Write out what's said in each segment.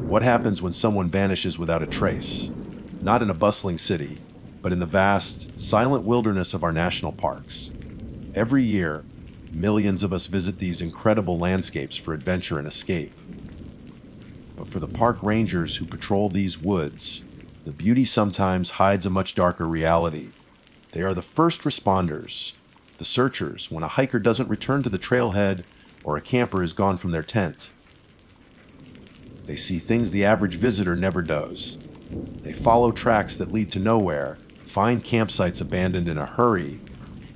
What happens when someone vanishes without a trace? Not in a bustling city, but in the vast, silent wilderness of our national parks. Every year, millions of us visit these incredible landscapes for adventure and escape. But for the park rangers who patrol these woods, the beauty sometimes hides a much darker reality. They are the first responders, the searchers when a hiker doesn't return to the trailhead or a camper is gone from their tent. They see things the average visitor never does. They follow tracks that lead to nowhere, find campsites abandoned in a hurry,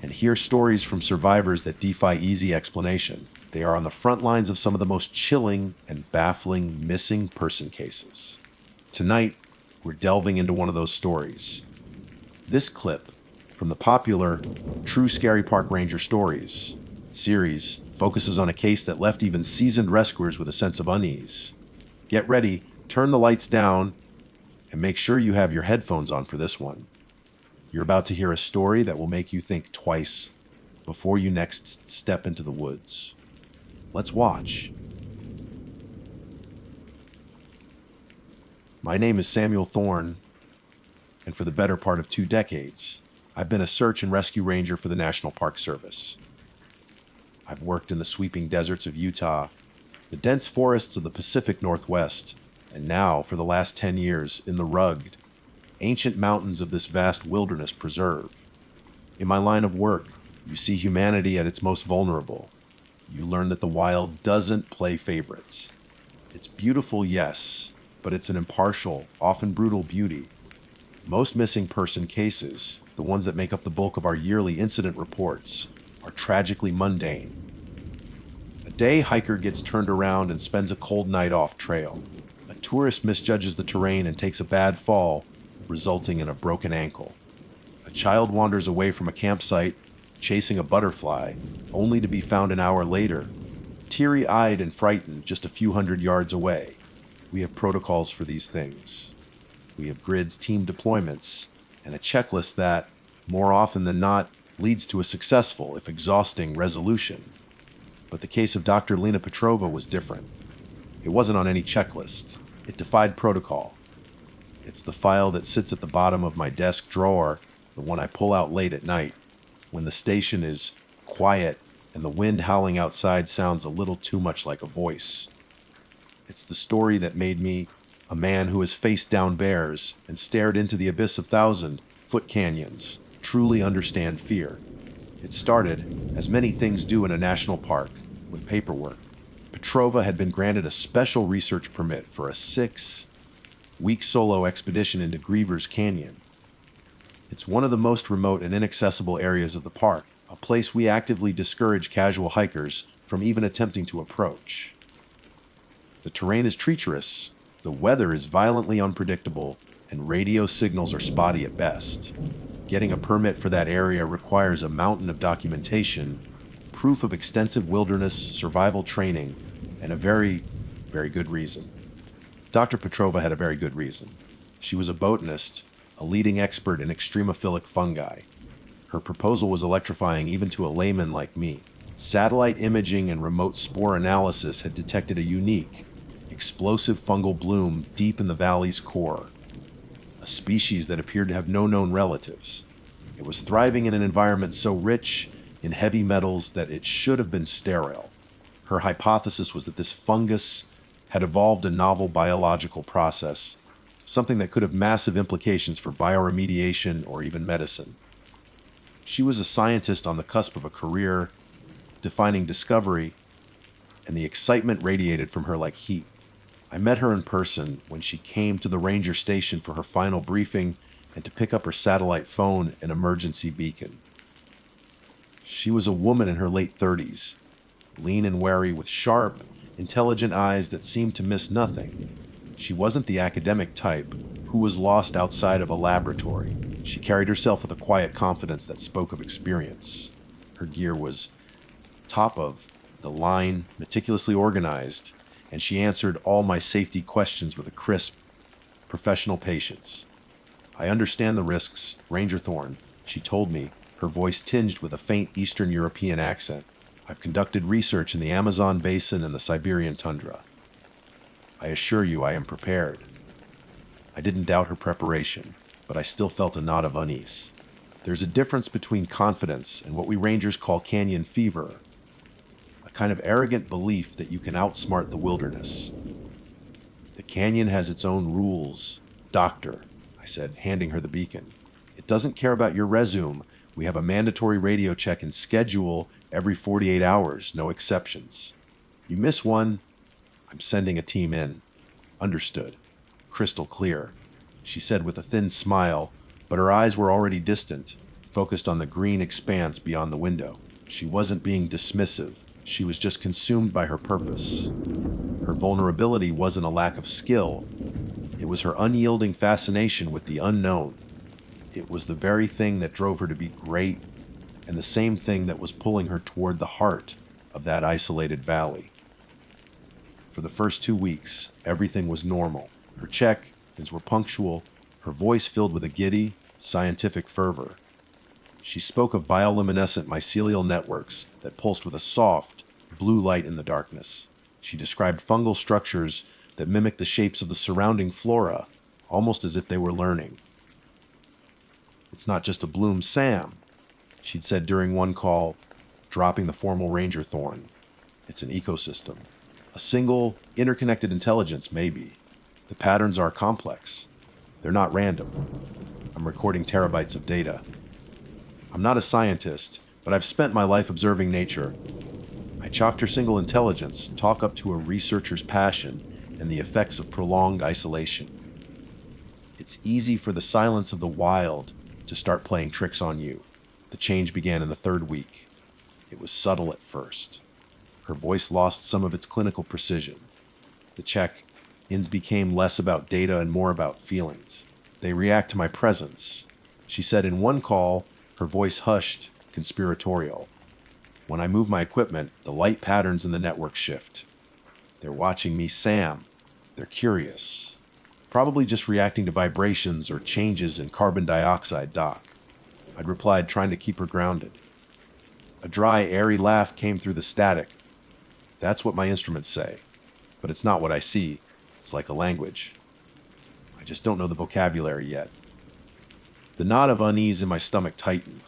and hear stories from survivors that defy easy explanation. They are on the front lines of some of the most chilling and baffling missing person cases. Tonight, we're delving into one of those stories. This clip from the popular True Scary Park Ranger Stories series focuses on a case that left even seasoned rescuers with a sense of unease. Get ready, turn the lights down, and make sure you have your headphones on for this one. You're about to hear a story that will make you think twice before you next step into the woods. Let's watch. My name is Samuel Thorne, and for the better part of 2 decades, I've been a search and rescue ranger for the National Park Service. I've worked in the sweeping deserts of Utah, the dense forests of the Pacific Northwest, and now, for the last 10 years, in the rugged, ancient mountains of this vast wilderness preserve. In my line of work, you see humanity at its most vulnerable. You learn that the wild doesn't play favorites. It's beautiful, yes, but it's an impartial, often brutal beauty. Most missing person cases, the ones that make up the bulk of our yearly incident reports, are tragically mundane. A day hiker gets turned around and spends a cold night off trail. A tourist misjudges the terrain and takes a bad fall, resulting in a broken ankle. A child wanders away from a campsite, chasing a butterfly, only to be found an hour later, teary-eyed and frightened just a few hundred yards away. We have protocols for these things. We have grids, team deployments, and a checklist that, more often than not, leads to a successful, if exhausting, resolution. But the case of Dr. Lena Petrova was different. It wasn't on any checklist. It defied protocol. It's the file that sits at the bottom of my desk drawer, the one I pull out late at night, when the station is quiet and the wind howling outside sounds a little too much like a voice. It's the story that made me a man who has faced down bears and stared into the abyss of 1,000-foot canyons, truly understand fear. It started, as many things do in a national park, with paperwork. Petrova had been granted a special research permit for a 6-week solo expedition into Griever's Canyon. It's one of the most remote and inaccessible areas of the park, a place we actively discourage casual hikers from even attempting to approach. The terrain is treacherous, the weather is violently unpredictable, and radio signals are spotty at best. Getting a permit for that area requires a mountain of documentation, proof of extensive wilderness survival training, and a very, very good reason. Dr. Petrova had a very good reason. She was a botanist, a leading expert in extremophilic fungi. Her proposal was electrifying even to a layman like me. Satellite imaging and remote spore analysis had detected a unique, explosive fungal bloom deep in the valley's core, a species that appeared to have no known relatives. It was thriving in an environment so rich in heavy metals that it should have been sterile. Her hypothesis was that this fungus had evolved a novel biological process, something that could have massive implications for bioremediation or even medicine. She was a scientist on the cusp of a career-defining discovery, and the excitement radiated from her like heat. I met her in person when she came to the ranger station for her final briefing and to pick up her satellite phone and emergency beacon. She was a woman in her late 30s, lean and wary with sharp, intelligent eyes that seemed to miss nothing. She wasn't the academic type who was lost outside of a laboratory. She carried herself with a quiet confidence that spoke of experience. Her gear was top of the line, meticulously organized, and she answered all my safety questions with a crisp, professional patience. "I understand the risks, Ranger Thorne," she told me, her voice tinged with a faint Eastern European accent. "I've conducted research in the Amazon basin and the Siberian tundra. I assure you I am prepared." I didn't doubt her preparation, but I still felt a knot of unease. There's a difference between confidence and what we rangers call canyon fever, a kind of arrogant belief that you can outsmart the wilderness. "The canyon has its own rules, doctor," I said, handing her the beacon. "It doesn't care about your resume. We have a mandatory radio check and schedule every 48 hours, no exceptions. You miss one, I'm sending a team in." "Understood." Crystal clear, she said with a thin smile, but her eyes were already distant, focused on the green expanse beyond the window. She wasn't being dismissive. She was just consumed by her purpose. Her vulnerability wasn't a lack of skill. It was her unyielding fascination with the unknown. It was the very thing that drove her to be great, and the same thing that was pulling her toward the heart of that isolated valley. For the first 2 weeks, everything was normal. Her check-ins were punctual, her voice filled with a giddy, scientific fervor. She spoke of bioluminescent mycelial networks that pulsed with a soft, blue light in the darkness. She described fungal structures that mimicked the shapes of the surrounding flora, almost as if they were learning. "It's not just a bloom, Sam," she'd said during one call, dropping the formal ranger thorn. "It's an ecosystem. A single, interconnected intelligence, maybe. The patterns are complex. They're not random. I'm recording terabytes of data. I'm not a scientist, but I've spent my life observing nature." I chalked her single intelligence talk up to a researcher's passion and the effects of prolonged isolation. "It's easy for the silence of the wild to start playing tricks on you." The change began in the 3rd week. It was subtle at first. Her voice lost some of its clinical precision. The check-ins became less about data and more about feelings. "They react to my presence," she said in one call, her voice hushed, conspiratorial. "When I move my equipment, the light patterns in the network shift. They're watching me, Sam. They're curious. Probably just reacting to vibrations or changes in carbon dioxide, Doc." I'd replied, trying to keep her grounded. A dry, airy laugh came through the static. "That's what my instruments say. But it's not what I see. It's like a language. I just don't know the vocabulary yet." The knot of unease in my stomach tightened.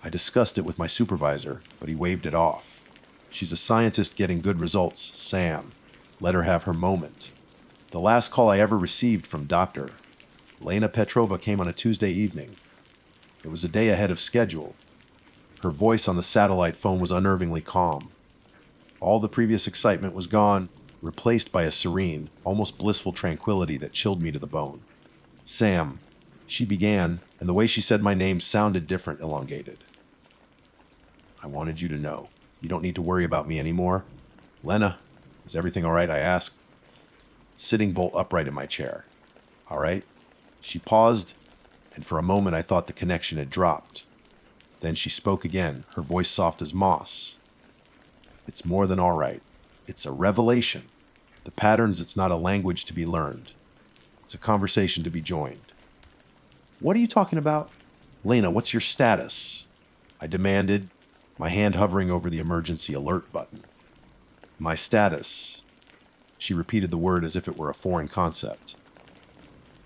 I discussed it with my supervisor, but he waved it off. "She's a scientist getting good results, Sam. Let her have her moment." The last call I ever received from Dr. Lena Petrova came on a Tuesday evening. It was a day ahead of schedule. Her voice on the satellite phone was unnervingly calm. All the previous excitement was gone, replaced by a serene, almost blissful tranquility that chilled me to the bone. "Sam," she began, and the way she said my name sounded different, elongated. "I wanted you to know. You don't need to worry about me anymore." "Lena, is everything all right?" I asked, sitting bolt upright in my chair. "All right?" She paused, and for a moment I thought the connection had dropped. Then she spoke again, her voice soft as moss. "It's more than all right. It's a revelation. The patterns, it's not a language to be learned. It's a conversation to be joined." "What are you talking about?" "Lena, what's your status?" I demanded, my hand hovering over the emergency alert button. "My status." She repeated the word as if it were a foreign concept.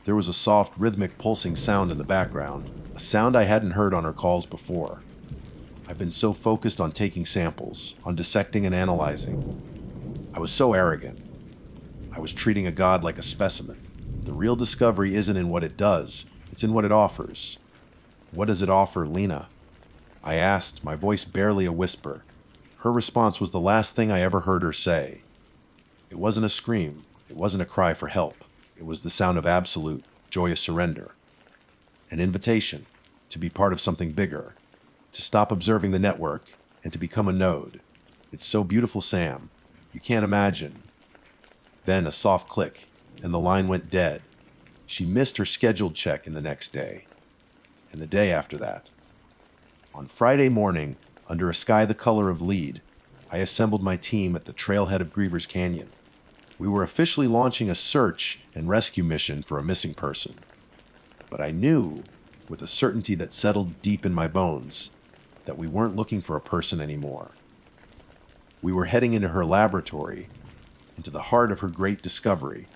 There was a soft, rhythmic pulsing sound in the background, a sound I hadn't heard on her calls before. I've been so focused on taking samples, on dissecting and analyzing. I was so arrogant. I was treating a god like a specimen. The real discovery isn't in what it does, it's in what it offers. "What does it offer, Lena?" I asked, my voice barely a whisper. Her response was the last thing I ever heard her say. It wasn't a scream. It wasn't a cry for help. It was the sound of absolute, joyous surrender. An invitation to be part of something bigger, to stop observing the network and to become a node. "It's so beautiful, Sam. You can't imagine." Then a soft click, and the line went dead. She missed her scheduled check-in the next day, and the day after that. On Friday morning, under a sky the color of lead, I assembled my team at the trailhead of Griever's Canyon. We were officially launching a search and rescue mission for a missing person. But I knew, with a certainty that settled deep in my bones, that we weren't looking for a person anymore. We were heading into her laboratory, into the heart of her great discovery.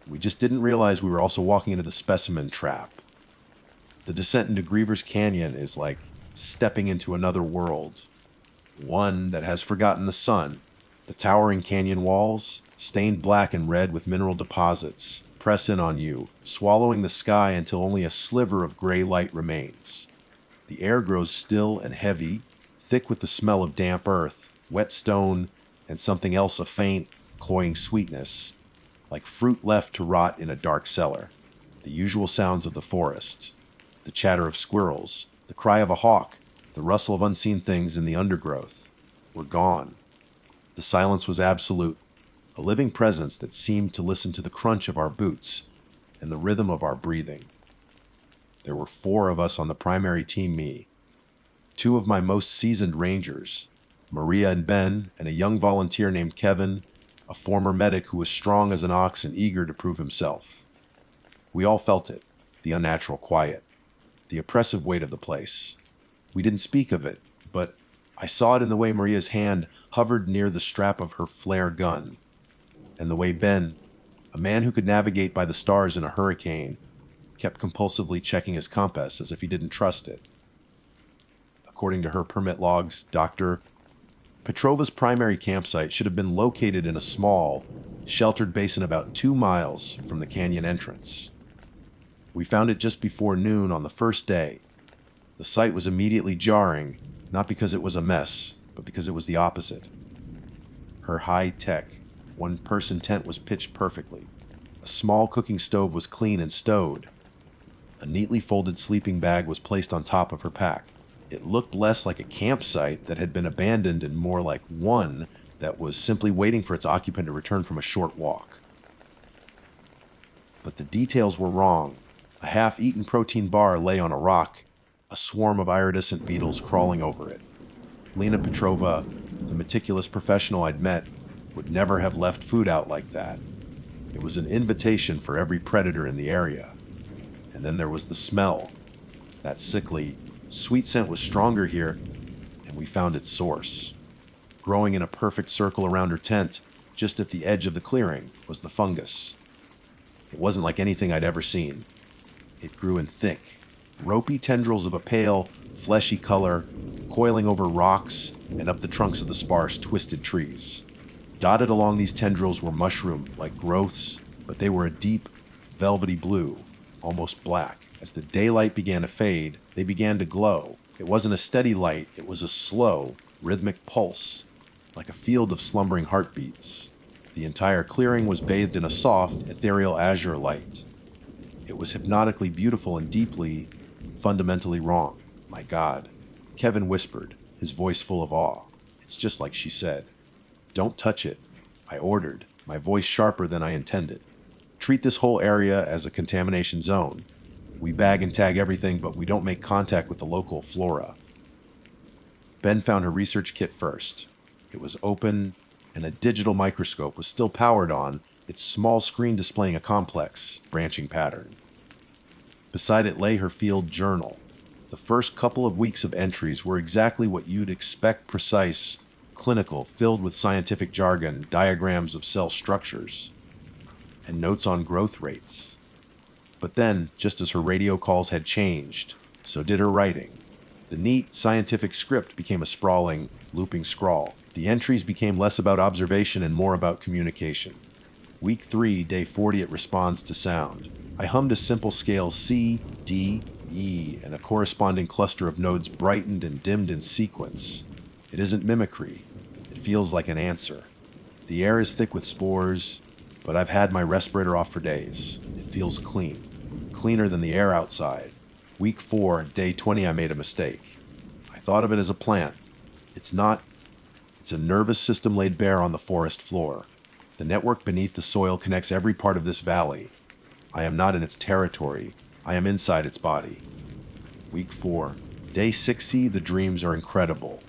We just didn't realize we were also walking into the specimen trap. The descent into Griever's Canyon is like stepping into another world, one that has forgotten the sun. The towering canyon walls, stained black and red with mineral deposits, press in on you, swallowing the sky until only a sliver of gray light remains. The air grows still and heavy, thick with the smell of damp earth, wet stone, and something else, a faint, cloying sweetness, like fruit left to rot in a dark cellar. The usual sounds of the forest, the chatter of squirrels, the cry of a hawk, the rustle of unseen things in the undergrowth, were gone. The silence was absolute, a living presence that seemed to listen to the crunch of our boots and the rhythm of our breathing. There were 4 of us on the primary team, me, 2 of my most seasoned rangers, Maria and Ben, and a young volunteer named Kevin, a former medic who was strong as an ox and eager to prove himself. We all felt it, the unnatural quiet, the oppressive weight of the place. We didn't speak of it, but I saw it in the way Maria's hand hovered near the strap of her flare gun, and the way Ben, a man who could navigate by the stars in a hurricane, kept compulsively checking his compass as if he didn't trust it. According to her permit logs, Dr. Petrova's primary campsite should have been located in a small, sheltered basin about 2 miles from the canyon entrance. We found it just before noon on the first day. The site was immediately jarring, not because it was a mess, but because it was the opposite. Her high-tech, one-person tent was pitched perfectly. A small cooking stove was clean and stowed. A neatly folded sleeping bag was placed on top of her pack. It looked less like a campsite that had been abandoned and more like one that was simply waiting for its occupant to return from a short walk. But the details were wrong. A half-eaten protein bar lay on a rock, a swarm of iridescent beetles crawling over it. Lena Petrova, the meticulous professional I'd met, would never have left food out like that. It was an invitation for every predator in the area. And then there was the smell. That sickly, sweet scent was stronger here, and we found its source. Growing in a perfect circle around her tent, just at the edge of the clearing, was the fungus. It wasn't like anything I'd ever seen. It grew in thick, ropey tendrils of a pale, fleshy color, coiling over rocks and up the trunks of the sparse, twisted trees. Dotted along these tendrils were mushroom-like growths, but they were a deep, velvety blue, almost black. As the daylight began to fade, they began to glow. It wasn't a steady light, it was a slow, rhythmic pulse, like a field of slumbering heartbeats. The entire clearing was bathed in a soft, ethereal azure light. It was hypnotically beautiful and deeply, fundamentally wrong. My God, Kevin whispered, his voice full of awe. It's just like she said. Don't touch it, I ordered, my voice sharper than I intended. Treat this whole area as a contamination zone. We bag and tag everything, but we don't make contact with the local flora. Ben found her research kit first. It was open, and a digital microscope was still powered on, its small screen displaying a complex, branching pattern. Beside it lay her field journal. The first couple of weeks of entries were exactly what you'd expect, precise, clinical, filled with scientific jargon, diagrams of cell structures, and notes on growth rates. But then, just as her radio calls had changed, so did her writing. The neat, scientific script became a sprawling, looping scrawl. The entries became less about observation and more about communication. Week 3, day 40, it responds to sound. I hummed a simple scale C, D, E, and a corresponding cluster of nodes brightened and dimmed in sequence. It isn't mimicry. It feels like an answer. The air is thick with spores, but I've had my respirator off for days. It feels clean. Cleaner than the air outside. Week 4, day 20, I made a mistake. I thought of it as a plant. It's not. It's a nervous system laid bare on the forest floor. The network beneath the soil connects every part of this valley. I am not in its territory. I am inside its body. Week 4, day 60, the dreams are incredible.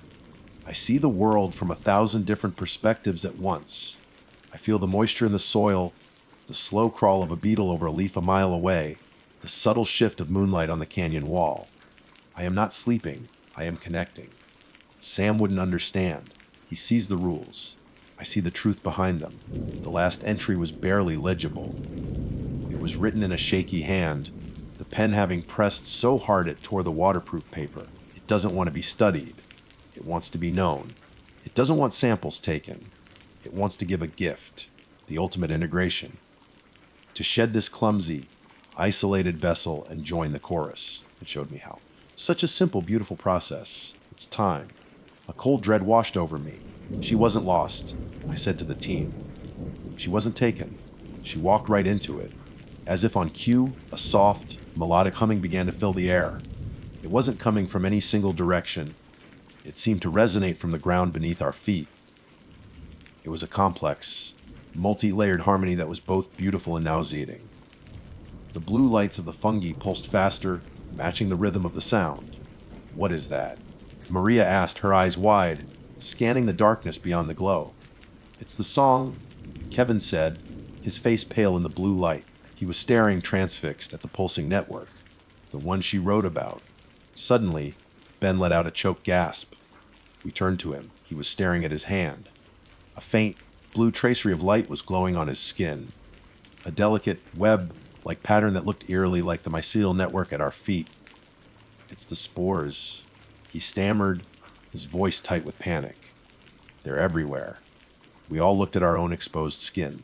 I see the world from 1,000 different perspectives at once. I feel the moisture in the soil, the slow crawl of a beetle over a leaf a mile away, the subtle shift of moonlight on the canyon wall. I am not sleeping. I am connecting. Sam wouldn't understand. He sees the rules. I see the truth behind them. The last entry was barely legible. It was written in a shaky hand, the pen having pressed so hard it tore the waterproof paper. It doesn't want to be studied. It wants to be known. It doesn't want samples taken. It wants to give a gift, the ultimate integration. To shed this clumsy, isolated vessel and join the chorus. It showed me how. Such a simple, beautiful process. It's time. A cold dread washed over me. She wasn't lost, I said to the team. She wasn't taken. She walked right into it. As if on cue, a soft, melodic humming began to fill the air. It wasn't coming from any single direction. It seemed to resonate from the ground beneath our feet. It was a complex, multi-layered harmony that was both beautiful and nauseating. The blue lights of the fungi pulsed faster, matching the rhythm of the sound. What is that? Maria asked, her eyes wide, scanning the darkness beyond the glow. It's the song, Kevin said, his face pale in the blue light. He was staring transfixed at the pulsing network, the one she wrote about. Suddenly, Ben let out a choked gasp. We turned to him. He was staring at his hand. A faint, blue tracery of light was glowing on his skin. A delicate, web-like pattern that looked eerily like the mycelial network at our feet. It's the spores. He stammered, his voice tight with panic. They're everywhere. We all looked at our own exposed skin.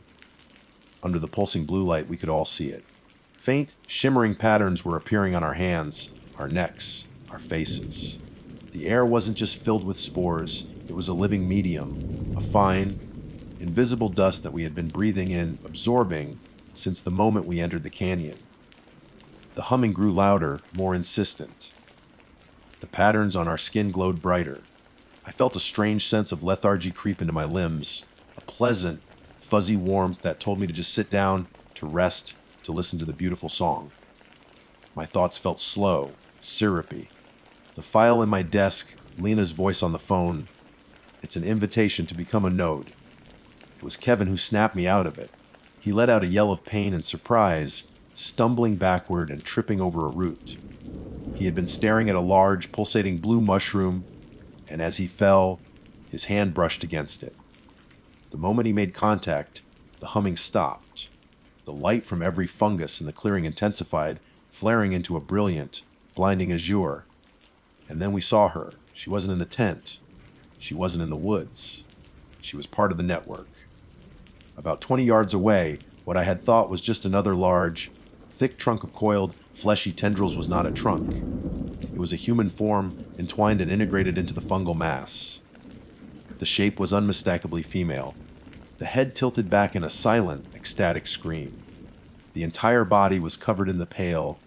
Under the pulsing blue light, we could all see it. Faint, shimmering patterns were appearing on our hands, our necks, our faces. The air wasn't just filled with spores, it was a living medium, a fine, invisible dust that we had been breathing in, absorbing, since the moment we entered the canyon. The humming grew louder, more insistent. The patterns on our skin glowed brighter. I felt a strange sense of lethargy creep into my limbs, a pleasant, fuzzy warmth that told me to just sit down, to rest, to listen to the beautiful song. My thoughts felt slow, syrupy. The file in my desk, Lena's voice on the phone. It's an invitation to become a node. It was Kevin who snapped me out of it. He let out a yell of pain and surprise, stumbling backward and tripping over a root. He had been staring at a large, pulsating blue mushroom, and as he fell, his hand brushed against it. The moment he made contact, the humming stopped. The light from every fungus in the clearing intensified, flaring into a brilliant, blinding azure. And then we saw her. She wasn't in the tent. She wasn't in the woods. She was part of the network. About 20 yards away, what I had thought was just another large, thick trunk of coiled, fleshy tendrils was not a trunk. It was a human form, entwined and integrated into the fungal mass. The shape was unmistakably female. The head tilted back in a silent, ecstatic scream. The entire body was covered in the pale,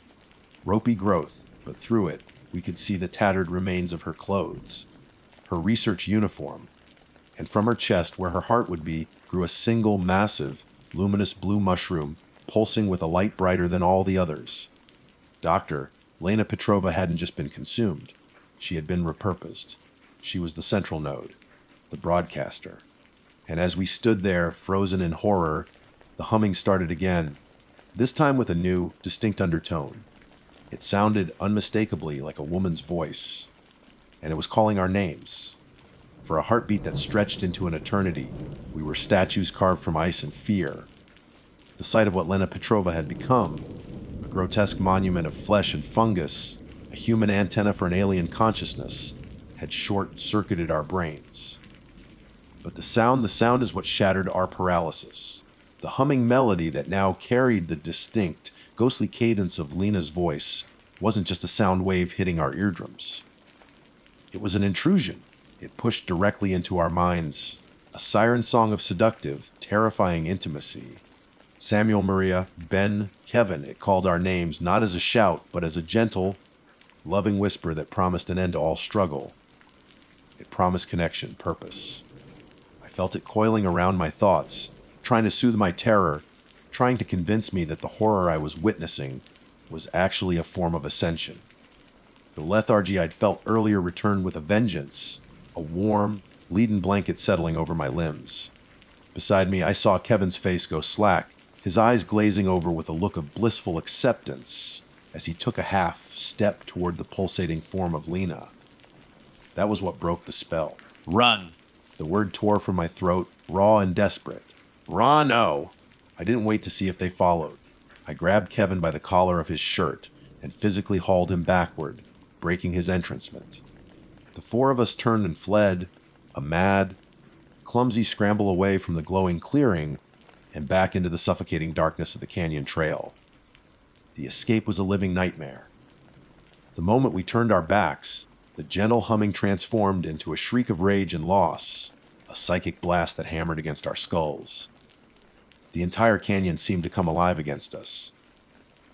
ropey growth, but through it, we could see the tattered remains of her clothes, her research uniform, and from her chest, where her heart would be, grew a single, massive, luminous blue mushroom, pulsing with a light brighter than all the others. Dr. Lena Petrova hadn't just been consumed. She had been repurposed. She was the central node, the broadcaster. And as we stood there, frozen in horror, the humming started again, this time with a new, distinct undertone. It sounded unmistakably like a woman's voice, and it was calling our names. For a heartbeat that stretched into an eternity, we were statues carved from ice and fear. The sight of what Lena Petrova had become, a grotesque monument of flesh and fungus, a human antenna for an alien consciousness, had short-circuited our brains. But the sound is what shattered our paralysis. The humming melody that now carried the distinct, ghostly cadence of Lena's voice wasn't just a sound wave hitting our eardrums. It was an intrusion. It pushed directly into our minds, a siren song of seductive, terrifying intimacy. Samuel, Maria, Ben, Kevin, it called our names not as a shout, but as a gentle, loving whisper that promised an end to all struggle. It promised connection, purpose. I felt it coiling around my thoughts, trying to soothe my terror, trying to convince me that the horror I was witnessing was actually a form of ascension. The lethargy I'd felt earlier returned with a vengeance, a warm, leaden blanket settling over my limbs. Beside me, I saw Kevin's face go slack, his eyes glazing over with a look of blissful acceptance as he took a half step toward the pulsating form of Lena. That was what broke the spell. Run! The word tore from my throat, raw and desperate. "Rano!" I didn't wait to see if they followed. I grabbed Kevin by the collar of his shirt and physically hauled him backward, breaking his entrancement. The four of us turned and fled, a mad, clumsy scramble away from the glowing clearing and back into the suffocating darkness of the canyon trail. The escape was a living nightmare. The moment we turned our backs, the gentle humming transformed into a shriek of rage and loss, a psychic blast that hammered against our skulls. The entire canyon seemed to come alive against us.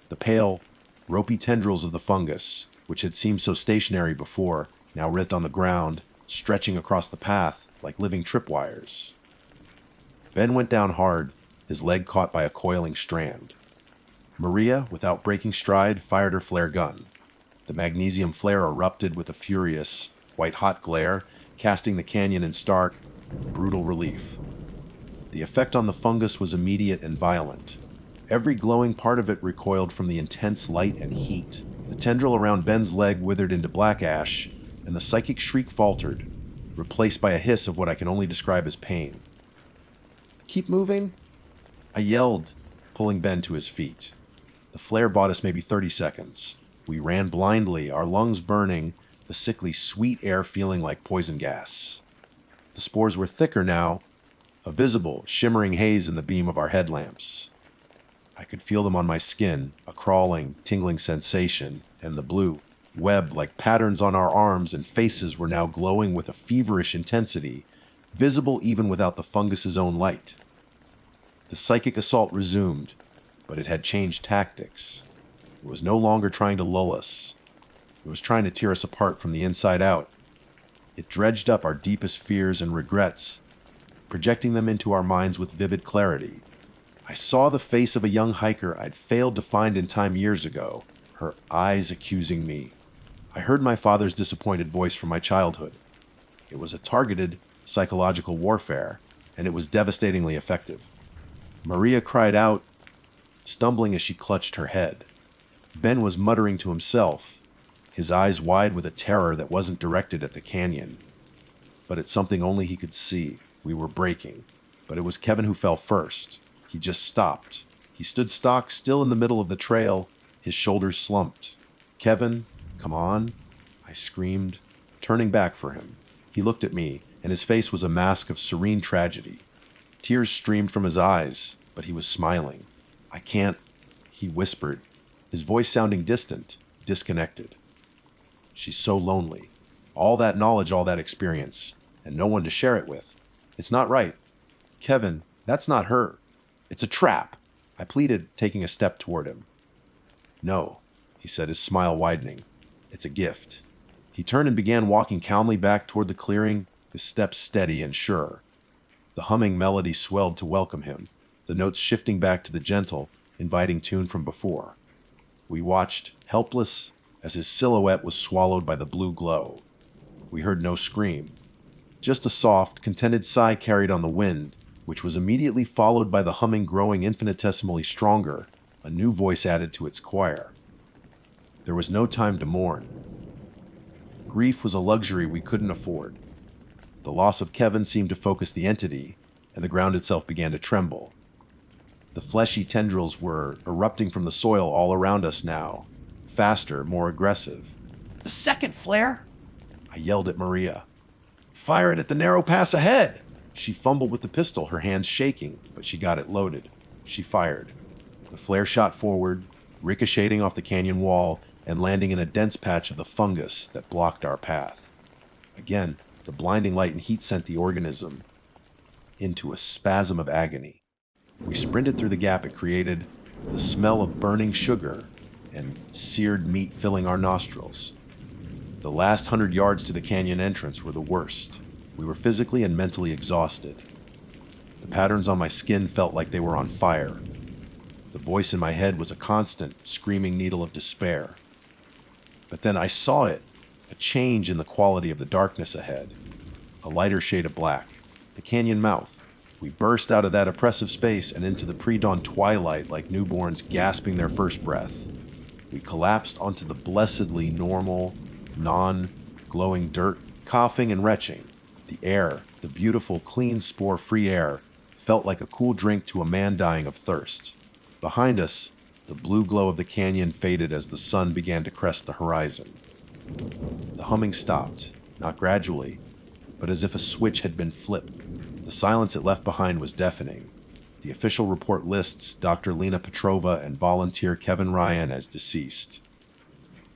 The pale, ropey tendrils of the fungus, which had seemed so stationary before, now writhed on the ground, stretching across the path like living tripwires. Ben went down hard, his leg caught by a coiling strand. Maria, without breaking stride, fired her flare gun. The magnesium flare erupted with a furious, white-hot glare, casting the canyon in stark, brutal relief. The effect on the fungus was immediate and violent. Every glowing part of it recoiled from the intense light and heat. The tendril around Ben's leg withered into black ash, and the psychic shriek faltered, replaced by a hiss of what I can only describe as pain. "Keep moving," I yelled, pulling Ben to his feet. The flare bought us maybe 30 seconds. We ran blindly, our lungs burning, the sickly sweet air feeling like poison gas. The spores were thicker now, a visible, shimmering haze in the beam of our headlamps. I could feel them on my skin, a crawling, tingling sensation, and the blue, webbed like patterns on our arms and faces were now glowing with a feverish intensity, visible even without the fungus's own light. The psychic assault resumed, but it had changed tactics. It was no longer trying to lull us. It was trying to tear us apart from the inside out. It dredged up our deepest fears and regrets, projecting them into our minds with vivid clarity. I saw the face of a young hiker I'd failed to find in time years ago, her eyes accusing me. I heard my father's disappointed voice from my childhood. It was a targeted, psychological warfare, and it was devastatingly effective. Maria cried out, stumbling as she clutched her head. Ben was muttering to himself, his eyes wide with a terror that wasn't directed at the canyon, but at something only he could see. We were breaking, but it was Kevin who fell first. He just stopped. He stood stock still in the middle of the trail, his shoulders slumped. "Kevin, come on," I screamed, turning back for him. He looked at me, and his face was a mask of serene tragedy. Tears streamed from his eyes, but he was smiling. "I can't," he whispered, his voice sounding distant, disconnected. "She's so lonely. All that knowledge, all that experience, and no one to share it with. It's not right. Kevin, that's not her. It's a trap," I pleaded, taking a step toward him. "No," he said, his smile widening. "It's a gift." He turned and began walking calmly back toward the clearing, his steps steady and sure. The humming melody swelled to welcome him, the notes shifting back to the gentle, inviting tune from before. We watched, helpless, as his silhouette was swallowed by the blue glow. We heard no scream, just a soft, contented sigh carried on the wind, which was immediately followed by the humming growing infinitesimally stronger, a new voice added to its choir. There was no time to mourn. Grief was a luxury we couldn't afford. The loss of Kevin seemed to focus the entity, and the ground itself began to tremble. The fleshy tendrils were erupting from the soil all around us now, faster, more aggressive. "The second flare!" I yelled at Maria. "Fire it at the narrow pass ahead!" She fumbled with the pistol, her hands shaking, but she got it loaded. She fired. The flare shot forward, ricocheting off the canyon wall and landing in a dense patch of the fungus that blocked our path. Again, the blinding light and heat sent the organism into a spasm of agony. We sprinted through the gap it created, the smell of burning sugar and seared meat filling our nostrils. The last 100 yards to the canyon entrance were the worst. We were physically and mentally exhausted. The patterns on my skin felt like they were on fire. The voice in my head was a constant, screaming needle of despair. But then I saw it, a change in the quality of the darkness ahead, a lighter shade of black, the canyon mouth. We burst out of that oppressive space and into the pre-dawn twilight like newborns gasping their first breath. We collapsed onto the blessedly normal, non-glowing dirt, coughing and retching, the air The beautiful, clean, spore-free air felt like a cool drink to a man dying of thirst. Behind us, the blue glow of the canyon faded as the sun began to crest the horizon. The humming stopped, not gradually, but as if a switch had been flipped. The silence it left behind was deafening. The official report lists Dr. Lena Petrova and volunteer Kevin Ryan as deceased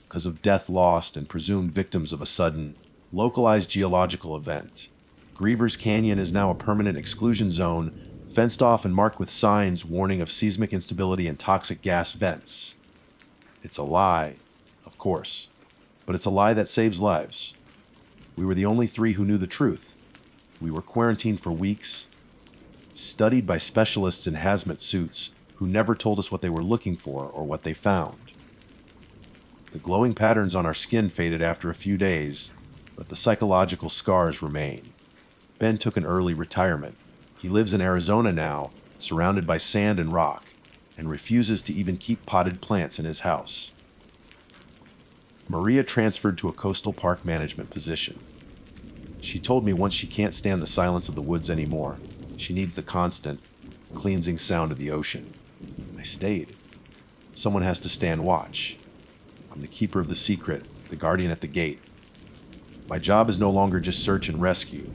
because of death lost and presumed victims of a sudden, localized geological event. Griever's Canyon is now a permanent exclusion zone, fenced off and marked with signs warning of seismic instability and toxic gas vents. It's a lie, of course, but it's a lie that saves lives. We were the only three who knew the truth. We were quarantined for weeks, studied by specialists in hazmat suits who never told us what they were looking for or what they found. The glowing patterns on our skin faded after a few days, but the psychological scars remain. Ben took an early retirement. He lives in Arizona now, surrounded by sand and rock, and refuses to even keep potted plants in his house. Maria transferred to a coastal park management position. She told me once she can't stand the silence of the woods anymore. She needs the constant, cleansing sound of the ocean. I stayed. Someone has to stand watch. I'm the keeper of the secret, the guardian at the gate. My job is no longer just search and rescue.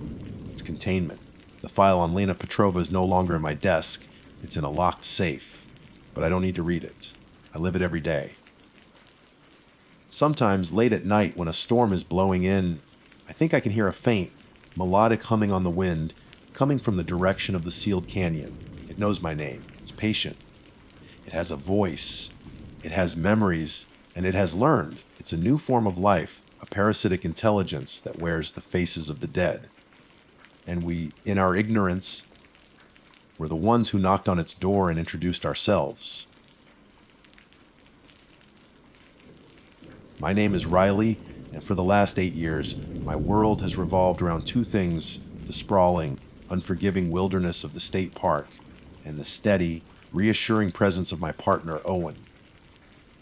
It's containment. The file on Lena Petrova is no longer in my desk. It's in a locked safe. But I don't need to read it. I live it every day. Sometimes, late at night, when a storm is blowing in, I think I can hear a faint, melodic humming on the wind coming from the direction of the sealed canyon. It knows my name. It's patient. It has a voice. It has memories. And it has learned. It's a new form of life, a parasitic intelligence that wears the faces of the dead. And we, in our ignorance, were the ones who knocked on its door and introduced ourselves. My name is Riley, and for the last 8 years, my world has revolved around two things: the sprawling, unforgiving wilderness of the state park, and the steady, reassuring presence of my partner, Owen.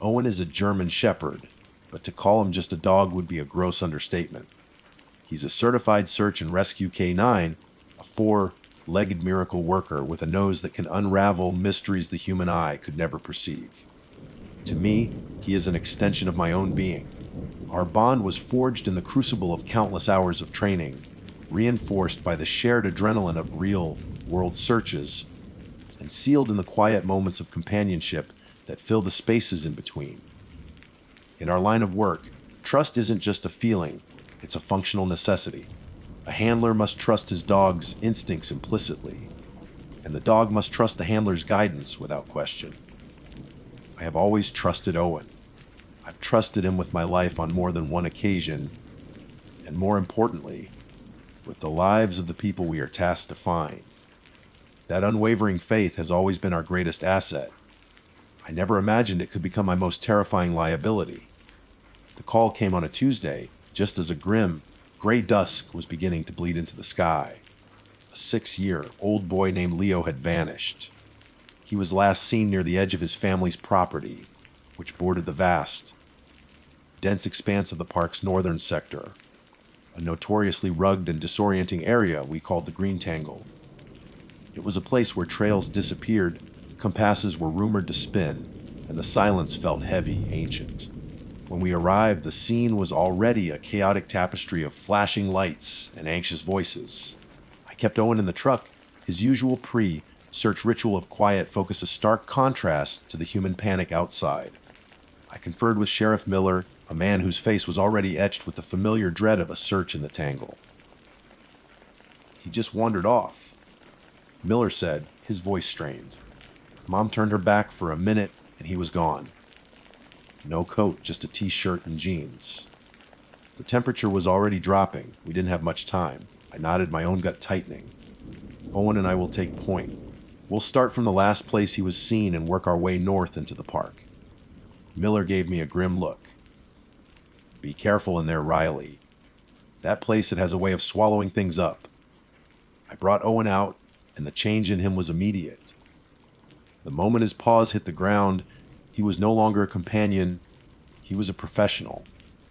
Owen is a German shepherd, but to call him just a dog would be a gross understatement. He's a certified search and rescue K9, a 4-legged miracle worker with a nose that can unravel mysteries the human eye could never perceive. To me, he is an extension of my own being. Our bond was forged in the crucible of countless hours of training, reinforced by the shared adrenaline of real-world searches, and sealed in the quiet moments of companionship that fill the spaces in between. In our line of work, trust isn't just a feeling, it's a functional necessity. A handler must trust his dog's instincts implicitly, and the dog must trust the handler's guidance without question. I have always trusted Owen. I've trusted him with my life on more than one occasion, and more importantly, with the lives of the people we are tasked to find. That unwavering faith has always been our greatest asset. I never imagined it could become my most terrifying liability. The call came on a Tuesday, just as a grim, gray dusk was beginning to bleed into the sky. A 6-year-old boy named Leo had vanished. He was last seen near the edge of his family's property, which bordered the vast, dense expanse of the park's northern sector, a notoriously rugged and disorienting area we called the Green Tangle. It was a place where trails disappeared, compasses were rumored to spin, and the silence felt heavy, ancient. When we arrived, the scene was already a chaotic tapestry of flashing lights and anxious voices. I kept Owen in the truck. His usual pre-search ritual of quiet focused a stark contrast to the human panic outside. I conferred with Sheriff Miller, a man whose face was already etched with the familiar dread of a search in the tangle. He just wandered off, Miller said, his voice strained. Mom turned her back for a minute, and he was gone. No coat, just a t-shirt and jeans. The temperature was already dropping. We didn't have much time. I nodded, my own gut tightening. Owen and I will take point. We'll start from the last place he was seen and work our way north into the park. Miller gave me a grim look. Be careful in there, Riley. That place, it has a way of swallowing things up. I brought Owen out, and the change in him was immediate. The moment his paws hit the ground, he was no longer a companion. He was a professional.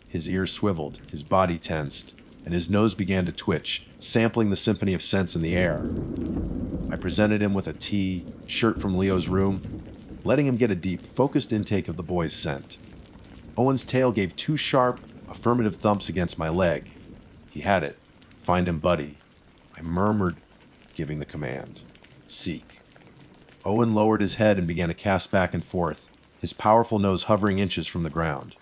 His ears swiveled, his body tensed, and his nose began to twitch, sampling the symphony of scents in the air. I presented him with a tea, shirt from Leo's room, letting him get a deep, focused intake of the boy's scent. Owen's tail gave two sharp, affirmative thumps against my leg. He had it. Find him, buddy. I murmured, giving the command. Seek. Owen lowered his head and began to cast back and forth, his powerful nose hovering inches from the ground.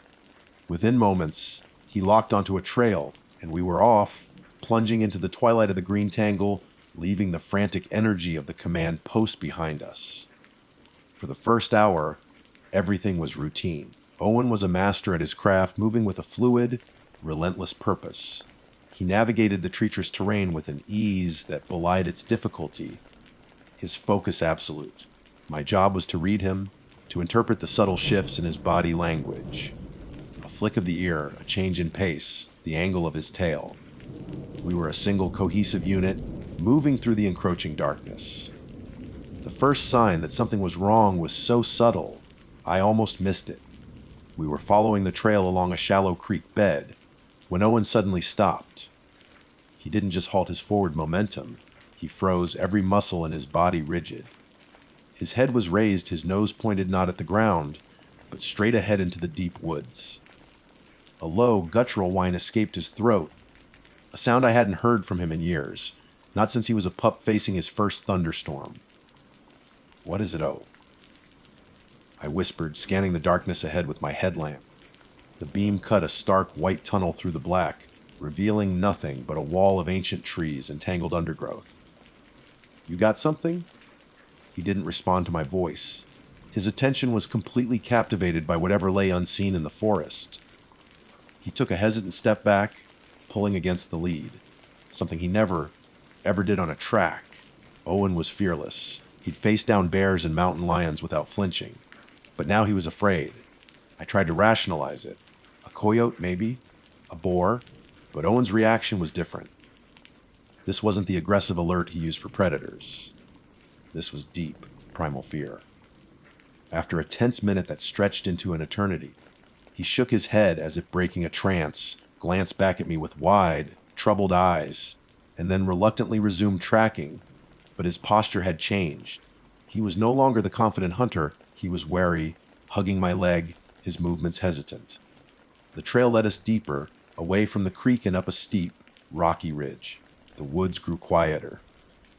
Within moments, he locked onto a trail, and we were off, plunging into the twilight of the green tangle, leaving the frantic energy of the command post behind us. For the first hour, everything was routine. Owen was a master at his craft, moving with a fluid, relentless purpose. He navigated the treacherous terrain with an ease that belied its difficulty, his focus absolute. My job was to read him, to interpret the subtle shifts in his body language. A flick of the ear, a change in pace, the angle of his tail. We were a single cohesive unit, moving through the encroaching darkness. The first sign that something was wrong was so subtle, I almost missed it. We were following the trail along a shallow creek bed, when Owen suddenly stopped. He didn't just halt his forward momentum, he froze, every muscle in his body rigid. His head was raised, his nose pointed not at the ground, but straight ahead into the deep woods. A low, guttural whine escaped his throat, a sound I hadn't heard from him in years, not since he was a pup facing his first thunderstorm. What is it, O? I whispered, scanning the darkness ahead with my headlamp. The beam cut a stark white tunnel through the black, revealing nothing but a wall of ancient trees and tangled undergrowth. You got something? He didn't respond to my voice. His attention was completely captivated by whatever lay unseen in the forest. He took a hesitant step back, pulling against the lead, something he never, ever did on a track. Owen was fearless. He'd faced down bears and mountain lions without flinching. But now he was afraid. I tried to rationalize it. A coyote, maybe? A boar? But Owen's reaction was different. This wasn't the aggressive alert he used for predators. This was deep, primal fear. After a tense minute that stretched into an eternity, he shook his head as if breaking a trance, glanced back at me with wide, troubled eyes, and then reluctantly resumed tracking, but his posture had changed. He was no longer the confident hunter. He was wary, hugging my leg, his movements hesitant. The trail led us deeper, away from the creek and up a steep, rocky ridge. The woods grew quieter.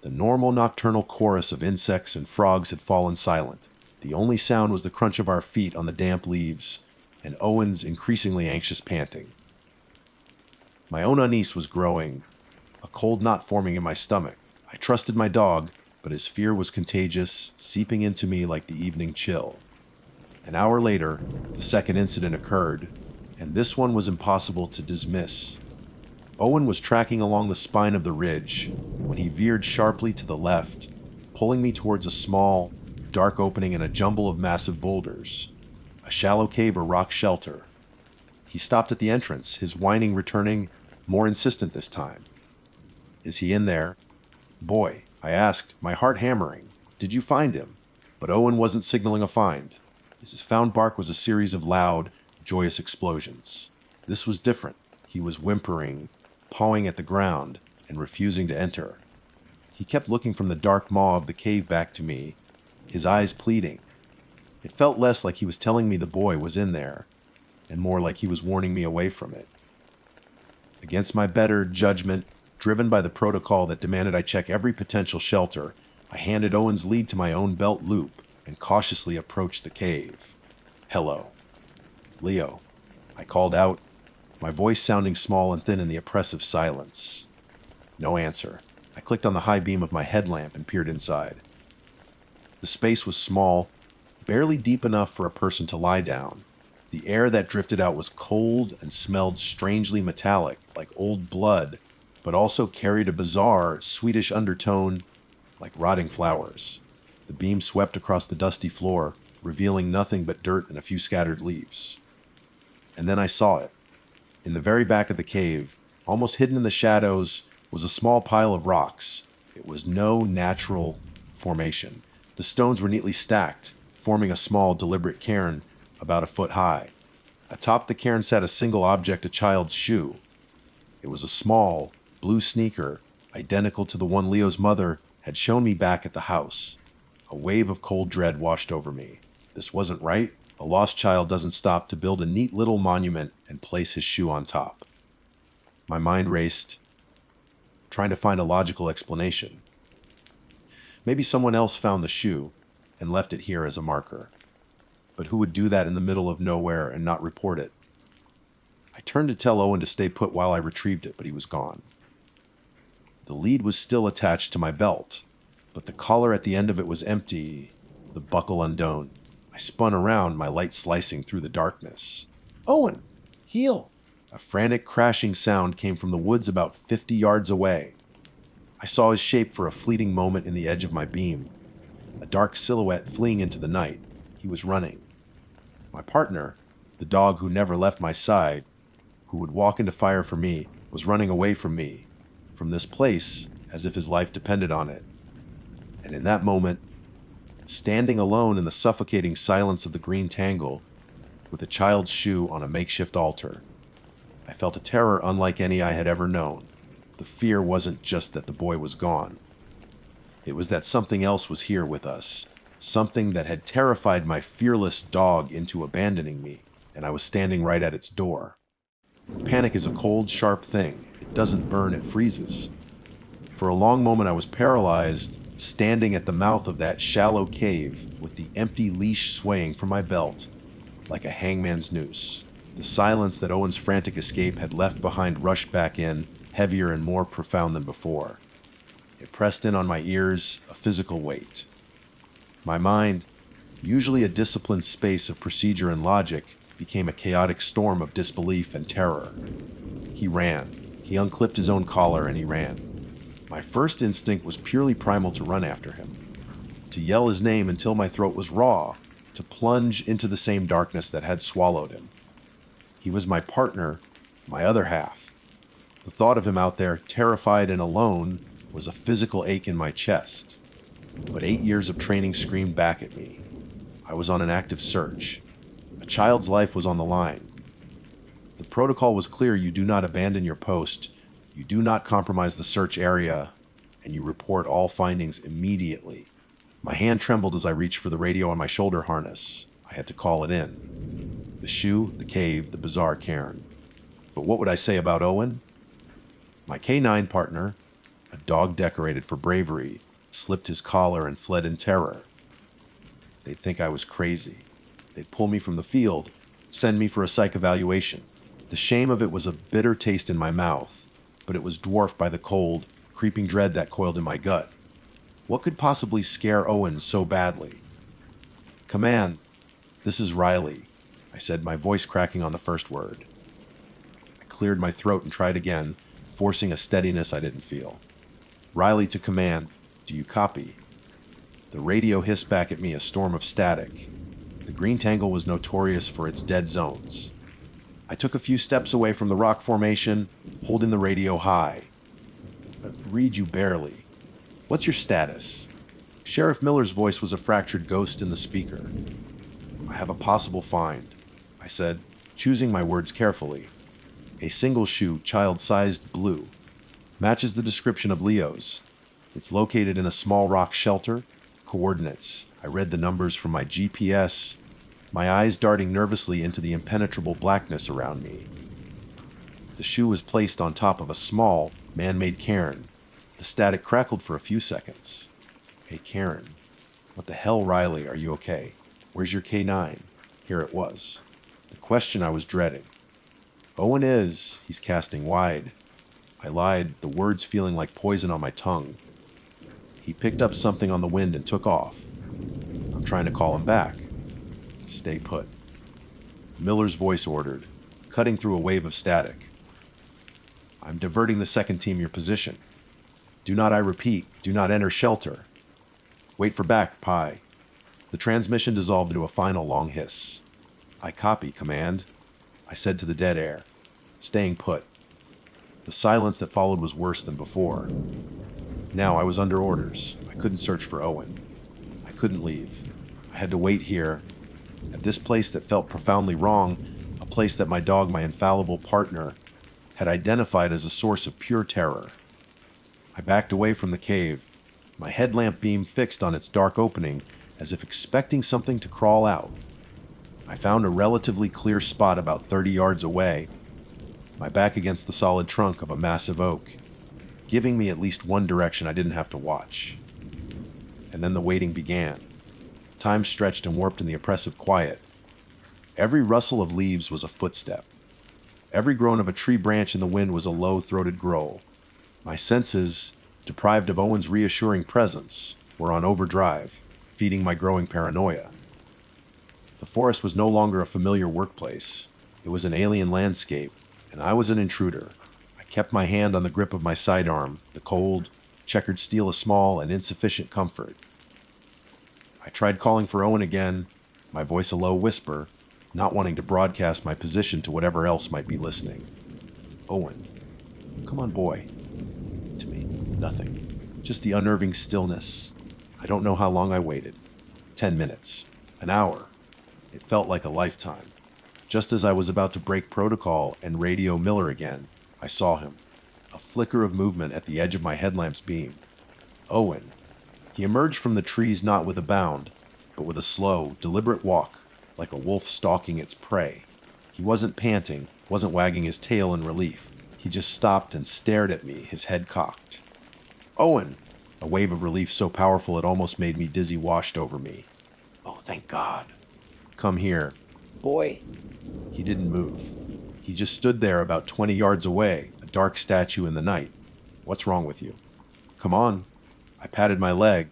The normal nocturnal chorus of insects and frogs had fallen silent. The only sound was the crunch of our feet on the damp leaves, and Owen's increasingly anxious panting. My own unease was growing, a cold knot forming in my stomach. I trusted my dog, but his fear was contagious, seeping into me like the evening chill. An hour later, the second incident occurred, and this one was impossible to dismiss. Owen was tracking along the spine of the ridge when he veered sharply to the left, pulling me towards a small, dark opening in a jumble of massive boulders, a shallow cave or rock shelter. He stopped at the entrance, his whining returning, more insistent this time. Is he in there? Boy, I asked, my heart hammering. Did you find him? But Owen wasn't signaling a find. His found bark was a series of loud, joyous explosions. This was different. He was whimpering, pawing at the ground, and refusing to enter. He kept looking from the dark maw of the cave back to me, his eyes pleading. It felt less like he was telling me the boy was in there, and more like he was warning me away from it. Against my better judgment, driven by the protocol that demanded I check every potential shelter, I handed Owen's lead to my own belt loop and cautiously approached the cave. Hello. Leo. I called out, my voice sounding small and thin in the oppressive silence. No answer. I clicked on the high beam of my headlamp and peered inside. The space was small, barely deep enough for a person to lie down. The air that drifted out was cold and smelled strangely metallic, like old blood, but also carried a bizarre, sweetish undertone, like rotting flowers. The beam swept across the dusty floor, revealing nothing but dirt and a few scattered leaves. And then I saw it. In the very back of the cave, almost hidden in the shadows, was a small pile of rocks. It was no natural formation. The stones were neatly stacked, forming a small, deliberate cairn about a foot high. Atop the cairn sat a single object, a child's shoe. It was a small, blue sneaker, identical to the one Leo's mother had shown me back at the house. A wave of cold dread washed over me. This wasn't right. A lost child doesn't stop to build a neat little monument and place his shoe on top. My mind raced, trying to find a logical explanation. Maybe someone else found the shoe and left it here as a marker. But who would do that in the middle of nowhere and not report it? I turned to tell Owen to stay put while I retrieved it, but he was gone. The lead was still attached to my belt, but the collar at the end of it was empty, the buckle undone. I spun around, my light slicing through the darkness. "Owen, heel!" A frantic crashing sound came from the woods about 50 yards away. I saw his shape for a fleeting moment in the edge of my beam, a dark silhouette fleeing into the night. He was running. My partner, the dog who never left my side, who would walk into fire for me, was running away from me, from this place, as if his life depended on it. And in that moment, standing alone in the suffocating silence of the green tangle, with a child's shoe on a makeshift altar, I felt a terror unlike any I had ever known. The fear wasn't just that the boy was gone. It was that something else was here with us, something that had terrified my fearless dog into abandoning me, and I was standing right at its door. Panic is a cold, sharp thing. It doesn't burn, it freezes. For a long moment I was paralyzed, standing at the mouth of that shallow cave with the empty leash swaying from my belt like a hangman's noose. The silence that Owen's frantic escape had left behind rushed back in, heavier and more profound than before. It pressed in on my ears, a physical weight. My mind, usually a disciplined space of procedure and logic, became a chaotic storm of disbelief and terror. He ran. He unclipped his own collar and he ran. My first instinct was purely primal to run after him, to yell his name until my throat was raw, to plunge into the same darkness that had swallowed him. He was my partner, my other half. The thought of him out there, terrified and alone, was a physical ache in my chest. But 8 years of training screamed back at me. I was on an active search. A child's life was on the line. The protocol was clear: you do not abandon your post, you do not compromise the search area, and you report all findings immediately. My hand trembled as I reached for the radio on my shoulder harness. I had to call it in. The shoe, the cave, the bizarre cairn. But what would I say about Owen? My K9 partner, a dog decorated for bravery, slipped his collar and fled in terror. They'd think I was crazy. They'd pull me from the field, send me for a psych evaluation. The shame of it was a bitter taste in my mouth, but it was dwarfed by the cold, creeping dread that coiled in my gut. What could possibly scare Owen so badly? "Command, this is Riley," I said, my voice cracking on the first word. I cleared my throat and tried again, forcing a steadiness I didn't feel. "Riley to command, do you copy?" The radio hissed back at me, a storm of static. The green tangle was notorious for its dead zones. I took a few steps away from the rock formation, holding the radio high. "Read you barely. What's your status?" Sheriff Miller's voice was a fractured ghost in the speaker. "I have a possible find," I said, choosing my words carefully. "A single shoe, child-sized, blue. Matches the description of Leo's. It's located in a small rock shelter. Coordinates." I read the numbers from my GPS, my eyes darting nervously into the impenetrable blackness around me. The shoe was placed on top of a small, man-made cairn. The static crackled for a few seconds. A cairn. What the hell, Riley? Are you okay? Where's your K9? Here it was. The question I was dreading. "Owen is. He's casting wide." I lied, the words feeling like poison on my tongue. He picked up something on the wind and took off. I'm trying to call him back. "Stay put." Miller's voice ordered, cutting through a wave of static. "I'm diverting the second team your position. Do not, I repeat, do not enter shelter. Wait for back, Pi." The transmission dissolved into a final long hiss. "I copy, command," I said to the dead air, staying put. The silence that followed was worse than before. Now I was under orders. I couldn't search for Owen. I couldn't leave. I had to wait here, at this place that felt profoundly wrong, a place that my dog, my infallible partner, had identified as a source of pure terror. I backed away from the cave, my headlamp beam fixed on its dark opening as if expecting something to crawl out. I found a relatively clear spot about 30 yards away, my back against the solid trunk of a massive oak, giving me at least one direction I didn't have to watch. And then the waiting began. Time stretched and warped in the oppressive quiet. Every rustle of leaves was a footstep. Every groan of a tree branch in the wind was a low-throated growl. My senses, deprived of Owen's reassuring presence, were on overdrive, feeding my growing paranoia. The forest was no longer a familiar workplace. It was an alien landscape, and I was an intruder. I kept my hand on the grip of my sidearm, the cold, checkered steel a small and insufficient comfort. I tried calling for Owen again, my voice a low whisper, not wanting to broadcast my position to whatever else might be listening. Owen, come on, boy. To me, nothing. Just the unnerving stillness. I don't know how long I waited. 10 minutes. An hour. It felt like a lifetime. Just as I was about to break protocol and radio Miller again, I saw him. A flicker of movement at the edge of my headlamp's beam. Owen. He emerged from the trees not with a bound, but with a slow, deliberate walk, like a wolf stalking its prey. He wasn't panting, wasn't wagging his tail in relief. He just stopped and stared at me, his head cocked. Owen! A wave of relief so powerful it almost made me dizzy washed over me. Oh, thank God. Come here. Boy. He didn't move. He just stood there about 20 yards away, a dark statue in the night. What's wrong with you? Come on. I patted my leg,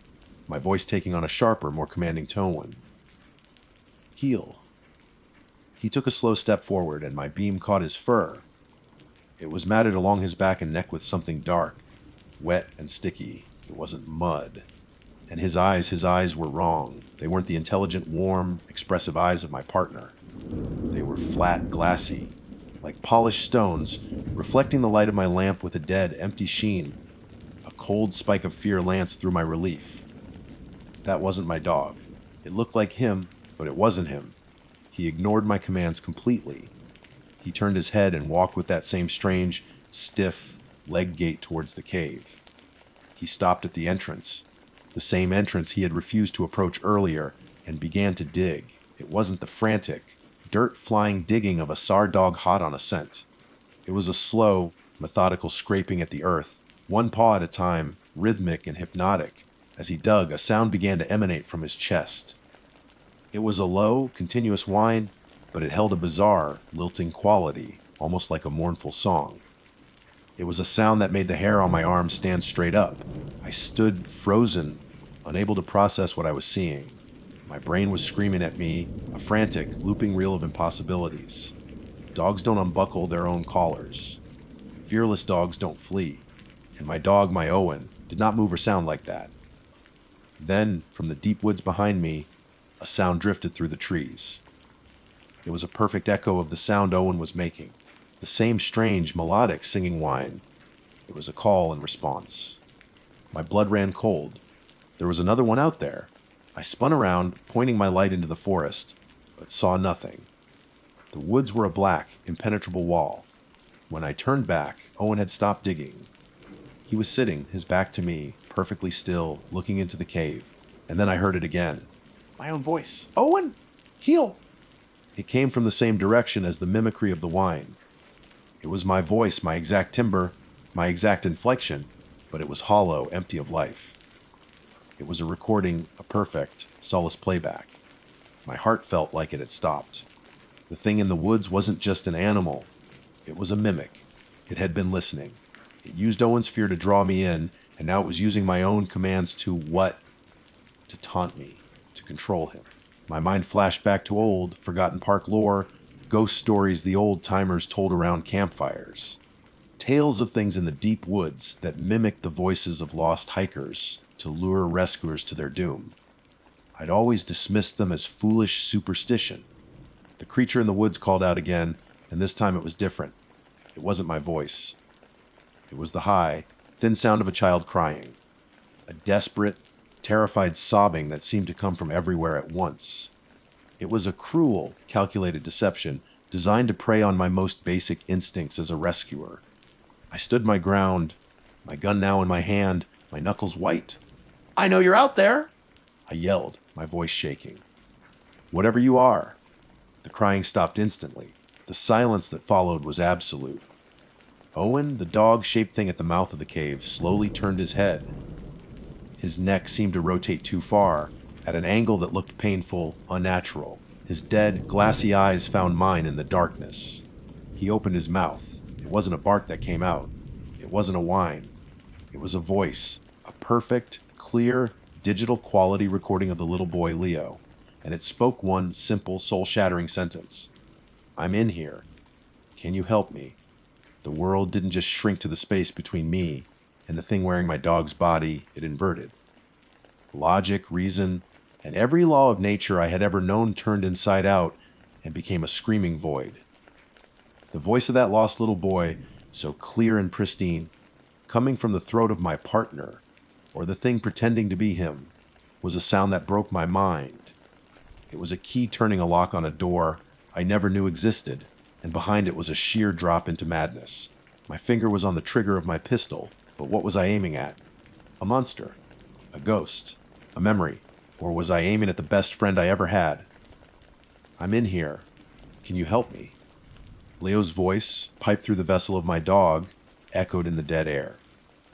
my voice taking on a sharper, more commanding tone. Heel. He took a slow step forward, and my beam caught his fur. It was matted along his back and neck with something dark, wet and sticky. It wasn't mud. And his eyes were wrong. They weren't the intelligent, warm, expressive eyes of my partner. They were flat, glassy, like polished stones, reflecting the light of my lamp with a dead, empty sheen. A cold spike of fear lanced through my relief. That wasn't my dog. It looked like him, but it wasn't him. He ignored my commands completely. He turned his head and walked with that same strange, stiff leg gait towards the cave. He stopped at the entrance, the same entrance he had refused to approach earlier, and began to dig. It wasn't the frantic, dirt-flying digging of a SAR dog hot on a scent. It was a slow, methodical scraping at the earth, one paw at a time, rhythmic and hypnotic. As he dug, a sound began to emanate from his chest. It was a low, continuous whine, but it held a bizarre, lilting quality, almost like a mournful song. It was a sound that made the hair on my arm stand straight up. I stood frozen, unable to process what I was seeing. My brain was screaming at me, a frantic, looping reel of impossibilities. Dogs don't unbuckle their own collars. Fearless dogs don't flee. And my dog, my Owen, did not move or sound like that. Then, from the deep woods behind me, a sound drifted through the trees. It was a perfect echo of the sound Owen was making. The same strange, melodic singing whine. It was a call and response. My blood ran cold. There was another one out there. I spun around, pointing my light into the forest, but saw nothing. The woods were a black, impenetrable wall. When I turned back, Owen had stopped digging. He was sitting, his back to me, perfectly still, looking into the cave. And then I heard it again. My own voice. Owen! Heel! It came from the same direction as the mimicry of the whine. It was my voice, my exact timbre, my exact inflection, but it was hollow, empty of life. It was a recording, a perfect, soulless playback. My heart felt like it had stopped. The thing in the woods wasn't just an animal. It was a mimic. It had been listening. It used Owen's fear to draw me in, and now it was using my own commands to what? To taunt me, to control him. My mind flashed back to old, forgotten park lore, ghost stories the old-timers told around campfires. Tales of things in the deep woods that mimicked the voices of lost hikers to lure rescuers to their doom. I'd always dismissed them as foolish superstition. The creature in the woods called out again, and this time it was different. It wasn't my voice. It was the high, thin sound of a child crying. A desperate, terrified sobbing that seemed to come from everywhere at once. It was a cruel, calculated deception, designed to prey on my most basic instincts as a rescuer. I stood my ground, my gun now in my hand, my knuckles white. "I know you're out there!" I yelled, my voice shaking. "Whatever you are." The crying stopped instantly. The silence that followed was absolute. Owen, the dog-shaped thing at the mouth of the cave, slowly turned his head. His neck seemed to rotate too far, at an angle that looked painful, unnatural. His dead, glassy eyes found mine in the darkness. He opened his mouth. It wasn't a bark that came out. It wasn't a whine. It was a voice, a perfect, clear, digital quality recording of the little boy Leo, and it spoke one simple, soul-shattering sentence. "I'm in here. Can you help me?" The world didn't just shrink to the space between me and the thing wearing my dog's body, it inverted. Logic, reason, and every law of nature I had ever known turned inside out and became a screaming void. The voice of that lost little boy, so clear and pristine, coming from the throat of my partner, or the thing pretending to be him, was a sound that broke my mind. It was a key turning a lock on a door I never knew existed, and behind it was a sheer drop into madness. My finger was on the trigger of my pistol, but what was I aiming at? A monster? A ghost? A memory? Or was I aiming at the best friend I ever had? "I'm in here. Can you help me?" Leo's voice, piped through the vessel of my dog, echoed in the dead air.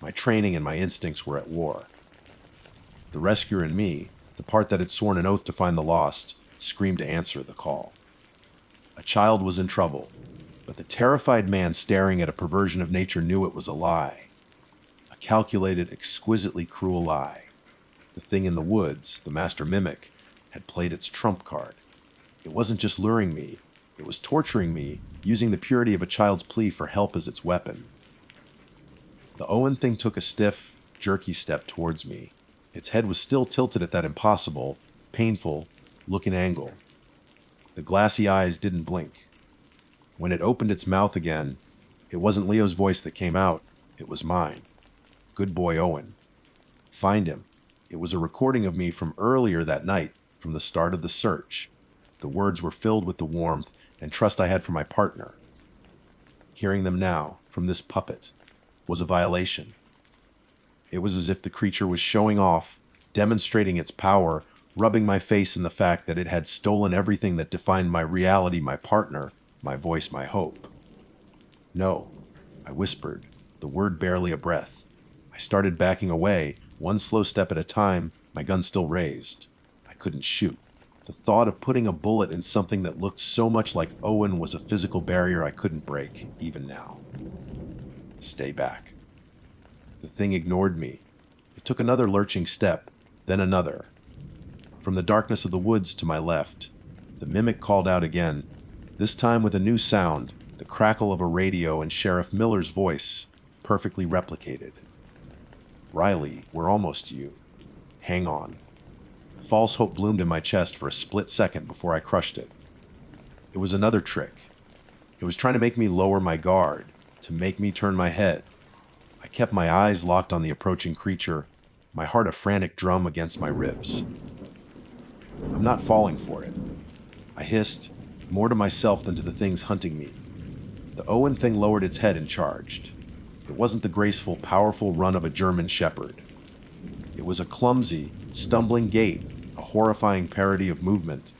My training and my instincts were at war. The rescuer in me, the part that had sworn an oath to find the lost, screamed to answer the call. A child was in trouble, but the terrified man staring at a perversion of nature knew it was a lie. A calculated, exquisitely cruel lie. The thing in the woods, the master mimic, had played its trump card. It wasn't just luring me, it was torturing me, using the purity of a child's plea for help as its weapon. The Owen thing took a stiff, jerky step towards me. Its head was still tilted at that impossible, painful looking angle. The glassy eyes didn't blink. When it opened its mouth again, it wasn't Leo's voice that came out, it was mine. "Good boy, Owen. Find him." It was a recording of me from earlier that night, from the start of the search. The words were filled with the warmth and trust I had for my partner. Hearing them now, from this puppet, was a violation. It was as if the creature was showing off, demonstrating its power, rubbing my face in the fact that it had stolen everything that defined my reality, my partner, my voice, my hope. "No," I whispered, the word barely a breath. I started backing away, one slow step at a time, my gun still raised. I couldn't shoot. The thought of putting a bullet in something that looked so much like Owen was a physical barrier I couldn't break, even now. "Stay back." The thing ignored me. It took another lurching step, then another. From the darkness of the woods to my left, the mimic called out again, this time with a new sound, the crackle of a radio and Sheriff Miller's voice, perfectly replicated. "Riley, we're almost to you. Hang on." False hope bloomed in my chest for a split second before I crushed it. It was another trick. It was trying to make me lower my guard, to make me turn my head. I kept my eyes locked on the approaching creature, my heart a frantic drum against my ribs. "I'm not falling for it," I hissed, more to myself than to the things hunting me. The Owen thing lowered its head and charged. It wasn't the graceful, powerful run of a German shepherd. It was a clumsy, stumbling gait, a horrifying parody of movement,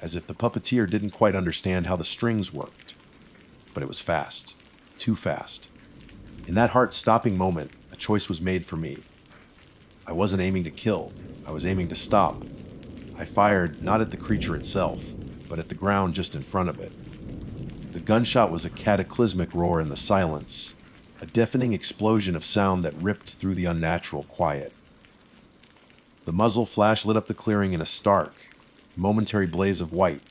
as if the puppeteer didn't quite understand how the strings worked. But it was fast, too fast. In that heart-stopping moment, a choice was made for me. I wasn't aiming to kill, I was aiming to stop. I fired not at the creature itself, but at the ground just in front of it. The gunshot was a cataclysmic roar in the silence, a deafening explosion of sound that ripped through the unnatural quiet. The muzzle flash lit up the clearing in a stark, momentary blaze of white.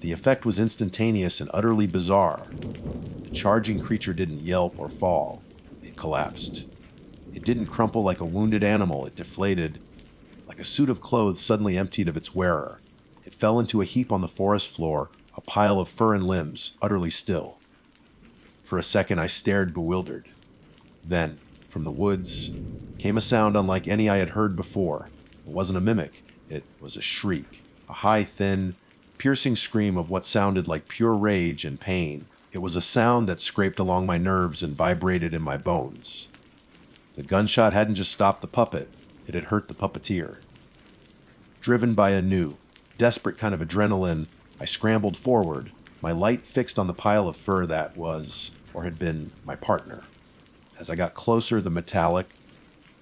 The effect was instantaneous and utterly bizarre. The charging creature didn't yelp or fall. It collapsed. It didn't crumple like a wounded animal. It deflated, like a suit of clothes suddenly emptied of its wearer. It fell into a heap on the forest floor, a pile of fur and limbs, utterly still. For a second I stared bewildered. Then, from the woods, came a sound unlike any I had heard before. It wasn't a mimic. It was a shriek, a high, thin, piercing scream of what sounded like pure rage and pain. It was a sound that scraped along my nerves and vibrated in my bones. The gunshot hadn't just stopped the puppet, it had hurt the puppeteer. Driven by a new, desperate kind of adrenaline, I scrambled forward, my light fixed on the pile of fur that was, or had been, my partner. As I got closer, the metallic,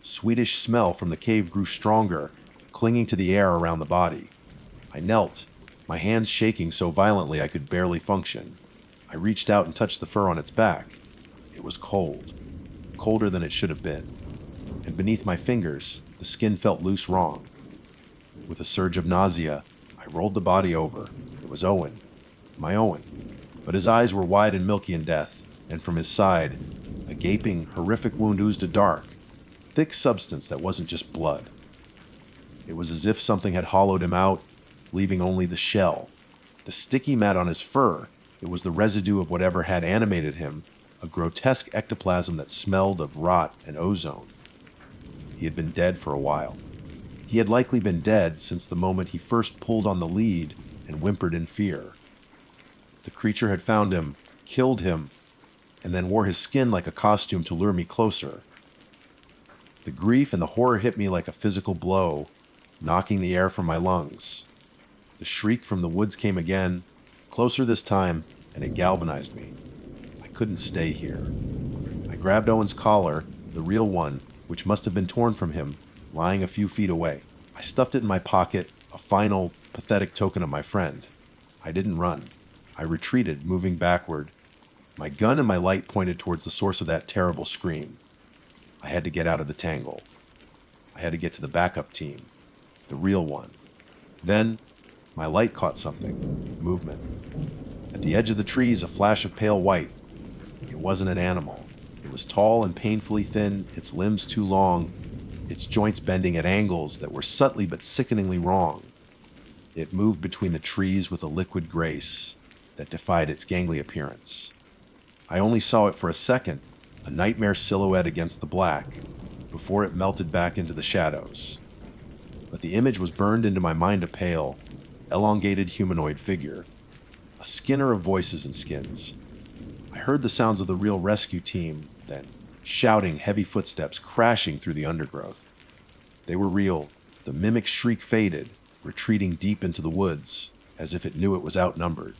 sweetish smell from the cave grew stronger, clinging to the air around the body. I knelt, my hands shaking so violently I could barely function. I reached out and touched the fur on its back. It was cold, colder than it should have been, and beneath my fingers, the skin felt loose wrong. With a surge of nausea, I rolled the body over. It was Owen, my Owen, but his eyes were wide and milky in death, and from his side, a gaping, horrific wound oozed a dark, thick substance that wasn't just blood. It was as if something had hollowed him out, leaving only the shell. The sticky mat on his fur, it was the residue of whatever had animated him, a grotesque ectoplasm that smelled of rot and ozone. He had been dead for a while. He had likely been dead since the moment he first pulled on the lead and whimpered in fear. The creature had found him, killed him, and then wore his skin like a costume to lure me closer. The grief and the horror hit me like a physical blow, knocking the air from my lungs. The shriek from the woods came again, closer this time, and it galvanized me. I couldn't stay here. I grabbed Owen's collar, the real one, which must have been torn from him, lying a few feet away. I stuffed it in my pocket, a final, pathetic token of my friend. I didn't run. I retreated, moving backward. My gun and my light pointed towards the source of that terrible scream. I had to get out of the tangle. I had to get to the backup team, the real one. Then, my light caught something, movement. At the edge of the trees, a flash of pale white. It wasn't an animal. It was tall and painfully thin, its limbs too long, its joints bending at angles that were subtly but sickeningly wrong. It moved between the trees with a liquid grace that defied its gangly appearance. I only saw it for a second, a nightmare silhouette against the black, before it melted back into the shadows. But the image was burned into my mind a pale, elongated humanoid figure, a skinner of voices and skins. I heard the sounds of the real rescue team, then shouting, heavy footsteps crashing through the undergrowth. They were real. The mimic shriek faded, retreating deep into the woods, as if it knew it was outnumbered.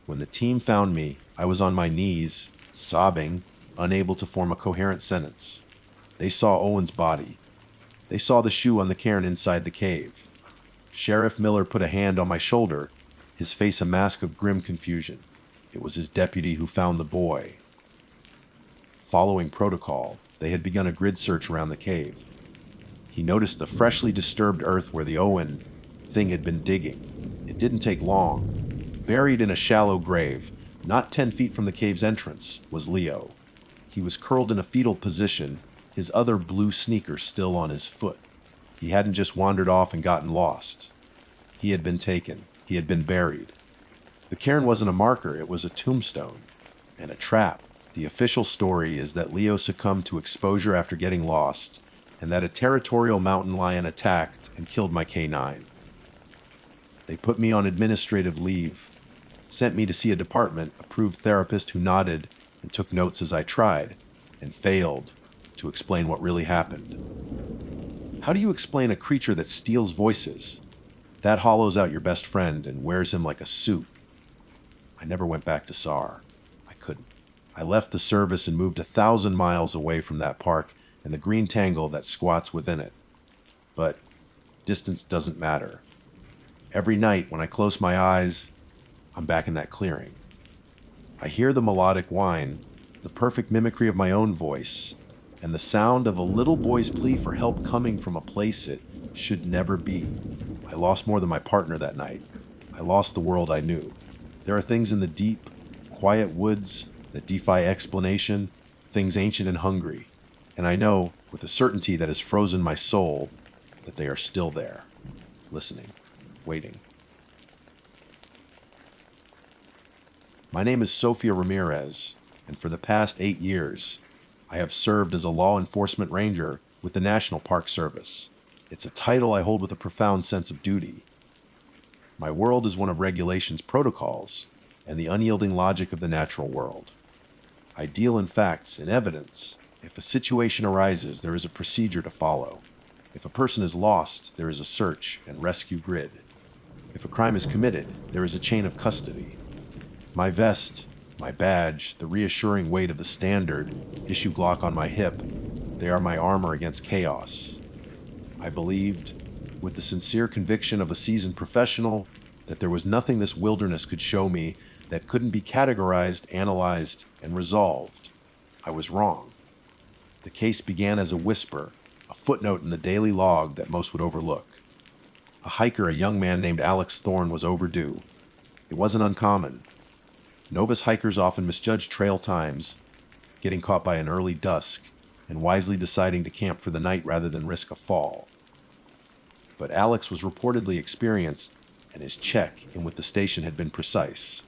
When the team found me, I was on my knees, sobbing, unable to form a coherent sentence. They saw Owen's body. They saw the shoe on the cairn inside the cave. Sheriff Miller put a hand on my shoulder, his face a mask of grim confusion. It was his deputy who found the boy. Following protocol, they had begun a grid search around the cave. He noticed the freshly disturbed earth where the Owen thing had been digging. It didn't take long. Buried in a shallow grave, not 10 feet from the cave's entrance, was Leo. He was curled in a fetal position, his other blue sneaker still on his foot. He hadn't just wandered off and gotten lost. He had been taken. He had been buried. The cairn wasn't a marker, it was a tombstone and a trap. The official story is that Leo succumbed to exposure after getting lost, and that a territorial mountain lion attacked and killed my K9. They put me on administrative leave, sent me to see a department-approved therapist who nodded and took notes as I tried, and failed to explain what really happened. How do you explain a creature that steals voices? That hollows out your best friend and wears him like a suit. I never went back to SAR. I couldn't. I left the service and moved 1,000 miles away from that park and the green tangle that squats within it. But distance doesn't matter. Every night when I close my eyes, I'm back in that clearing. I hear the melodic whine, the perfect mimicry of my own voice, and the sound of a little boy's plea for help coming from a place it should never be. I lost more than my partner that night. I lost the world I knew. There are things in the deep, quiet woods that defy explanation, things ancient and hungry, and I know, with a certainty that has frozen my soul, that they are still there, listening, waiting. My name is Sofia Ramirez, and for the past 8 years, I have served as a law enforcement ranger with the National Park Service. It's a title I hold with a profound sense of duty. My world is one of regulations, protocols, and the unyielding logic of the natural world. I deal in facts, in evidence. If a situation arises, there is a procedure to follow. If a person is lost, there is a search and rescue grid. If a crime is committed, there is a chain of custody. My vest, my badge, the reassuring weight of the standard, issue Glock on my hip, they are my armor against chaos. I believed, with the sincere conviction of a seasoned professional, that there was nothing this wilderness could show me that couldn't be categorized, analyzed, and resolved. I was wrong. The case began as a whisper, a footnote in the daily log that most would overlook. A hiker, a young man named Alex Thorne, was overdue. It wasn't uncommon. Novice hikers often misjudge trail times, getting caught by an early dusk, and wisely deciding to camp for the night rather than risk a fall. But Alex was reportedly experienced, and his check in with the station had been precise.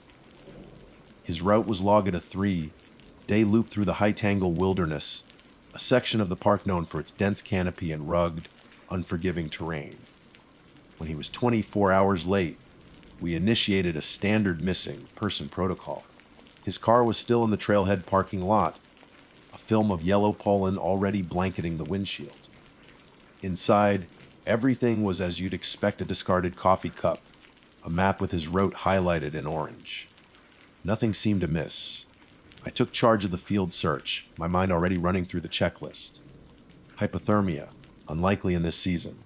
His route was logged at a 3-day loop through the high-tangle wilderness, a section of the park known for its dense canopy and rugged, unforgiving terrain. When he was 24 hours late, we initiated a standard missing person protocol. His car was still in the trailhead parking lot, a film of yellow pollen already blanketing the windshield. Inside, everything was as you'd expect: a discarded coffee cup, a map with his route highlighted in orange. Nothing seemed amiss. I took charge of the field search, my mind already running through the checklist. Hypothermia, unlikely in this season.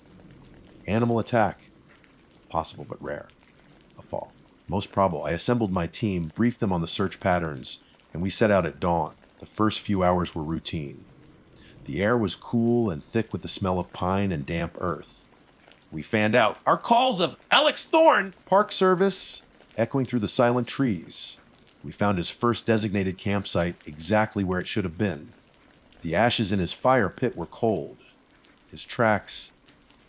Animal attack, possible but rare. A fall, most probable. I assembled my team, briefed them on the search patterns, and we set out at dawn. The first few hours were routine. The air was cool and thick with the smell of pine and damp earth. We fanned out our calls of Alex Thorne! Park service echoing through the silent trees. We found his first designated campsite exactly where it should have been. The ashes in his fire pit were cold. His tracks,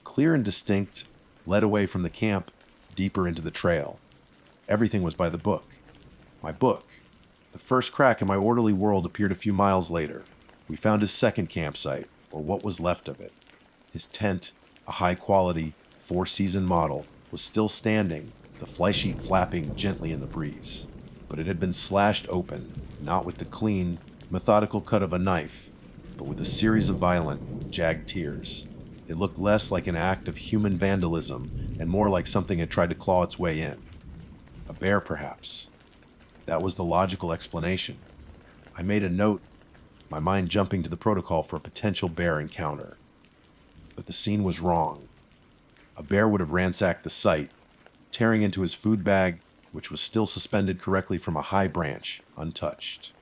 clear and distinct, led away from the camp, deeper into the trail. Everything was by the book. My book. The first crack in my orderly world appeared a few miles later. We found his second campsite, or what was left of it. His tent, a high-quality, four-season model, was still standing, the fly sheet flapping gently in the breeze. But it had been slashed open, not with the clean, methodical cut of a knife, but with a series of violent, jagged tears. It looked less like an act of human vandalism and more like something had tried to claw its way in. A bear, perhaps. That was the logical explanation. I made a note, my mind jumping to the protocol for a potential bear encounter. But the scene was wrong. A bear would have ransacked the site, tearing into his food bag, which was still suspended correctly from a high branch, untouched.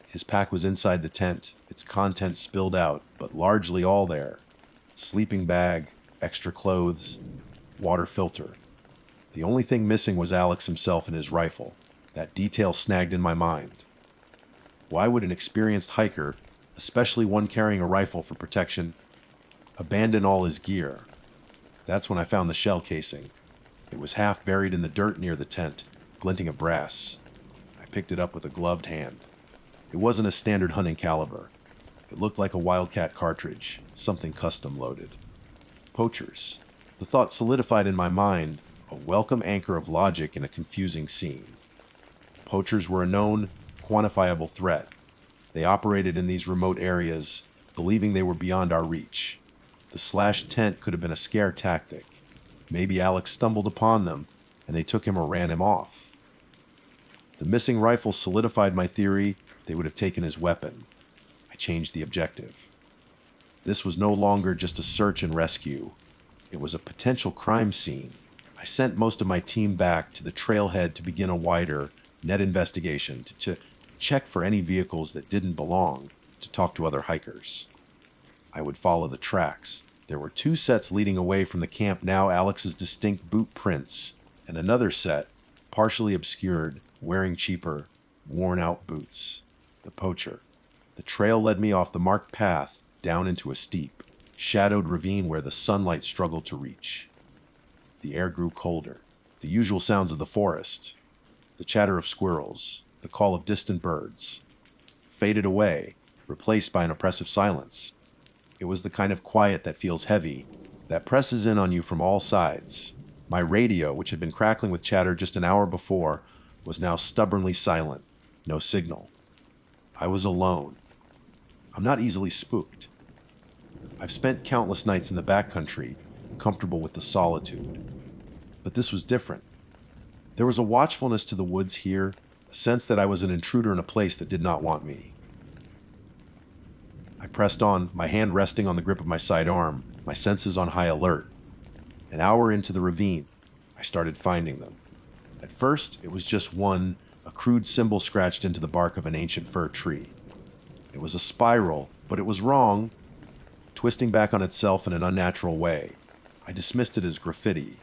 His pack was inside the tent, its contents spilled out, but largely all there. Sleeping bag, extra clothes, water filter. The only thing missing was Alex himself and his rifle. That detail snagged in my mind. Why would an experienced hiker, especially one carrying a rifle for protection, abandon all his gear? That's when I found the shell casing. It was half buried in the dirt near the tent, glinting of brass. I picked it up with a gloved hand. It wasn't a standard hunting caliber. It looked like a Wildcat cartridge, something custom loaded. Poachers. The thought solidified in my mind, a welcome anchor of logic in a confusing scene. Poachers were a known, quantifiable threat. They operated in these remote areas, believing they were beyond our reach. The slashed tent could have been a scare tactic. Maybe Alex stumbled upon them, and they took him or ran him off. The missing rifle solidified my theory they would have taken his weapon. I changed the objective. This was no longer just a search and rescue. It was a potential crime scene. I sent most of my team back to the trailhead to begin a wider net investigation, to check for any vehicles that didn't belong, to talk to other hikers. I would follow the tracks. There were 2 sets leading away from the camp now, Alex's distinct boot prints, and another set, partially obscured, wearing cheaper, worn-out boots. The poacher. The trail led me off the marked path, down into a steep, shadowed ravine where the sunlight struggled to reach. The air grew colder. The usual sounds of the forest, the chatter of squirrels, the call of distant birds, faded away, replaced by an oppressive silence. It was the kind of quiet that feels heavy, that presses in on you from all sides. My radio, which had been crackling with chatter just an hour before, was now stubbornly silent. No signal. I was alone. I'm not easily spooked. I've spent countless nights in the backcountry, comfortable with the solitude. But this was different. There was a watchfulness to the woods here, a sense that I was an intruder in a place that did not want me. I pressed on, my hand resting on the grip of my sidearm, my senses on high alert. An hour into the ravine, I started finding them. At first, it was just one, a crude symbol scratched into the bark of an ancient fir tree. It was a spiral, but it was wrong, twisting back on itself in an unnatural way. I dismissed it as graffiti.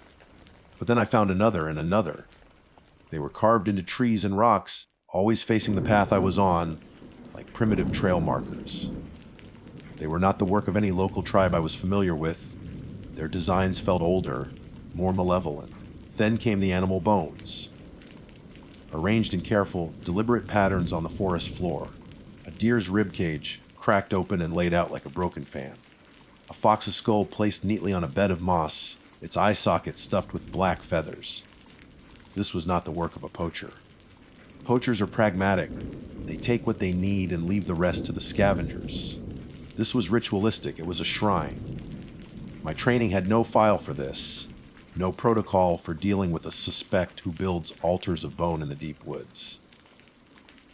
But then I found another and another. They were carved into trees and rocks, always facing the path I was on, like primitive trail markers. They were not the work of any local tribe I was familiar with. Their designs felt older, more malevolent. Then came the animal bones, arranged in careful, deliberate patterns on the forest floor. A deer's ribcage cracked open and laid out like a broken fan. A fox's skull placed neatly on a bed of moss, its eye socket stuffed with black feathers. This was not the work of a poacher. Poachers are pragmatic. They take what they need and leave the rest to the scavengers. This was ritualistic. It was a shrine. My training had no file for this, no protocol for dealing with a suspect who builds altars of bone in the deep woods.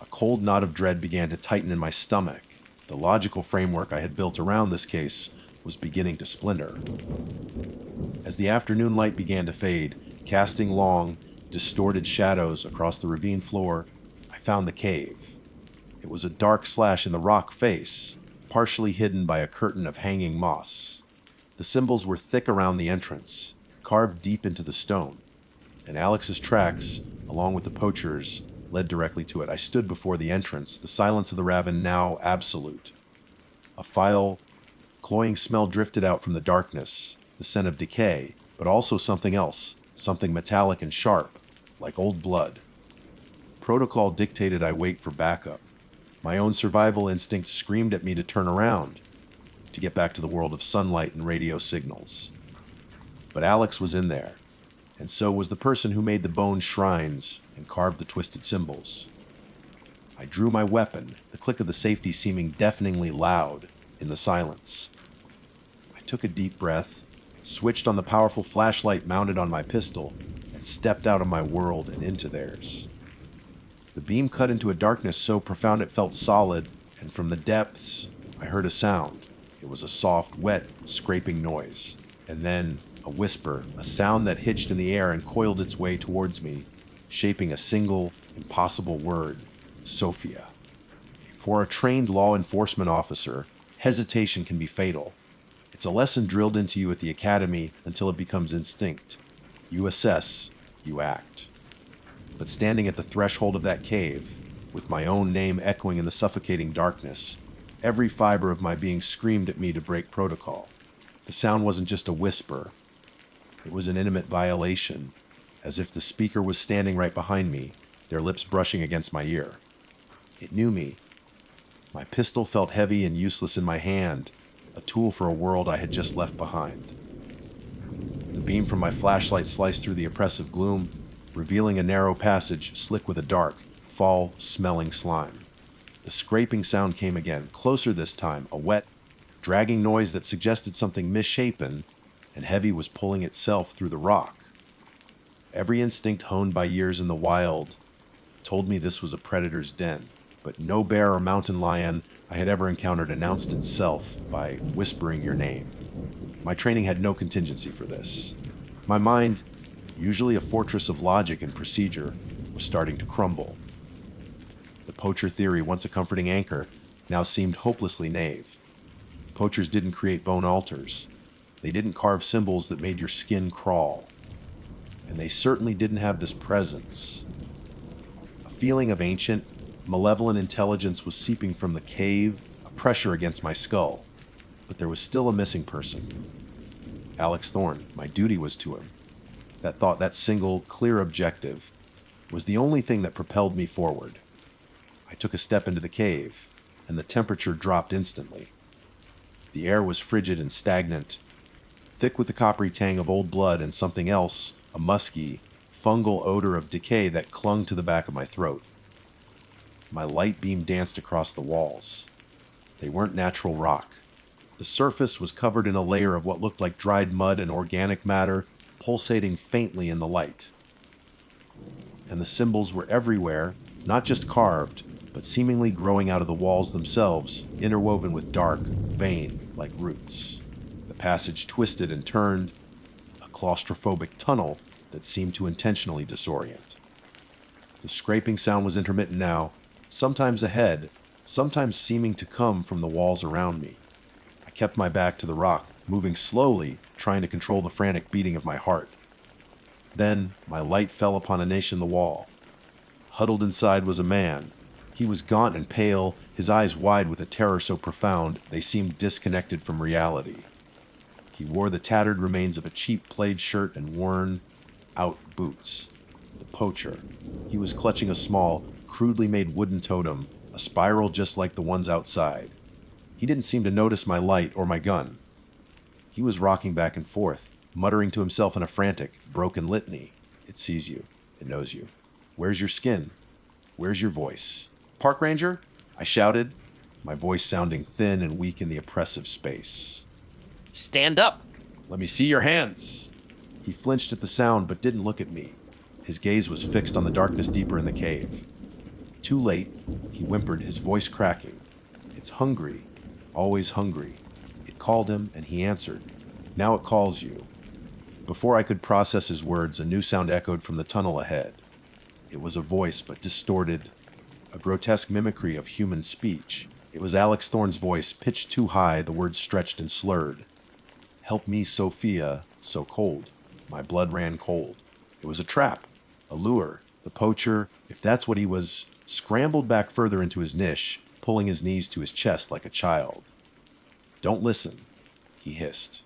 A cold knot of dread began to tighten in my stomach. The logical framework I had built around this case was beginning to splinter. As the afternoon light began to fade, casting long, distorted shadows across the ravine floor, I found the cave. It was a dark slash in the rock face, partially hidden by a curtain of hanging moss. The symbols were thick around the entrance, carved deep into the stone, and Alex's tracks, along with the poacher's, led directly to it. I stood before the entrance, the silence of the ravine now absolute. A foul, cloying smell drifted out from the darkness, the scent of decay, but also something else, something metallic and sharp, like old blood. Protocol dictated I wait for backup. My own survival instinct screamed at me to turn around, to get back to the world of sunlight and radio signals. But Alex was in there, and so was the person who made the bone shrines and carved the twisted symbols. I drew my weapon, the click of the safety seeming deafeningly loud in the silence. I took a deep breath, switched on the powerful flashlight mounted on my pistol, and stepped out of my world and into theirs. The beam cut into a darkness so profound it felt solid, and from the depths, I heard a sound. It was a soft, wet, scraping noise. And then a whisper, a sound that hitched in the air and coiled its way towards me, shaping a single, impossible word: Sophia. For a trained law enforcement officer, hesitation can be fatal. It's a lesson drilled into you at the academy until it becomes instinct. You assess, you act. But standing at the threshold of that cave, with my own name echoing in the suffocating darkness, every fiber of my being screamed at me to break protocol. The sound wasn't just a whisper. It was an intimate violation, as if the speaker was standing right behind me, their lips brushing against my ear. It knew me. My pistol felt heavy and useless in my hand, a tool for a world I had just left behind. The beam from my flashlight sliced through the oppressive gloom, revealing a narrow passage slick with a dark, fall-smelling slime. The scraping sound came again, closer this time, a wet, dragging noise that suggested something misshapen, and heavy was pulling itself through the rock. Every instinct honed by years in the wild told me this was a predator's den, but no bear or mountain lion I had ever encountered announced itself by whispering your name. My training had no contingency for this. My mind, usually a fortress of logic and procedure, was starting to crumble. The poacher theory, once a comforting anchor, now seemed hopelessly naive. Poachers didn't create bone altars. They didn't carve symbols that made your skin crawl. And they certainly didn't have this presence. A feeling of ancient, malevolent intelligence was seeping from the cave, a pressure against my skull. But there was still a missing person. Alex Thorne. My duty was to him. That thought, that single, clear objective, was the only thing that propelled me forward. I took a step into the cave, and the temperature dropped instantly. The air was frigid and stagnant, thick with the coppery tang of old blood and something else a musky, fungal odor of decay that clung to the back of my throat. My light beam danced across the walls. They weren't natural rock. The surface was covered in a layer of what looked like dried mud and organic matter, pulsating faintly in the light. And the symbols were everywhere, not just carved, but seemingly growing out of the walls themselves, interwoven with dark, vein-like roots. The passage twisted and turned, a claustrophobic tunnel that seemed to intentionally disorient. The scraping sound was intermittent now, sometimes ahead, sometimes seeming to come from the walls around me. I kept my back to the rock, moving slowly, trying to control the frantic beating of my heart. Then my light fell upon a niche in the wall. Huddled inside was a man. He was gaunt and pale, his eyes wide with a terror so profound they seemed disconnected from reality. He wore the tattered remains of a cheap plaid shirt and worn-out boots. The poacher. He was clutching a small, crudely made wooden totem, a spiral just like the ones outside. He didn't seem to notice my light or my gun. He was rocking back and forth, muttering to himself in a frantic, broken litany. It sees you. It knows you. Where's your skin? Where's your voice? Park ranger? I shouted, my voice sounding thin and weak in the oppressive space. Stand up! Let me see your hands. He flinched at the sound but didn't look at me. His gaze was fixed on the darkness deeper in the cave. Too late, he whimpered, his voice cracking. It's hungry, always hungry. It called him and he answered. Now it calls you. Before I could process his words, a new sound echoed from the tunnel ahead. It was a voice, but distorted, a grotesque mimicry of human speech. It was Alex Thorne's voice, pitched too high, the words stretched and slurred. Help me, Sophia, so cold. My blood ran cold. It was a trap, a lure. The poacher, if that's what he was, scrambled back further into his niche, pulling his knees to his chest like a child. Don't listen, he hissed.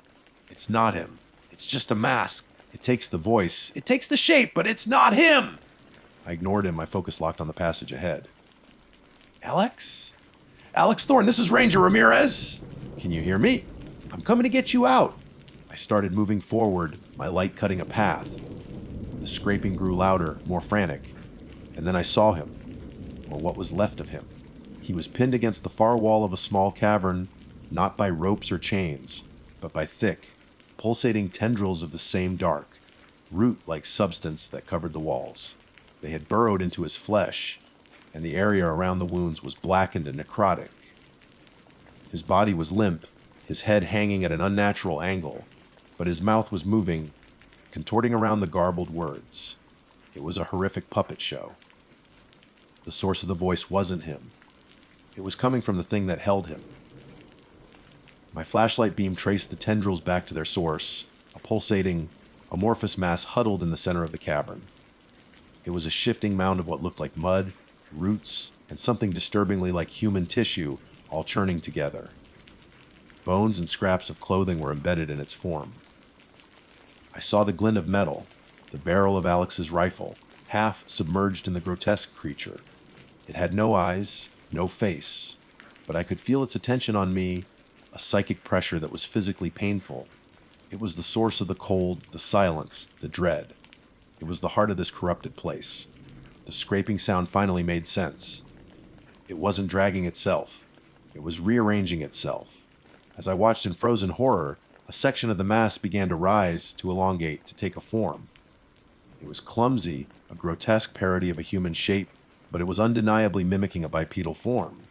It's not him. It's just a mask. It takes the voice. It takes the shape, but it's not him! I ignored him, my focus locked on the passage ahead. Alex? Alex Thorne, this is Ranger Ramirez! Can you hear me? I'm coming to get you out. I started moving forward, my light cutting a path. The scraping grew louder, more frantic. And then I saw him, or what was left of him. He was pinned against the far wall of a small cavern, not by ropes or chains, but by thick, pulsating tendrils of the same dark, root-like substance that covered the walls. They had burrowed into his flesh, and the area around the wounds was blackened and necrotic. His body was limp, his head hanging at an unnatural angle, but his mouth was moving, contorting around the garbled words. It was a horrific puppet show. The source of the voice wasn't him. It was coming from the thing that held him. My flashlight beam traced the tendrils back to their source, a pulsating, amorphous mass huddled in the center of the cavern. It was a shifting mound of what looked like mud, roots, and something disturbingly like human tissue, all churning together. Bones and scraps of clothing were embedded in its form. I saw the glint of metal, the barrel of Alex's rifle, half submerged in the grotesque creature. It had no eyes, no face, but I could feel its attention on me, a psychic pressure that was physically painful. It was the source of the cold, the silence, the dread. It was the heart of this corrupted place. The scraping sound finally made sense. It wasn't dragging itself. It was rearranging itself. As I watched in frozen horror, a section of the mass began to rise, to elongate, to take a form. It was clumsy, a grotesque parody of a human shape, but it was undeniably mimicking a bipedal form.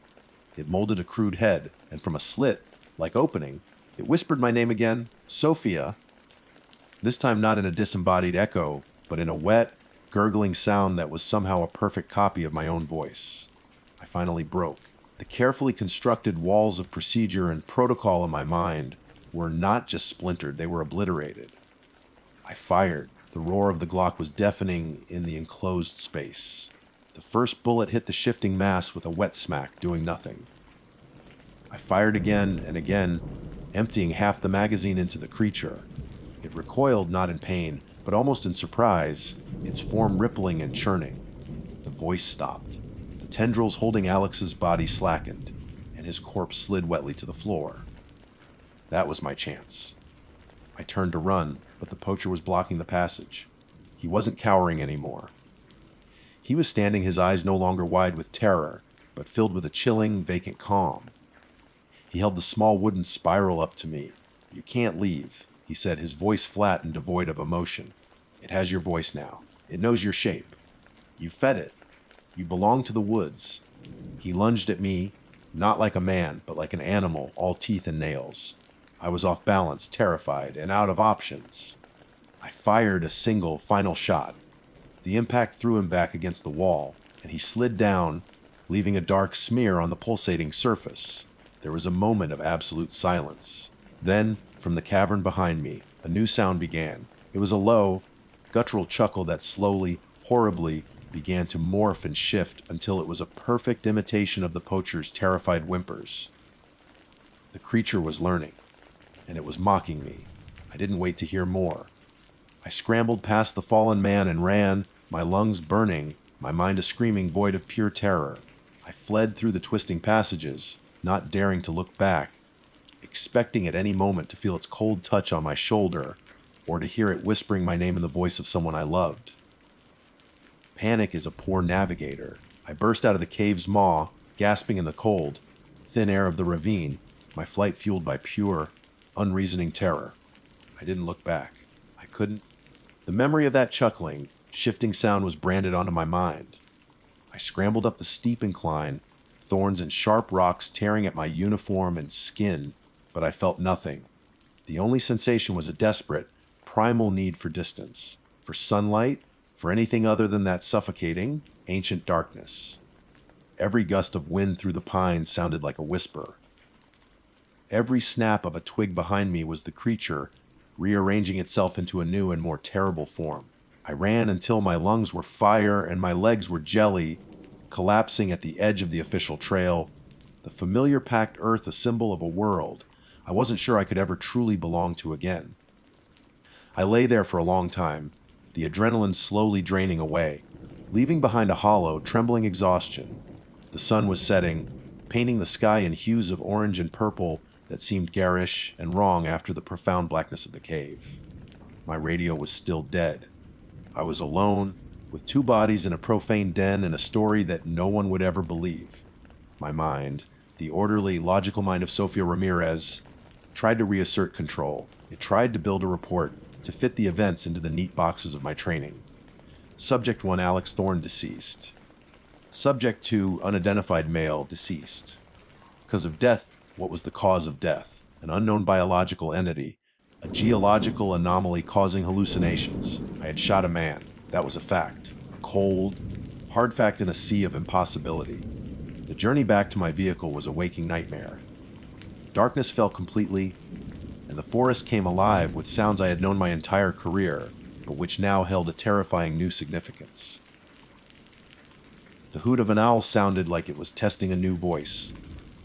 It molded a crude head, and from a slit, like opening, it whispered my name again, Sophia. This time not in a disembodied echo, but in a wet, gurgling sound that was somehow a perfect copy of my own voice. I finally broke. The carefully constructed walls of procedure and protocol in my mind were not just splintered, they were obliterated. I fired. The roar of the Glock was deafening in the enclosed space. The first bullet hit the shifting mass with a wet smack, doing nothing. I fired again and again, emptying half the magazine into the creature. It recoiled not in pain, but almost in surprise, its form rippling and churning. The voice stopped. The tendrils holding Alex's body slackened, and his corpse slid wetly to the floor. That was my chance. I turned to run, but the poacher was blocking the passage. He wasn't cowering anymore. He was standing, his eyes no longer wide with terror, but filled with a chilling, vacant calm. He held the small wooden spiral up to me. "You can't leave," he said, his voice flat and devoid of emotion. "It has your voice now. It knows your shape. You fed it. You belong to the woods." He lunged at me, not like a man, but like an animal, all teeth and nails. I was off balance, terrified, and out of options. I fired a single, final shot. The impact threw him back against the wall, and he slid down, leaving a dark smear on the pulsating surface. There was a moment of absolute silence. Then, from the cavern behind me, a new sound began. It was a low, guttural chuckle that slowly, horribly, began to morph and shift until it was a perfect imitation of the poacher's terrified whimpers. The creature was learning, and it was mocking me. I didn't wait to hear more. I scrambled past the fallen man and ran, my lungs burning, my mind a screaming void of pure terror. I fled through the twisting passages, not daring to look back, expecting at any moment to feel its cold touch on my shoulder, or to hear it whispering my name in the voice of someone I loved. Panic is a poor navigator. I burst out of the cave's maw, gasping in the cold, thin air of the ravine, my flight fueled by pure, unreasoning terror. I didn't look back. I couldn't. The memory of that chuckling, shifting sound was branded onto my mind. I scrambled up the steep incline, thorns and sharp rocks tearing at my uniform and skin, but I felt nothing. The only sensation was a desperate, primal need for distance, for sunlight, for anything other than that suffocating, ancient darkness. Every gust of wind through the pines sounded like a whisper. Every snap of a twig behind me was the creature rearranging itself into a new and more terrible form. I ran until my lungs were fire and my legs were jelly, collapsing at the edge of the official trail, the familiar packed earth a symbol of a world I wasn't sure I could ever truly belong to again. I lay there for a long time, the adrenaline slowly draining away, leaving behind a hollow, trembling exhaustion. The sun was setting, painting the sky in hues of orange and purple that seemed garish and wrong after the profound blackness of the cave. My radio was still dead. I was alone, with two bodies in a profane den and a story that no one would ever believe. My mind, the orderly, logical mind of Sofia Ramirez, tried to reassert control. It tried to build a report to fit the events into the neat boxes of my training. Subject 1, Alex Thorne, deceased. Subject 2, unidentified male, deceased. Cause of death, what was the cause of death? An unknown biological entity, a geological anomaly causing hallucinations. I had shot a man. That was a fact. A cold, hard fact in a sea of impossibility. The journey back to my vehicle was a waking nightmare. Darkness fell completely, and the forest came alive with sounds I had known my entire career, but which now held a terrifying new significance. The hoot of an owl sounded like it was testing a new voice.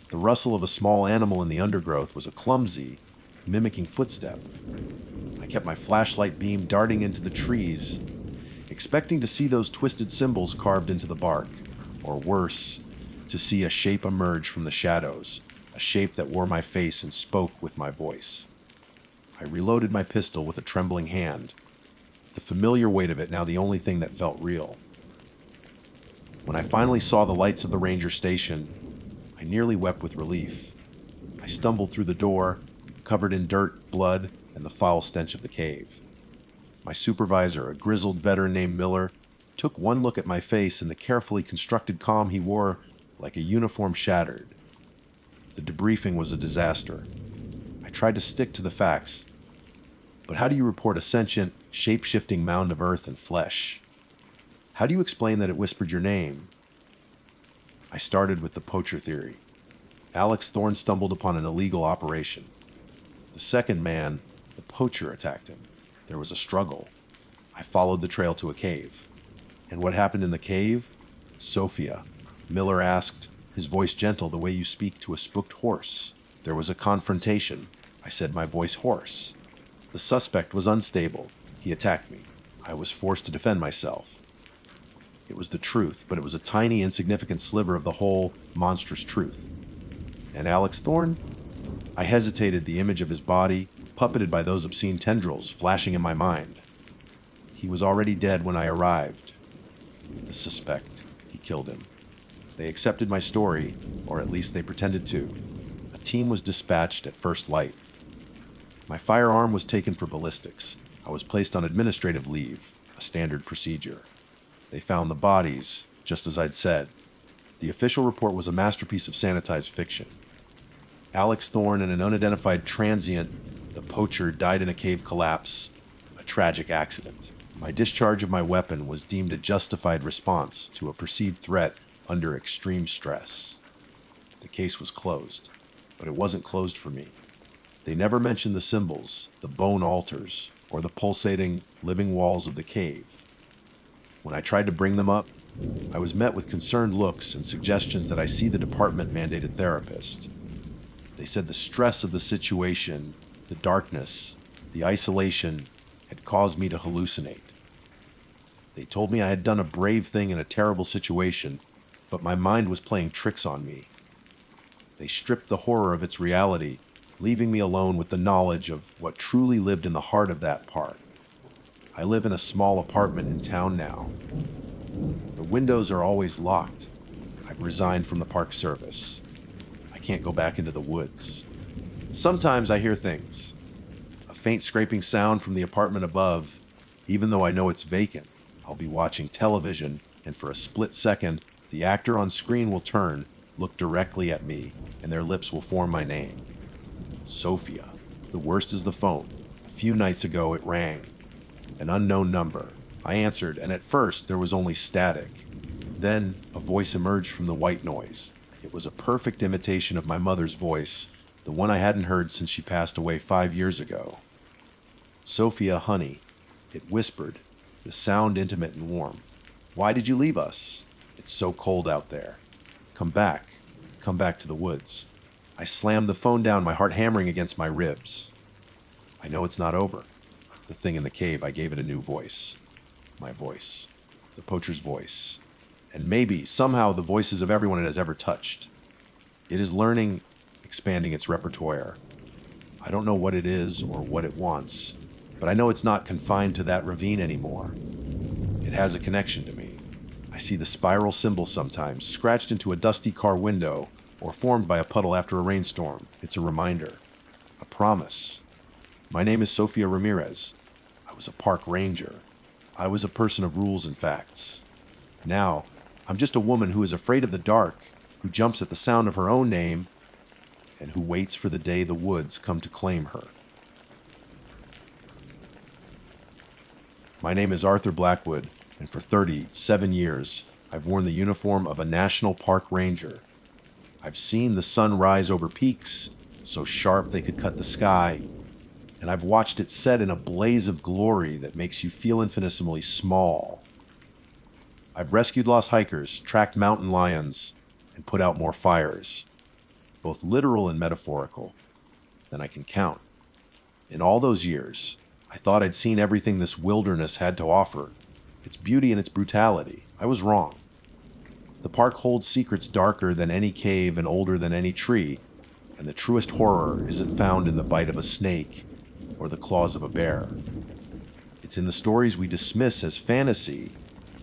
The rustle of a small animal in the undergrowth was a clumsy, mimicking footstep. I kept my flashlight beam darting into the trees, expecting to see those twisted symbols carved into the bark, or worse, to see a shape emerge from the shadows, a shape that wore my face and spoke with my voice. I reloaded my pistol with a trembling hand, the familiar weight of it now the only thing that felt real. When I finally saw the lights of the ranger station, I nearly wept with relief. I stumbled through the door, covered in dirt, blood, and the foul stench of the cave. My supervisor, a grizzled veteran named Miller, took one look at my face and the carefully constructed calm he wore like a uniform shattered. The debriefing was a disaster. I tried to stick to the facts, but how do you report a sentient, shape-shifting mound of earth and flesh? How do you explain that it whispered your name? I started with the poacher theory. Alex Thorne stumbled upon an illegal operation. The second man, the poacher, attacked him. There was a struggle. I followed the trail to a cave. And what happened in the cave? Sofia. Miller asked, his voice gentle the way you speak to a spooked horse. There was a confrontation. I said, my voice hoarse. The suspect was unstable. He attacked me. I was forced to defend myself. It was the truth, but it was a tiny, insignificant sliver of the whole monstrous truth. And Alex Thorne? I hesitated, the image of his body, puppeted by those obscene tendrils, flashing in my mind. He was already dead when I arrived. The suspect, he killed him. They accepted my story, or at least they pretended to. A team was dispatched at first light. My firearm was taken for ballistics. I was placed on administrative leave, a standard procedure. They found the bodies, just as I'd said. The official report was a masterpiece of sanitized fiction. Alex Thorne and an unidentified transient, the poacher, died in a cave collapse, a tragic accident. My discharge of my weapon was deemed a justified response to a perceived threat under extreme stress. The case was closed, but it wasn't closed for me. They never mentioned the symbols, the bone altars, or the pulsating, living walls of the cave. When I tried to bring them up, I was met with concerned looks and suggestions that I see the department-mandated therapist. They said the stress of the situation, the darkness, the isolation had caused me to hallucinate. They told me I had done a brave thing in a terrible situation, but my mind was playing tricks on me. They stripped the horror of its reality, leaving me alone with the knowledge of what truly lived in the heart of that park. I live in a small apartment in town now. The windows are always locked. I've resigned from the park service. I can't go back into the woods. Sometimes I hear things. A faint scraping sound from the apartment above. Even though I know it's vacant, I'll be watching television, and for a split second, the actor on screen will turn, look directly at me, and their lips will form my name. Sophia. The worst is the phone. A few nights ago, it rang. An unknown number. I answered, and at first, there was only static. Then, a voice emerged from the white noise. It was a perfect imitation of my mother's voice, the one I hadn't heard since she passed away 5 years ago. Sophia, honey. It whispered, the sound intimate and warm. Why did you leave us? It's so cold out there. Come back. Come back to the woods. I slammed the phone down, my heart hammering against my ribs. I know it's not over. The thing in the cave, I gave it a new voice. My voice. The poacher's voice. And maybe, somehow, the voices of everyone it has ever touched. It is learning, expanding its repertoire. I don't know what it is or what it wants, but I know it's not confined to that ravine anymore. It has a connection to me. I see the spiral symbol sometimes, scratched into a dusty car window, or formed by a puddle after a rainstorm. It's a reminder. A promise. My name is Sofia Ramirez. I was a park ranger. I was a person of rules and facts. Now, I'm just a woman who is afraid of the dark, who jumps at the sound of her own name, and who waits for the day the woods come to claim her. My name is Arthur Blackwood, and for 37 years, I've worn the uniform of a national park ranger. I've seen the sun rise over peaks, so sharp they could cut the sky, and I've watched it set in a blaze of glory that makes you feel infinitesimally small. I've rescued lost hikers, tracked mountain lions, and put out more fires, both literal and metaphorical, than I can count. In all those years, I thought I'd seen everything this wilderness had to offer, its beauty and its brutality. I was wrong. The park holds secrets darker than any cave and older than any tree, and the truest horror isn't found in the bite of a snake or the claws of a bear. It's in the stories we dismiss as fantasy,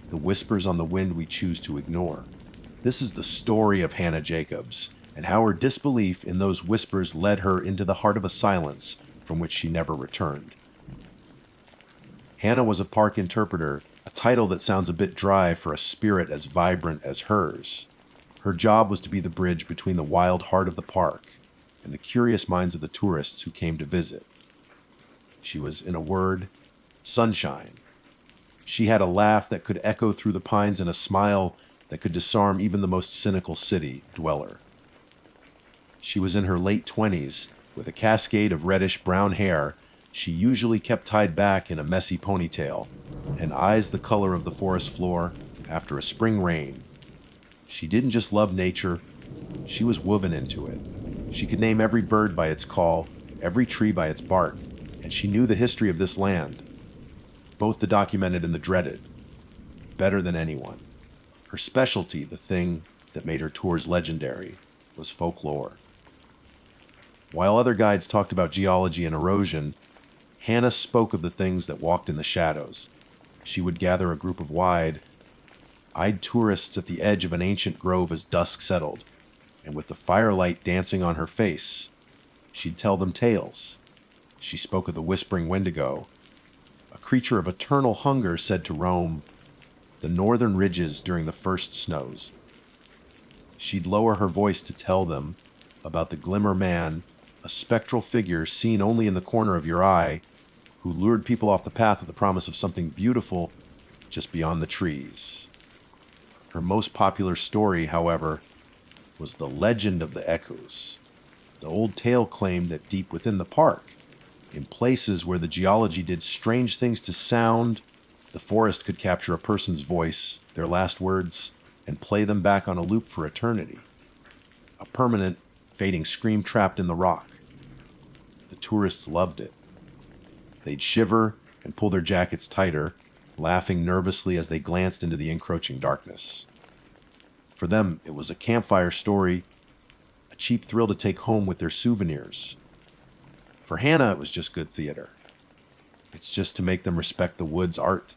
the whispers on the wind we choose to ignore. This is the story of Hannah Jacobs, and how her disbelief in those whispers led her into the heart of a silence from which she never returned. Hannah was a park interpreter, a title that sounds a bit dry for a spirit as vibrant as hers. Her job was to be the bridge between the wild heart of the park and the curious minds of the tourists who came to visit. She was, in a word, sunshine. She had a laugh that could echo through the pines and a smile that could disarm even the most cynical city dweller. She was in her late 20s, with a cascade of reddish-brown hair she usually kept tied back in a messy ponytail, and eyes the color of the forest floor after a spring rain. She didn't just love nature, she was woven into it. She could name every bird by its call, every tree by its bark, and she knew the history of this land, both the documented and the dreaded, better than anyone. Her specialty, the thing that made her tours legendary, was folklore. While other guides talked about geology and erosion, Hannah spoke of the things that walked in the shadows, She would gather a group of wide-eyed tourists at the edge of an ancient grove as dusk settled, and with the firelight dancing on her face, she'd tell them tales. She spoke of the whispering Wendigo, a creature of eternal hunger said to roam the northern ridges during the first snows. She'd lower her voice to tell them about the Glimmer Man, a spectral figure seen only in the corner of your eye, who lured people off the path with the promise of something beautiful just beyond the trees. Her most popular story, however, was the legend of the echoes. The old tale claimed that deep within the park, in places where the geology did strange things to sound, the forest could capture a person's voice, their last words, and play them back on a loop for eternity. A permanent, fading scream trapped in the rock. The tourists loved it. They'd shiver and pull their jackets tighter, laughing nervously as they glanced into the encroaching darkness. For them, it was a campfire story, a cheap thrill to take home with their souvenirs. For Hannah, it was just good theater. It's just to make them respect the wood's art.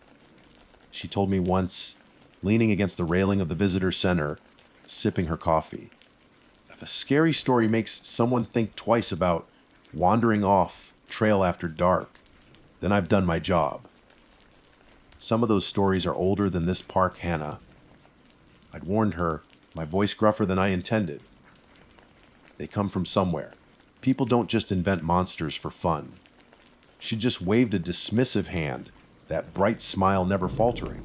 She told me once, leaning against the railing of the visitor center, sipping her coffee, if a scary story makes someone think twice about wandering off trail after dark, then I've done my job. Some of those stories are older than this park, Hannah. I'd warned her, my voice gruffer than I intended. They come from somewhere. People don't just invent monsters for fun. She just waved a dismissive hand, that bright smile never faltering.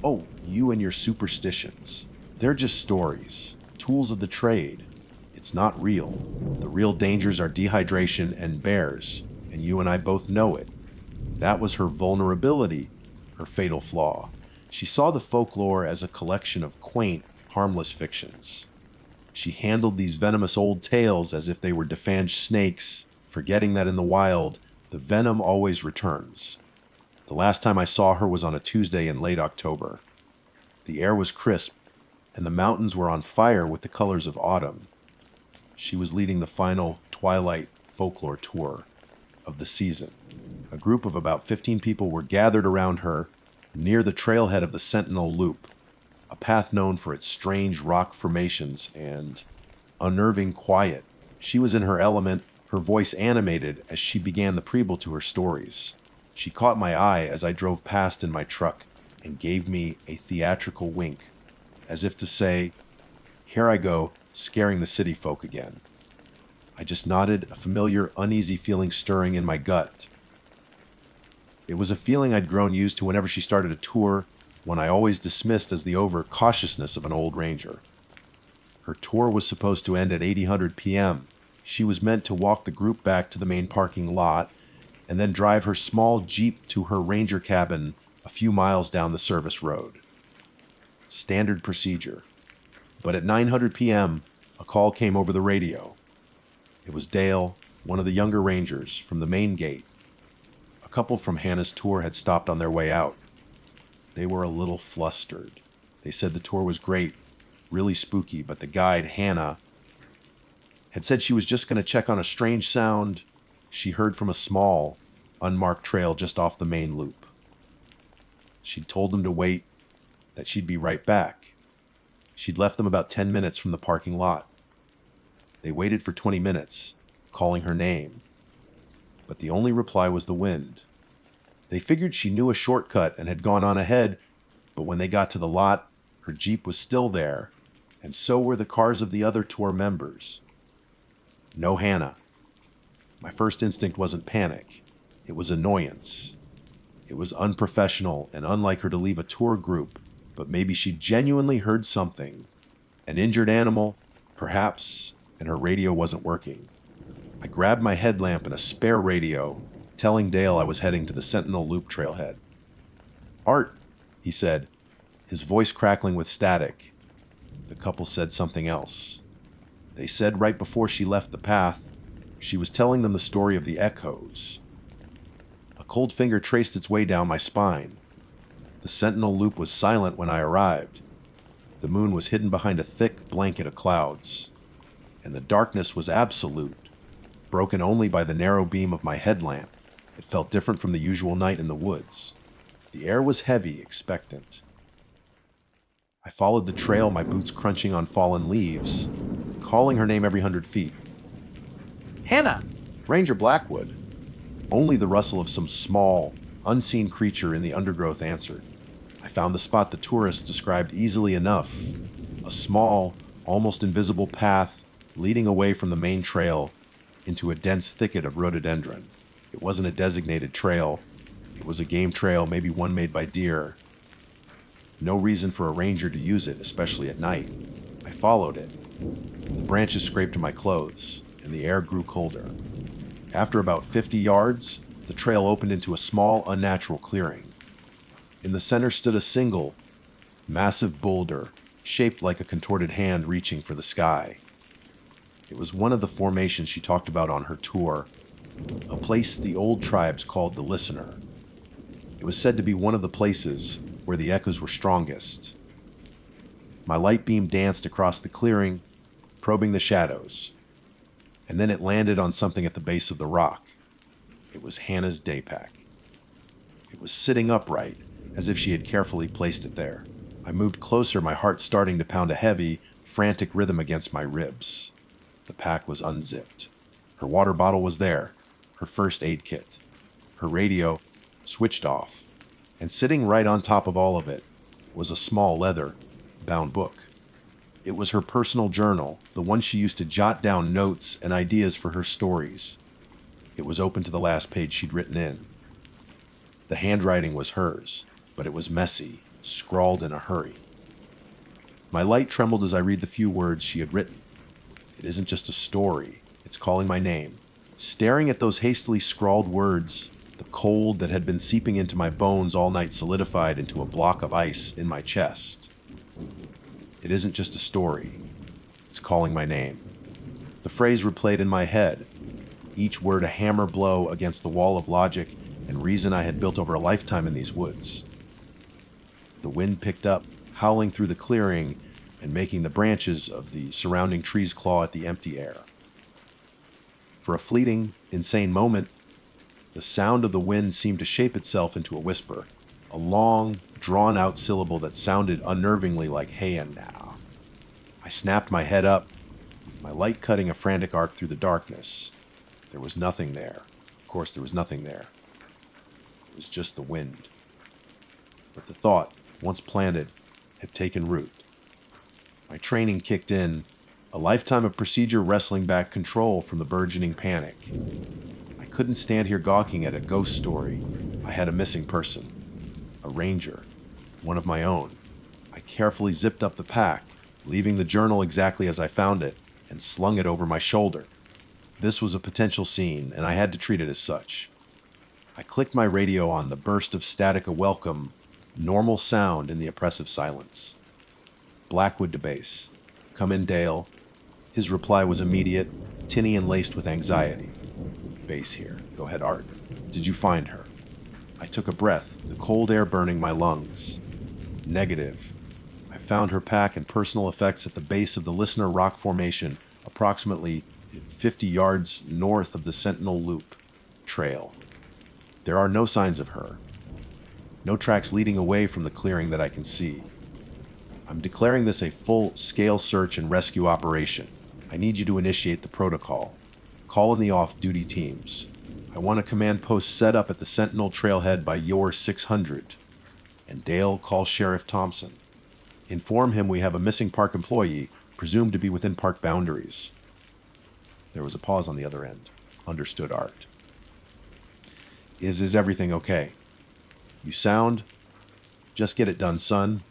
Oh, you and your superstitions. They're just stories, tools of the trade. It's not real. The real dangers are dehydration and bears, and you and I both know it. That was her vulnerability, her fatal flaw. She saw the folklore as a collection of quaint, harmless fictions. She handled these venomous old tales as if they were defanged snakes, forgetting that in the wild, the venom always returns. The last time I saw her was on a Tuesday in late October. The air was crisp, and the mountains were on fire with the colors of autumn. She was leading the final Twilight folklore tour of the season. A group of about 15 people were gathered around her near the trailhead of the Sentinel Loop, a path known for its strange rock formations and unnerving quiet. She was in her element, her voice animated as she began the preamble to her stories. She caught my eye as I drove past in my truck and gave me a theatrical wink, as if to say, "Here I go, scaring the city folk again." I just nodded, a familiar, uneasy feeling stirring in my gut. It was a feeling I'd grown used to whenever she started a tour, one I always dismissed as the over-cautiousness of an old ranger. Her tour was supposed to end at 8:00 p.m. She was meant to walk the group back to the main parking lot and then drive her small Jeep to her ranger cabin a few miles down the service road. Standard procedure. But at 9:00 p.m., a call came over the radio. It was Dale, one of the younger rangers, from the main gate. A couple from Hannah's tour had stopped on their way out. They were a little flustered. They said the tour was great, really spooky, but the guide, Hannah, had said she was just going to check on a strange sound she heard from a small, unmarked trail just off the main loop. She'd told them to wait, that she'd be right back. She'd left them about 10 minutes from the parking lot. They waited for 20 minutes, calling her name. But the only reply was the wind. They figured she knew a shortcut and had gone on ahead, but when they got to the lot, her Jeep was still there, and so were the cars of the other tour members. No Hannah. My first instinct wasn't panic. It was annoyance. It was unprofessional and unlike her to leave a tour group, but maybe she genuinely heard something. An injured animal, perhaps, and her radio wasn't working. I grabbed my headlamp and a spare radio, telling Dale I was heading to the Sentinel Loop trailhead. "Art," he said, his voice crackling with static. The couple said something else. They said right before she left the path, she was telling them the story of the echoes. A cold finger traced its way down my spine. The Sentinel Loop was silent when I arrived. The moon was hidden behind a thick blanket of clouds, and the darkness was absolute, broken only by the narrow beam of my headlamp. It felt different from the usual night in the woods. The air was heavy, expectant. I followed the trail, my boots crunching on fallen leaves, calling her name every 100 feet. Hannah! Ranger Blackwood. Only the rustle of some small, unseen creature in the undergrowth answered. I found the spot the tourists described easily enough. A small, almost invisible path leading away from the main trail into a dense thicket of rhododendron. It wasn't a designated trail. It was a game trail, maybe one made by deer. No reason for a ranger to use it, especially at night. I followed it. The branches scraped my clothes, and the air grew colder. After about 50 yards, the trail opened into a small, unnatural clearing. In the center stood a single, massive boulder, shaped like a contorted hand reaching for the sky. It was one of the formations she talked about on her tour, a place the old tribes called the Listener. It was said to be one of the places where the echoes were strongest. My light beam danced across the clearing, probing the shadows, and then it landed on something at the base of the rock. It was Hannah's day pack. It was sitting upright, as if she had carefully placed it there. I moved closer, my heart starting to pound a heavy, frantic rhythm against my ribs. The pack was unzipped. Her water bottle was there, her first aid kit. Her radio switched off, and sitting right on top of all of it was a small leather-bound book. It was her personal journal, the one she used to jot down notes and ideas for her stories. It was open to the last page she'd written in. The handwriting was hers, but it was messy, scrawled in a hurry. My light trembled as I read the few words she had written. It isn't just a story, it's calling my name. Staring at those hastily scrawled words, the cold that had been seeping into my bones all night solidified into a block of ice in my chest. It isn't just a story, it's calling my name. The phrase replayed in my head, each word a hammer blow against the wall of logic and reason I had built over a lifetime in these woods. The wind picked up, howling through the clearing and making the branches of the surrounding trees claw at the empty air. For a fleeting, insane moment, the sound of the wind seemed to shape itself into a whisper, a long, drawn-out syllable that sounded unnervingly like "hey and now." I snapped my head up, my light cutting a frantic arc through the darkness. There was nothing there. Of course, there was nothing there. It was just the wind. But the thought, once planted, had taken root. My training kicked in, a lifetime of procedure wrestling back control from the burgeoning panic. I couldn't stand here gawking at a ghost story. I had a missing person, a ranger, one of my own. I carefully zipped up the pack, leaving the journal exactly as I found it, and slung it over my shoulder. This was a potential scene, and I had to treat it as such. I clicked my radio on, the burst of static a welcome, normal sound in the oppressive silence. Blackwood to base. Come in, Dale. His reply was immediate, tinny and laced with anxiety. Base here. Go ahead, Art. Did you find her? I took a breath, the cold air burning my lungs. Negative. I found her pack and personal effects at the base of the Listener Rock Formation, approximately 50 yards north of the Sentinel Loop trail. There are no signs of her. No tracks leading away from the clearing that I can see. I'm declaring this a full-scale search and rescue operation. I need you to initiate the protocol. Call in the off-duty teams. I want a command post set up at the Sentinel trailhead by your 600. And Dale, call Sheriff Thompson. Inform him we have a missing park employee, presumed to be within park boundaries. There was a pause on the other end. Understood, Art. Is everything okay? You sound... Just get it done, son.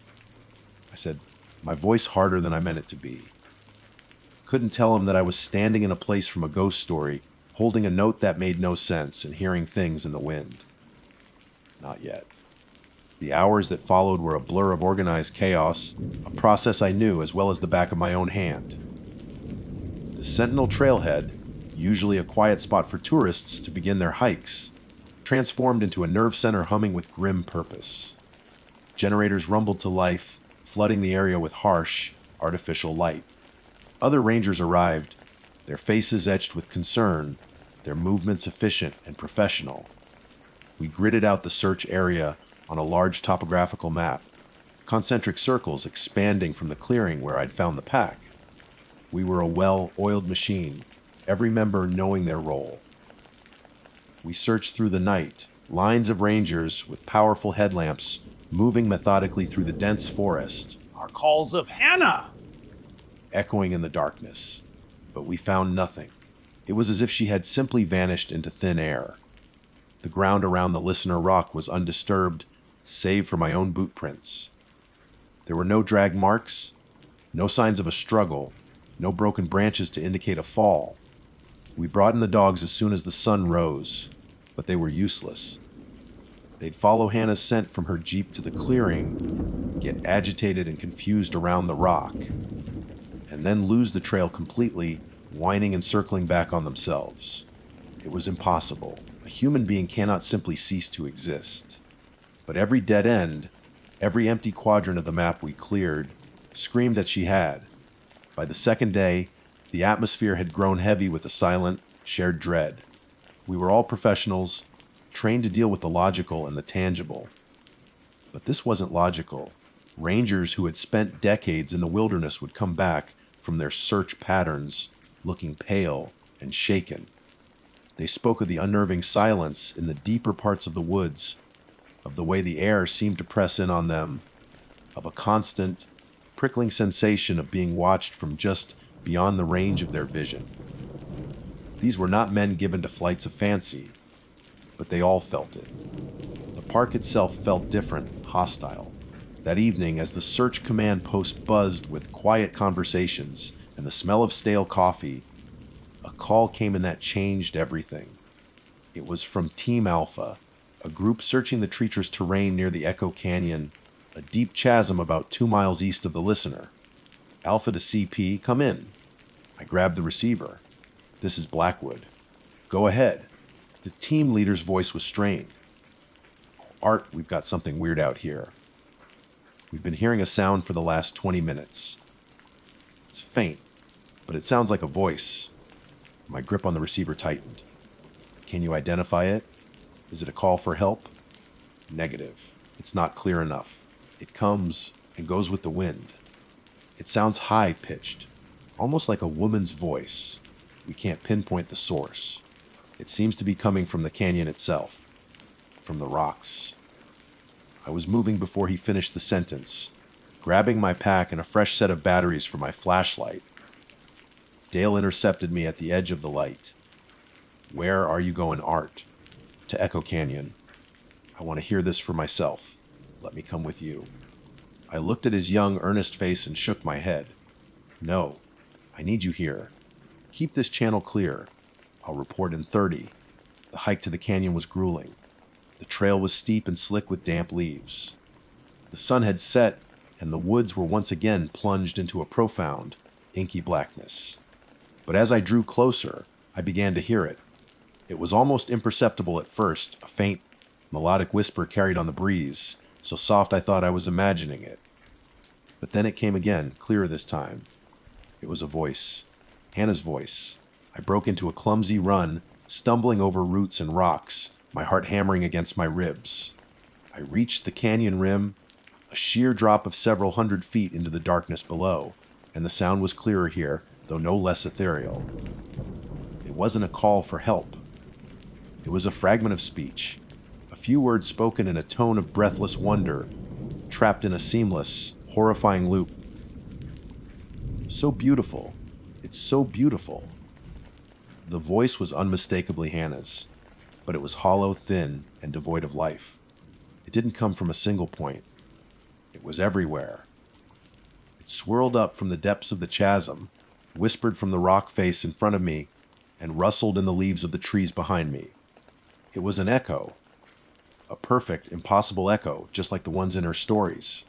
I said, my voice harder than I meant it to be. Couldn't tell him that I was standing in a place from a ghost story, holding a note that made no sense and hearing things in the wind. Not yet. The hours that followed were a blur of organized chaos, a process I knew as well as the back of my own hand. The Sentinel trailhead, usually a quiet spot for tourists to begin their hikes, transformed into a nerve center humming with grim purpose. Generators rumbled to life, flooding the area with harsh, artificial light. Other rangers arrived, their faces etched with concern, their movements efficient and professional. We gridded out the search area, on a large topographical map, concentric circles expanding from the clearing where I'd found the pack. We were a well-oiled machine, every member knowing their role. We searched through the night, lines of rangers with powerful headlamps moving methodically through the dense forest, Our calls of Hannah! echoing in the darkness. But we found nothing. It was as if she had simply vanished into thin air. The ground around the listener rock was undisturbed, save for my own boot prints. There were no drag marks, no signs of a struggle, no broken branches to indicate a fall. We brought in the dogs as soon as the sun rose, but they were useless. They'd follow Hannah's scent from her jeep to the clearing, get agitated and confused around the rock, and then lose the trail completely, whining and circling back on themselves. It was impossible. A human being cannot simply cease to exist. But every dead end, every empty quadrant of the map we cleared, screamed that she had. By the second day, the atmosphere had grown heavy with a silent, shared dread. We were all professionals, trained to deal with the logical and the tangible. But this wasn't logical. Rangers who had spent decades in the wilderness would come back from their search patterns, looking pale and shaken. They spoke of the unnerving silence in the deeper parts of the woods, of the way the air seemed to press in on them, of a constant, prickling sensation of being watched from just beyond the range of their vision. These were not men given to flights of fancy, but they all felt it. The park itself felt different, hostile. That evening, as the search command post buzzed with quiet conversations and the smell of stale coffee, a call came in that changed everything. It was from Team Alpha, a group searching the treacherous terrain near the Echo Canyon, a deep chasm about 2 miles east of the listener. Alpha to CP, come in. I grabbed the receiver. This is Blackwood. Go ahead. The team leader's voice was strained. Art, we've got something weird out here. We've been hearing a sound for the last 20 minutes. It's faint, but it sounds like a voice. My grip on the receiver tightened. Can you identify it? Is it a call for help? Negative. It's not clear enough. It comes and goes with the wind. It sounds high-pitched, almost like a woman's voice. We can't pinpoint the source. It seems to be coming from the canyon itself, from the rocks. I was moving before he finished the sentence, grabbing my pack and a fresh set of batteries for my flashlight. Dale intercepted me at the edge of the light. Where are you going, Art? To Echo Canyon. I want to hear this for myself. Let me come with you. I looked at his young, earnest face and shook my head. No, I need you here. Keep this channel clear. I'll report in 30. The hike to the canyon was grueling. The trail was steep and slick with damp leaves. The sun had set, and the woods were once again plunged into a profound, inky blackness. But as I drew closer, I began to hear it. It was almost imperceptible at first, a faint, melodic whisper carried on the breeze, so soft I thought I was imagining it. But then it came again, clearer this time. It was a voice. Hannah's voice. I broke into a clumsy run, stumbling over roots and rocks, my heart hammering against my ribs. I reached the canyon rim, a sheer drop of several hundred feet into the darkness below, and the sound was clearer here, though no less ethereal. It wasn't a call for help. It was a fragment of speech, a few words spoken in a tone of breathless wonder, trapped in a seamless, horrifying loop. So beautiful. It's so beautiful. The voice was unmistakably Hannah's, but it was hollow, thin, and devoid of life. It didn't come from a single point. It was everywhere. It swirled up from the depths of the chasm, whispered from the rock face in front of me, and rustled in the leaves of the trees behind me. It was an echo. A perfect, impossible echo, just like the ones in her stories.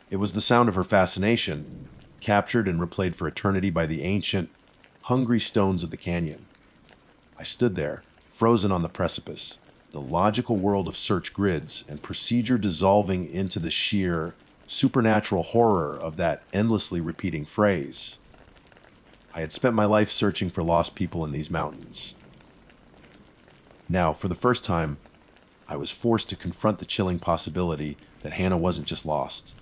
It was the sound of her fascination, captured and replayed for eternity by the ancient, hungry stones of the canyon. I stood there, frozen on the precipice, the logical world of search grids and procedure dissolving into the sheer, supernatural horror of that endlessly repeating phrase. I had spent my life searching for lost people in these mountains. Now, for the first time, I was forced to confront the chilling possibility that Hannah wasn't just lost.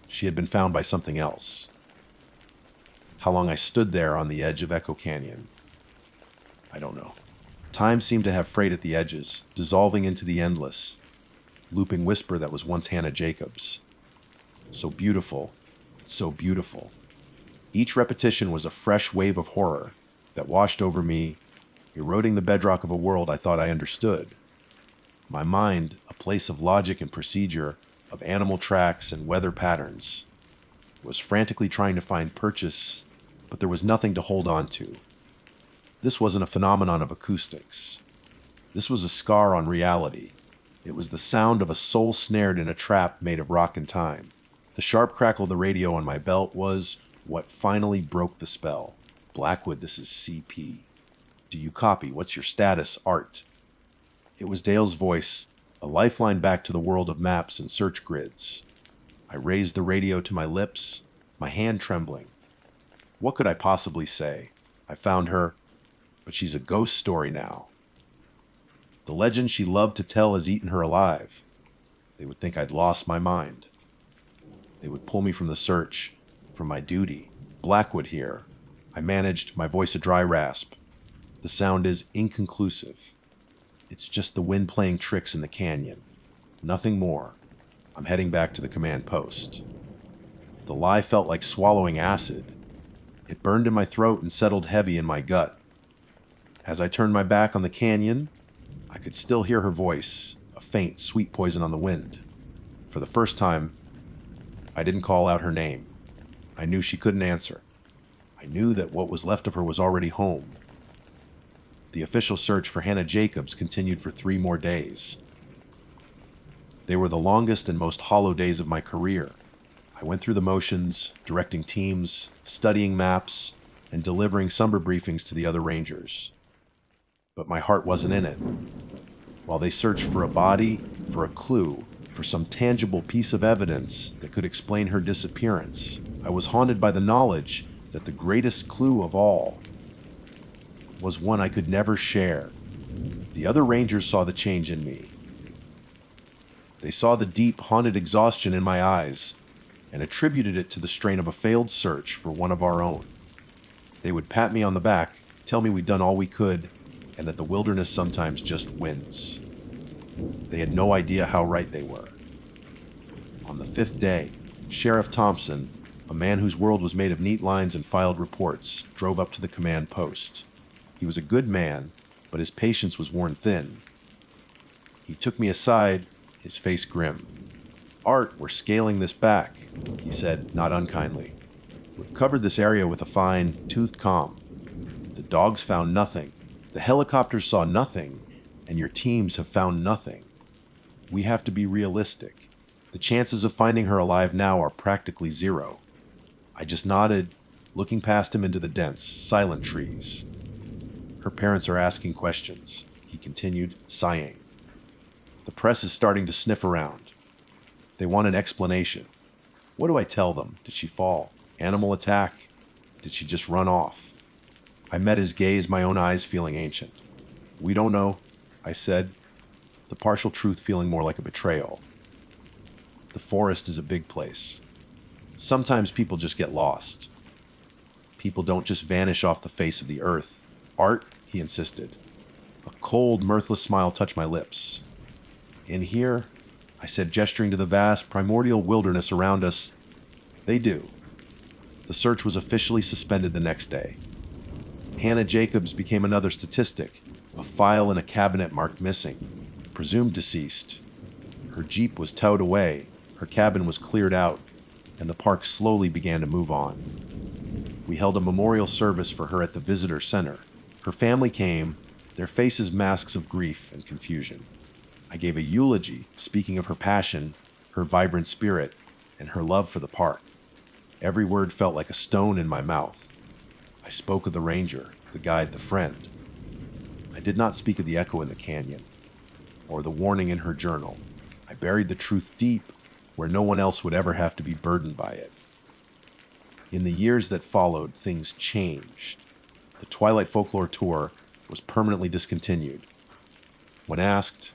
She had been found by something else. How long I stood there on the edge of Echo Canyon, I don't know. Time seemed to have frayed at the edges, dissolving into the endless, looping whisper that was once Hannah Jacobs. So beautiful, so beautiful. Each repetition was a fresh wave of horror that washed over me, eroding the bedrock of a world I thought I understood. My mind, a place of logic and procedure, of animal tracks and weather patterns, was frantically trying to find purchase, but there was nothing to hold on to. This wasn't a phenomenon of acoustics. This was a scar on reality. It was the sound of a soul snared in a trap made of rock and time. The sharp crackle of the radio on my belt was what finally broke the spell. Blackwood, this is CP. Do you copy? What's your status, Art? It was Dale's voice, a lifeline back to the world of maps and search grids. I raised the radio to my lips, my hand trembling. What could I possibly say? I found her, but she's a ghost story now. The legend she loved to tell has eaten her alive. They would think I'd lost my mind. They would pull me from the search, from my duty. Blackwood here. I managed, my voice a dry rasp. The sound is inconclusive. It's just the wind playing tricks in the canyon. Nothing more. I'm heading back to the command post. The lie felt like swallowing acid. It burned in my throat and settled heavy in my gut. As I turned my back on the canyon, I could still hear her voice, a faint, sweet poison on the wind. For the first time, I didn't call out her name. I knew she couldn't answer. I knew that what was left of her was already home. The official search for Hannah Jacobs continued for 3 more days. They were the longest and most hollow days of my career. I went through the motions, directing teams, studying maps, and delivering summer briefings to the other rangers. But my heart wasn't in it. While they searched for a body, for a clue, for some tangible piece of evidence that could explain her disappearance, I was haunted by the knowledge that the greatest clue of all was one I could never share. The other rangers saw the change in me. They saw the deep, haunted exhaustion in my eyes and attributed it to the strain of a failed search for one of our own. They would pat me on the back, tell me we'd done all we could, and that the wilderness sometimes just wins. They had no idea how right they were. On the 5th day, Sheriff Thompson, a man whose world was made of neat lines and filed reports, drove up to the command post. He was a good man, but his patience was worn thin. He took me aside, his face grim. "Art, we're scaling this back," he said, not unkindly. "We've covered this area with a fine-toothed comb. The dogs found nothing. The helicopters saw nothing, and your teams have found nothing. We have to be realistic. The chances of finding her alive now are practically zero." I just nodded, looking past him into the dense, silent trees. "Her parents are asking questions," he continued, sighing. "The press is starting to sniff around. They want an explanation. What do I tell them? Did she fall? Animal attack? Did she just run off?" I met his gaze, my own eyes feeling ancient. "We don't know," I said, the partial truth feeling more like a betrayal. "The forest is a big place. Sometimes people just get lost. People don't just vanish off the face of the earth. Art," he insisted. A cold, mirthless smile touched my lips. "In here," I said, gesturing to the vast, primordial wilderness around us, "they do." The search was officially suspended the next day. Hannah Jacobs became another statistic, a file in a cabinet marked missing, presumed deceased. Her Jeep was towed away, her cabin was cleared out, and the park slowly began to move on. We held a memorial service for her at the visitor center. Her family came, their faces masks of grief and confusion. I gave a eulogy, speaking of her passion, her vibrant spirit, and her love for the park. Every word felt like a stone in my mouth. I spoke of the ranger, the guide, the friend. I did not speak of the echo in the canyon, or the warning in her journal. I buried the truth deep, where no one else would ever have to be burdened by it. In the years that followed, things changed. The Twilight Folklore Tour was permanently discontinued. When asked,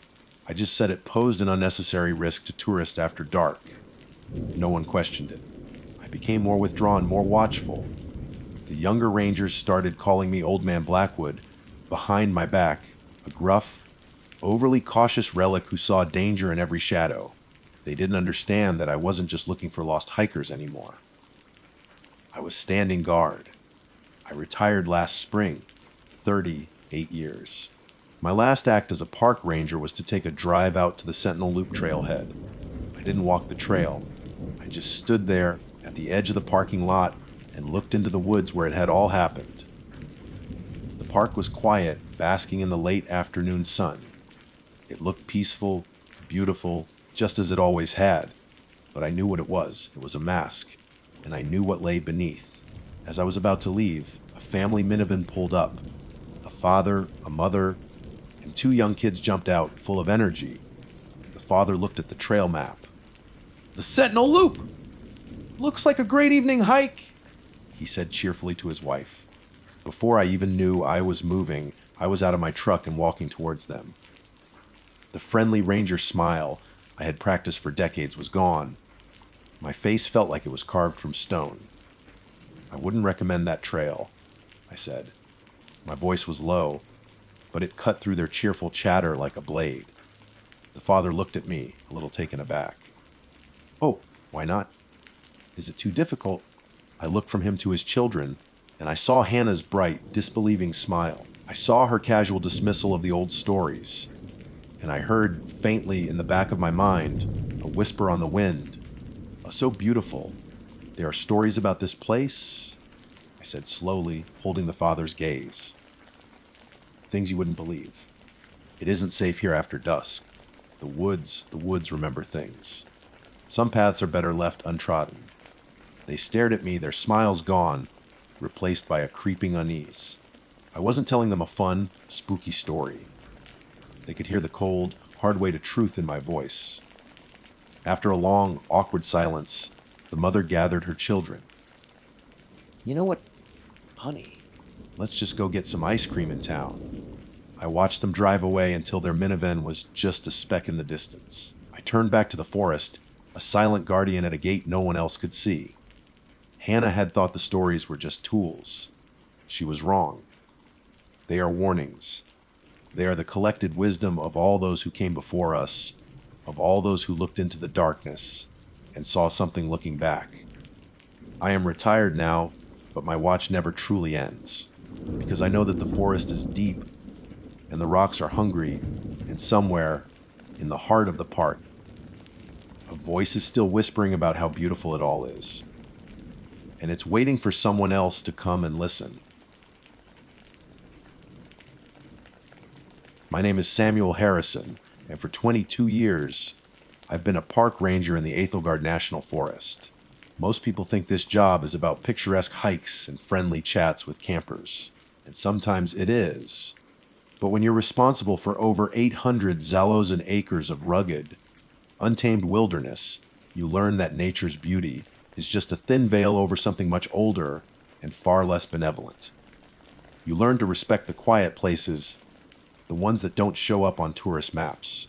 I just said it posed an unnecessary risk to tourists after dark. No one questioned it. I became more withdrawn, more watchful. The younger rangers started calling me Old Man Blackwood, behind my back, a gruff, overly cautious relic who saw danger in every shadow. They didn't understand that I wasn't just looking for lost hikers anymore. I was standing guard. I retired last spring, 38 years. My last act as a park ranger was to take a drive out to the Sentinel Loop trailhead. I didn't walk the trail. I just stood there at the edge of the parking lot and looked into the woods where it had all happened. The park was quiet, basking in the late afternoon sun. It looked peaceful, beautiful, just as it always had. But I knew what it was. It was a mask, and I knew what lay beneath. As I was about to leave, a family minivan pulled up. A father, a mother, and two young kids jumped out, full of energy. The father looked at the trail map. "The Sentinel Loop! Looks like a great evening hike," he said cheerfully to his wife. Before I even knew I was moving, I was out of my truck and walking towards them. The friendly ranger smile I had practiced for decades was gone. My face felt like it was carved from stone. "I wouldn't recommend that trail," I said. My voice was low, but it cut through their cheerful chatter like a blade. The father looked at me, a little taken aback. "Oh, why not? Is it too difficult?" I looked from him to his children, and I saw Hannah's bright, disbelieving smile. I saw her casual dismissal of the old stories, and I heard, faintly in the back of my mind, a whisper on the wind. "Oh, so beautiful. There are stories about this place," I said slowly, holding the father's gaze. "Things you wouldn't believe. It isn't safe here after dusk. The woods remember things. Some paths are better left untrodden." They stared at me, their smiles gone, replaced by a creeping unease. I wasn't telling them a fun, spooky story. They could hear the cold, hard way to truth in my voice. After a long, awkward silence, the mother gathered her children. "You know what, honey? Let's just go get some ice cream in town." I watched them drive away until their minivan was just a speck in the distance. I turned back to the forest, a silent guardian at a gate no one else could see. Hannah had thought the stories were just tools. She was wrong. They are warnings. They are the collected wisdom of all those who came before us, of all those who looked into the darkness and saw something looking back. I am retired now, but my watch never truly ends, because I know that the forest is deep and the rocks are hungry, and somewhere in the heart of the park, a voice is still whispering about how beautiful it all is. And it's waiting for someone else to come and listen. My name is Samuel Harrison, and for 22 years, I've been a park ranger in the Ethelgard National Forest. Most people think this job is about picturesque hikes and friendly chats with campers, and sometimes it is. But when you're responsible for over 800 Zalozan acres of rugged, untamed wilderness, you learn that nature's beauty is just a thin veil over something much older and far less benevolent. You learn to respect the quiet places, the ones that don't show up on tourist maps.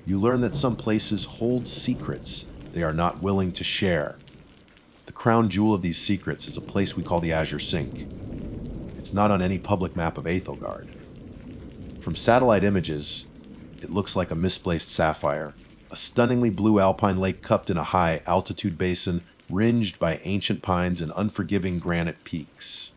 You learn that some places hold secrets they are not willing to share. The crown jewel of these secrets is a place we call the Azure Sink. It's not on any public map of Ethelgard. From satellite images, it looks like a misplaced sapphire, a stunningly blue alpine lake cupped in a high-altitude basin ringed by ancient pines and unforgiving granite peaks.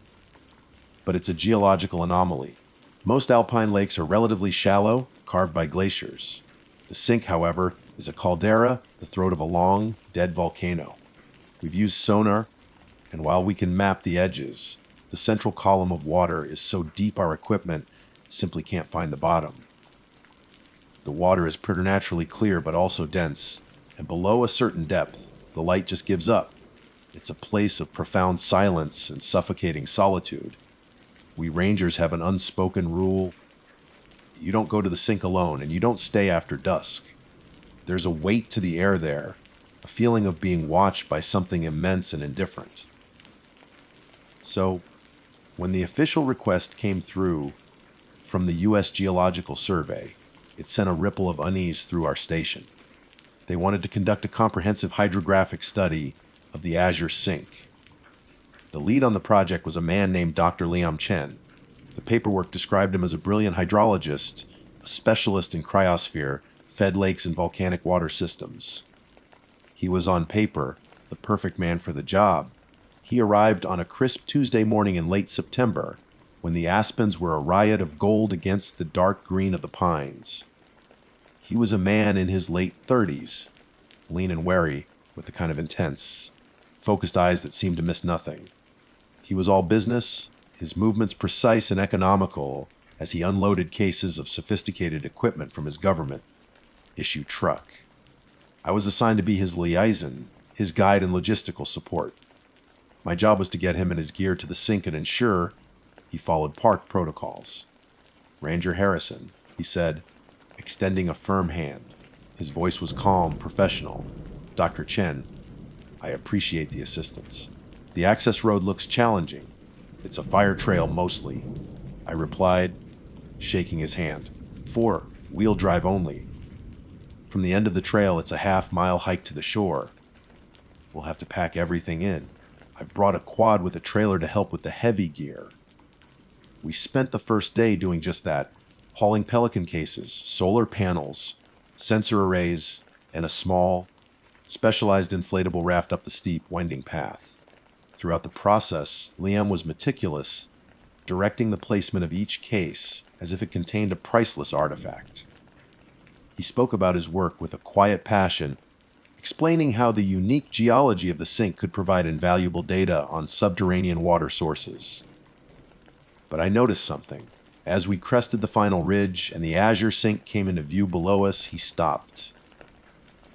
But it's a geological anomaly. Most alpine lakes are relatively shallow, carved by glaciers. The sink, however, is a caldera, the throat of a long, dead volcano. We've used sonar, and while we can map the edges, the central column of water is so deep our equipment simply can't find the bottom. The water is preternaturally clear but also dense, and below a certain depth, the light just gives up. It's a place of profound silence and suffocating solitude. We rangers have an unspoken rule. You don't go to the sink alone, and you don't stay after dusk. There's a weight to the air there, a feeling of being watched by something immense and indifferent. So, when the official request came through from the U.S. Geological Survey, It sent a ripple of unease through our station. They wanted to conduct a comprehensive hydrographic study of the Azure Sink. The lead on the project was a man named Dr. Liam Chen. The paperwork described him as a brilliant hydrologist, a specialist in cryosphere, fed lakes and volcanic water systems. He was on paper the perfect man for the job. He arrived on a crisp Tuesday morning in late September, when the aspens were a riot of gold against the dark green of the pines. He was a man in his late 30s, lean and wary, with the kind of intense, focused eyes that seemed to miss nothing. He was all business, his movements precise and economical as he unloaded cases of sophisticated equipment from his government-issue truck. I was assigned to be his liaison, his guide and logistical support. My job was to get him and his gear to the sink and ensure he followed park protocols. "Ranger Harrison," he said, extending a firm hand. His voice was calm, professional. "Dr. Chen, I appreciate the assistance. The access road looks challenging. It's a fire trail mostly," I replied, shaking his hand. "4-wheel drive only. From the end of the trail, it's a half-mile hike to the shore. We'll have to pack everything in. I've brought a quad with a trailer to help with the heavy gear." We spent the first day doing just that, hauling Pelican cases, solar panels, sensor arrays, and a small, specialized inflatable raft up the steep, winding path. Throughout the process, Liam was meticulous, directing the placement of each case as if it contained a priceless artifact. He spoke about his work with a quiet passion, explaining how the unique geology of the sink could provide invaluable data on subterranean water sources. But I noticed something. As we crested the final ridge and the Azure Sink came into view below us, he stopped.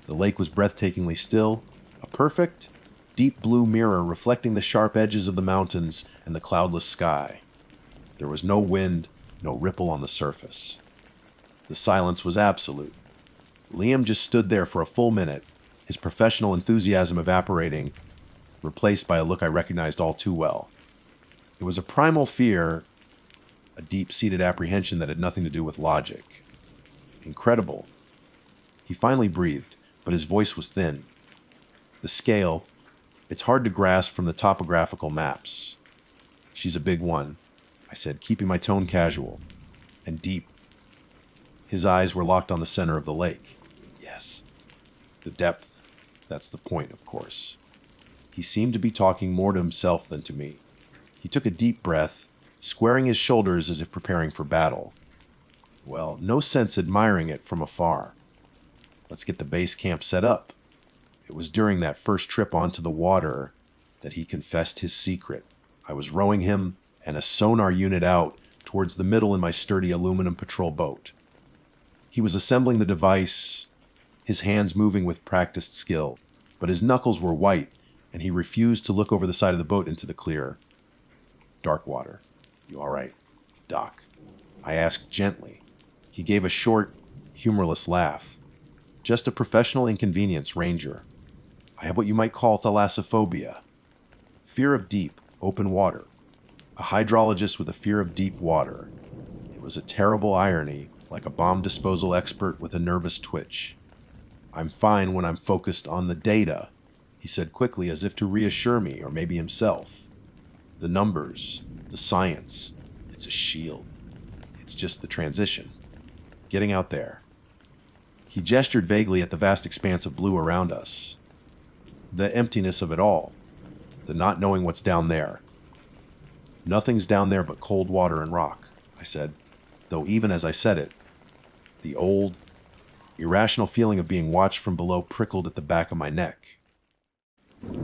The lake was breathtakingly still, a perfect, deep blue mirror reflecting the sharp edges of the mountains and the cloudless sky. There was no wind, no ripple on the surface. The silence was absolute. Liam just stood there for a full minute, his professional enthusiasm evaporating, replaced by a look I recognized all too well. It was a primal fear, a deep-seated apprehension that had nothing to do with logic. Incredible. He finally breathed, but his voice was thin. "The scale, it's hard to grasp from the topographical maps. She's a big one," I said, keeping my tone casual and deep. His eyes were locked on the center of the lake. "Yes. The depth, that's the point, of course." He seemed to be talking more to himself than to me. He took a deep breath, squaring his shoulders as if preparing for battle. "Well, no sense admiring it from afar. Let's get the base camp set up." It was during that first trip onto the water that he confessed his secret. I was rowing him and a sonar unit out towards the middle in my sturdy aluminum patrol boat. He was assembling the device, his hands moving with practiced skill, but his knuckles were white, and he refused to look over the side of the boat into the clear, dark water. "You all right, Doc?" I asked gently. He gave a short, humorless laugh. "Just a professional inconvenience, Ranger. I have what you might call thalassophobia. Fear of deep, open water. A hydrologist with a fear of deep water." It was a terrible irony, like a bomb disposal expert with a nervous twitch. "I'm fine when I'm focused on the data," he said quickly, as if to reassure me, or maybe himself. "The numbers, the science, it's a shield. It's just the transition. Getting out there." He gestured vaguely at the vast expanse of blue around us. The emptiness of it all. The not knowing what's down there. "Nothing's down there but cold water and rock," I said, though even as I said it, the old, irrational feeling of being watched from below prickled at the back of my neck.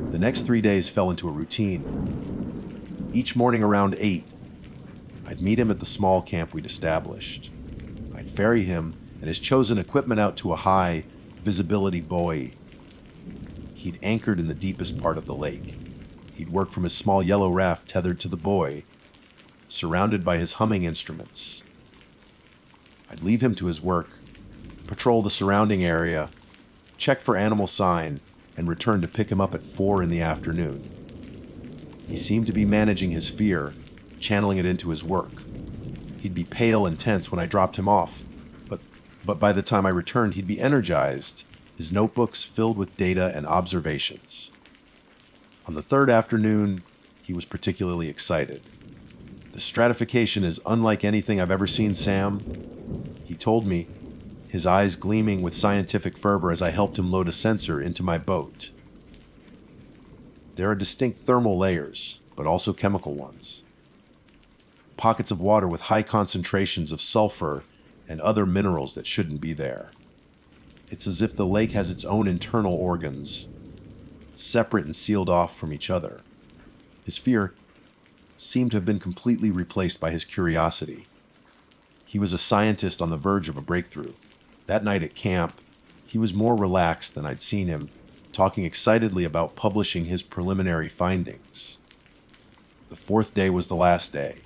The next 3 days fell into a routine. Each morning around 8, I'd meet him at the small camp we'd established. I'd ferry him and his chosen equipment out to a high visibility buoy. He'd anchored in the deepest part of the lake. He'd work from his small yellow raft tethered to the buoy, surrounded by his humming instruments. I'd leave him to his work, patrol the surrounding area, check for animal sign, and return to pick him up at 4 in the afternoon. He seemed to be managing his fear, channeling it into his work. He'd be pale and tense when I dropped him off, but But by the time I returned, he'd be energized, his notebooks filled with data and observations. On the third afternoon, he was particularly excited. The stratification is unlike anything I've ever seen, Sam, he told me, his eyes gleaming with scientific fervor as I helped him load a sensor into my boat. There are distinct thermal layers, but also chemical ones. Pockets of water with high concentrations of sulfur and other minerals that shouldn't be there. It's as if the lake has its own internal organs, separate and sealed off from each other. His fear seemed to have been completely replaced by his curiosity. He was a scientist on the verge of a breakthrough. That night at camp, he was more relaxed than I'd seen him, talking excitedly about publishing his preliminary findings. The fourth day was the last day.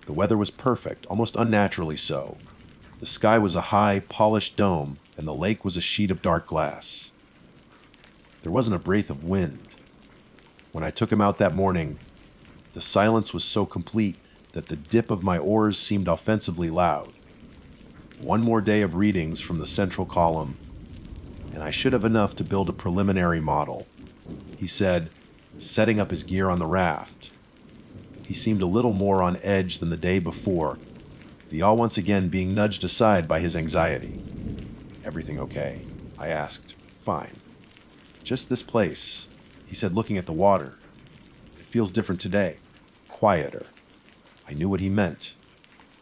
The weather was perfect, almost unnaturally so. The sky was a high, polished dome, and the lake was a sheet of dark glass. There wasn't a breath of wind. When I took him out that morning, the silence was so complete that the dip of my oars seemed offensively loud. One more day of readings from the central column, and I should have enough to build a preliminary model, he said, setting up his gear on the raft. He seemed a little more on edge than the day before, the yawl once again being nudged aside by his anxiety. "Everything okay?" I asked. "Fine. Just this place," he said, looking at the water. "It feels different today. Quieter." I knew what he meant.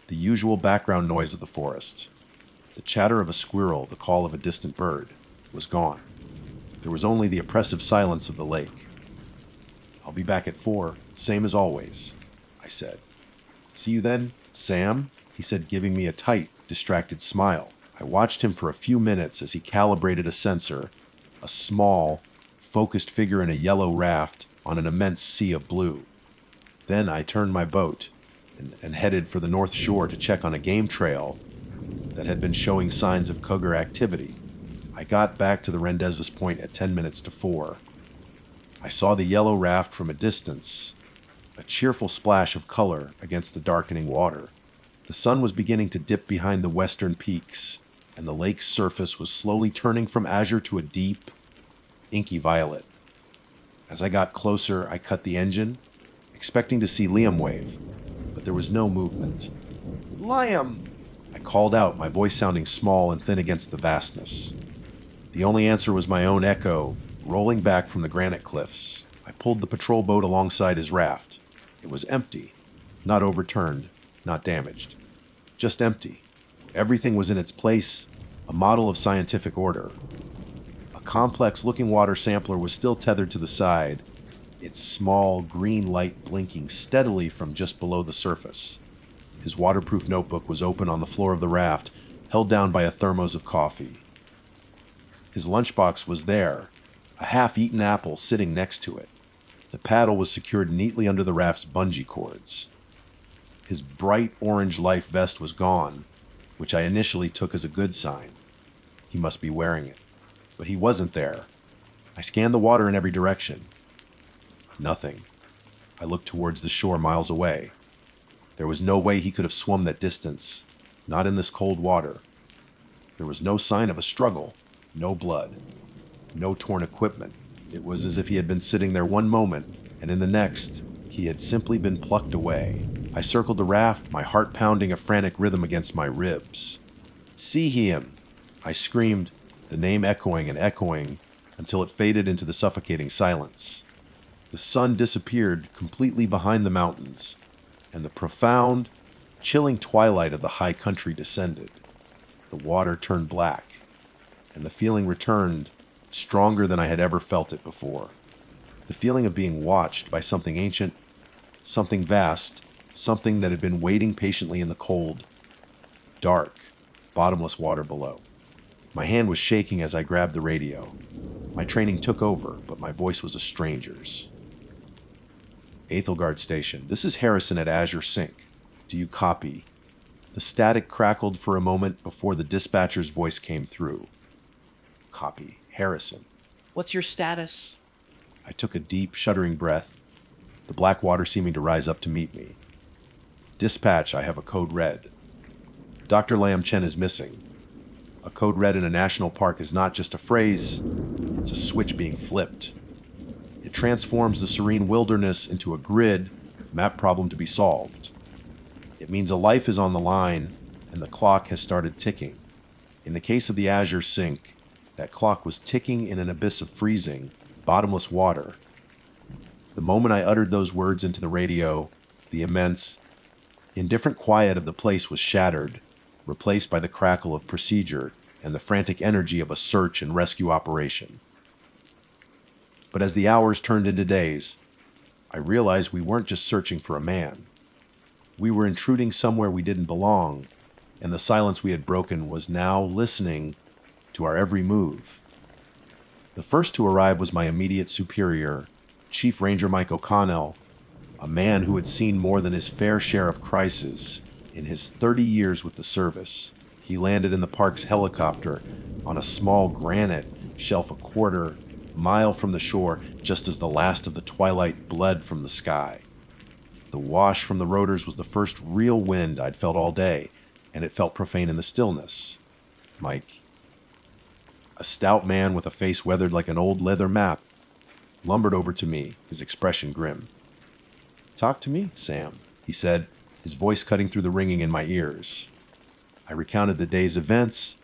The usual background noise of the forest, the chatter of a squirrel, the call of a distant bird, was gone. There was only the oppressive silence of the lake. "I'll be back at 4, same as always," I said. "See you then, Sam," he said, giving me a tight, distracted smile. I watched him for a few minutes as he calibrated a sensor, a small, focused figure in a yellow raft on an immense sea of blue. Then I turned my boat and headed for the north shore to check on a game trail that had been showing signs of cougar activity. I got back to the Rendezvous Point at 10 minutes to 4. I saw the yellow raft from a distance, a cheerful splash of color against the darkening water. The sun was beginning to dip behind the western peaks, and the lake's surface was slowly turning from azure to a deep, inky violet. As I got closer, I cut the engine, expecting to see Liam wave, but there was no movement. "Liam!" I called out, my voice sounding small and thin against the vastness. The only answer was my own echo, rolling back from the granite cliffs. I pulled the patrol boat alongside his raft. It was empty, not overturned, not damaged, just empty. Everything was in its place, a model of scientific order. A complex-looking water sampler was still tethered to the side, its small green light blinking steadily from just below the surface. His waterproof notebook was open on the floor of the raft, held down by a thermos of coffee. His lunchbox was there, a half-eaten apple sitting next to it. The paddle was secured neatly under the raft's bungee cords. His bright orange life vest was gone, which I initially took as a good sign. He must be wearing it. But he wasn't there. I scanned the water in every direction. Nothing. I looked towards the shore miles away. There was no way he could have swum that distance, not in this cold water. There was no sign of a struggle, no blood, no torn equipment. It was as if he had been sitting there one moment, and in the next, he had simply been plucked away. I circled the raft, my heart pounding a frantic rhythm against my ribs. "See him!" I screamed, the name echoing and echoing until it faded into the suffocating silence. The sun disappeared completely behind the mountains, and the profound, chilling twilight of the high country descended. The water turned black, and the feeling returned, stronger than I had ever felt it before. The feeling of being watched by something ancient, something vast, something that had been waiting patiently in the cold, dark, bottomless water below. My hand was shaking as I grabbed the radio. My training took over, but my voice was a stranger's. "Ethelgard Station, this is Harrison at Azure Sink. Do you copy?" The static crackled for a moment before the dispatcher's voice came through. "Copy. Harrison." "What's your status?" I took a deep, shuddering breath, the black water seeming to rise up to meet me. "Dispatch, I have a code red. Dr. Lam Chen is missing. A code red in a national park is not just a phrase, it's a switch being flipped. It transforms the serene wilderness into a grid, map problem to be solved. It means a life is on the line, and the clock has started ticking. In the case of the Azure sink, that clock was ticking in an abyss of freezing, bottomless water. The moment I uttered those words into the radio, the immense, indifferent quiet of the place was shattered, replaced by the crackle of procedure and the frantic energy of a search and rescue operation. But as the hours turned into days, I realized we weren't just searching for a man. We were intruding somewhere we didn't belong, and the silence we had broken was now listening to our every move. The first to arrive was my immediate superior, Chief Ranger Mike O'Connell, a man who had seen more than his fair share of crises in his 30 years with the service. He landed in the park's helicopter on a small granite shelf a quarter-mile from the shore just as the last of the twilight bled from the sky. The wash from the rotors was the first real wind I'd felt all day, and it felt profane in the stillness. Mike, a stout man with a face weathered like an old leather map, lumbered over to me, his expression grim. "Talk to me, Sam," he said, his voice cutting through the ringing in my ears. I recounted the day's events,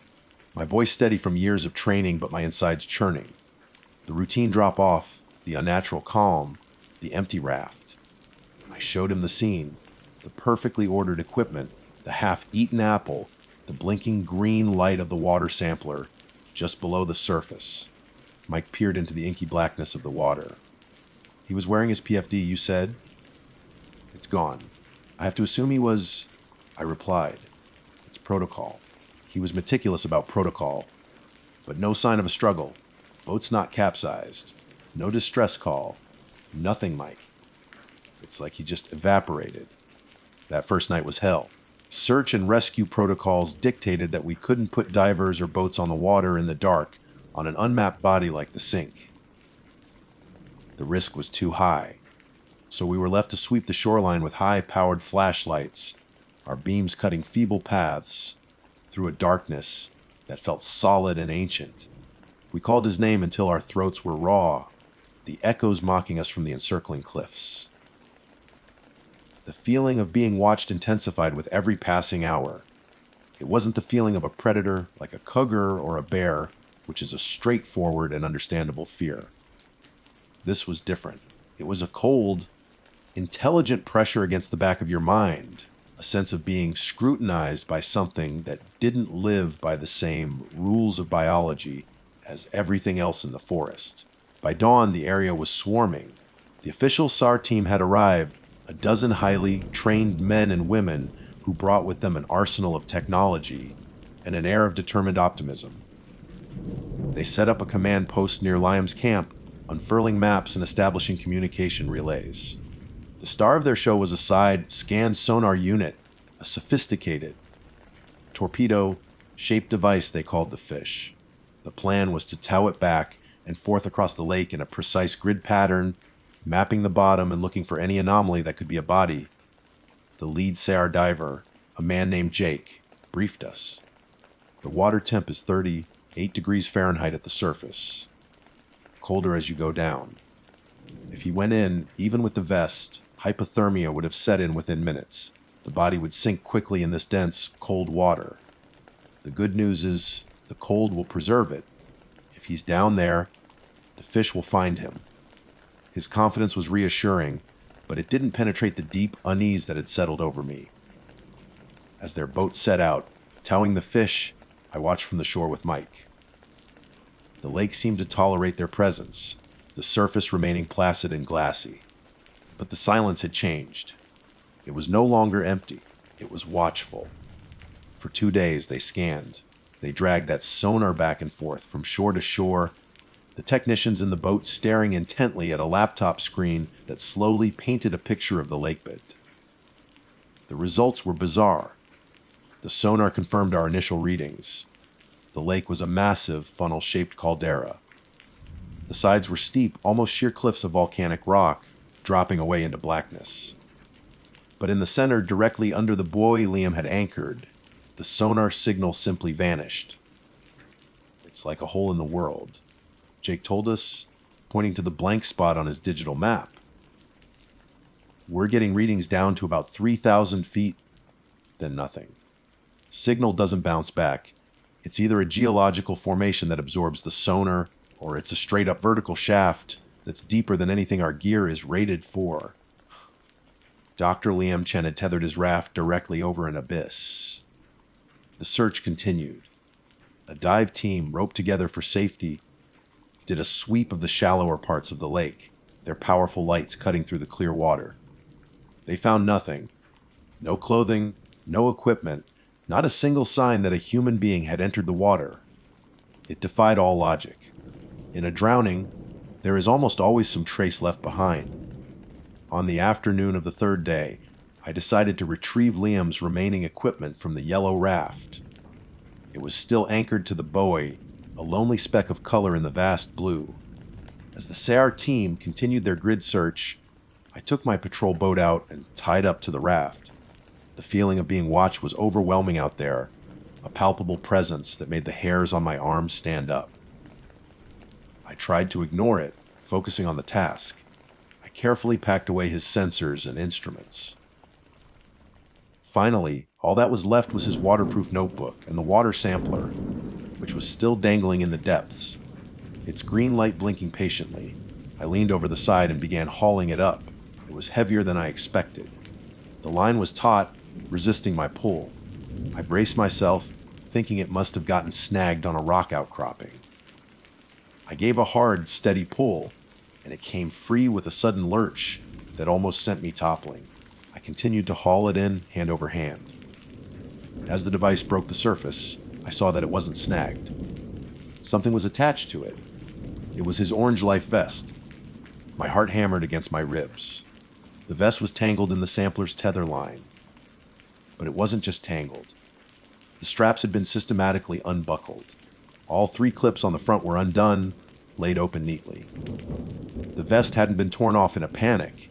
my voice steady from years of training but my insides churning. The routine drop-off, the unnatural calm, the empty raft. I showed him the scene, the perfectly ordered equipment, the half-eaten apple, the blinking green light of the water sampler, just below the surface. Mike peered into the inky blackness of the water. "He was wearing his PFD, you said?" "It's gone. I have to assume he was..." I replied. "It's protocol." He was meticulous about protocol, but no sign of a struggle. Boat's not capsized. No distress call. Nothing, Mike. It's like he just evaporated. That first night was hell. Search and rescue protocols dictated that we couldn't put divers or boats on the water in the dark on an unmapped body like the sink. The risk was too high, so we were left to sweep the shoreline with high-powered flashlights, our beams cutting feeble paths through a darkness that felt solid and ancient. We called his name until our throats were raw, the echoes mocking us from the encircling cliffs. The feeling of being watched intensified with every passing hour. It wasn't the feeling of a predator like a cougar or a bear, which is a straightforward and understandable fear. This was different. It was a cold, intelligent pressure against the back of your mind, a sense of being scrutinized by something that didn't live by the same rules of biology as everything else in the forest. By dawn, the area was swarming. The official SAR team had arrived, a dozen highly trained men and women who brought with them an arsenal of technology and an air of determined optimism. They set up a command post near Lyam's camp, unfurling maps and establishing communication relays. The star of their show was a side-scanned sonar unit, a sophisticated, torpedo-shaped device they called the Fish. The plan was to tow it back and forth across the lake in a precise grid pattern, mapping the bottom and looking for any anomaly that could be a body. The lead SAR diver, a man named Jake, briefed us. The water temp is 38 degrees Fahrenheit at the surface, colder as you go down. If he went in, even with the vest, hypothermia would have set in within minutes. The body would sink quickly in this dense, cold water. The good news is the cold will preserve it. If he's down there, the fish will find him. His confidence was reassuring, but it didn't penetrate the deep unease that had settled over me. As their boat set out, towing the fish, I watched from the shore with Mike. The lake seemed to tolerate their presence, the surface remaining placid and glassy. But the silence had changed. It was no longer empty. It was watchful. For 2 days they scanned. They dragged that sonar back and forth from shore to shore, the technicians in the boat staring intently at a laptop screen that slowly painted a picture of the lakebed. The results were bizarre. The sonar confirmed our initial readings. The lake was a massive funnel-shaped caldera. The sides were steep, almost sheer cliffs of volcanic rock, dropping away into blackness. But in the center, directly under the buoy Liam had anchored, the sonar signal simply vanished. It's like a hole in the world, Jake told us, pointing to the blank spot on his digital map. We're getting readings down to about 3,000 feet, then nothing. Signal doesn't bounce back. It's either a geological formation that absorbs the sonar, or it's a straight-up vertical shaft that's deeper than anything our gear is rated for. Dr. Liam Chen had tethered his raft directly over an abyss. The search continued. A dive team, roped together for safety, did a sweep of the shallower parts of the lake, their powerful lights cutting through the clear water. They found nothing. No clothing, no equipment, not a single sign that a human being had entered the water. It defied all logic. In a drowning, there is almost always some trace left behind. On the afternoon of the third day, I decided to retrieve Liam's remaining equipment from the yellow raft. It was still anchored to the buoy, a lonely speck of color in the vast blue. As the SAR team continued their grid search, I took my patrol boat out and tied up to the raft. The feeling of being watched was overwhelming out there, a palpable presence that made the hairs on my arms stand up. I tried to ignore it, focusing on the task. I carefully packed away his sensors and instruments. Finally, all that was left was his waterproof notebook and the water sampler, which was still dangling in the depths. Its green light blinking patiently, I leaned over the side and began hauling it up. It was heavier than I expected. The line was taut, resisting my pull. I braced myself, thinking it must have gotten snagged on a rock outcropping. I gave a hard, steady pull, and it came free with a sudden lurch that almost sent me toppling. I continued to haul it in, hand over hand. As the device broke the surface, I saw that it wasn't snagged. Something was attached to it. It was his orange life vest. My heart hammered against my ribs. The vest was tangled in the sampler's tether line. But it wasn't just tangled. The straps had been systematically unbuckled. All 3 clips on the front were undone, laid open neatly. The vest hadn't been torn off in a panic.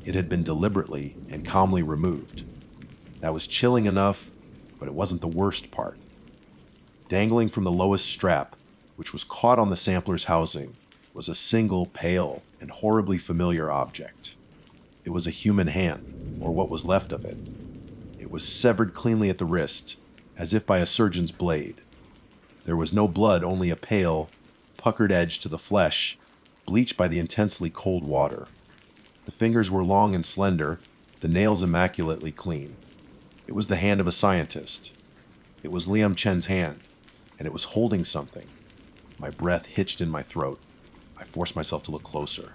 It had been deliberately and calmly removed. That was chilling enough, but it wasn't the worst part. Dangling from the lowest strap, which was caught on the sampler's housing, was a single, pale, and horribly familiar object. It was a human hand, or what was left of it. It was severed cleanly at the wrist, as if by a surgeon's blade. There was no blood, only a pale, puckered edge to the flesh, bleached by the intensely cold water. The fingers were long and slender, the nails immaculately clean. It was the hand of a scientist. It was Liam Chen's hand, and it was holding something. My breath hitched in my throat. I forced myself to look closer.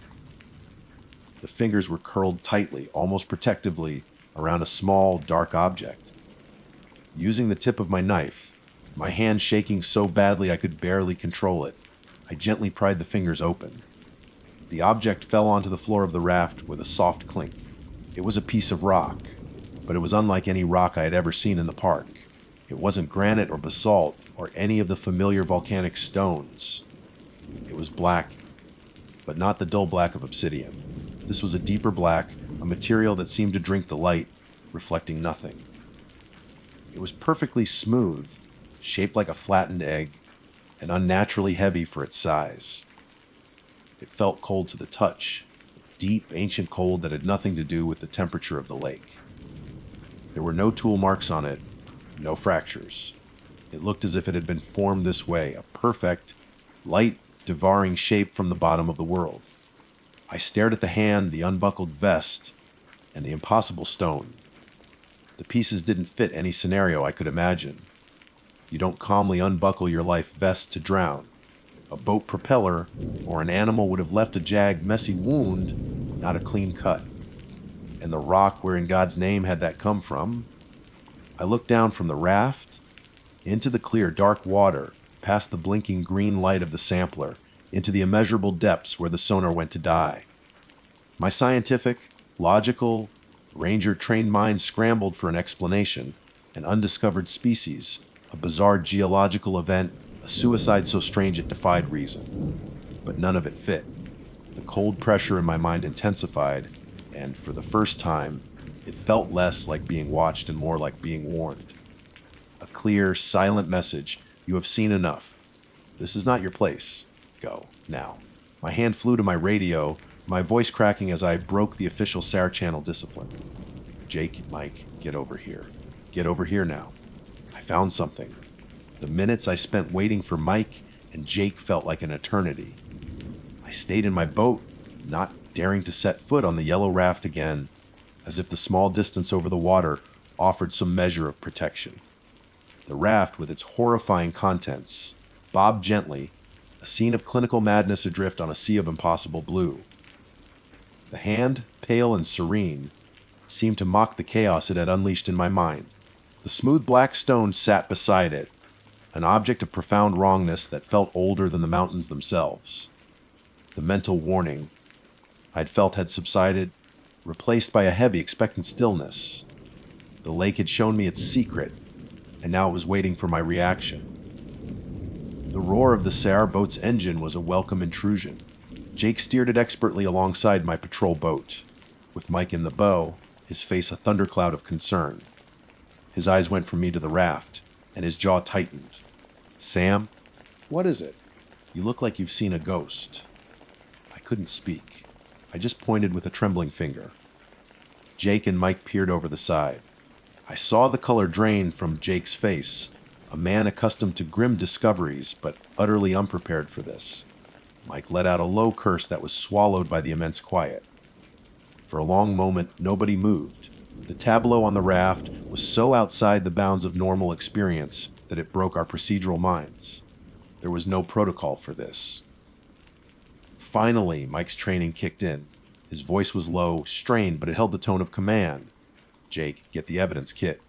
The fingers were curled tightly, almost protectively, around a small, dark object. Using the tip of my knife, my hand shaking so badly I could barely control it, I gently pried the fingers open. The object fell onto the floor of the raft with a soft clink. It was a piece of rock, but it was unlike any rock I had ever seen in the park. It wasn't granite or basalt or any of the familiar volcanic stones. It was black, but not the dull black of obsidian. This was a deeper black, a material that seemed to drink the light, reflecting nothing. It was perfectly smooth, shaped like a flattened egg, and unnaturally heavy for its size. It felt cold to the touch, deep, ancient cold that had nothing to do with the temperature of the lake. There were no tool marks on it, no fractures. It looked as if it had been formed this way, a perfect, light, devouring shape from the bottom of the world. I stared at the hand, the unbuckled vest, and the impossible stone. The pieces didn't fit any scenario I could imagine. You don't calmly unbuckle your life vest to drown. A boat propeller or an animal would have left a jagged, messy wound, not a clean cut. And the rock where in God's name had that come from? I looked down from the raft, into the clear, dark water, past the blinking green light of the sampler, into the immeasurable depths where the sonar went to die. My scientific, logical, ranger-trained mind scrambled for an explanation, an undiscovered species, a bizarre geological event, a suicide so strange it defied reason. But none of it fit. The cold pressure in my mind intensified, and for the first time, it felt less like being watched and more like being warned. A clear, silent message: you have seen enough. This is not your place. Go, now. My hand flew to my radio, my voice cracking as I broke the official SAR channel discipline. Jake, Mike, get over here. Get over here now. I found something. The minutes I spent waiting for Mike and Jake felt like an eternity. I stayed in my boat, not daring to set foot on the yellow raft again, as if the small distance over the water offered some measure of protection. The raft, with its horrifying contents, bobbed gently, a scene of clinical madness adrift on a sea of impossible blue. The hand, pale and serene, seemed to mock the chaos it had unleashed in my mind. The smooth black stone sat beside it, an object of profound wrongness that felt older than the mountains themselves. The mental warning I'd felt had subsided, replaced by a heavy, expectant stillness. The lake had shown me its secret, and now it was waiting for my reaction. The roar of the SAR boat's engine was a welcome intrusion. Jake steered it expertly alongside my patrol boat, with Mike in the bow, his face a thundercloud of concern. His eyes went from me to the raft, and his jaw tightened. Sam, what is it? You look like you've seen a ghost. I couldn't speak. I just pointed with a trembling finger. Jake and Mike peered over the side. I saw the color drain from Jake's face, a man accustomed to grim discoveries, but utterly unprepared for this. Mike let out a low curse that was swallowed by the immense quiet. For a long moment, nobody moved. The tableau on the raft was so outside the bounds of normal experience that it broke our procedural minds. There was no protocol for this. Finally, Mike's training kicked in. His voice was low, strained, but it held the tone of command. Jake, get the evidence kit.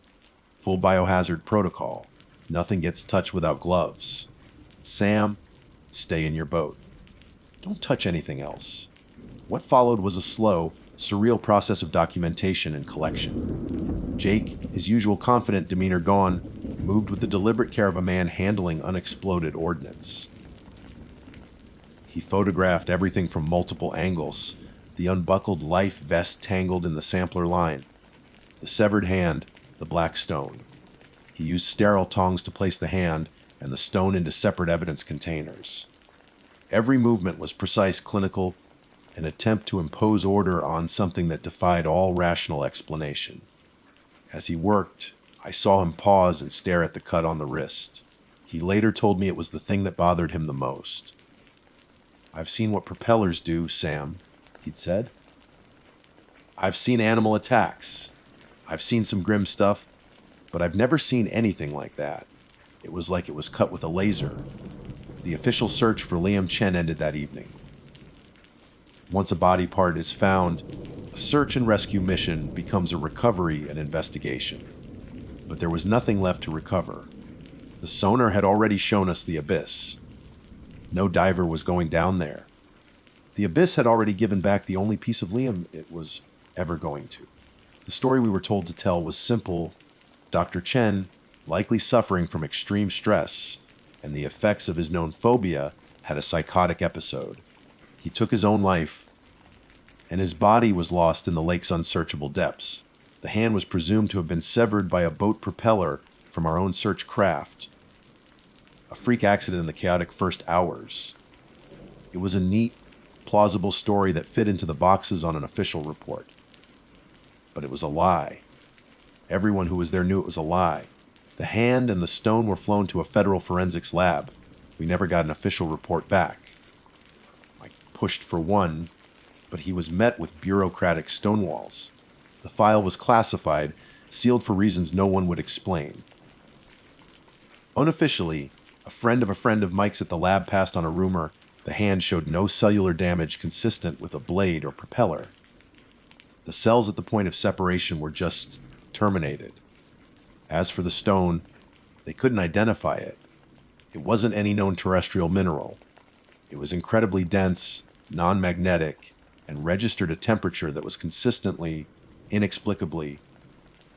Full biohazard protocol. Nothing gets touched without gloves. Sam, stay in your boat. Don't touch anything else. What followed was a slow, surreal process of documentation and collection. Jake, his usual confident demeanor gone, moved with the deliberate care of a man handling unexploded ordnance. He photographed everything from multiple angles, the unbuckled life vest tangled in the sampler line, the severed hand, the black stone. He used sterile tongs to place the hand and the stone into separate evidence containers. Every movement was precise, clinical, an attempt to impose order on something that defied all rational explanation. As he worked, I saw him pause and stare at the cut on the wrist. He later told me it was the thing that bothered him the most. I've seen what propellers do, Sam, he'd said. I've seen animal attacks. I've seen some grim stuff, but I've never seen anything like that. It was like it was cut with a laser. The official search for Liam Chen ended that evening. Once a body part is found, a search and rescue mission becomes a recovery and investigation. But there was nothing left to recover. The sonar had already shown us the abyss. No diver was going down there. The abyss had already given back the only piece of Liam it was ever going to. The story we were told to tell was simple. Dr. Chen, likely suffering from extreme stress and the effects of his known phobia, had a psychotic episode. He took his own life, and his body was lost in the lake's unsearchable depths. The hand was presumed to have been severed by a boat propeller from our own search craft. A freak accident in the chaotic first hours. It was a neat, plausible story that fit into the boxes on an official report. But it was a lie. Everyone who was there knew it was a lie. The hand and the stone were flown to a federal forensics lab. We never got an official report back. I pushed for one, but he was met with bureaucratic stonewalls. The file was classified, sealed for reasons no one would explain. Unofficially, a friend of Mike's at the lab passed on a rumor the hand showed no cellular damage consistent with a blade or propeller. The cells at the point of separation were just terminated. As for the stone, they couldn't identify it. It wasn't any known terrestrial mineral. It was incredibly dense, non-magnetic, and registered a temperature that was consistently, inexplicably,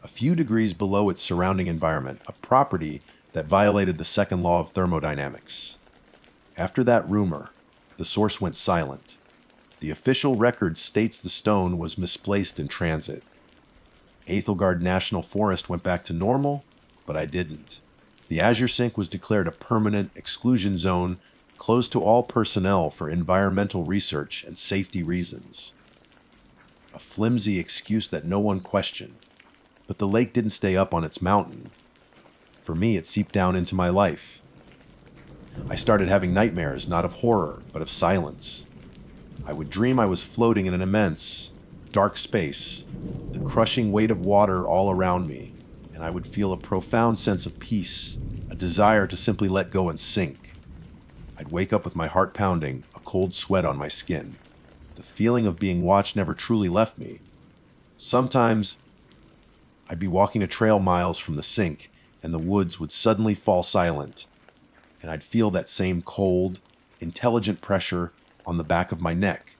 a few degrees below its surrounding environment, a property that violated the second law of thermodynamics. After that rumor, the source went silent. The official record states the stone was misplaced in transit. Ethelgard National Forest went back to normal, but I didn't. The Azure Sink was declared a permanent exclusion zone closed to all personnel for environmental research and safety reasons. A flimsy excuse that no one questioned. But the lake didn't stay up on its mountain. For me, it seeped down into my life. I started having nightmares, not of horror, but of silence. I would dream I was floating in an immense, dark space, the crushing weight of water all around me, and I would feel a profound sense of peace, a desire to simply let go and sink. I'd wake up with my heart pounding, a cold sweat on my skin. The feeling of being watched never truly left me. Sometimes, I'd be walking a trail miles from the sink, and the woods would suddenly fall silent, and I'd feel that same cold, intelligent pressure on the back of my neck.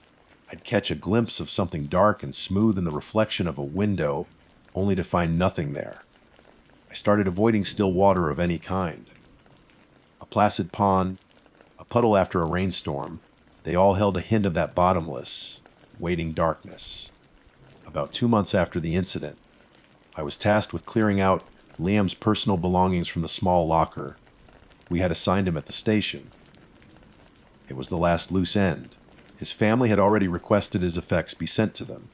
I'd catch a glimpse of something dark and smooth in the reflection of a window, only to find nothing there. I started avoiding still water of any kind. A placid pond, a puddle after a rainstorm, they all held a hint of that bottomless, waiting darkness. About 2 months after the incident, I was tasked with clearing out Liam's personal belongings from the small locker we had assigned him at the station. It was the last loose end. His family had already requested his effects be sent to them.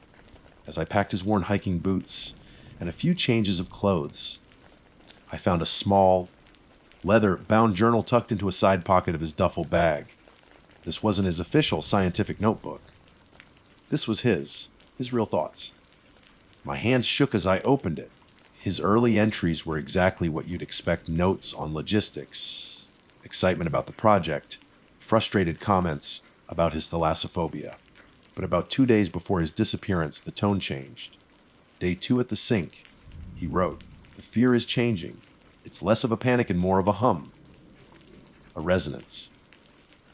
As I packed his worn hiking boots and a few changes of clothes, I found a small, leather-bound journal tucked into a side pocket of his duffel bag. This wasn't his official scientific notebook. This was his real thoughts. My hands shook as I opened it. His early entries were exactly what you'd expect: notes on logistics, excitement about the project, frustrated comments about his thalassophobia. But about 2 days before his disappearance, the tone changed. Day 2 at the sink, he wrote, "The fear is changing. It's less of a panic and more of a hum. A resonance.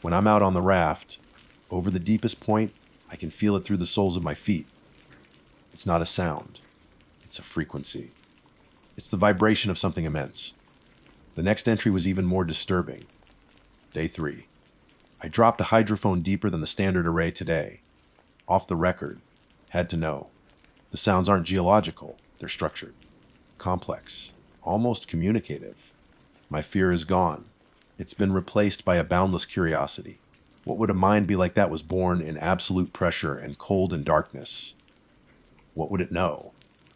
When I'm out on the raft, over the deepest point, I can feel it through the soles of my feet. It's not a sound. It's a frequency. It's the vibration of something immense." The next entry was even more disturbing. Day 3. I dropped a hydrophone deeper than the standard array today. Off the record. Had to know. The sounds aren't geological. They're structured. Complex. Almost communicative. My fear is gone. It's been replaced by a boundless curiosity. What would a mind be like that was born in absolute pressure and cold and darkness? What would it know?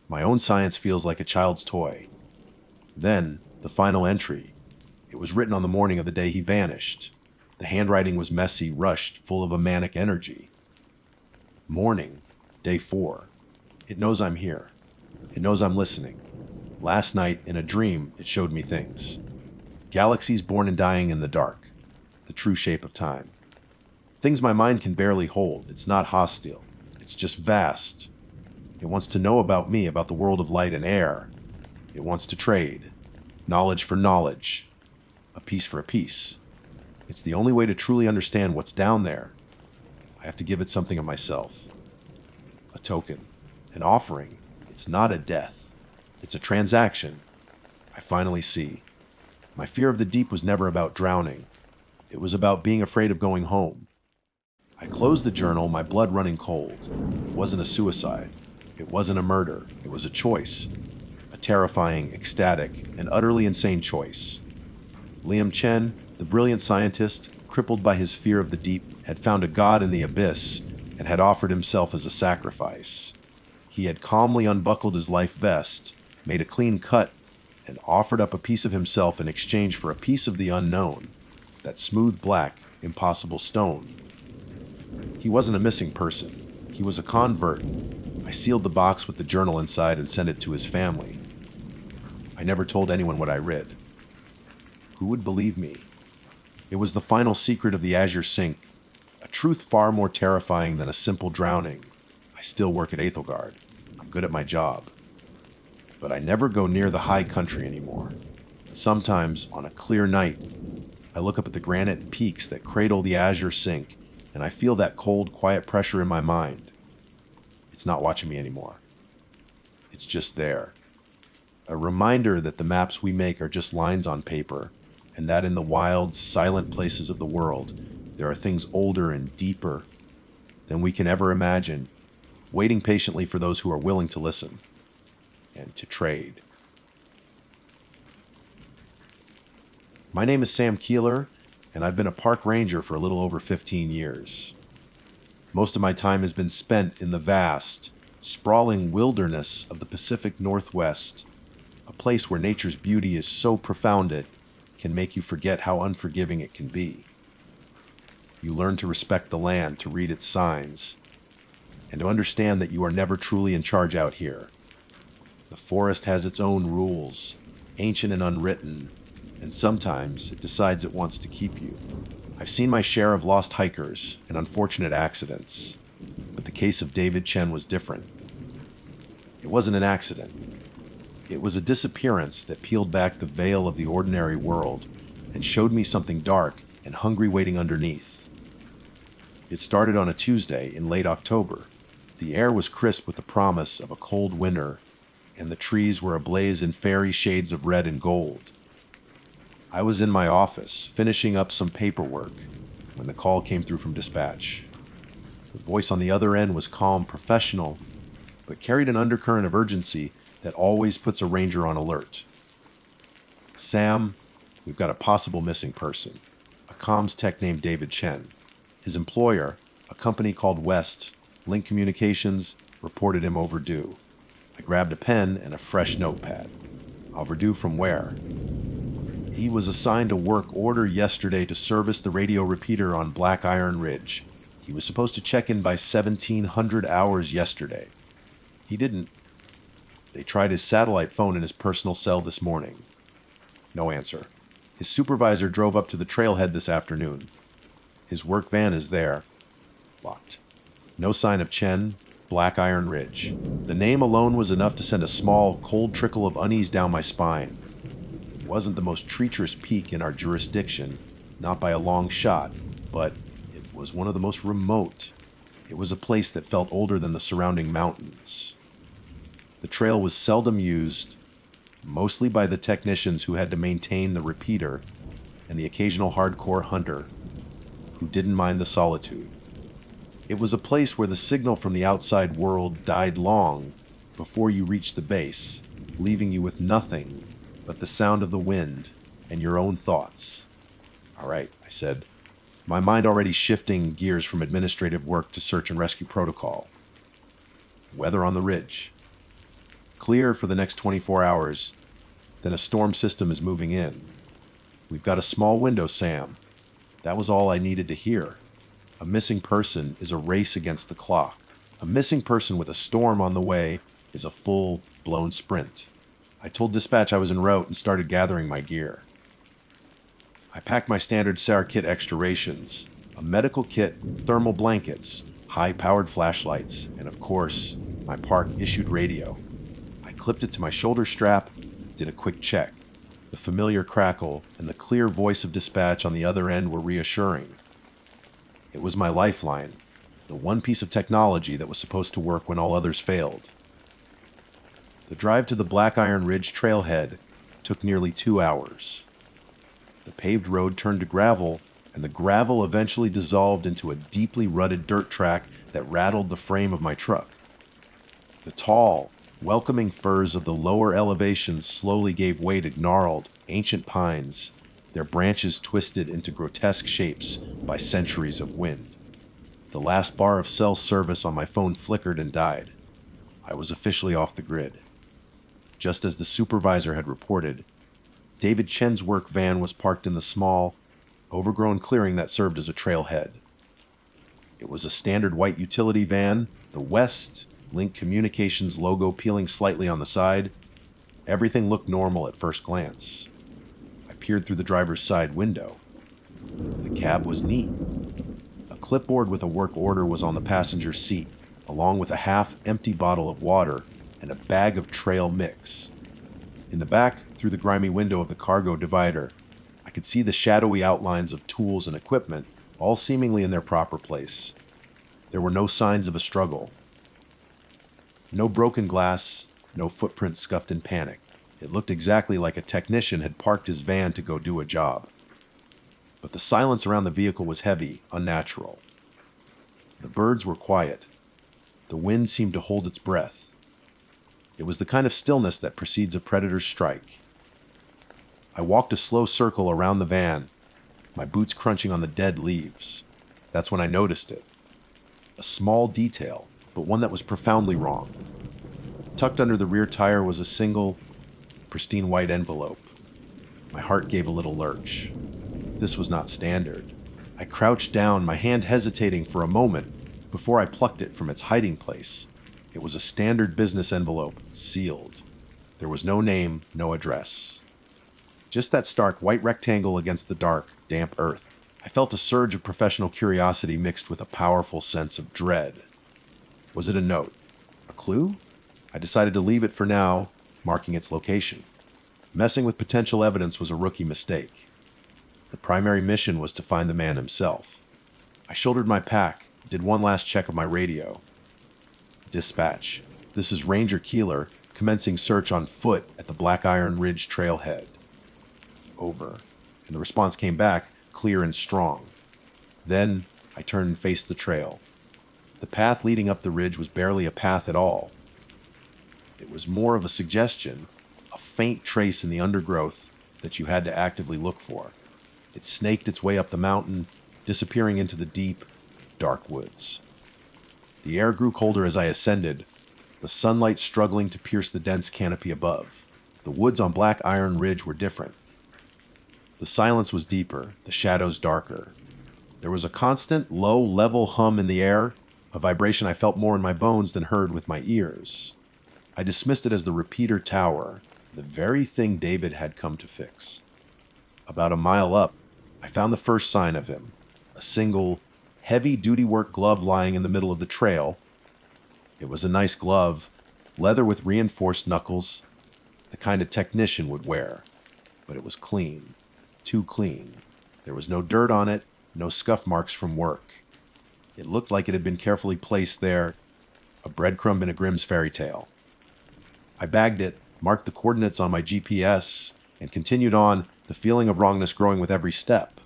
My own science feels like a child's toy. Then, the final entry. It was written on the morning of the day he vanished. The handwriting was messy, rushed, full of a manic energy. Morning, day 4. It knows I'm here. It knows I'm listening. Last night, in a dream, it showed me things. Galaxies born and dying in the dark. The true shape of time. Things my mind can barely hold. It's not hostile. It's just vast. It wants to know about me, about the world of light and air. It wants to trade. Knowledge for knowledge. A piece for a piece. It's the only way to truly understand what's down there. I have to give it something of myself. A token. An offering. It's not a death. It's a transaction. I finally see. My fear of the deep was never about drowning. It was about being afraid of going home. I closed the journal, my blood running cold. It wasn't a suicide. It wasn't a murder. It was a choice. A terrifying, ecstatic, and utterly insane choice. Liam Chen, the brilliant scientist, crippled by his fear of the deep, had found a god in the abyss and had offered himself as a sacrifice. He had calmly unbuckled his life vest, made a clean cut, and offered up a piece of himself in exchange for a piece of the unknown, that smooth black, impossible stone. He wasn't a missing person. He was a convert. I sealed the box with the journal inside and sent it to his family. I never told anyone what I read. Who would believe me? It was the final secret of the Azure Sink, a truth far more terrifying than a simple drowning. I still work at Aethelgard. I'm good at my job. But I never go near the high country anymore. Sometimes, on a clear night, I look up at the granite peaks that cradle the Azure Sink, and I feel that cold, quiet pressure in my mind. It's not watching me anymore. It's just there. A reminder that the maps we make are just lines on paper, and that in the wild, silent places of the world, there are things older and deeper than we can ever imagine, waiting patiently for those who are willing to listen and to trade. My name is Sam Keeler, and I've been a park ranger for a little over 15 years. Most of my time has been spent in the vast, sprawling wilderness of the Pacific Northwest, a place where nature's beauty is so profound it can make you forget how unforgiving it can be. You learn to respect the land, to read its signs, and to understand that you are never truly in charge out here. The forest has its own rules, ancient and unwritten, and sometimes it decides it wants to keep you. I've seen my share of lost hikers and unfortunate accidents, but the case of David Chen was different. It wasn't an accident. It was a disappearance that peeled back the veil of the ordinary world and showed me something dark and hungry waiting underneath. It started on a Tuesday in late October. The air was crisp with the promise of a cold winter, and the trees were ablaze in fairy shades of red and gold. I was in my office, finishing up some paperwork, when the call came through from dispatch. The voice on the other end was calm, professional, but carried an undercurrent of urgency that always puts a ranger on alert. Sam, we've got a possible missing person, a comms tech named David Chen. His employer, a company called West, Link Communications, reported him overdue. I grabbed a pen and a fresh notepad. Overdue from where? He was assigned a work order yesterday to service the radio repeater on Black Iron Ridge. He was supposed to check in by 1700 hours yesterday. He didn't. They tried his satellite phone in his personal cell this morning. No answer. His supervisor drove up to the trailhead this afternoon. His work van is there. Locked. No sign of Chen, Black Iron Ridge. The name alone was enough to send a small, cold trickle of unease down my spine. It wasn't the most treacherous peak in our jurisdiction, not by a long shot, but it was one of the most remote. It was a place that felt older than the surrounding mountains. The trail was seldom used, mostly by the technicians who had to maintain the repeater and the occasional hardcore hunter who didn't mind the solitude. It was a place where the signal from the outside world died long before you reached the base, leaving you with nothing but the sound of the wind and your own thoughts. All right, I said, my mind already shifting gears from administrative work to search and rescue protocol. Weather on the ridge. Clear for the next 24 hours, then a storm system is moving in. We've got a small window, Sam. That was all I needed to hear. A missing person is a race against the clock. A missing person with a storm on the way is a full-blown sprint. I told dispatch I was en route and started gathering my gear. I packed my standard SAR kit extra rations, a medical kit, thermal blankets, high-powered flashlights, and of course, my park-issued radio. I clipped it to my shoulder strap, did a quick check. The familiar crackle and the clear voice of dispatch on the other end were reassuring. It was my lifeline, the one piece of technology that was supposed to work when all others failed. The drive to the Black Iron Ridge trailhead took nearly 2 hours. The paved road turned to gravel, and the gravel eventually dissolved into a deeply rutted dirt track that rattled the frame of my truck. The tall, welcoming firs of the lower elevations slowly gave way to gnarled, ancient pines, their branches twisted into grotesque shapes by centuries of wind. The last bar of cell service on my phone flickered and died. I was officially off the grid. Just as the supervisor had reported, David Chen's work van was parked in the small, overgrown clearing that served as a trailhead. It was a standard white utility van, the West Link Communications logo peeling slightly on the side. Everything looked normal at first glance. I peered through the driver's side window. The cab was neat. A clipboard with a work order was on the passenger's seat, along with a half-empty bottle of water and a bag of trail mix. In the back, through the grimy window of the cargo divider, I could see the shadowy outlines of tools and equipment, all seemingly in their proper place. There were no signs of a struggle. No broken glass, no footprints scuffed in panic. It looked exactly like a technician had parked his van to go do a job. But the silence around the vehicle was heavy, unnatural. The birds were quiet. The wind seemed to hold its breath. It was the kind of stillness that precedes a predator's strike. I walked a slow circle around the van, my boots crunching on the dead leaves. That's when I noticed it. A small detail, but one that was profoundly wrong. Tucked under the rear tire was a single, pristine white envelope. My heart gave a little lurch. This was not standard. I crouched down, my hand hesitating for a moment before I plucked it from its hiding place. It was a standard business envelope, sealed. There was no name, no address. Just that stark white rectangle against the dark, damp earth. I felt a surge of professional curiosity mixed with a powerful sense of dread. Was it a note? A clue? I decided to leave it for now, marking its location. Messing with potential evidence was a rookie mistake. The primary mission was to find the man himself. I shouldered my pack, did one last check of my radio. Dispatch. This is Ranger Keeler, commencing search on foot at the Black Iron Ridge trailhead. Over. And the response came back, clear and strong. Then I turned and faced the trail. The path leading up the ridge was barely a path at all. It was more of a suggestion, a faint trace in the undergrowth that you had to actively look for. It snaked its way up the mountain, disappearing into the deep, dark woods. The air grew colder as I ascended, the sunlight struggling to pierce the dense canopy above. The woods on Black Iron Ridge were different. The silence was deeper, the shadows darker. There was a constant, low, level hum in the air, a vibration I felt more in my bones than heard with my ears. I dismissed it as the repeater tower, the very thing David had come to fix. About a mile up, I found the first sign of him, a single, heavy-duty work glove lying in the middle of the trail. It was a nice glove, leather with reinforced knuckles, the kind a technician would wear, but it was clean. Too clean. There was no dirt on it, no scuff marks from work. It looked like it had been carefully placed there, a breadcrumb in a Grimm's fairy tale. I bagged it, marked the coordinates on my GPS, and continued on, the feeling of wrongness growing with every step.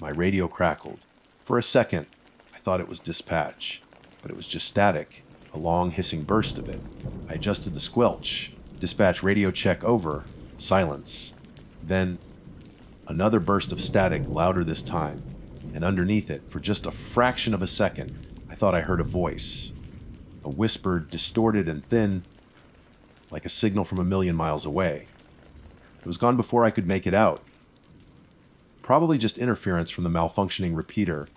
My radio crackled. For a second, I thought it was dispatch, but it was just static, a long hissing burst of it. I adjusted the squelch. Dispatch radio check over. Silence. Then another burst of static, louder this time, and underneath it, for just a fraction of a second, I thought I heard a voice. A whisper, distorted and thin, like a signal from a million miles away. It was gone before I could make it out. Probably just interference from the malfunctioning repeater.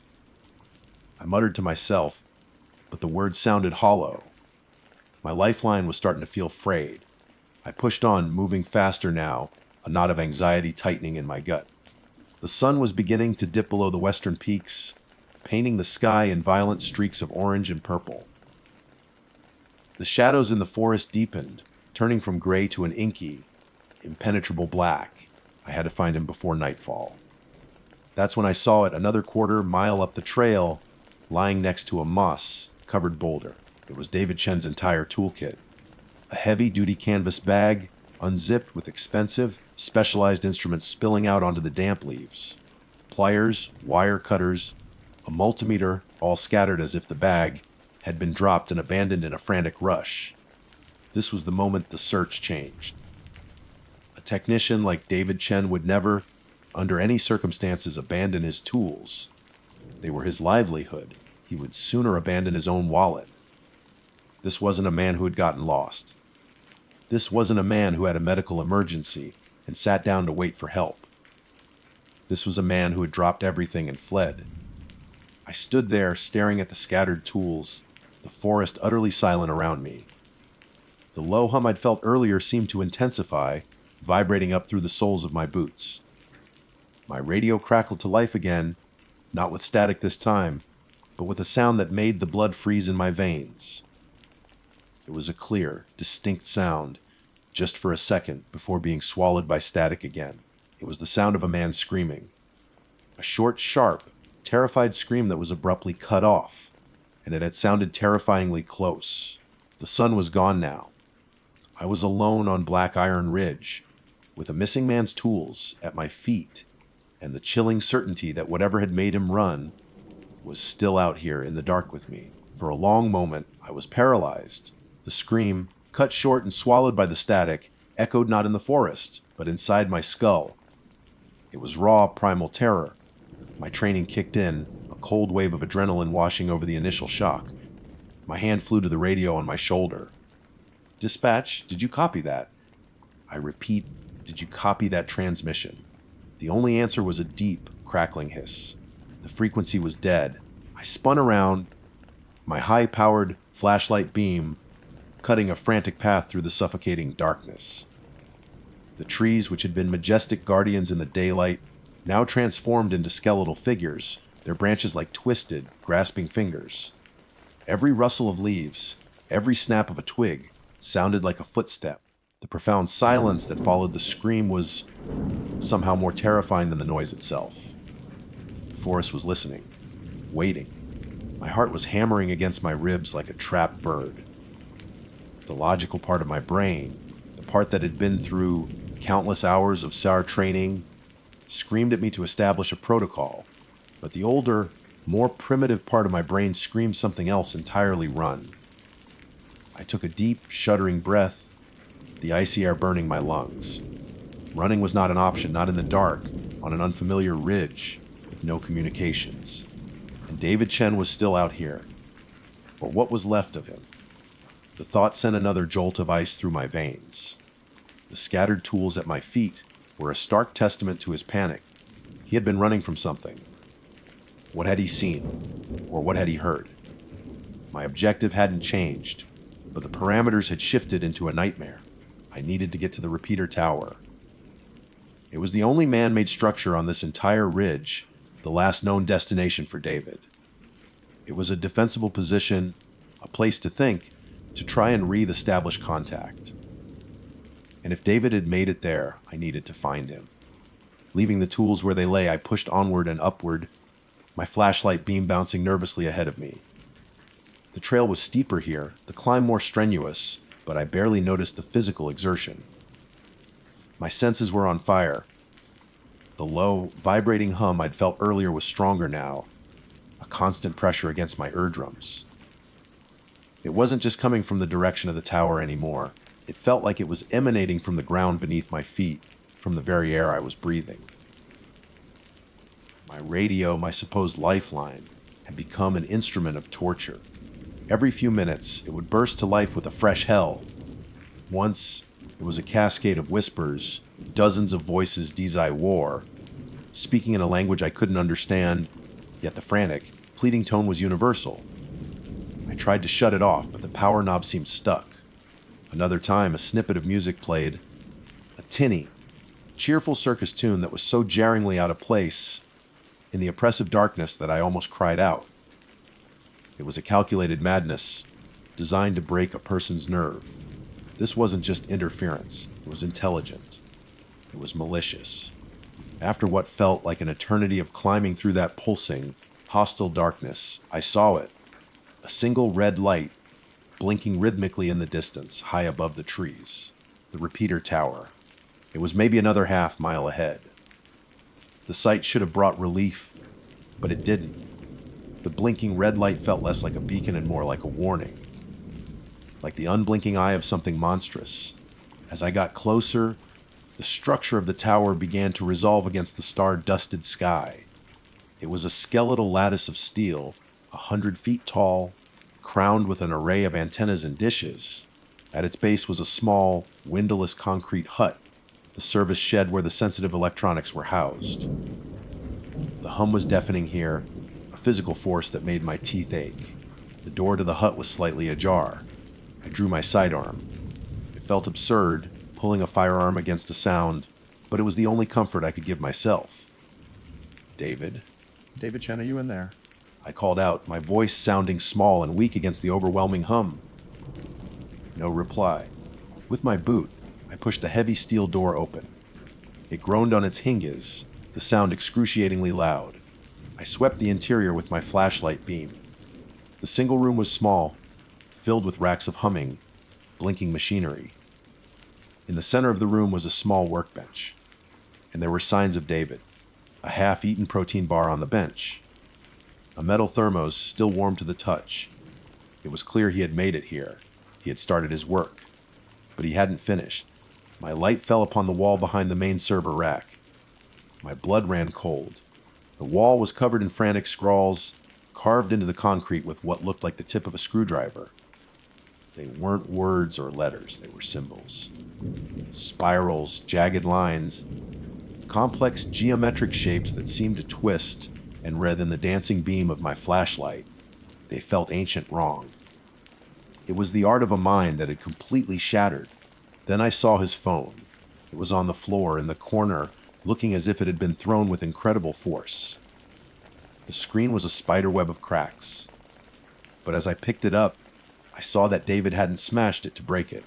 I muttered to myself, but the words sounded hollow. My lifeline was starting to feel frayed. I pushed on, moving faster now, a knot of anxiety tightening in my gut. The sun was beginning to dip below the western peaks, painting the sky in violent streaks of orange and purple. The shadows in the forest deepened, turning from gray to an inky, impenetrable black. I had to find him before nightfall. That's when I saw it another quarter mile up the trail, lying next to a moss-covered boulder. It was David Chen's entire toolkit. A heavy-duty canvas bag, unzipped with expensive, specialized instruments spilling out onto the damp leaves. Pliers, wire cutters, a multimeter, all scattered as if the bag had been dropped and abandoned in a frantic rush. This was the moment the search changed. A technician like David Chen would never, under any circumstances, abandon his tools. They were his livelihood. He would sooner abandon his own wallet. This wasn't a man who had gotten lost. This wasn't a man who had a medical emergency and sat down to wait for help. This was a man who had dropped everything and fled. I stood there staring at the scattered tools, the forest utterly silent around me. The low hum I'd felt earlier seemed to intensify, vibrating up through the soles of my boots. My radio crackled to life again, not with static this time, but with a sound that made the blood freeze in my veins. It was a clear, distinct sound, just for a second before being swallowed by static again. It was the sound of a man screaming. A short, sharp, terrified scream that was abruptly cut off, and it had sounded terrifyingly close. The sun was gone now. I was alone on Black Iron Ridge, with a missing man's tools at my feet, and the chilling certainty that whatever had made him run was still out here in the dark with me. For a long moment, I was paralyzed. The scream, cut short and swallowed by the static, echoed not in the forest, but inside my skull. It was raw, primal terror. My training kicked in, a cold wave of adrenaline washing over the initial shock. My hand flew to the radio on my shoulder. "Dispatch, did you copy that?" I repeat, did you copy that transmission? The only answer was a deep, crackling hiss. The frequency was dead. I spun around, my high-powered flashlight beam cutting a frantic path through the suffocating darkness. The trees, which had been majestic guardians in the daylight, now transformed into skeletal figures, their branches like twisted, grasping fingers. Every rustle of leaves, every snap of a twig, sounded like a footstep. The profound silence that followed the scream was somehow more terrifying than the noise itself. The forest was listening, waiting. My heart was hammering against my ribs like a trapped bird. The logical part of my brain, the part that had been through countless hours of SAR training, screamed at me to establish a protocol, but the older, more primitive part of my brain screamed something else entirely: run. I took a deep, shuddering breath, the icy air burning my lungs. Running was not an option, not in the dark, on an unfamiliar ridge with no communications. And David Chen was still out here, or what was left of him. The thought sent another jolt of ice through my veins. The scattered tools at my feet were a stark testament to his panic. He had been running from something. What had he seen? Or what had he heard? My objective hadn't changed, but the parameters had shifted into a nightmare. I needed to get to the repeater tower. It was the only man-made structure on this entire ridge, the last known destination for David. It was a defensible position, a place to think, to try and re-establish contact. And if David had made it there, I needed to find him. Leaving the tools where they lay, I pushed onward and upward, my flashlight beam bouncing nervously ahead of me. The trail was steeper here, the climb more strenuous, but I barely noticed the physical exertion. My senses were on fire. The low, vibrating hum I'd felt earlier was stronger now, a constant pressure against my eardrums. It wasn't just coming from the direction of the tower anymore. It felt like it was emanating from the ground beneath my feet, from the very air I was breathing. My radio, my supposed lifeline, had become an instrument of torture. Every few minutes, it would burst to life with a fresh hell. Once, it was a cascade of whispers, dozens of voices Dizai war, speaking in a language I couldn't understand, yet the frantic, pleading tone was universal. I tried to shut it off, but the power knob seemed stuck. Another time, a snippet of music played, a tinny, cheerful circus tune that was so jarringly out of place in the oppressive darkness that I almost cried out. It was a calculated madness, designed to break a person's nerve. This wasn't just interference, it was intelligent. It was malicious. After what felt like an eternity of climbing through that pulsing, hostile darkness, I saw it. A single red light, blinking rhythmically in the distance, high above the trees. The repeater tower. It was maybe another half-mile ahead. The sight should have brought relief, but it didn't. The blinking red light felt less like a beacon and more like a warning. Like the unblinking eye of something monstrous. As I got closer, the structure of the tower began to resolve against the star-dusted sky. It was a skeletal lattice of steel, 100 feet tall, crowned with an array of antennas and dishes. At its base was a small, windowless concrete hut, the service shed where the sensitive electronics were housed. The hum was deafening here, a physical force that made my teeth ache. The door to the hut was slightly ajar. I drew my sidearm. It felt absurd, pulling a firearm against a sound, but it was the only comfort I could give myself. "David? David Chen, are you in there?" I called out, my voice sounding small and weak against the overwhelming hum. No reply. With my boot, I pushed the heavy steel door open. It groaned on its hinges, the sound excruciatingly loud. I swept the interior with my flashlight beam. The single room was small, filled with racks of humming, blinking machinery. In the center of the room was a small workbench, and there were signs of David, a half-eaten protein bar on the bench, a metal thermos still warm to the touch. It was clear he had made it here. He had started his work, but he hadn't finished. My light fell upon the wall behind the main server rack. My blood ran cold. The wall was covered in frantic scrawls, carved into the concrete with what looked like the tip of a screwdriver. They weren't words or letters, they were symbols. Spirals, jagged lines, complex geometric shapes that seemed to twist and writhe in the dancing beam of my flashlight. They felt ancient wrong. It was the art of a mind that had completely shattered. Then I saw his phone. It was on the floor in the corner, looking as if it had been thrown with incredible force. The screen was a spiderweb of cracks. But as I picked it up, I saw that David hadn't smashed it to break it.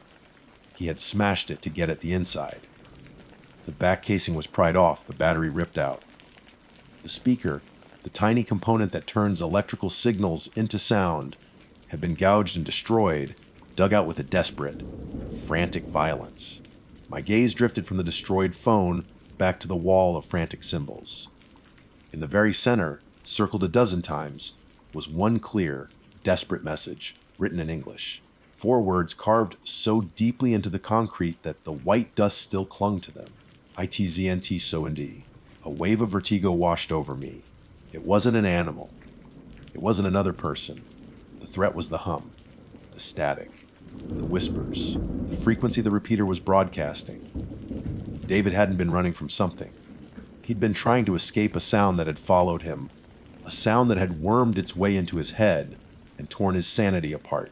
He had smashed it to get at the inside. The back casing was pried off, the battery ripped out. The speaker, the tiny component that turns electrical signals into sound, had been gouged and destroyed, dug out with a desperate, frantic violence. My gaze drifted from the destroyed phone back to the wall of frantic symbols. In the very center, circled a dozen times, was one clear, desperate message, written in English. 4 words carved so deeply into the concrete that the white dust still clung to them. ITZNT so and D. A wave of vertigo washed over me. It wasn't an animal. It wasn't another person. The threat was the hum, the static, the whispers, the frequency the repeater was broadcasting. David hadn't been running from something. He'd been trying to escape a sound that had followed him, a sound that had wormed its way into his head and torn his sanity apart.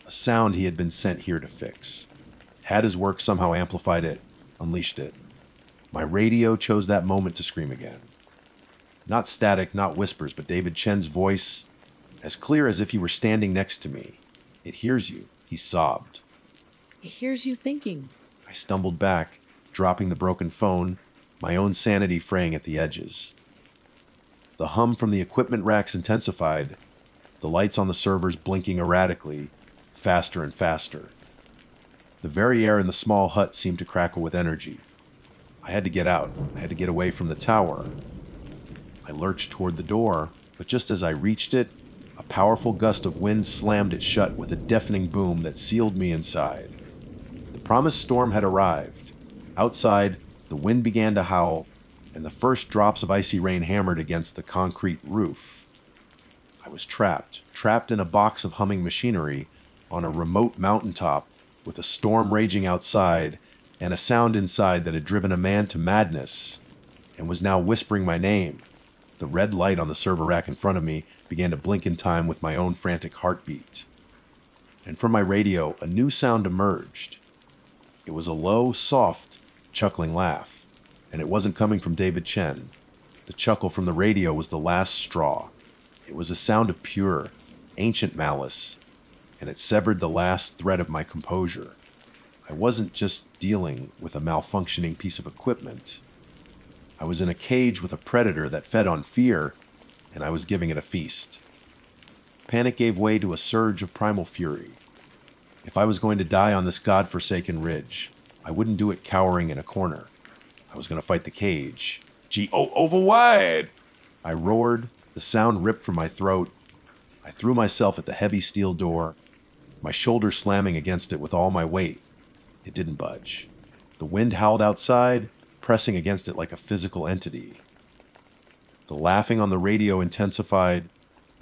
A sound he had been sent here to fix. Had his work somehow amplified it, unleashed it. My radio chose that moment to scream again. Not static, not whispers, but David Chen's voice, as clear as if he were standing next to me. It hears you, he sobbed. It hears you thinking. I stumbled back, dropping the broken phone, my own sanity fraying at the edges. The hum from the equipment racks intensified, the lights on the servers blinking erratically, faster and faster. The very air in the small hut seemed to crackle with energy. I had to get out. I had to get away from the tower. I lurched toward the door, but just as I reached it, a powerful gust of wind slammed it shut with a deafening boom that sealed me inside. The promised storm had arrived. Outside, the wind began to howl, and the first drops of icy rain hammered against the concrete roof. I was trapped in a box of humming machinery on a remote mountaintop with a storm raging outside and a sound inside that had driven a man to madness and was now whispering my name. The red light on the server rack in front of me began to blink in time with my own frantic heartbeat. And from my radio, a new sound emerged. It was a low, soft, chuckling laugh, and it wasn't coming from David Chen. The chuckle from the radio was the last straw. It was a sound of pure, ancient malice, and it severed the last thread of my composure. I wasn't just dealing with a malfunctioning piece of equipment. I was in a cage with a predator that fed on fear, and I was giving it a feast. Panic gave way to a surge of primal fury. If I was going to die on this godforsaken ridge, I wouldn't do it cowering in a corner. I was going to fight the cage. Overwide! I roared, the sound ripped from my throat. I threw myself at the heavy steel door, my shoulder slamming against it with all my weight. It didn't budge. The wind howled outside, pressing against it like a physical entity. The laughing on the radio intensified,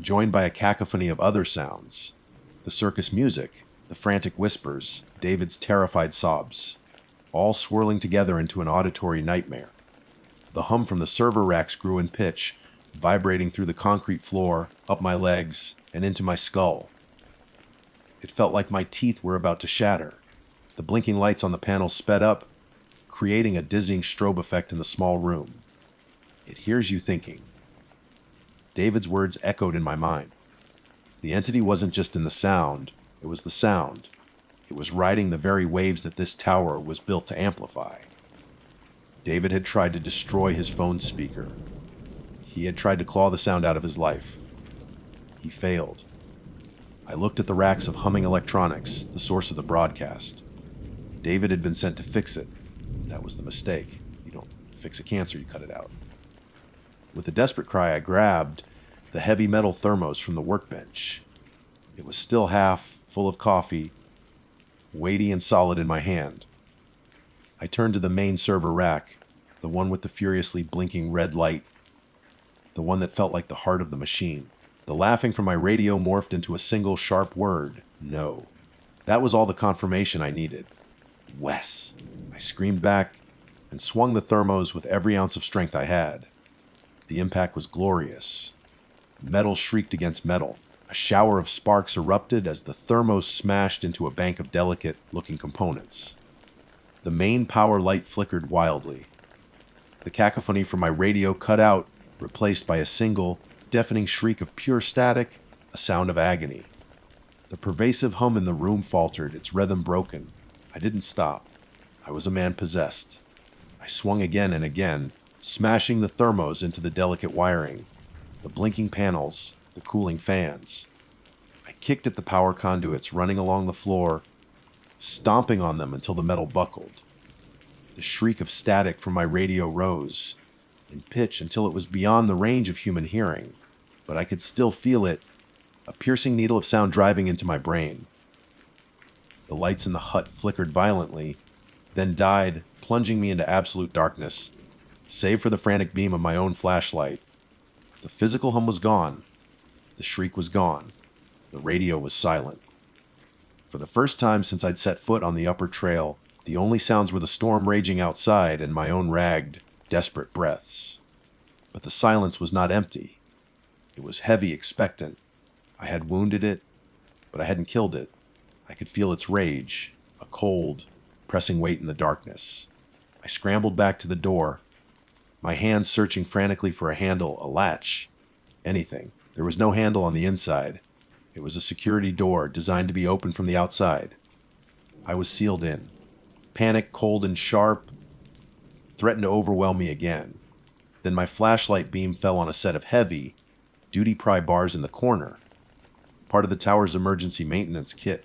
joined by a cacophony of other sounds. The circus music, the frantic whispers, David's terrified sobs, all swirling together into an auditory nightmare. The hum from the server racks grew in pitch, vibrating through the concrete floor, up my legs, and into my skull. It felt like my teeth were about to shatter. The blinking lights on the panel sped up, creating a dizzying strobe effect in the small room. It hears you thinking. David's words echoed in my mind. The entity wasn't just in the sound, it was the sound. It was riding the very waves that this tower was built to amplify. David had tried to destroy his phone speaker. He had tried to claw the sound out of his life. He failed. I looked at the racks of humming electronics, the source of the broadcast. David had been sent to fix it. That was the mistake. You don't fix a cancer, you cut it out. With a desperate cry, I grabbed the heavy metal thermos from the workbench. It was still half, full of coffee, weighty and solid in my hand. I turned to the main server rack, the one with the furiously blinking red light, the one that felt like the heart of the machine. The laughing from my radio morphed into a single sharp word: no. That was all the confirmation I needed. Wes. I screamed back and swung the thermos with every ounce of strength I had. The impact was glorious. Metal shrieked against metal. A shower of sparks erupted as the thermos smashed into a bank of delicate-looking components. The main power light flickered wildly. The cacophony from my radio cut out, replaced by a single, deafening shriek of pure static, a sound of agony. The pervasive hum in the room faltered, its rhythm broken. I didn't stop. I was a man possessed. I swung again and again, smashing the thermos into the delicate wiring, the blinking panels, the cooling fans. I kicked at the power conduits running along the floor, stomping on them until the metal buckled. The shriek of static from my radio rose in pitch until it was beyond the range of human hearing, but I could still feel it, a piercing needle of sound driving into my brain. The lights in the hut flickered violently, then died, plunging me into absolute darkness, save for the frantic beam of my own flashlight. The physical hum was gone. The shriek was gone. The radio was silent. For the first time since I'd set foot on the upper trail, the only sounds were the storm raging outside and my own ragged, desperate breaths. But the silence was not empty. It was heavy, expectant. I had wounded it, but I hadn't killed it. I could feel its rage, a cold, pressing weight in the darkness. I scrambled back to the door, my hands searching frantically for a handle, a latch, anything. There was no handle on the inside. It was a security door designed to be opened from the outside. I was sealed in. Panic, cold and sharp, threatened to overwhelm me again. Then my flashlight beam fell on a set of heavy, duty pry bars in the corner, part of the tower's emergency maintenance kit.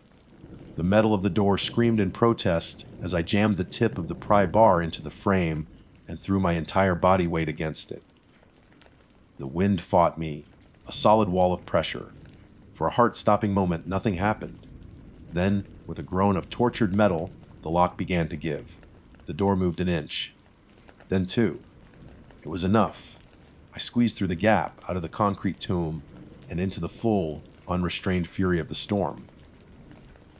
The metal of the door screamed in protest as I jammed the tip of the pry bar into the frame and threw my entire body weight against it. The wind fought me, a solid wall of pressure. For a heart-stopping moment, nothing happened. Then, with a groan of tortured metal, the lock began to give. The door moved an inch. Then two. It was enough. I squeezed through the gap, out of the concrete tomb, and into the full, unrestrained fury of the storm.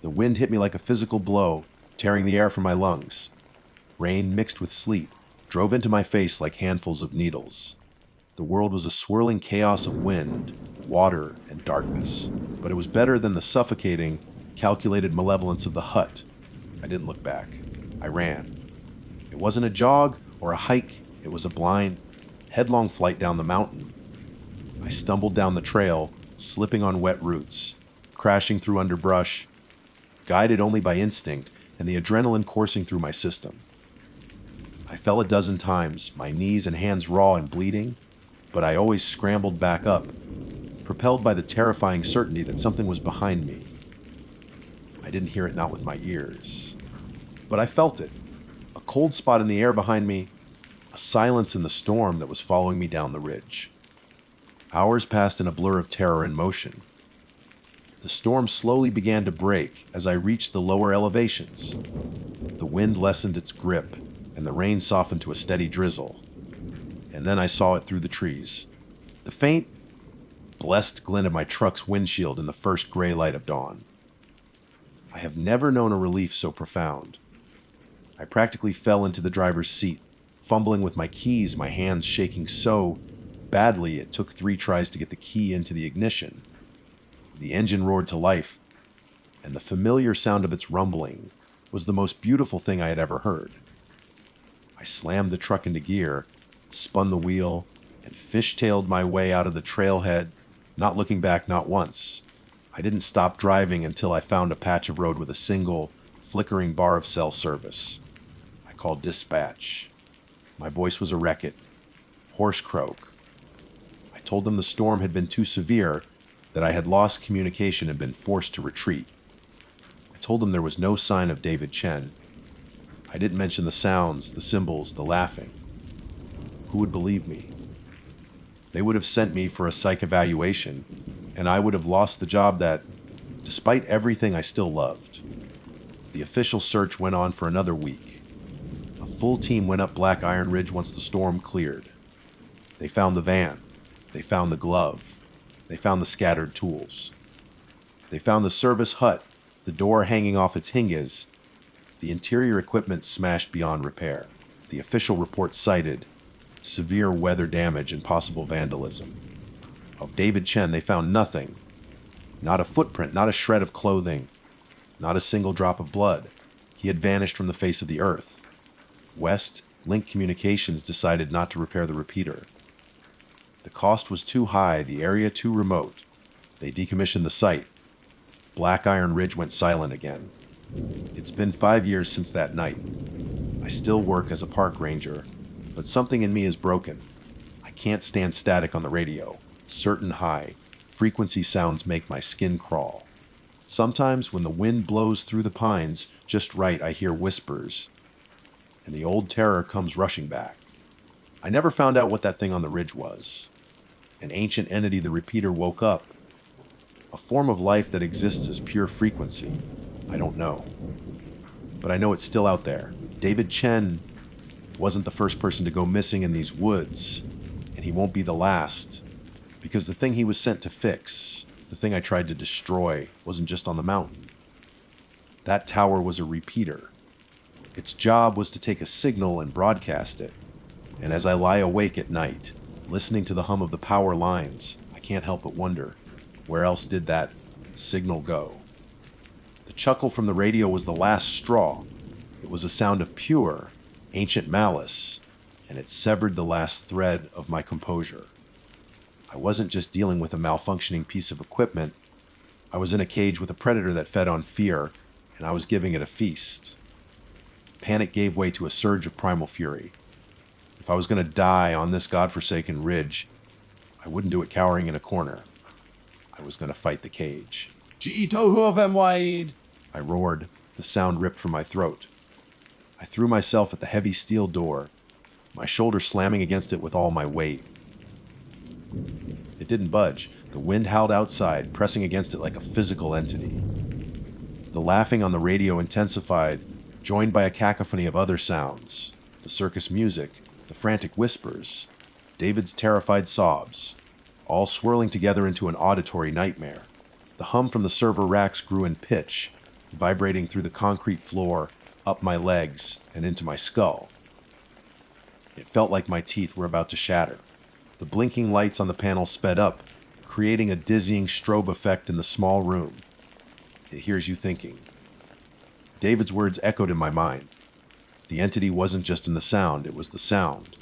The wind hit me like a physical blow, tearing the air from my lungs. Rain mixed with sleet drove into my face like handfuls of needles. The world was a swirling chaos of wind, water, and darkness, but it was better than the suffocating, calculated malevolence of the hut. I didn't look back. I ran. It wasn't a jog or a hike. It was a blind, headlong flight down the mountain. I stumbled down the trail, slipping on wet roots, crashing through underbrush, guided only by instinct and the adrenaline coursing through my system. I fell a dozen times, my knees and hands raw and bleeding, but I always scrambled back up, propelled by the terrifying certainty that something was behind me. I didn't hear it, not with my ears, but I felt it. A cold spot in the air behind me, a silence in the storm that was following me down the ridge. Hours passed in a blur of terror and motion. The storm slowly began to break as I reached the lower elevations. The wind lessened its grip, and the rain softened to a steady drizzle. And then I saw it through the trees. The faint, blessed glint of my truck's windshield in the first gray light of dawn. I have never known a relief so profound. I practically fell into the driver's seat, fumbling with my keys, my hands shaking so badly it took 3 tries to get the key into the ignition. The engine roared to life, and the familiar sound of its rumbling was the most beautiful thing I had ever heard. I slammed the truck into gear, spun the wheel, and fishtailed my way out of the trailhead, not looking back, not once. I didn't stop driving until I found a patch of road with a single, flickering bar of cell service. I called dispatch. My voice was a racket, hoarse croak. I told them the storm had been too severe, that I had lost communication and been forced to retreat. I told them there was no sign of David Chen. I didn't mention the sounds, the symbols, the laughing. Who would believe me? They would have sent me for a psych evaluation, and I would have lost the job that, despite everything, I still loved. The official search went on for another week. full team went up Black Iron Ridge once the storm cleared. They found the van. They found the glove. They found the scattered tools. They found the service hut, the door hanging off its hinges, the interior equipment smashed beyond repair. The official report cited severe weather damage and possible vandalism. Of David Chen, they found nothing. Not a footprint, not a shred of clothing, not a single drop of blood. He had vanished from the face of the earth. West Link Communications decided not to repair the repeater. The cost was too high, the area too remote. They decommissioned the site. Black Iron Ridge went silent again. It's been 5 years since that night. I still work as a park ranger, but something in me is broken. I can't stand static on the radio. Certain high frequency sounds make my skin crawl. Sometimes when the wind blows through the pines just right, I hear whispers, and the old terror comes rushing back. I never found out what that thing on the ridge was. An ancient entity the repeater woke up. A form of life that exists as pure frequency. I don't know. But I know it's still out there. David Chen wasn't the first person to go missing in these woods, and he won't be the last, because the thing he was sent to fix, the thing I tried to destroy, wasn't just on the mountain. That tower was a repeater. Its job was to take a signal and broadcast it. And as I lie awake at night, listening to the hum of the power lines, I can't help but wonder, where else did that signal go? The chuckle from the radio was the last straw. It was a sound of pure, ancient malice, and it severed the last thread of my composure. I wasn't just dealing with a malfunctioning piece of equipment. I was in a cage with a predator that fed on fear, and I was giving it a feast. Panic gave way to a surge of primal fury. If I was going to die on this godforsaken ridge, I wouldn't do it cowering in a corner. I was going to fight the cage. I roared, the sound ripped from my throat. I threw myself at the heavy steel door, my shoulder slamming against it with all my weight. It didn't budge. The wind howled outside, pressing against it like a physical entity. The laughing on the radio intensified, joined by a cacophony of other sounds. The circus music, the frantic whispers, David's terrified sobs, all swirling together into an auditory nightmare. The hum from the server racks grew in pitch, vibrating through the concrete floor, up my legs, and into my skull. It felt like my teeth were about to shatter. The blinking lights on the panel sped up, creating a dizzying strobe effect in the small room. It hears you thinking. David's words echoed in my mind. The entity wasn't just in the sound, it was the sound.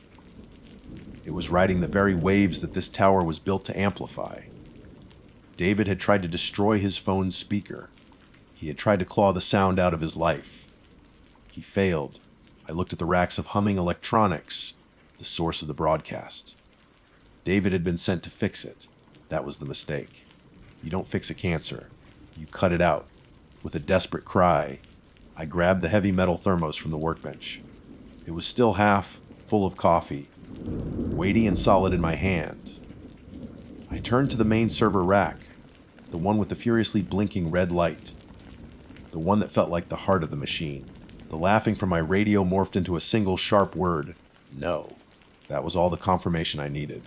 It was riding the very waves that this tower was built to amplify. David had tried to destroy his phone's speaker. He had tried to claw the sound out of his life. He failed. I looked at the racks of humming electronics, the source of the broadcast. David had been sent to fix it. That was the mistake. You don't fix a cancer. You cut it out. With a desperate cry, I grabbed the heavy metal thermos from the workbench. It was still half full of coffee, weighty and solid in my hand. I turned to the main server rack, the one with the furiously blinking red light, the one that felt like the heart of the machine. The laughing from my radio morphed into a single sharp word, no. That was all the confirmation I needed.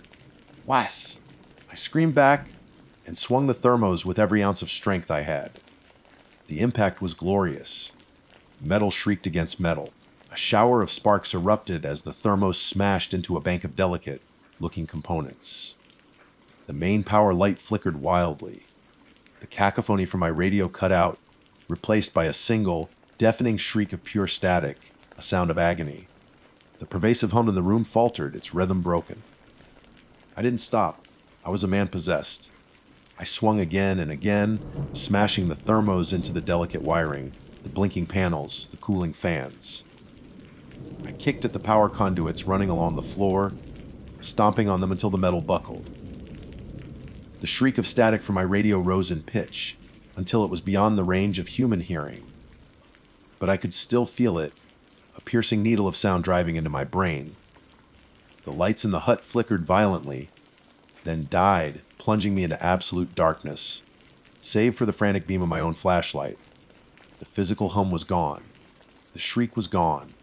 Was! I screamed back and swung the thermos with every ounce of strength I had. The impact was glorious. Metal shrieked against metal. A shower of sparks erupted as the thermos smashed into a bank of delicate-looking components. The main power light flickered wildly. The cacophony from my radio cut out, replaced by a single, deafening shriek of pure static, a sound of agony. The pervasive hum in the room faltered, its rhythm broken. I didn't stop. I was a man possessed. I swung again and again, smashing the thermos into the delicate wiring, the blinking panels, the cooling fans. I kicked at the power conduits running along the floor, stomping on them until the metal buckled. The shriek of static from my radio rose in pitch, until it was beyond the range of human hearing. But I could still feel it, a piercing needle of sound driving into my brain. The lights in the hut flickered violently, then died, plunging me into absolute darkness, save for the frantic beam of my own flashlight. The physical hum was gone. The shriek was gone.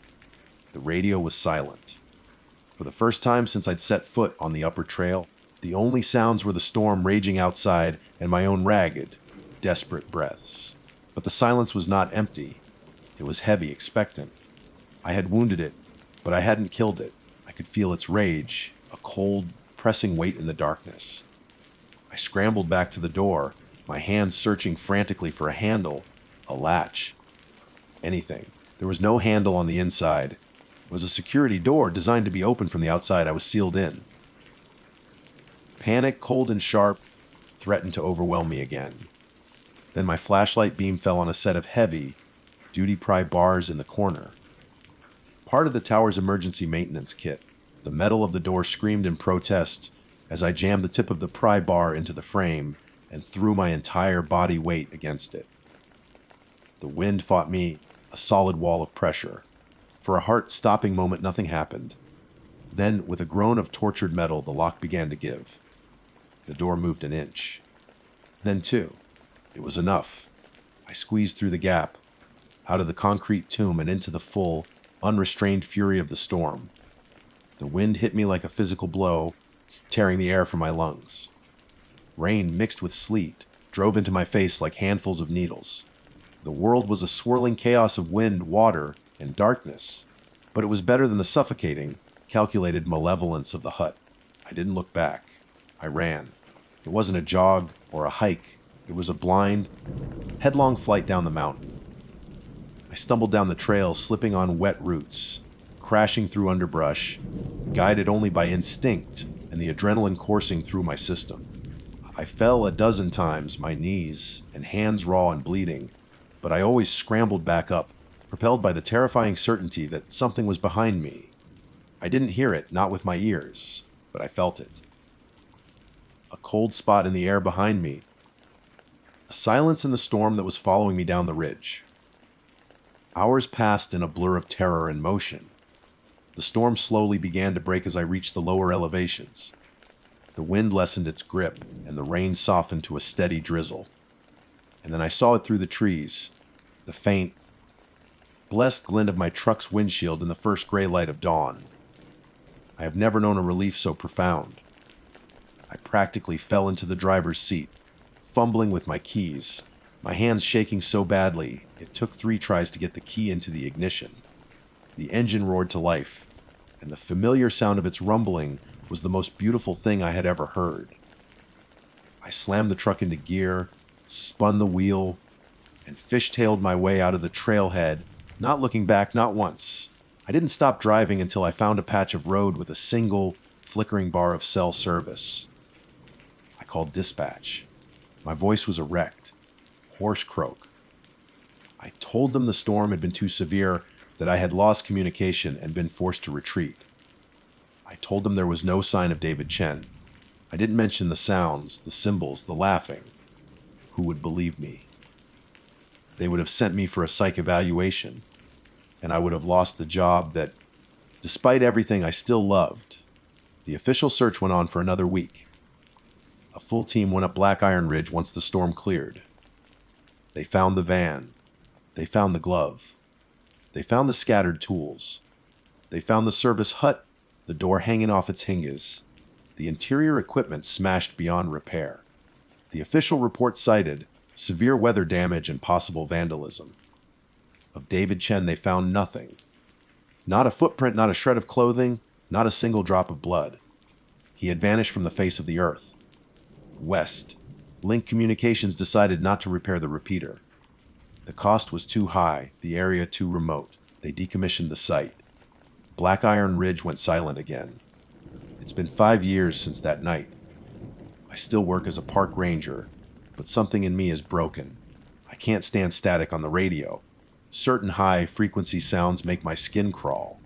The radio was silent. For the first time since I'd set foot on the upper trail, the only sounds were the storm raging outside and my own ragged, desperate breaths. But the silence was not empty. It was heavy, expectant. I had wounded it, but I hadn't killed it. I could feel its rage, a cold, pressing weight in the darkness. I scrambled back to the door, my hands searching frantically for a handle, a latch, anything. There was no handle on the inside. It was a security door designed to be opened from the outside. I was sealed in. Panic, cold and sharp, threatened to overwhelm me again. Then my flashlight beam fell on a set of heavy, duty pry bars in the corner. Part of the tower's emergency maintenance kit. The metal of the door screamed in protest as I jammed the tip of the pry bar into the frame and threw my entire body weight against it. The wind fought me, a solid wall of pressure. For a heart-stopping moment, nothing happened. Then, with a groan of tortured metal, the lock began to give. The door moved an inch. Then two. It was enough. I squeezed through the gap, out of the concrete tomb and into the full, unrestrained fury of the storm. The wind hit me like a physical blow, tearing the air from my lungs. Rain mixed with sleet drove into my face like handfuls of needles. The world was a swirling chaos of wind, water, and darkness, but it was better than the suffocating, calculated malevolence of the hut. I didn't look back. I ran. It wasn't a jog or a hike. It was a blind, headlong flight down the mountain. I stumbled down the trail, slipping on wet roots, crashing through underbrush, guided only by instinct and the adrenaline coursing through my system. I fell a dozen times, my knees and hands raw and bleeding, but I always scrambled back up, propelled by the terrifying certainty that something was behind me. I didn't hear it, not with my ears, but I felt it. A cold spot in the air behind me. A silence in the storm that was following me down the ridge. Hours passed in a blur of terror and motion. The storm slowly began to break as I reached the lower elevations. The wind lessened its grip, and the rain softened to a steady drizzle. And then I saw it through the trees, the faint, blessed glint of my truck's windshield in the first gray light of dawn. I have never known a relief so profound. I practically fell into the driver's seat, fumbling with my keys, my hands shaking so badly it took 3 tries to get the key into the ignition. The engine roared to life, and the familiar sound of its rumbling was the most beautiful thing I had ever heard. I slammed the truck into gear, spun the wheel, and fishtailed my way out of the trailhead, not looking back, not once. I didn't stop driving until I found a patch of road with a single, flickering bar of cell service. I called dispatch. My voice was erect, hoarse croak. I told them the storm had been too severe, that I had lost communication and been forced to retreat. I told them there was no sign of David Chen. I didn't mention the sounds, the symbols, the laughing. Who would believe me? They would have sent me for a psych evaluation, and I would have lost the job that, despite everything, I still loved. The official search went on for another week. A full team went up Black Iron Ridge once the storm cleared. They found the van. They found the glove. They found the scattered tools. They found the service hut, the door hanging off its hinges, the interior equipment smashed beyond repair. The official report cited severe weather damage and possible vandalism. Of David Chen, they found nothing. Not a footprint, not a shred of clothing, not a single drop of blood. He had vanished from the face of the earth. West, Link Communications decided not to repair the repeater. The cost was too high, the area too remote. They decommissioned the site. Black Iron Ridge went silent again. It's been 5 years since that night. I still work as a park ranger, but something in me is broken. I can't stand static on the radio. Certain high-frequency sounds make my skin crawl.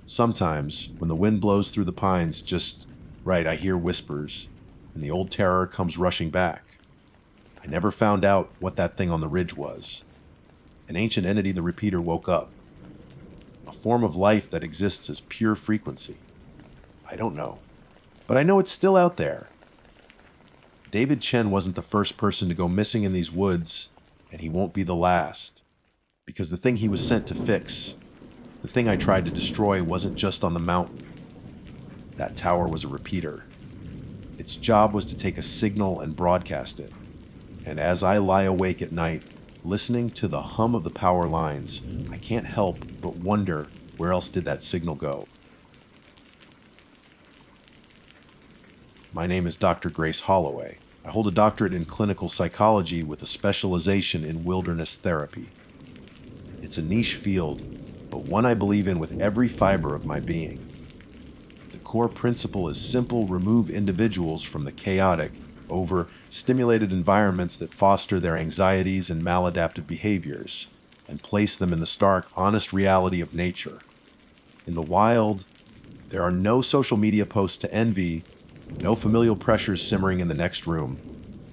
Sometimes, when the wind blows through the pines just right, I hear whispers, and the old terror comes rushing back. I never found out what that thing on the ridge was. An ancient entity the repeater woke up. A form of life that exists as pure frequency. I don't know. But I know it's still out there. David Chen wasn't the first person to go missing in these woods, and he won't be the last. Because the thing he was sent to fix, The thing I tried to destroy wasn't just on the mountain. That tower was a repeater. Its job was to take a signal and broadcast it. And as I lie awake at night, listening to the hum of the power lines, I can't help but wonder, where else did that signal go? My name is Dr. Grace Holloway. I hold a doctorate in clinical psychology with a specialization in wilderness therapy. It's a niche field, but one I believe in with every fiber of my being. The core principle is simple: remove individuals from the chaotic, over-stimulated environments that foster their anxieties and maladaptive behaviors, and place them in the stark, honest reality of nature. In the wild, there are no social media posts to envy, no familial pressures simmering in the next room,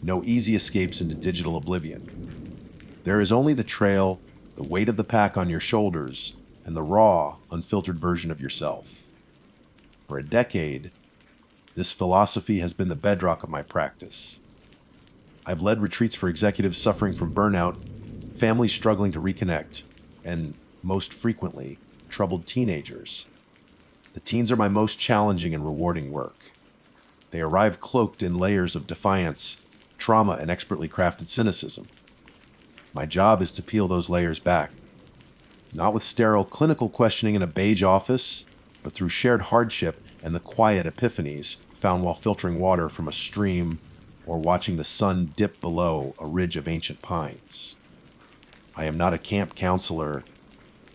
no easy escapes into digital oblivion. There is only the trail, the weight of the pack on your shoulders, and the raw, unfiltered version of yourself. For a decade, this philosophy has been the bedrock of my practice. I've led retreats for executives suffering from burnout, families struggling to reconnect, and, most frequently, troubled teenagers. The teens are my most challenging and rewarding work. They arrive cloaked in layers of defiance, trauma, and expertly crafted cynicism. My job is to peel those layers back, not with sterile clinical questioning in a beige office, but through shared hardship and the quiet epiphanies found while filtering water from a stream or watching the sun dip below a ridge of ancient pines. I am not a camp counselor.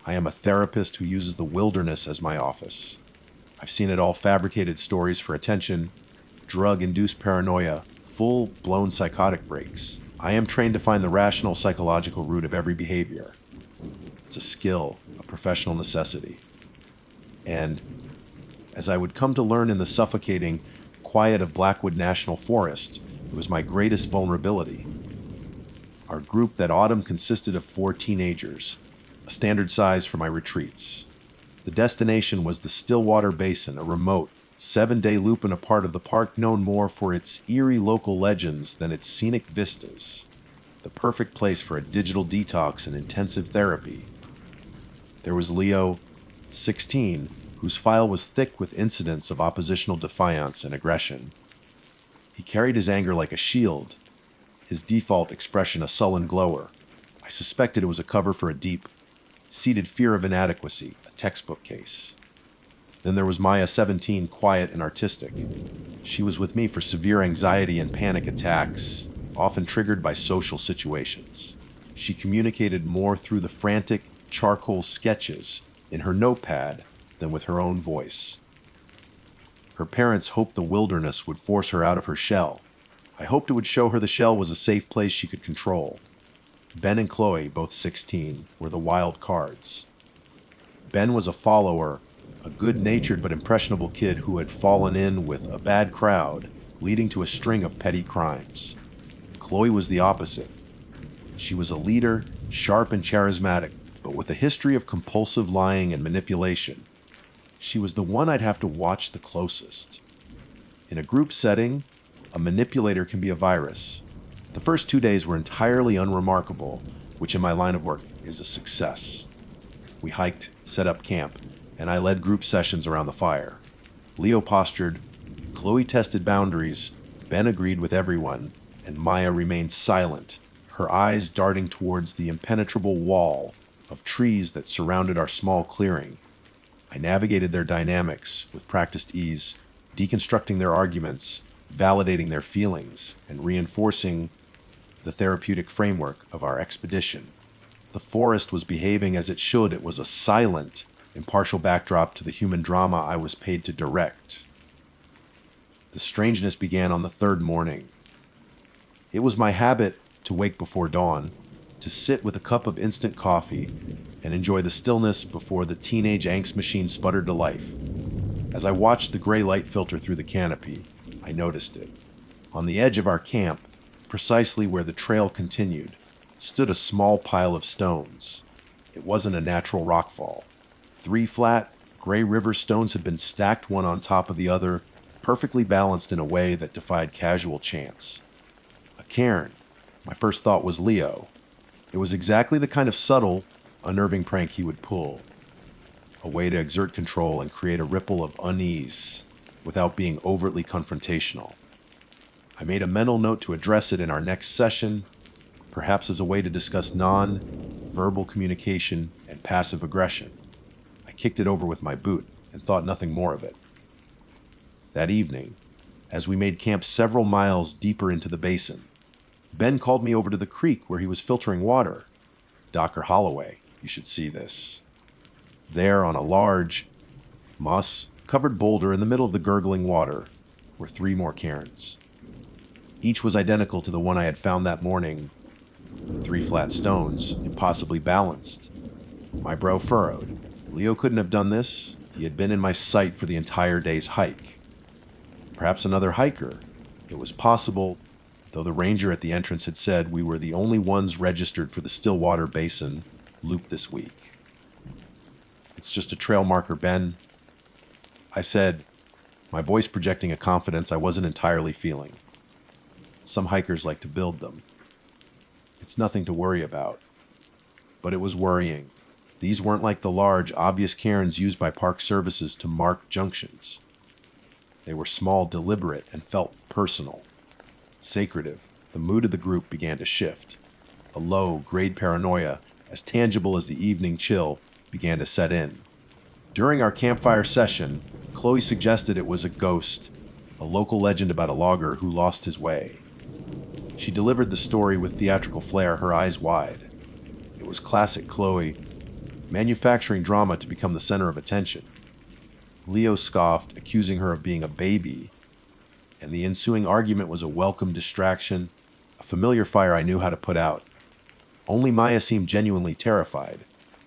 I am a therapist who uses the wilderness as my office. I've seen it all: fabricated stories for attention, drug-induced paranoia, full-blown psychotic breaks. I am trained to find the rational psychological root of every behavior. It's a skill, a professional necessity. And, as I would come to learn in the suffocating quiet of Blackwood National Forest, it was my greatest vulnerability. Our group that autumn consisted of 4 teenagers, a standard size for my retreats. The destination was the Stillwater Basin, a remote, 7-day loop in a part of the park known more for its eerie local legends than its scenic vistas. The perfect place for a digital detox and intensive therapy. There was Leo, 16, whose file was thick with incidents of oppositional defiance and aggression. He carried his anger like a shield, his default expression a sullen glower. I suspected it was a cover for a deep-seated fear of inadequacy, a textbook case. Then there was Maya, 17, quiet and artistic. She was with me for severe anxiety and panic attacks, often triggered by social situations. She communicated more through the frantic charcoal sketches in her notepad than with her own voice. Her parents hoped the wilderness would force her out of her shell. I hoped it would show her the shell was a safe place she could control. Ben and Chloe, both 16, were the wild cards. Ben was a follower, a good-natured but impressionable kid who had fallen in with a bad crowd, leading to a string of petty crimes. Chloe was the opposite. She was a leader, sharp and charismatic, but with a history of compulsive lying and manipulation. She was the one I'd have to watch the closest. In a group setting, a manipulator can be a virus. The first 2 days were entirely unremarkable, which in my line of work is a success. We hiked, set up camp, and I led group sessions around the fire. Leo postured, Chloe tested boundaries, Ben agreed with everyone, and Maya remained silent, her eyes darting towards the impenetrable wall of trees that surrounded our small clearing. I navigated their dynamics with practiced ease, deconstructing their arguments, validating their feelings, and reinforcing the therapeutic framework of our expedition. The forest was behaving as it should. It was a silent, impartial backdrop to the human drama I was paid to direct. The strangeness began on the 3rd morning. It was my habit to wake before dawn, to sit with a cup of instant coffee and enjoy the stillness before the teenage angst machine sputtered to life. As I watched the gray light filter through the canopy, I noticed it. On the edge of our camp, precisely where the trail continued, stood a small pile of stones. It wasn't a natural rockfall. 3 flat, gray river stones had been stacked one on top of the other, perfectly balanced in a way that defied casual chance. A cairn. My first thought was Leo. It was exactly the kind of subtle, unnerving prank he would pull. a way to exert control and create a ripple of unease without being overtly confrontational. I made a mental note to address it in our next session, perhaps as a way to discuss non-verbal communication and passive aggression. I kicked it over with my boot and thought nothing more of it. That evening, as we made camp several miles deeper into the basin, Ben called me over to the creek where he was filtering water. Dr. Holloway, you should see this. There, on a large, moss-covered boulder in the middle of the gurgling water, were 3 more cairns. Each was identical to the one I had found that morning. 3 flat stones, impossibly balanced. My brow furrowed. Leo couldn't have done this. He had been in my sight for the entire day's hike. Perhaps another hiker. It was possible, though the ranger at the entrance had said we were the only ones registered for the Stillwater Basin loop this week. It's just a trail marker, Ben, I said, my voice projecting a confidence I wasn't entirely feeling. Some hikers like to build them. It's nothing to worry about. But it was worrying. These weren't like the large, obvious cairns used by park services to mark junctions. They were small, deliberate, and felt personal. Sacrative, the mood of the group began to shift. A low, grade paranoia, as tangible as the evening chill, began to set in. During our campfire session, Chloe suggested it was a ghost, a local legend about a logger who lost his way. She delivered the story with theatrical flair, her eyes wide. It was classic Chloe, manufacturing drama to become the center of attention. Leo scoffed, accusing her of being a baby, and the ensuing argument was a welcome distraction, a familiar fire I knew how to put out. Only Maya seemed genuinely terrified.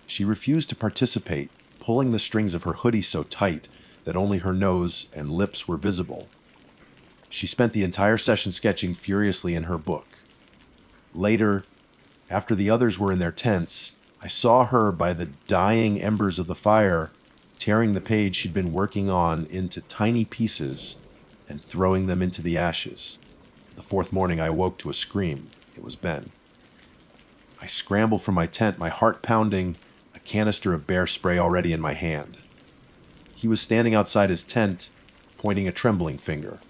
She refused to participate, pulling the strings of her hoodie so tight that only her nose and lips were visible. She spent the entire session sketching furiously in her book. Later, after the others were in their tents, I saw her by the dying embers of the fire, tearing the page she'd been working on into tiny pieces and throwing them into the ashes. The 4th morning I awoke to a scream. It was Ben. I scrambled from my tent, my heart pounding, a canister of bear spray already in my hand. He was standing outside his tent, pointing a trembling finger.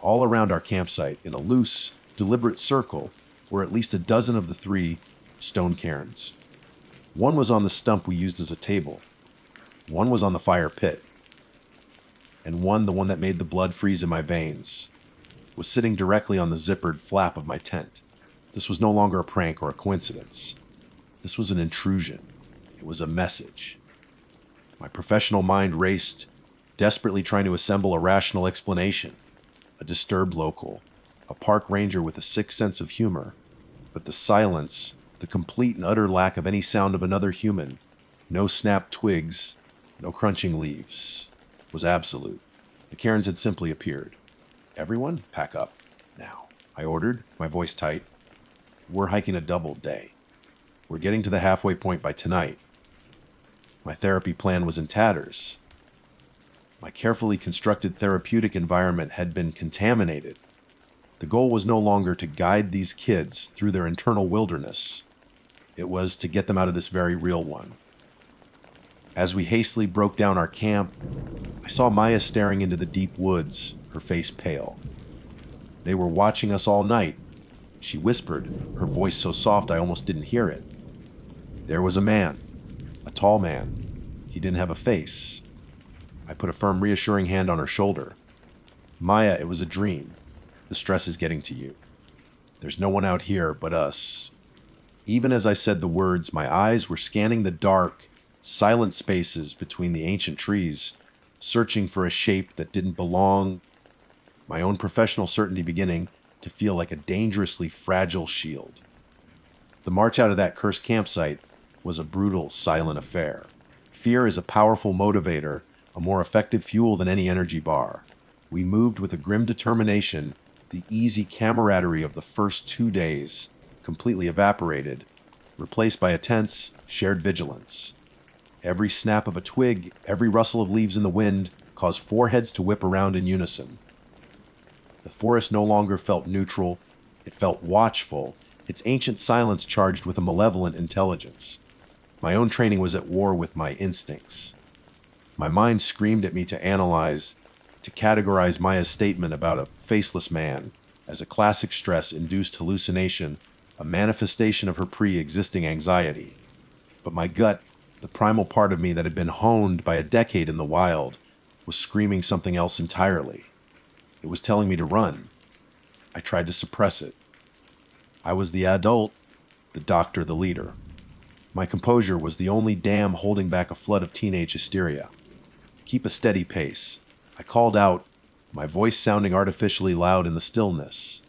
All around our campsite, in a loose, deliberate circle, were at least a dozen of the 3 stone cairns. One was on the stump we used as a table. One was on the fire pit. And one, the one that made the blood freeze in my veins, was sitting directly on the zippered flap of my tent. This was no longer a prank or a coincidence. This was an intrusion. It was a message. My professional mind raced, desperately trying to assemble a rational explanation. A disturbed local, a park ranger with a sick sense of humor, but the silence, the complete and utter lack of any sound of another human, no snapped twigs, no crunching leaves, was absolute. The cairns had simply appeared. Everyone, pack up. Now, I ordered, my voice tight. We're hiking a double day. We're getting to the halfway point by tonight. My therapy plan was in tatters. My carefully constructed therapeutic environment had been contaminated. The goal was no longer to guide these kids through their internal wilderness. It was to get them out of this very real one. As we hastily broke down our camp, I saw Maya staring into the deep woods, her face pale. They were watching us all night, she whispered, her voice so soft I almost didn't hear it. There was a man, a tall man. He didn't have a face. I put a firm, reassuring hand on her shoulder. Maya, it was a dream. The stress is getting to you. There's no one out here but us. Even as I said the words, my eyes were scanning the dark, silent spaces between the ancient trees, searching for a shape that didn't belong, my own professional certainty beginning to feel like a dangerously fragile shield. The march out of that cursed campsite was a brutal, silent affair. Fear is a powerful motivator, a more effective fuel than any energy bar. We moved with a grim determination, the easy camaraderie of the first 2 days, completely evaporated, replaced by a tense, shared vigilance. Every snap of a twig, every rustle of leaves in the wind, caused 4 heads to whip around in unison. The forest no longer felt neutral, it felt watchful, its ancient silence charged with a malevolent intelligence. My own training was at war with my instincts. My mind screamed at me to analyze, to categorize Maya's statement about a faceless man as a classic stress-induced hallucination, a manifestation of her pre-existing anxiety. But my gut, the primal part of me that had been honed by a decade in the wild, was screaming something else entirely. It was telling me to run. I tried to suppress it. I was the adult, the doctor, the leader. My composure was the only dam holding back a flood of teenage hysteria. Keep a steady pace. I called out, my voice sounding artificially loud in the stillness.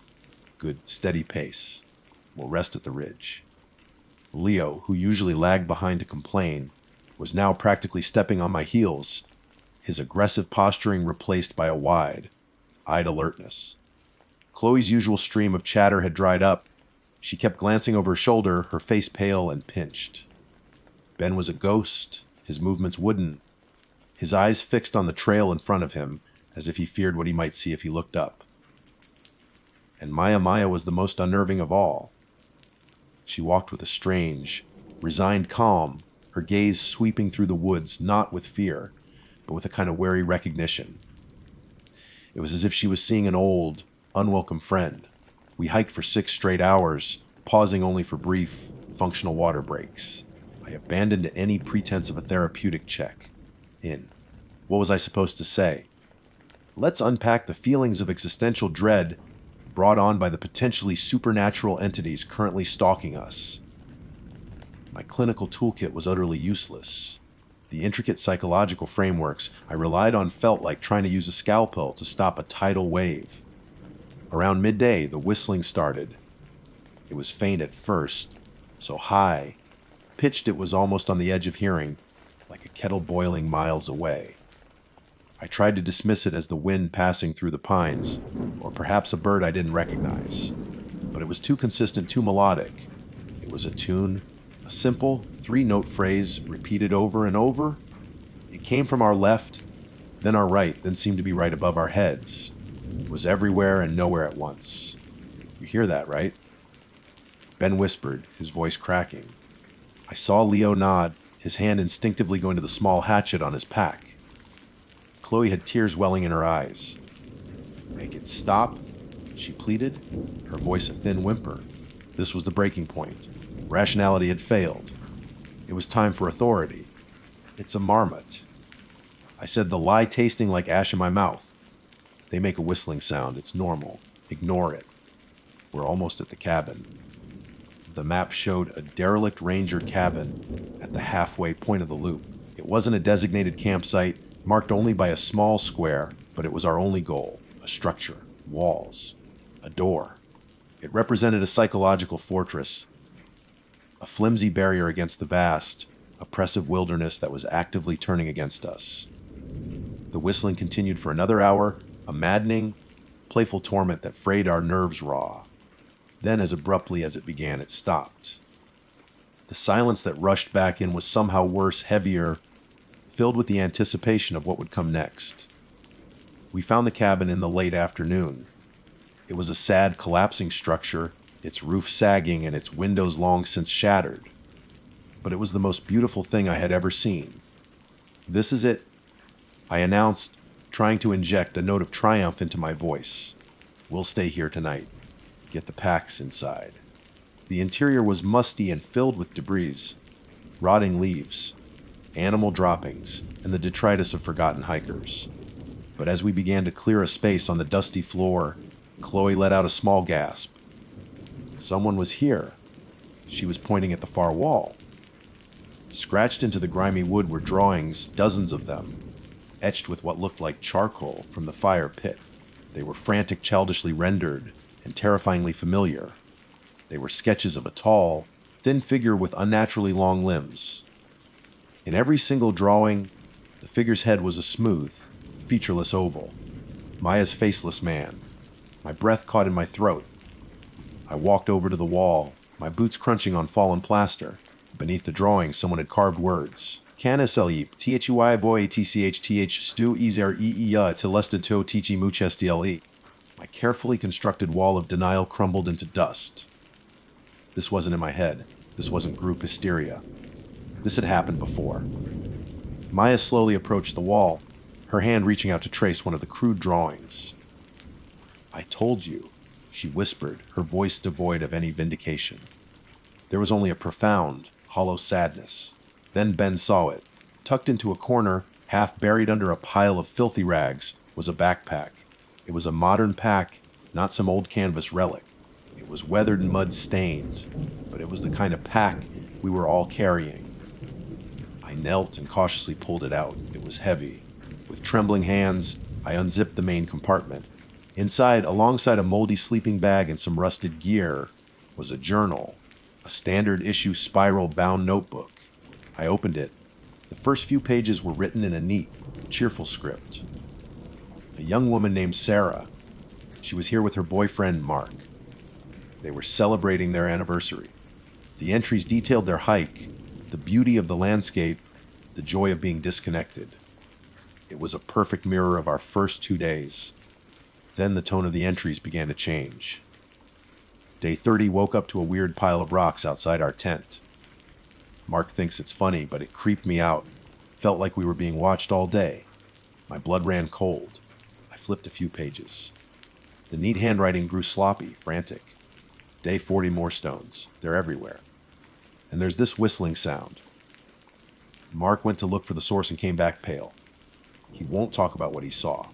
Good, steady pace. We'll rest at the ridge. Leo, who usually lagged behind to complain, was now practically stepping on my heels, his aggressive posturing replaced by a wide-eyed alertness. Chloe's usual stream of chatter had dried up. She kept glancing over her shoulder, her face pale and pinched. Ben was a ghost, his movements wooden, his eyes fixed on the trail in front of him, as if he feared what he might see if he looked up. And Maya was the most unnerving of all. She walked with a strange, resigned calm, her gaze sweeping through the woods, not with fear, but with a kind of wary recognition. It was as if she was seeing an old, unwelcome friend. We hiked for 6 straight hours, pausing only for brief, functional water breaks. I abandoned any pretense of a therapeutic check. What was I supposed to say? Let's unpack the feelings of existential dread brought on by the potentially supernatural entities currently stalking us. My clinical toolkit was utterly useless. The intricate psychological frameworks I relied on felt like trying to use a scalpel to stop a tidal wave. Around midday, the whistling started. It was faint at first, so high, pitched it was almost on the edge of hearing, like a kettle boiling miles away. I tried to dismiss it as the wind passing through the pines, or perhaps a bird I didn't recognize. But it was too consistent, too melodic. It was a tune, a simple 3-note phrase repeated over and over. It came from our left, then our right, then seemed to be right above our heads. It was everywhere and nowhere at once. You hear that, right? Ben whispered, his voice cracking. I saw Leo nod, his hand instinctively going to the small hatchet on his pack. Chloe had tears welling in her eyes. Make it stop, she pleaded, her voice a thin whimper. This was the breaking point. Rationality had failed. It was time for authority. It's a marmot. I said, the lie tasting like ash in my mouth. They make a whistling sound. It's normal. Ignore it. We're almost at the cabin. The map showed a derelict ranger cabin at the halfway point of the loop. It wasn't a designated campsite, marked only by a small square, but it was our only goal. A structure, walls, a door. It represented a psychological fortress, a flimsy barrier against the vast, oppressive wilderness that was actively turning against us. The whistling continued for another hour, a maddening, playful torment that frayed our nerves raw. Then, as abruptly as it began, it stopped. The silence that rushed back in was somehow worse, heavier, filled with the anticipation of what would come next. We found the cabin in the late afternoon. It was a sad, collapsing structure, its roof sagging and its windows long since shattered. But it was the most beautiful thing I had ever seen. This is it, I announced, trying to inject a note of triumph into my voice. We'll stay here tonight. Get the packs inside. The interior was musty and filled with debris, rotting leaves, animal droppings, and the detritus of forgotten hikers. But as we began to clear a space on the dusty floor, Chloe let out a small gasp. Someone was here. She was pointing at the far wall. Scratched into the grimy wood were drawings, dozens of them, etched with what looked like charcoal from the fire pit. They were frantic, childishly rendered, and terrifyingly familiar. They were sketches of a tall, thin figure with unnaturally long limbs. In every single drawing, the figure's head was a smooth, featureless oval. Maya's faceless man. My breath caught in my throat. I walked over to the wall, my boots crunching on fallen plaster. Beneath the drawing, someone had carved words. CanisElyip, Thy boy tchth stu ezer eea telested to tichi muchestle. My carefully constructed wall of denial crumbled into dust. This wasn't in my head. This wasn't group hysteria. This had happened before. Maya slowly approached the wall, her hand reaching out to trace one of the crude drawings. "I told you," she whispered, her voice devoid of any vindication. There was only a profound, hollow sadness. Then Ben saw it. Tucked into a corner, half buried under a pile of filthy rags, was a backpack. It was a modern pack, not some old canvas relic. It was weathered and mud-stained, but it was the kind of pack we were all carrying. I knelt and cautiously pulled it out. It was heavy. With trembling hands, I unzipped the main compartment. Inside, alongside a moldy sleeping bag and some rusted gear, was a journal, a standard-issue spiral-bound notebook. I opened it. The first few pages were written in a neat, cheerful script. A young woman named Sarah. She was here with her boyfriend, Mark. They were celebrating their anniversary. The entries detailed their hike, the beauty of the landscape, the joy of being disconnected. It was a perfect mirror of our first 2 days. Then the tone of the entries began to change. Day 30 woke up to a weird pile of rocks outside our tent. Mark thinks it's funny, but it creeped me out. Felt like we were being watched all day. My blood ran cold. I flipped a few pages. The neat handwriting grew sloppy, frantic. Day 40 more stones. They're everywhere. And there's this whistling sound. Mark went to look for the source and came back pale. He won't talk about what he saw.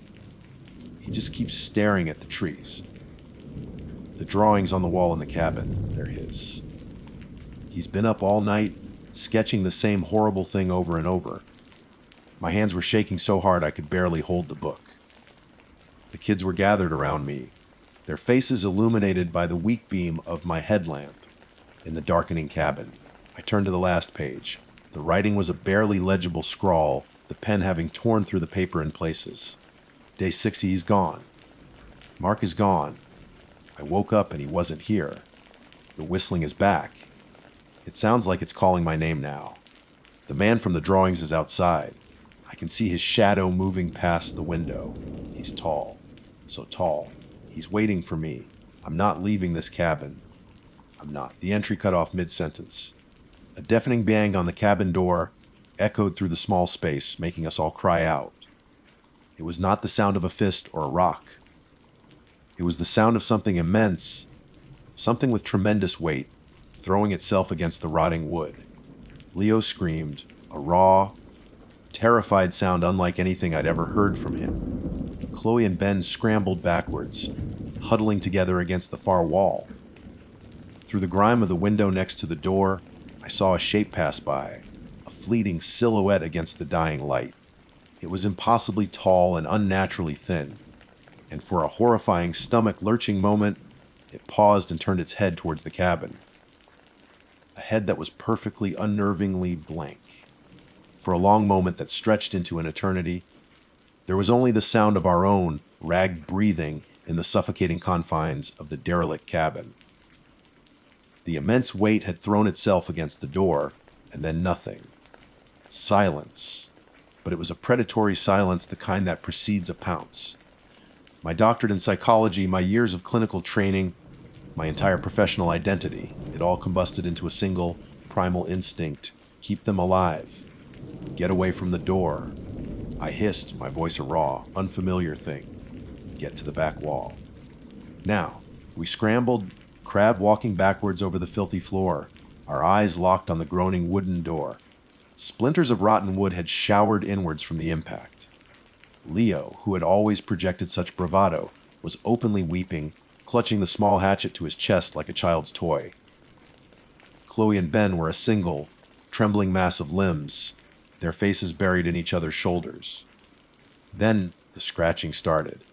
He just keeps staring at the trees. The drawings on the wall in the cabin, they're his. He's been up all night, sketching the same horrible thing over and over. My hands were shaking so hard I could barely hold the book. The kids were gathered around me, their faces illuminated by the weak beam of my headlamp in the darkening cabin. I turned to the last page. The writing was a barely legible scrawl, the pen having torn through the paper in places. Day 60 is gone. Mark is gone. I woke up and he wasn't here. The whistling is back. It sounds like it's calling my name now. The man from the drawings is outside. I can see his shadow moving past the window. He's tall. So tall. He's waiting for me. I'm not leaving this cabin. I'm not. The entry cut off mid-sentence. A deafening bang on the cabin door echoed through the small space, making us all cry out. It was not the sound of a fist or a rock. It was the sound of something immense, something with tremendous weight, throwing itself against the rotting wood. Leo screamed, a raw, terrified sound unlike anything I'd ever heard from him. Chloe and Ben scrambled backwards, huddling together against the far wall. Through the grime of the window next to the door, I saw a shape pass by, a fleeting silhouette against the dying light. It was impossibly tall and unnaturally thin, and for a horrifying stomach-lurching moment, it paused and turned its head towards the cabin. A head that was perfectly, unnervingly blank. For a long moment that stretched into an eternity, there was only the sound of our own ragged breathing in the suffocating confines of the derelict cabin. The immense weight had thrown itself against the door, and then nothing. Silence. But it was a predatory silence, the kind that precedes a pounce. My doctorate in psychology, my years of clinical training, my entire professional identity, it all combusted into a single, primal instinct. Keep them alive. Get away from the door. I hissed, my voice a raw, unfamiliar thing. Get to the back wall. Now, we scrambled, crab walking backwards over the filthy floor, our eyes locked on the groaning wooden door. Splinters of rotten wood had showered inwards from the impact. Leo, who had always projected such bravado, was openly weeping, clutching the small hatchet to his chest like a child's toy. Chloe and Ben were a single, trembling mass of limbs, their faces buried in each other's shoulders. Then the scratching started.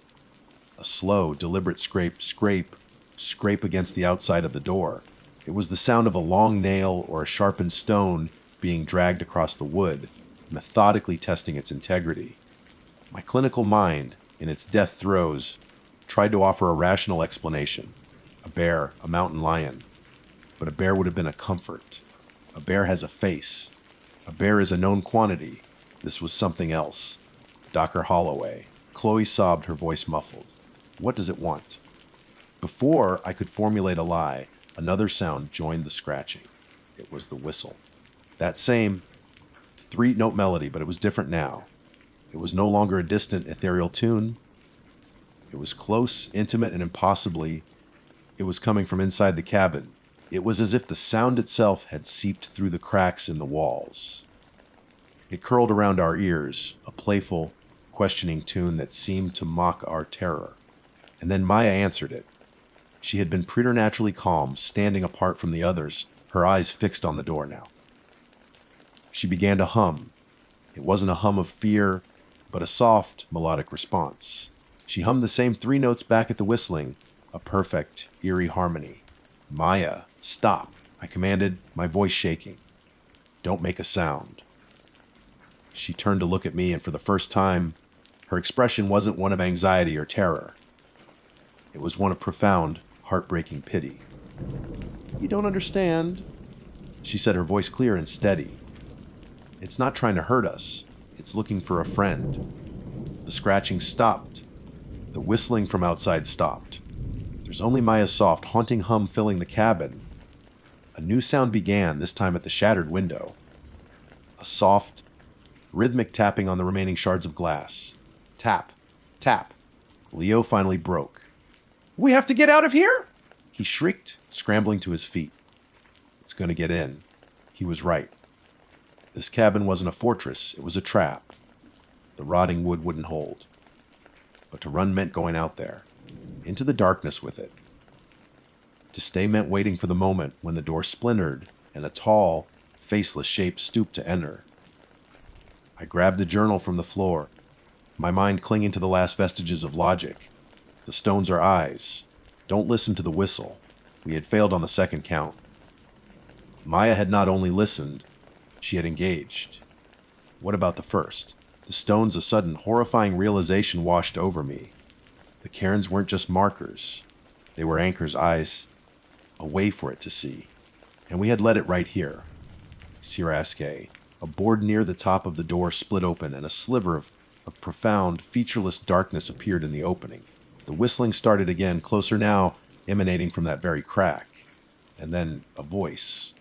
A slow, deliberate scrape against the outside of the door. It was the sound of a long nail or a sharpened stone being dragged across the wood, methodically testing its integrity. My clinical mind, in its death throes, tried to offer a rational explanation. A bear, a mountain lion. But a bear would have been a comfort. A bear has a face. A bear is a known quantity. This was something else. Dr. Holloway. Chloe sobbed, her voice muffled. What does it want? Before I could formulate a lie, another sound joined the scratching. It was the whistle. That same three-note melody, but it was different now. It was no longer a distant, ethereal tune. It was close, intimate, and impossibly, it was coming from inside the cabin. It was as if the sound itself had seeped through the cracks in the walls. It curled around our ears, a playful, questioning tune that seemed to mock our terror. And then Maya answered it. She had been preternaturally calm, standing apart from the others, her eyes fixed on the door now. She began to hum. It wasn't a hum of fear, but a soft, melodic response. She hummed the same three notes back at the whistling, a perfect, eerie harmony. "Maya, stop," I commanded, my voice shaking. "Don't make a sound." She turned to look at me, and for the first time, her expression wasn't one of anxiety or terror. It was one of profound, heartbreaking pity. "You don't understand," she said, her voice clear and steady. "It's not trying to hurt us. It's looking for a friend." The scratching stopped. The whistling from outside stopped. There's only Maya's soft, haunting hum filling the cabin. A new sound began, this time at the shattered window. A soft, rhythmic tapping on the remaining shards of glass. Tap, tap. Leo finally broke. "We have to get out of here!" he shrieked, scrambling to his feet. "It's going to get in." He was right. This cabin wasn't a fortress, it was a trap. The rotting wood wouldn't hold. But to run meant going out there, into the darkness with it. To stay meant waiting for the moment when the door splintered and a tall, faceless shape stooped to enter. I grabbed the journal from the floor, my mind clinging to the last vestiges of logic. The stones are eyes. Don't listen to the whistle. We had failed on the second count. Maya had not only listened, she had engaged. What about the first? The stones, a sudden, horrifying realization washed over me. The cairns weren't just markers. They were anchors, eyes, a way for it to see. And we had let it right here. Siraske, a board near the top of the door split open, and a sliver of profound, featureless darkness appeared in the opening. The whistling started again, closer now, emanating from that very crack. And then a voice.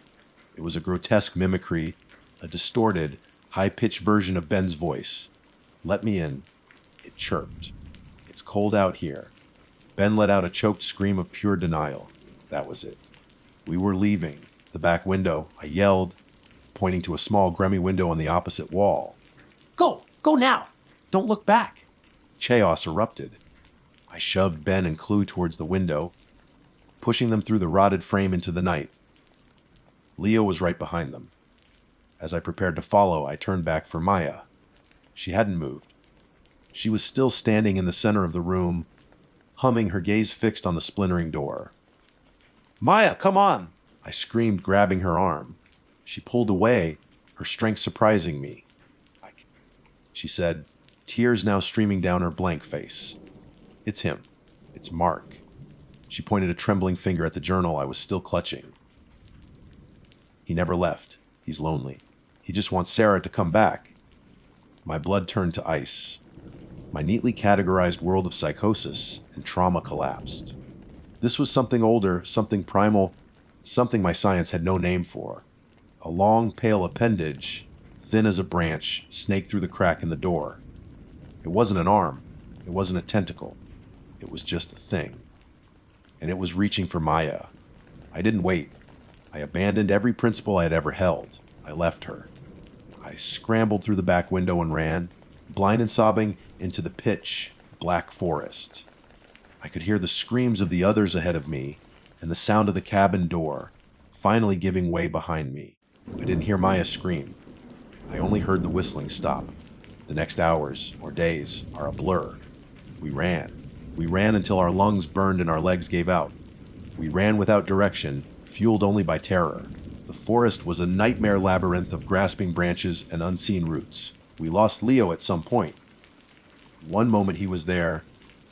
It was a grotesque mimicry, a distorted, high-pitched version of Ben's voice. "Let me in." It chirped. "It's cold out here." Ben let out a choked scream of pure denial. That was it. We were leaving. The back window, I yelled, pointing to a small, grimy window on the opposite wall. "Go! Go now! Don't look back!" Chaos erupted. I shoved Ben and Clue towards the window, pushing them through the rotted frame into the night. Leo was right behind them. As I prepared to follow, I turned back for Maya. She hadn't moved. She was still standing in the center of the room, humming, her gaze fixed on the splintering door. "Maya, come on!" I screamed, grabbing her arm. She pulled away, her strength surprising me. She said, tears now streaming down her blank face. "It's him. It's Mark." She pointed a trembling finger at the journal I was still clutching. "He never left. He's lonely. He just wants Sarah to come back." My blood turned to ice. My neatly categorized world of psychosis and trauma collapsed. This was something older, something primal, something my science had no name for. A long, pale appendage, thin as a branch, snaked through the crack in the door. It wasn't an arm. It wasn't a tentacle. It was just a thing. And it was reaching for Maya. I didn't wait. I abandoned every principle I had ever held. I left her. I scrambled through the back window and ran, blind and sobbing, into the pitch black forest. I could hear the screams of the others ahead of me and the sound of the cabin door finally giving way behind me. I didn't hear Maya scream. I only heard the whistling stop. The next hours, or days, are a blur. We ran. We ran until our lungs burned and our legs gave out. We ran without direction, fueled only by terror. The forest was a nightmare labyrinth of grasping branches and unseen roots. We lost Leo at some point. One moment he was there,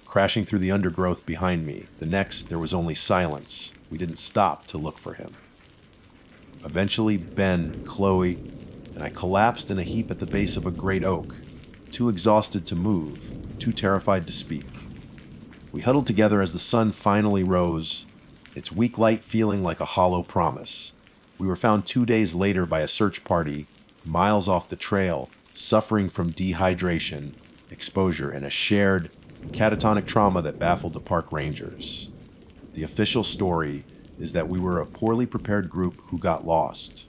crashing through the undergrowth behind me. The next, there was only silence. We didn't stop to look for him. Eventually, Ben, Chloe, and I collapsed in a heap at the base of a great oak, too exhausted to move, too terrified to speak. We huddled together as the sun finally rose, its weak light feeling like a hollow promise. We were found 2 days later by a search party, miles off the trail, suffering from dehydration, exposure, and a shared catatonic trauma that baffled the park rangers. The official story is that we were a poorly prepared group who got lost.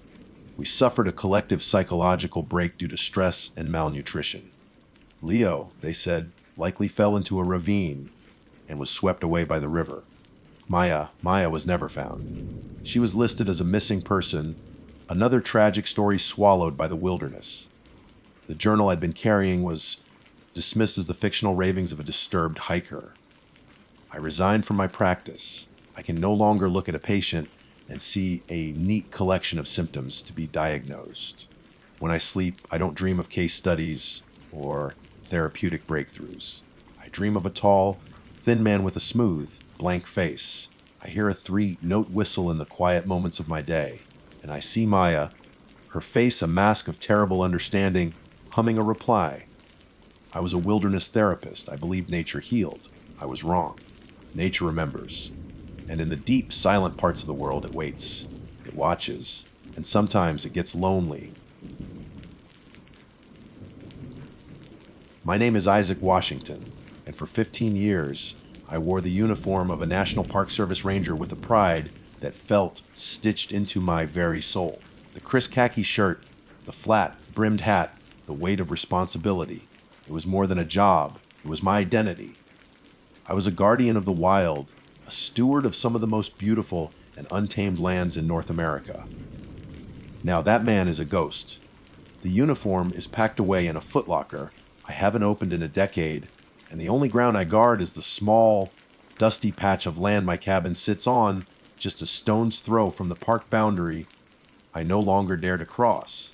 We suffered a collective psychological break due to stress and malnutrition. Leo, they said, likely fell into a ravine and was swept away by the river. Maya was never found. She was listed as a missing person, another tragic story swallowed by the wilderness. The journal I'd been carrying was dismissed as the fictional ravings of a disturbed hiker. I resigned from my practice. I can no longer look at a patient and see a neat collection of symptoms to be diagnosed. When I sleep, I don't dream of case studies or therapeutic breakthroughs. I dream of a tall, thin man with a smooth, blank face. I hear a 3-note whistle in the quiet moments of my day, and I see Maya, her face a mask of terrible understanding, humming a reply. I was a wilderness therapist. I believed nature healed. I was wrong. Nature remembers. And in the deep, silent parts of the world, it waits. It watches. And sometimes it gets lonely. My name is Isaac Washington, and for 15 years, I wore the uniform of a National Park Service ranger with a pride that felt stitched into my very soul. The crisp khaki shirt, the flat, brimmed hat, the weight of responsibility. It was more than a job. It was my identity. I was a guardian of the wild, a steward of some of the most beautiful and untamed lands in North America. Now that man is a ghost. The uniform is packed away in a footlocker I haven't opened in a decade, and the only ground I guard is the small, dusty patch of land my cabin sits on, just a stone's throw from the park boundary I no longer dare to cross.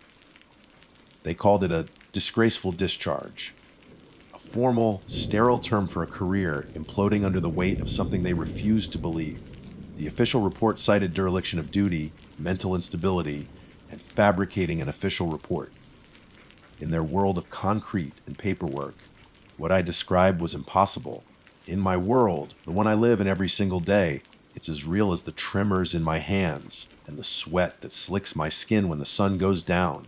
They called it a disgraceful discharge. A formal, sterile term for a career imploding under the weight of something they refused to believe. The official report cited dereliction of duty, mental instability, and fabricating an official report. In their world of concrete and paperwork, what I described was impossible. In my world, the one I live in every single day, it's as real as the tremors in my hands and the sweat that slicks my skin when the sun goes down.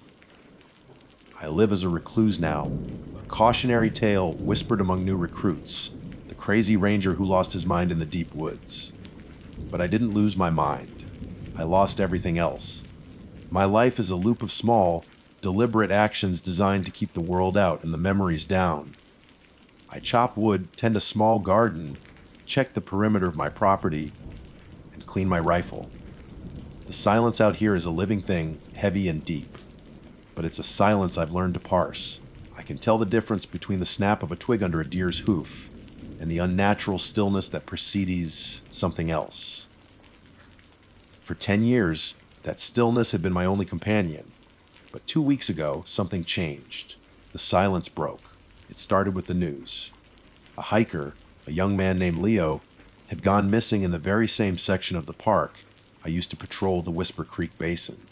I live as a recluse now, a cautionary tale whispered among new recruits, the crazy ranger who lost his mind in the deep woods. But I didn't lose my mind. I lost everything else. My life is a loop of small, deliberate actions designed to keep the world out and the memories down. I chop wood, tend a small garden, check the perimeter of my property, and clean my rifle. The silence out here is a living thing, heavy and deep. But it's a silence I've learned to parse. I can tell the difference between the snap of a twig under a deer's hoof and the unnatural stillness that precedes something else. For 10 years, that stillness had been my only companion. But 2 weeks ago, something changed. The silence broke. It started with the news. A hiker, a young man named Leo, had gone missing in the very same section of the park I used to patrol the Whisper Creek Basin.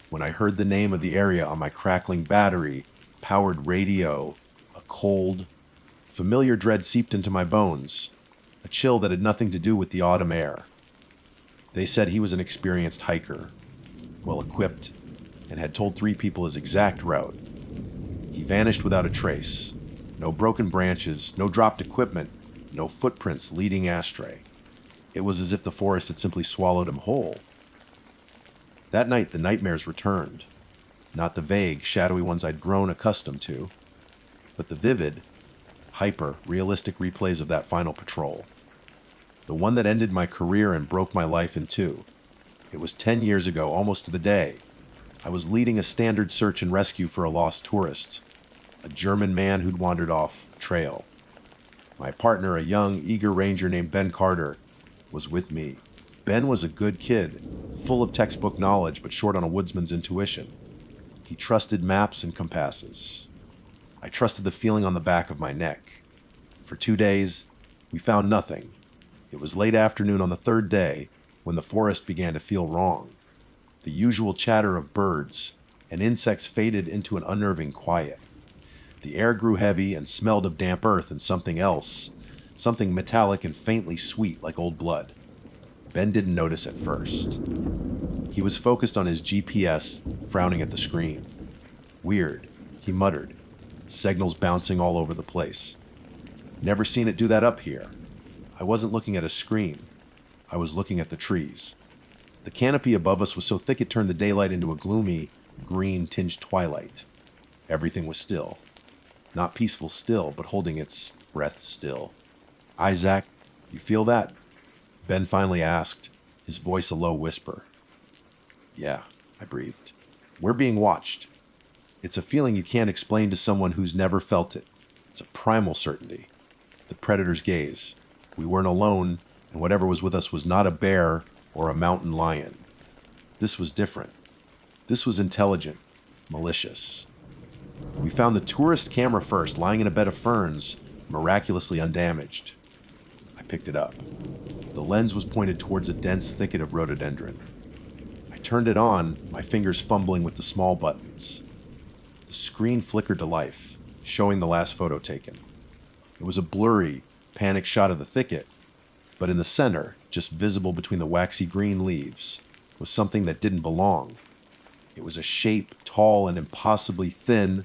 When I heard the name of the area on my crackling battery-powered radio, a cold, familiar dread seeped into my bones, a chill that had nothing to do with the autumn air. They said he was an experienced hiker, well-equipped, and had told 3 people his exact route. He vanished without a trace. No broken branches, no dropped equipment, no footprints leading astray. It was as if the forest had simply swallowed him whole. That night, the nightmares returned. Not the vague, shadowy ones I'd grown accustomed to, but the vivid, hyper-realistic replays of that final patrol. The one that ended my career and broke my life in 2. It was 10 years ago, almost to the day. I was leading a standard search and rescue for a lost tourist, a German man who'd wandered off trail. My partner, a young, eager ranger named Ben Carter, was with me. Ben was a good kid, full of textbook knowledge but short on a woodsman's intuition. He trusted maps and compasses. I trusted the feeling on the back of my neck. For 2 days, we found nothing. It was late afternoon on the 3rd day when the forest began to feel wrong. The usual chatter of birds and insects faded into an unnerving quiet. The air grew heavy and smelled of damp earth and something else, something metallic and faintly sweet like old blood. Ben didn't notice at first. He was focused on his GPS, frowning at the screen. Weird, he muttered, signals bouncing all over the place. Never seen it do that up here. I wasn't looking at a screen. I was looking at the trees. The canopy above us was so thick it turned the daylight into a gloomy, green-tinged twilight. Everything was still. Not peaceful still, but holding its breath still. "Isaac, you feel that?" Ben finally asked, his voice a low whisper. "Yeah," I breathed. "We're being watched." It's a feeling you can't explain to someone who's never felt it. It's a primal certainty. The predator's gaze. We weren't alone, and whatever was with us was not a bear or a mountain lion. This was different. This was intelligent, malicious. We found the tourist camera first, lying in a bed of ferns, miraculously undamaged. I picked it up. The lens was pointed towards a dense thicket of rhododendron. I turned it on, my fingers fumbling with the small buttons. The screen flickered to life, showing the last photo taken. It was a blurry, panic shot of the thicket, but in the center, just visible between the waxy green leaves, was something that didn't belong. It was a shape tall and impossibly thin,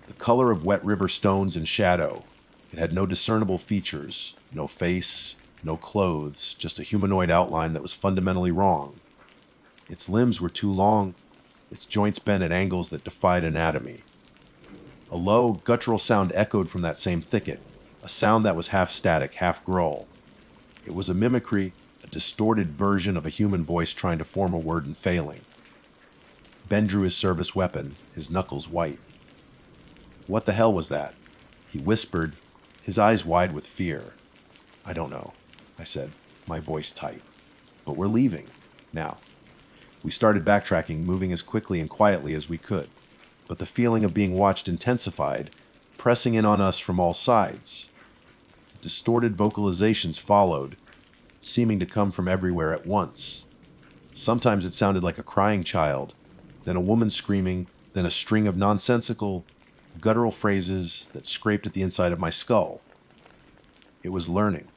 the color of wet river stones in shadow. It had no discernible features, no face, no clothes, just a humanoid outline that was fundamentally wrong. Its limbs were too long, its joints bent at angles that defied anatomy. A low, guttural sound echoed from that same thicket, a sound that was half static, half growl. It was a mimicry, a distorted version of a human voice trying to form a word and failing. Ben drew his service weapon, his knuckles white. "What the hell was that?" He whispered, his eyes wide with fear. "I don't know," I said, my voice tight. "But we're leaving. Now." We started backtracking, moving as quickly and quietly as we could. But the feeling of being watched intensified, pressing in on us from all sides. Distorted vocalizations followed, seeming to come from everywhere at once. Sometimes it sounded like a crying child, then a woman screaming, then a string of nonsensical, guttural phrases that scraped at the inside of my skull. It was learning.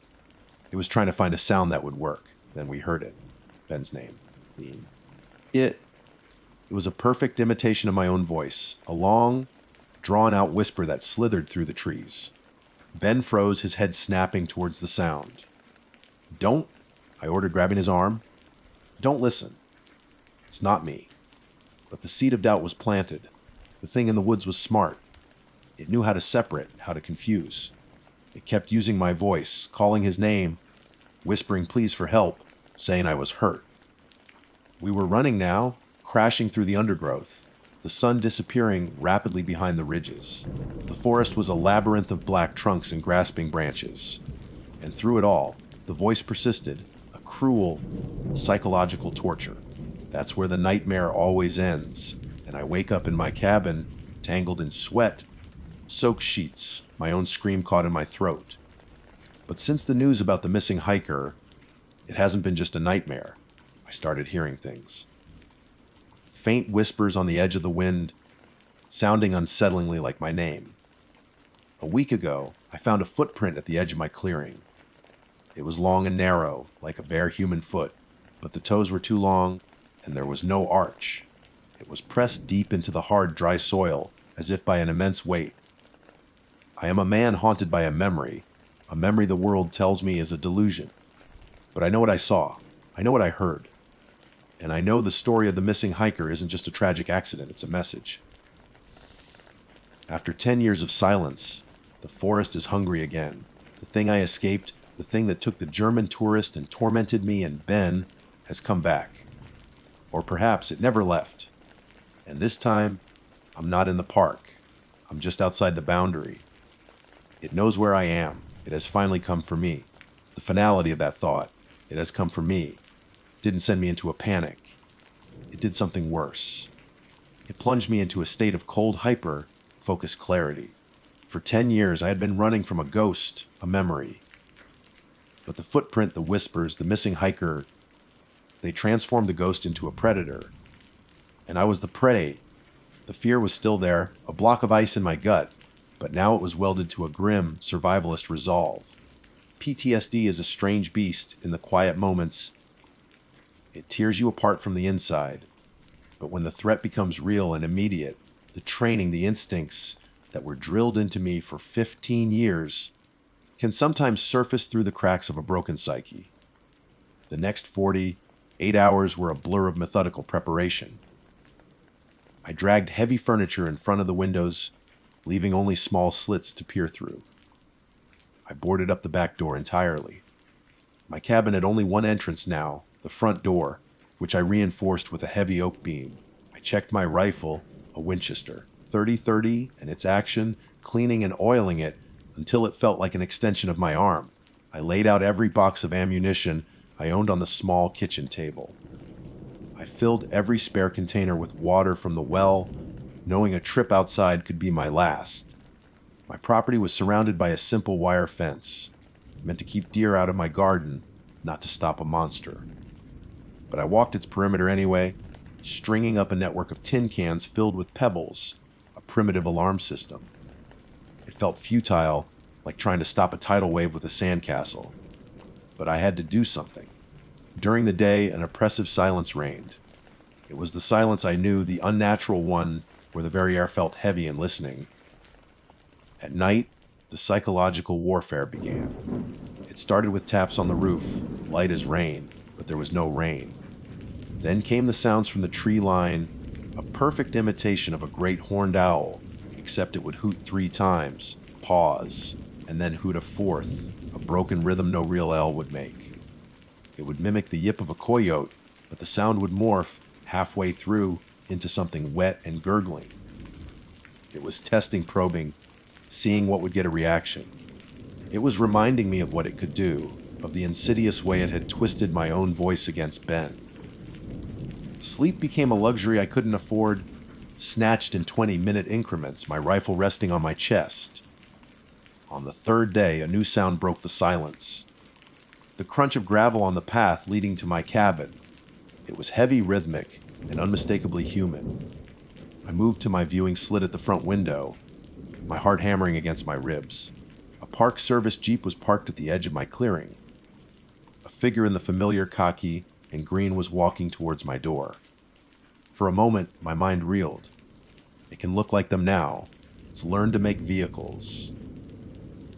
It was trying to find a sound that would work. Then we heard it. Ben's name. It was a perfect imitation of my own voice, a long, drawn-out whisper that slithered through the trees. Ben froze, his head snapping towards the sound. "Don't," I ordered, grabbing his arm. "Don't listen. It's not me." But the seed of doubt was planted. The thing in the woods was smart. It knew how to separate, how to confuse. It kept using my voice, calling his name, whispering pleas for help, saying I was hurt. We were running now, crashing through the undergrowth, the sun disappearing rapidly behind the ridges. The forest was a labyrinth of black trunks and grasping branches. And through it all, the voice persisted, a cruel, psychological torture. That's where the nightmare always ends, and I wake up in my cabin, tangled in sweat, soaked sheets, my own scream caught in my throat. But since the news about the missing hiker, it hasn't been just a nightmare. I started hearing things. Faint whispers on the edge of the wind, sounding unsettlingly like my name. A week ago, I found a footprint at the edge of my clearing. It was long and narrow, like a bare human foot, but the toes were too long, and there was no arch. It was pressed deep into the hard, dry soil, as if by an immense weight. I am a man haunted by a memory the world tells me is a delusion. But I know what I saw. I know what I heard. And I know the story of the missing hiker isn't just a tragic accident, it's a message. After 10 years of silence, the forest is hungry again. The thing I escaped, the thing that took the German tourist and tormented me and Ben, has come back. Or perhaps it never left. And this time, I'm not in the park. I'm just outside the boundary. It knows where I am. It has finally come for me. The finality of that thought. It has come for me. It didn't send me into a panic. It did something worse. It plunged me into a state of cold hyper-focused clarity. For 10 years, I had been running from a ghost, a memory. But the footprint, the whispers, the missing hiker, they transformed the ghost into a predator. And I was the prey. The fear was still there, a block of ice in my gut, but now it was welded to a grim, survivalist resolve. PTSD is a strange beast in the quiet moments. It tears you apart from the inside. But when the threat becomes real and immediate, The training, the instincts that were drilled into me for 15 years can sometimes surface through the cracks of a broken psyche. The next 48 hours were a blur of methodical preparation. I dragged heavy furniture in front of the windows, leaving only small slits to peer through. I boarded up the back door entirely. My cabin had only one entrance now, the front door, which I reinforced with a heavy oak beam. I checked my rifle, a Winchester 30-30, and its action, cleaning and oiling it until it felt like an extension of my arm. I laid out every box of ammunition I owned on the small kitchen table. I filled every spare container with water from the well, knowing a trip outside could be my last. My property was surrounded by a simple wire fence, meant to keep deer out of my garden, not to stop a monster. But I walked its perimeter anyway, stringing up a network of tin cans filled with pebbles, a primitive alarm system. It felt futile, like trying to stop a tidal wave with a sandcastle. But I had to do something. During the day, an oppressive silence reigned. It was the silence I knew, the unnatural one where the very air felt heavy and listening. At night, the psychological warfare began. It started with taps on the roof, light as rain, but there was no rain. Then came the sounds from the tree line, a perfect imitation of a great horned owl, except it would hoot 3 times, pause, and then hoot a 4th, a broken rhythm no real owl would make. It would mimic the yip of a coyote, but the sound would morph, halfway through, into something wet and gurgling. It was testing, probing, seeing what would get a reaction. It was reminding me of what it could do, of the insidious way it had twisted my own voice against Ben. Sleep became a luxury I couldn't afford, snatched in 20-minute increments, my rifle resting on my chest. On the 3rd day, a new sound broke the silence. The crunch of gravel on the path leading to my cabin. It was heavy, rhythmic, and unmistakably human. I moved to my viewing slit at the front window, my heart hammering against my ribs. A Park Service Jeep was parked at the edge of my clearing. A figure in the familiar khaki and green was walking towards my door. For a moment, my mind reeled. It can look like them now. It's learned to make vehicles.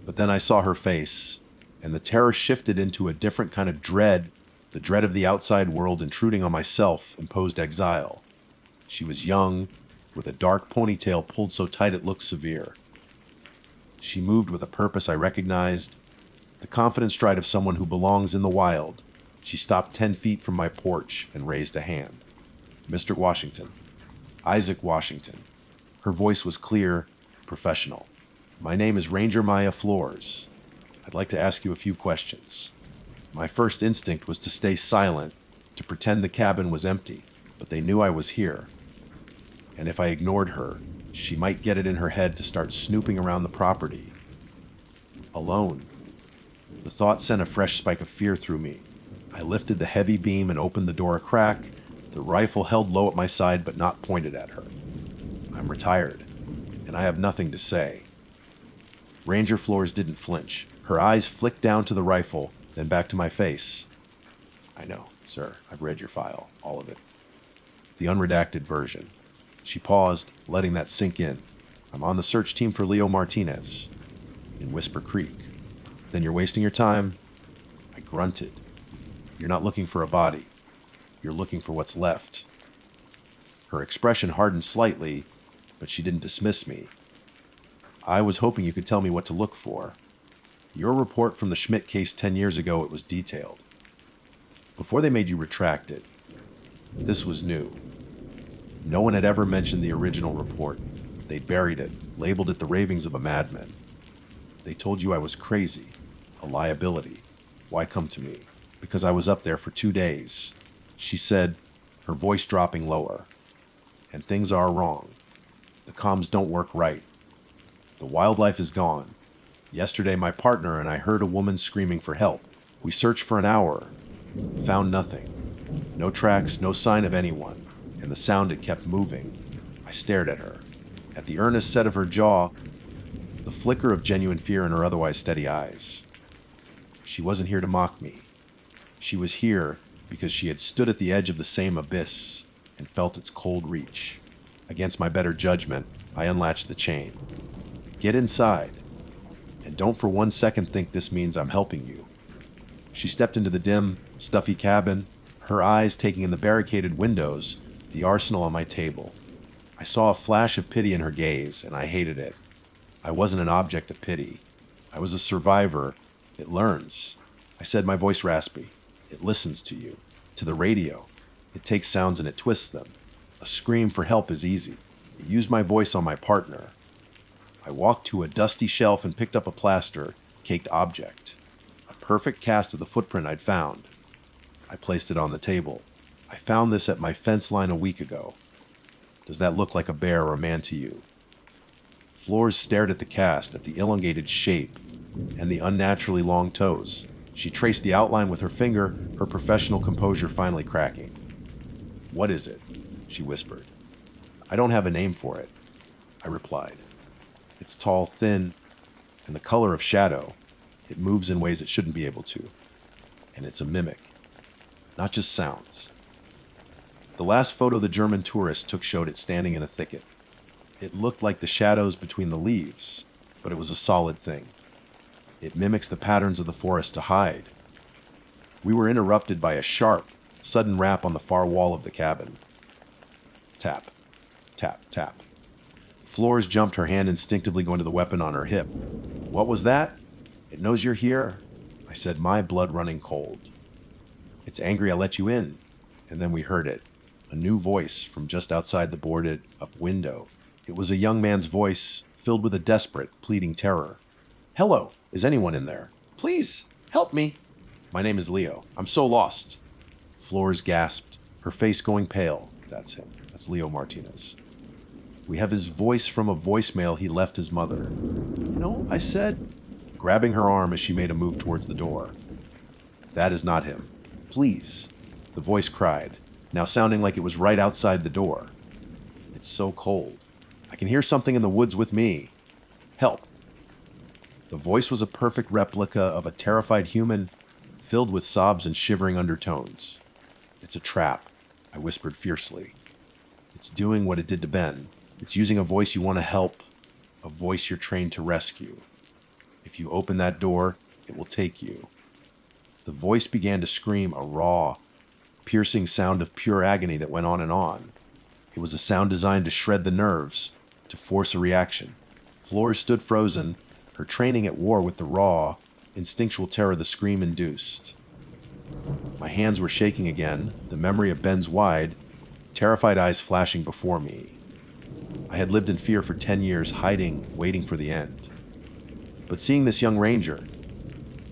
But then I saw her face, and the terror shifted into a different kind of dread, the dread of the outside world intruding on my self-imposed exile. She was young, with a dark ponytail pulled so tight it looked severe. She moved with a purpose I recognized, the confident stride of someone who belongs in the wild. She stopped 10 feet from my porch and raised a hand. Mr. Washington. Isaac Washington. Her voice was clear, professional. My name is Ranger Maya Flores. I'd like to ask you a few questions. My first instinct was to stay silent, to pretend the cabin was empty, but they knew I was here. And if I ignored her, she might get it in her head to start snooping around the property. Alone. The thought sent a fresh spike of fear through me. I lifted the heavy beam and opened the door a crack, the rifle held low at my side but not pointed at her. I'm retired, and I have nothing to say. Ranger Flores didn't flinch. Her eyes flicked down to the rifle, then back to my face. I know, sir. I've read your file, all of it. The unredacted version. She paused, letting that sink in. I'm on the search team for Leo Martinez, in Whisper Creek. Then you're wasting your time? I grunted. You're not looking for a body. You're looking for what's left. Her expression hardened slightly, but she didn't dismiss me. I was hoping you could tell me what to look for. Your report from the Schmidt case 10 years ago, it was detailed. Before they made you retract it, this was new. No one had ever mentioned the original report. They'd buried it, labeled it the ravings of a madman. They told you I was crazy, a liability. Why come to me? Because I was up there for 2 days. She said, her voice dropping lower. And things are wrong. The comms don't work right. The wildlife is gone. Yesterday, my partner and I heard a woman screaming for help. We searched for an hour. Found nothing. No tracks, no sign of anyone. And the sound, it kept moving. I stared at her. At the earnest set of her jaw, the flicker of genuine fear in her otherwise steady eyes. She wasn't here to mock me. She was here because she had stood at the edge of the same abyss and felt its cold reach. Against my better judgment, I unlatched the chain. Get inside, and don't for 1 second think this means I'm helping you. She stepped into the dim, stuffy cabin, her eyes taking in the barricaded windows, the arsenal on my table. I saw a flash of pity in her gaze, and I hated it. I wasn't an object of pity. I was a survivor. It learns. I said, my voice raspy. It listens to you, to the radio. It takes sounds and it twists them. A scream for help is easy. It used my voice on my partner. I walked to a dusty shelf and picked up a plaster-caked object. A perfect cast of the footprint I'd found. I placed it on the table. I found this at my fence line a week ago. Does that look like a bear or a man to you? Flores stared at the cast, at the elongated shape, and the unnaturally long toes. She traced the outline with her finger, her professional composure finally cracking. What is it? She whispered. I don't have a name for it, I replied. It's tall, thin, and the color of shadow. It moves in ways it shouldn't be able to. And it's a mimic, not just sounds. The last photo the German tourist took showed it standing in a thicket. It looked like the shadows between the leaves, but it was a solid thing. It mimics the patterns of the forest to hide. We were interrupted by a sharp, sudden rap on the far wall of the cabin. Tap, tap, tap. Flores jumped, her hand instinctively going to the weapon on her hip. What was that? It knows you're here, I said, my blood running cold. It's angry I let you in. And then we heard it, a new voice from just outside the boarded-up window. It was a young man's voice, filled with a desperate, pleading terror. Hello, is anyone in there? Please, help me. My name is Leo. I'm so lost. Flores gasped, her face going pale. That's him. That's Leo Martinez. We have his voice from a voicemail he left his mother. No, I said, grabbing her arm as she made a move towards the door. That is not him. Please, the voice cried, now sounding like it was right outside the door. It's so cold. I can hear something in the woods with me. Help. The voice was a perfect replica of a terrified human, filled with sobs and shivering undertones. It's a trap, I whispered fiercely. It's doing what it did to Ben. It's using a voice you want to help, a voice you're trained to rescue. If you open that door, it will take you. The voice began to scream, a raw, piercing sound of pure agony that went on and on. It was a sound designed to shred the nerves, to force a reaction. Flores stood frozen, her training at war with the raw, instinctual terror the scream induced. My hands were shaking again, the memory of Ben's wide, terrified eyes flashing before me. I had lived in fear for 10 years, hiding, waiting for the end. But seeing this young ranger,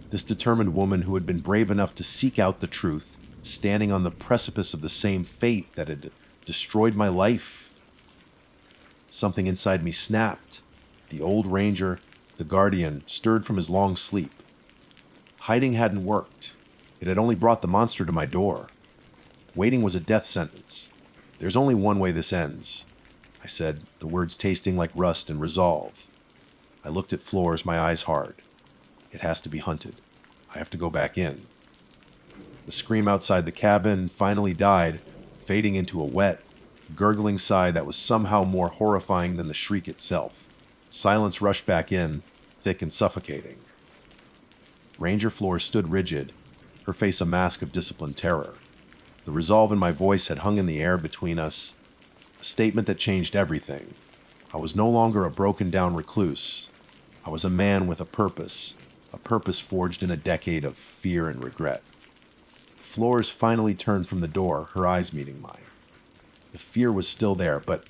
this determined woman who had been brave enough to seek out the truth, standing on the precipice of the same fate that had destroyed my life, something inside me snapped. The old ranger, the guardian, stirred from his long sleep. Hiding hadn't worked. It had only brought the monster to my door. Waiting was a death sentence. There's only one way this ends, I said, the words tasting like rust and resolve. I looked at Flores, my eyes hard. It has to be hunted. I have to go back in. The scream outside the cabin finally died, fading into a wet, gurgling sigh that was somehow more horrifying than the shriek itself. Silence rushed back in, thick and suffocating. Ranger Flores stood rigid, her face a mask of disciplined terror. The resolve in my voice had hung in the air between us, a statement that changed everything. I was no longer a broken-down recluse. I was a man with a purpose forged in a decade of fear and regret. Flores finally turned from the door, her eyes meeting mine. The fear was still there, but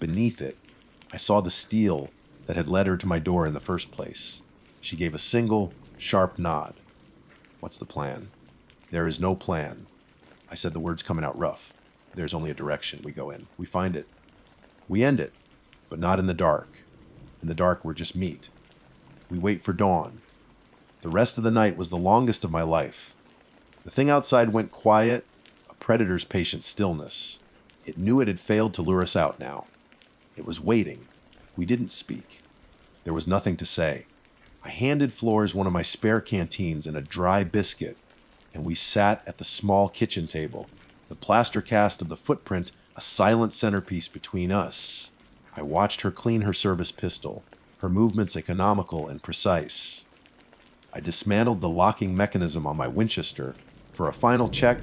beneath it, I saw the steel that had led her to my door in the first place. She gave a single, sharp nod. What's the plan? There is no plan. I said, the words coming out rough. There's only a direction. We go in. We find it. We end it, but not in the dark. In the dark, we're just meat. We wait for dawn. The rest of the night was the longest of my life. The thing outside went quiet, a predator's patient stillness. It knew it had failed to lure us out now. It was waiting. We didn't speak. There was nothing to say. I handed Flores one of my spare canteens and a dry biscuit, and we sat at the small kitchen table, the plaster cast of the footprint a silent centerpiece between us. I watched her clean her service pistol, her movements economical and precise. I dismantled the locking mechanism on my Winchester. For a final check,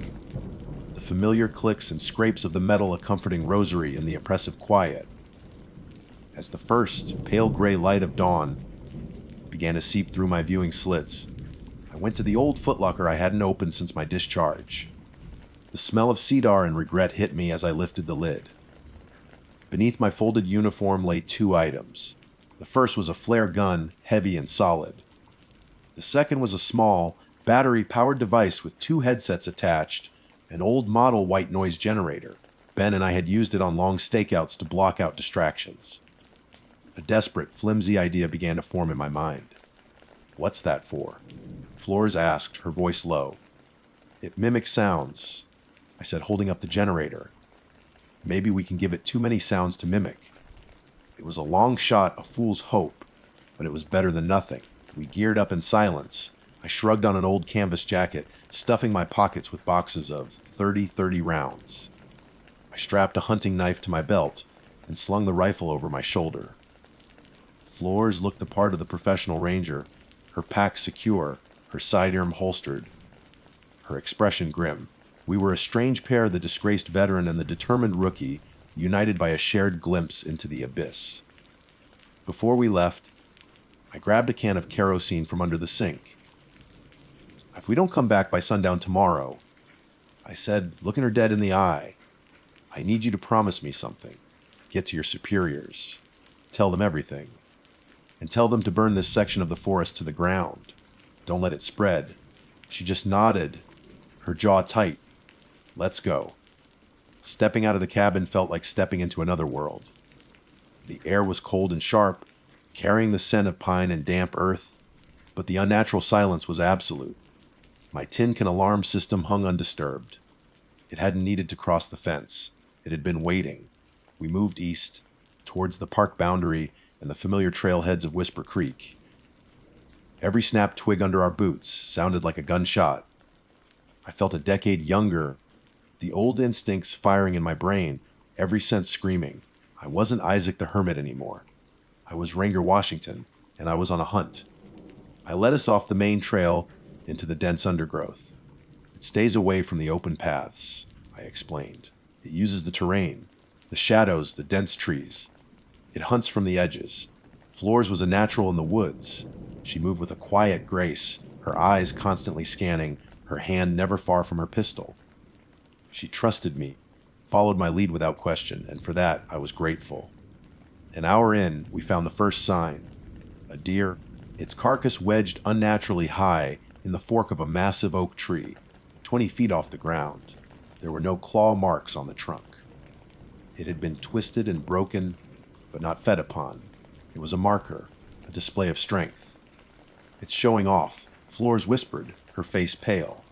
the familiar clicks and scrapes of the metal a comforting rosary in the oppressive quiet. As the first pale gray light of dawn began to seep through my viewing slits, I went to the old footlocker I hadn't opened since my discharge. The smell of cedar and regret hit me as I lifted the lid. Beneath my folded uniform lay two items. The first was a flare gun, heavy and solid. The second was a small, battery-powered device with two headsets attached, an old model white noise generator. Ben and I had used it on long stakeouts to block out distractions. A desperate, flimsy idea began to form in my mind. "What's that for?" Flores asked, her voice low. "It mimics sounds," I said, holding up the generator. "Maybe we can give it too many sounds to mimic." It was a long shot, a fool's hope, but it was better than nothing. We geared up in silence. I shrugged on an old canvas jacket, stuffing my pockets with boxes of 30-30 rounds. I strapped a hunting knife to my belt and slung the rifle over my shoulder. Flores looked the part of the professional ranger, her pack secure, her sidearm holstered, her expression grim. We were a strange pair, the disgraced veteran and the determined rookie, united by a shared glimpse into the abyss. Before we left, I grabbed a can of kerosene from under the sink. "If we don't come back by sundown tomorrow," I said, looking her dead in the eye, "I need you to promise me something. Get to your superiors. Tell them everything. And tell them to burn this section of the forest to the ground. Don't let it spread." She just nodded, her jaw tight. "Let's go." Stepping out of the cabin felt like stepping into another world. The air was cold and sharp, carrying the scent of pine and damp earth, but the unnatural silence was absolute. My tin can alarm system hung undisturbed. It hadn't needed to cross the fence. It had been waiting. We moved east, towards the park boundary and the familiar trailheads of Whisper Creek. Every snapped twig under our boots sounded like a gunshot. I felt a decade younger, the old instincts firing in my brain, every sense screaming. I wasn't Isaac the Hermit anymore. I was Ranger Washington, and I was on a hunt. I led us off the main trail into the dense undergrowth. "It stays away from the open paths," I explained. "It uses the terrain, the shadows, the dense trees. It hunts from the edges." Flores was a natural in the woods. She moved with a quiet grace, her eyes constantly scanning, her hand never far from her pistol. She trusted me, followed my lead without question, and for that I was grateful. An hour in, we found the first sign. A deer, its carcass wedged unnaturally high in the fork of a massive oak tree, 20 feet off the ground. There were no claw marks on the trunk. It had been twisted and broken, but not fed upon. It was a marker, a display of strength. "It's showing off," Flores whispered, her face pale.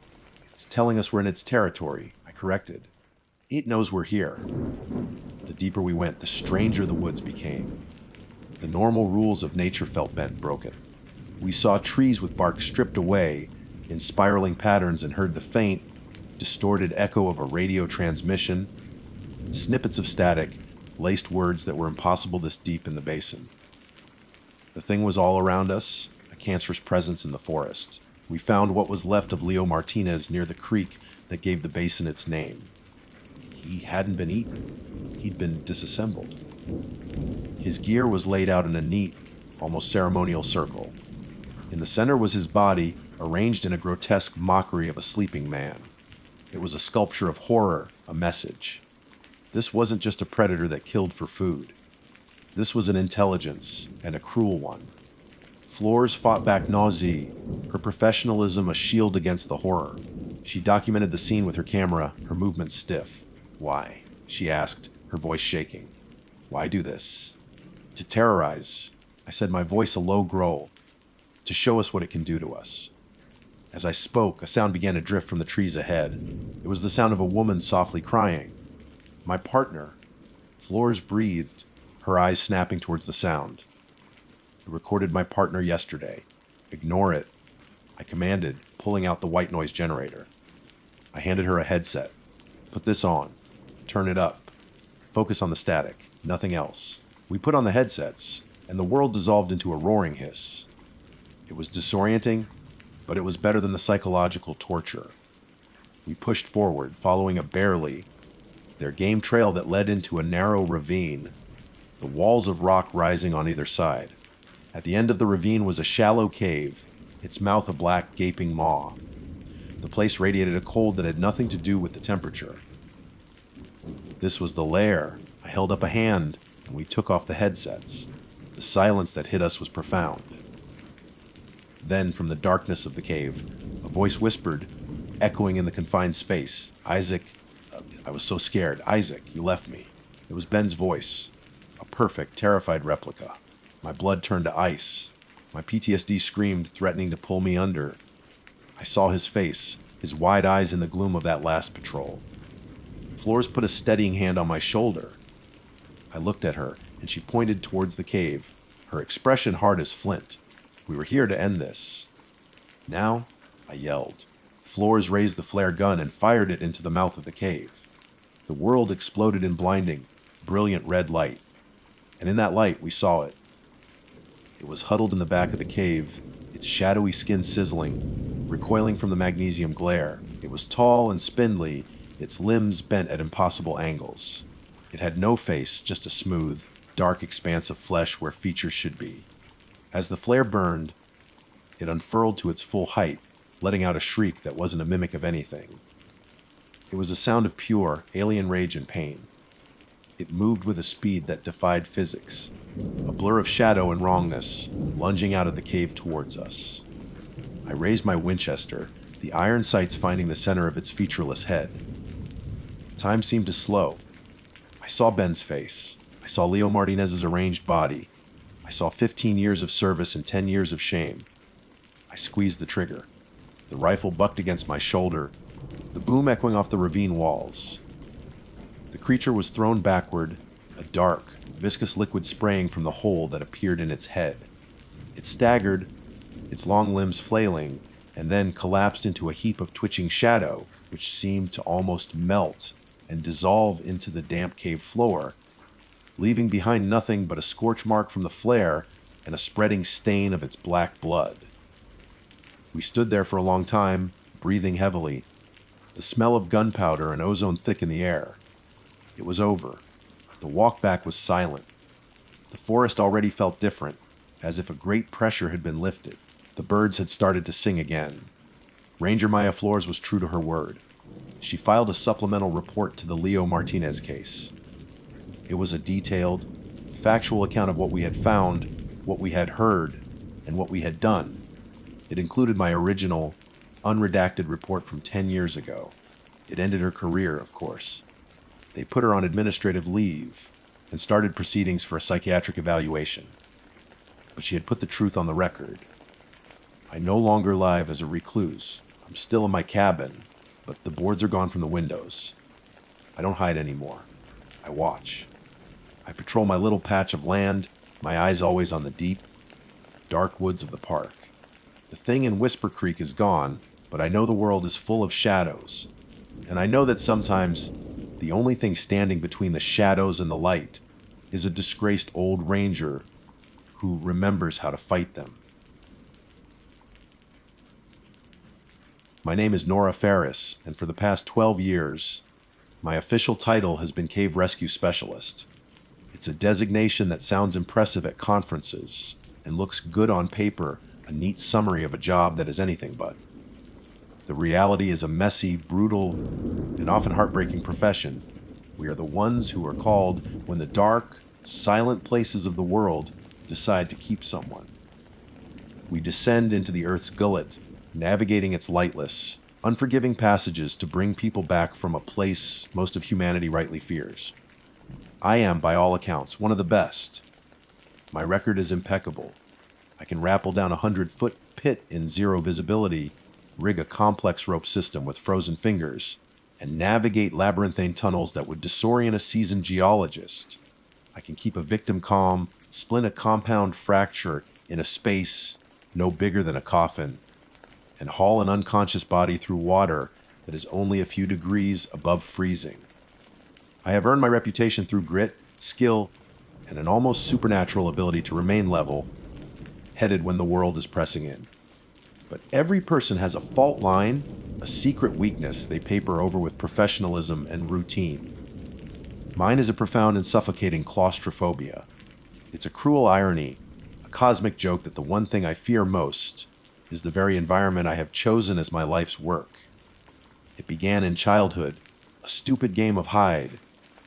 "It's telling us we're in its territory," I corrected. "It knows we're here." The deeper we went, the stranger the woods became. The normal rules of nature felt bent, broken. We saw trees with bark stripped away in spiraling patterns and heard the faint, distorted echo of a radio transmission, snippets of static, laced words that were impossible this deep in the basin. The thing was all around us, a cancerous presence in the forest. We found what was left of Leo Martinez near the creek that gave the basin its name. He hadn't been eaten. He'd been disassembled. His gear was laid out in a neat, almost ceremonial circle. In the center was his body, arranged in a grotesque mockery of a sleeping man. It was a sculpture of horror, a message. This wasn't just a predator that killed for food. This was an intelligence, and a cruel one. Flores fought back nausea, her professionalism a shield against the horror. She documented the scene with her camera, her movements stiff. "Why?" she asked, her voice shaking. "Why do this?" "To terrorize," I said, my voice a low growl. "To show us what it can do to us." As I spoke, a sound began to drift from the trees ahead. It was the sound of a woman softly crying. "My partner." Flores breathed, her eyes snapping towards the sound. "It recorded my partner yesterday. Ignore it," I commanded, pulling out the white noise generator. I handed her a headset. "Put this on. Turn it up." Focus on the static, nothing else. We put on the headsets, and the world dissolved into a roaring hiss. It was disorienting, but it was better than the psychological torture. We pushed forward, following their game trail that led into a narrow ravine, the walls of rock rising on either side. At the end of the ravine was a shallow cave, its mouth a black, gaping maw. The place radiated a cold that had nothing to do with the temperature. This was the lair. I held up a hand, and we took off the headsets. The silence that hit us was profound. Then, from the darkness of the cave, a voice whispered, echoing in the confined space, "Isaac." I was so scared. "Isaac, you left me." It was Ben's voice, a perfect, terrified replica. My blood turned to ice. My PTSD screamed, threatening to pull me under. I saw his face, his wide eyes in the gloom of that last patrol. Flores put a steadying hand on my shoulder. I looked at her, and she pointed towards the cave, her expression hard as flint. We were here to end this. "Now," I yelled. Flores raised the flare gun and fired it into the mouth of the cave. The world exploded in blinding, brilliant red light. And in that light, we saw it. It was huddled in the back of the cave, its shadowy skin sizzling, recoiling from the magnesium glare. It was tall and spindly, its limbs bent at impossible angles. It had no face, just a smooth, dark expanse of flesh where features should be. As the flare burned, it unfurled to its full height, letting out a shriek that wasn't a mimic of anything. It was a sound of pure, alien rage and pain. It moved with a speed that defied physics, a blur of shadow and wrongness, lunging out of the cave towards us. I raised my Winchester, the iron sights finding the center of its featureless head. Time seemed to slow. I saw Ben's face. I saw Leo Martinez's arranged body. I saw 15 years of service and 10 years of shame. I squeezed the trigger. The rifle bucked against my shoulder, the boom echoing off the ravine walls. The creature was thrown backward, a dark, viscous liquid spraying from the hole that appeared in its head. It staggered, its long limbs flailing, and then collapsed into a heap of twitching shadow, which seemed to almost melt and dissolve into the damp cave floor, leaving behind nothing but a scorch mark from the flare and a spreading stain of its black blood. We stood there for a long time, breathing heavily, the smell of gunpowder and ozone thick in the air. It was over. The walk back was silent. The forest already felt different, as if a great pressure had been lifted. The birds had started to sing again. Ranger Maya Flores was true to her word. She filed a supplemental report to the Leo Martinez case. It was a detailed, factual account of what we had found, what we had heard, and what we had done. It included my original, unredacted report from 10 years ago. It ended her career, of course. They put her on administrative leave and started proceedings for a psychiatric evaluation. But she had put the truth on the record. I no longer live as a recluse. I'm still in my cabin, but the boards are gone from the windows. I don't hide anymore. I watch. I patrol my little patch of land, my eyes always on the deep, dark woods of the park. The thing in Whisper Creek is gone, but I know the world is full of shadows. And I know that sometimes the only thing standing between the shadows and the light is a disgraced old ranger who remembers how to fight them. My name is Nora Ferris, and for the past 12 years, my official title has been Cave Rescue Specialist. It's a designation that sounds impressive at conferences and looks good on paper, a neat summary of a job that is anything but. The reality is a messy, brutal, and often heartbreaking profession. We are the ones who are called when the dark, silent places of the world decide to keep someone. We descend into the earth's gullet, navigating its lightless, unforgiving passages to bring people back from a place most of humanity rightly fears. I am, by all accounts, one of the best. My record is impeccable. I can rappel down a 100-foot pit in zero visibility, rig a complex rope system with frozen fingers, and navigate labyrinthine tunnels that would disorient a seasoned geologist. I can keep a victim calm, splint a compound fracture in a space no bigger than a coffin, and haul an unconscious body through water that is only a few degrees above freezing. I have earned my reputation through grit, skill, and an almost supernatural ability to remain level, headed when the world is pressing in. But every person has a fault line, a secret weakness they paper over with professionalism and routine. Mine is a profound and suffocating claustrophobia. It's a cruel irony, a cosmic joke that the one thing I fear most is the very environment I have chosen as my life's work. It began in childhood, a stupid game of hide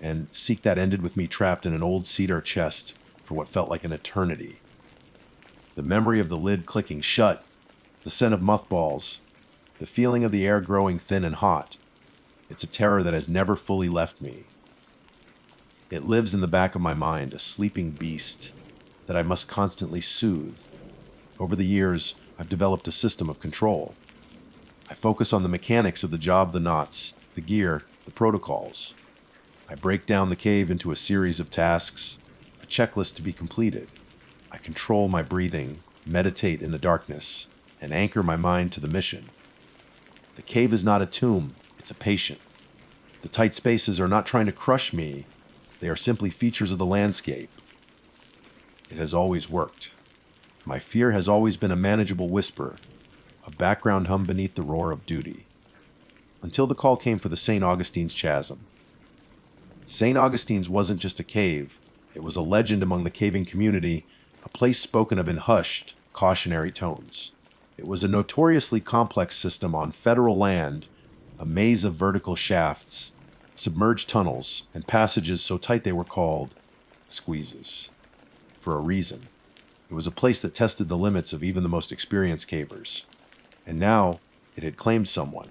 and seek that ended with me trapped in an old cedar chest for what felt like an eternity. The memory of the lid clicking shut, the scent of mothballs, the feeling of the air growing thin and hot. It's a terror that has never fully left me. It lives in the back of my mind, a sleeping beast that I must constantly soothe. Over the years, I've developed a system of control. I focus on the mechanics of the job, the knots, the gear, the protocols. I break down the cave into a series of tasks, a checklist to be completed. I control my breathing, meditate in the darkness, and anchor my mind to the mission. The cave is not a tomb, it's a patient. The tight spaces are not trying to crush me, they are simply features of the landscape. It has always worked. My fear has always been a manageable whisper, a background hum beneath the roar of duty. Until the call came for the St. Augustine's Chasm. St. Augustine's wasn't just a cave, it was a legend among the caving community, a place spoken of in hushed, cautionary tones. It was a notoriously complex system on federal land, a maze of vertical shafts, submerged tunnels, and passages so tight they were called squeezes. For a reason. It was a place that tested the limits of even the most experienced cavers. And now, it had claimed someone.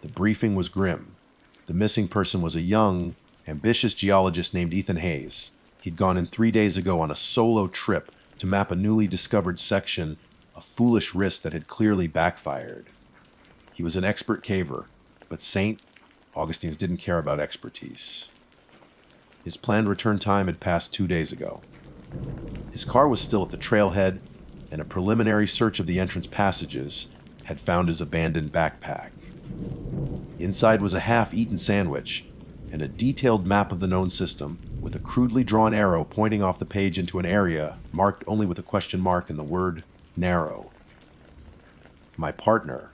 The briefing was grim. The missing person was a young, ambitious geologist named Ethan Hayes. He'd gone in 3 days ago on a solo trip to map a newly discovered section, a foolish risk that had clearly backfired. He was an expert caver, but St. Augustine's didn't care about expertise. His planned return time had passed 2 days ago. His car was still at the trailhead, and a preliminary search of the entrance passages had found his abandoned backpack. Inside was a half-eaten sandwich and a detailed map of the known system with a crudely drawn arrow pointing off the page into an area marked only with a question mark and the word narrow. My partner,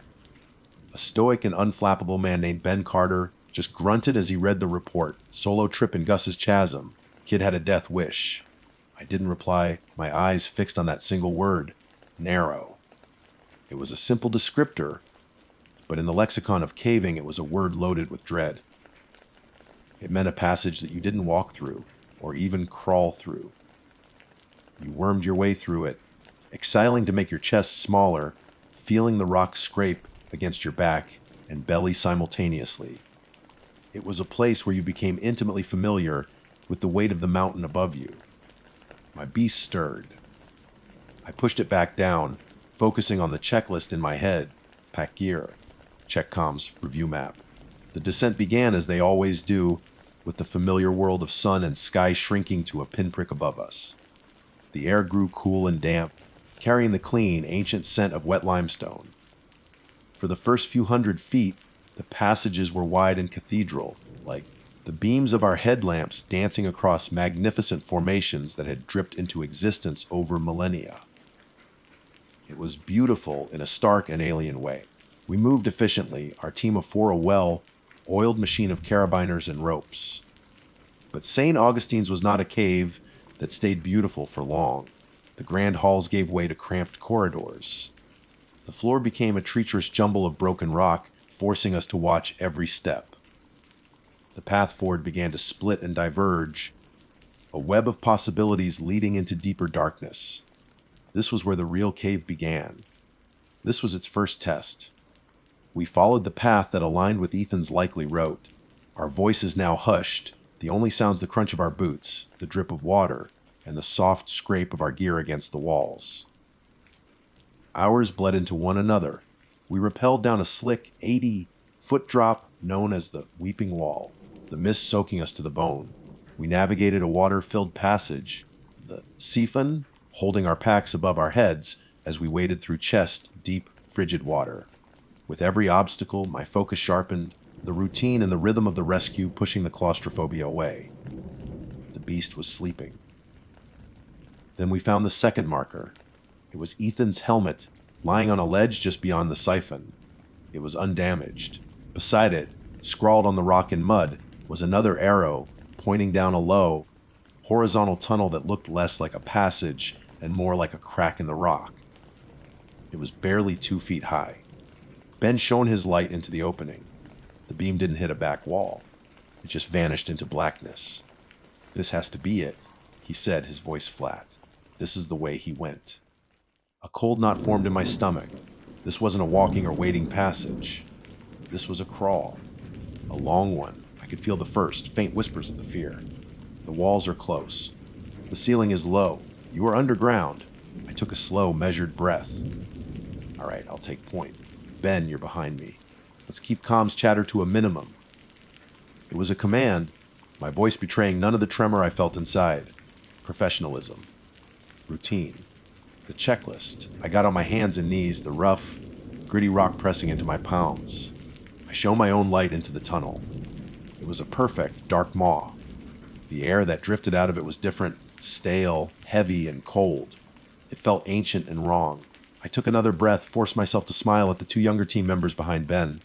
a stoic and unflappable man named Ben Carter, just grunted as he read the report. Solo trip in Gus's chasm. Kid had a death wish. I didn't reply, my eyes fixed on that single word, narrow. It was a simple descriptor, but in the lexicon of caving it was a word loaded with dread. It meant a passage that you didn't walk through, or even crawl through. You wormed your way through it, exhaling to make your chest smaller, feeling the rock scrape against your back and belly simultaneously. It was a place where you became intimately familiar with the weight of the mountain above you. My beast stirred. I pushed it back down, focusing on the checklist in my head. Pack gear, check comms, review map. The descent began as they always do, with the familiar world of sun and sky shrinking to a pinprick above us. The air grew cool and damp, carrying the clean, ancient scent of wet limestone. For the first few 100 feet, the passages were wide and cathedral, like the beams of our headlamps dancing across magnificent formations that had dripped into existence over millennia. It was beautiful in a stark and alien way. We moved efficiently, our team of 4 a well-oiled machine of carabiners and ropes. But St. Augustine's was not a cave that stayed beautiful for long. The grand halls gave way to cramped corridors. The floor became a treacherous jumble of broken rock, forcing us to watch every step. The path forward began to split and diverge, a web of possibilities leading into deeper darkness. This was where the real cave began. This was its first test. We followed the path that aligned with Ethan's likely route. Our voices now hushed, the only sounds the crunch of our boots, the drip of water, and the soft scrape of our gear against the walls. Hours bled into one another. We rappelled down a slick 80-foot drop known as the Weeping Wall, the mist soaking us to the bone. We navigated a water-filled passage, the siphon holding our packs above our heads as we waded through chest-deep, frigid water. With every obstacle, my focus sharpened. The routine and the rhythm of the rescue pushing the claustrophobia away. The beast was sleeping. Then we found the second marker. It was Ethan's helmet, lying on a ledge just beyond the siphon. It was undamaged. Beside it, scrawled on the rock in mud, was another arrow, pointing down a low, horizontal tunnel that looked less like a passage and more like a crack in the rock. It was barely 2 feet high. Ben shone his light into the opening. The beam didn't hit a back wall. It just vanished into blackness. "This has to be it," he said, his voice flat. "This is the way he went." A cold knot formed in my stomach. This wasn't a walking or waiting passage. This was a crawl. A long one. I could feel the first, faint whispers of the fear. The walls are close. The ceiling is low. You are underground. I took a slow, measured breath. All right, I'll take point. Ben, you're behind me. Let's keep comms chatter to a minimum. It was a command, my voice betraying none of the tremor I felt inside. Professionalism. Routine. The checklist. I got on my hands and knees, the rough, gritty rock pressing into my palms. I shone my own light into the tunnel. It was a perfect dark maw. The air that drifted out of it was different, stale, heavy, and cold. It felt ancient and wrong. I took another breath, forced myself to smile at the 2 younger team members behind Ben.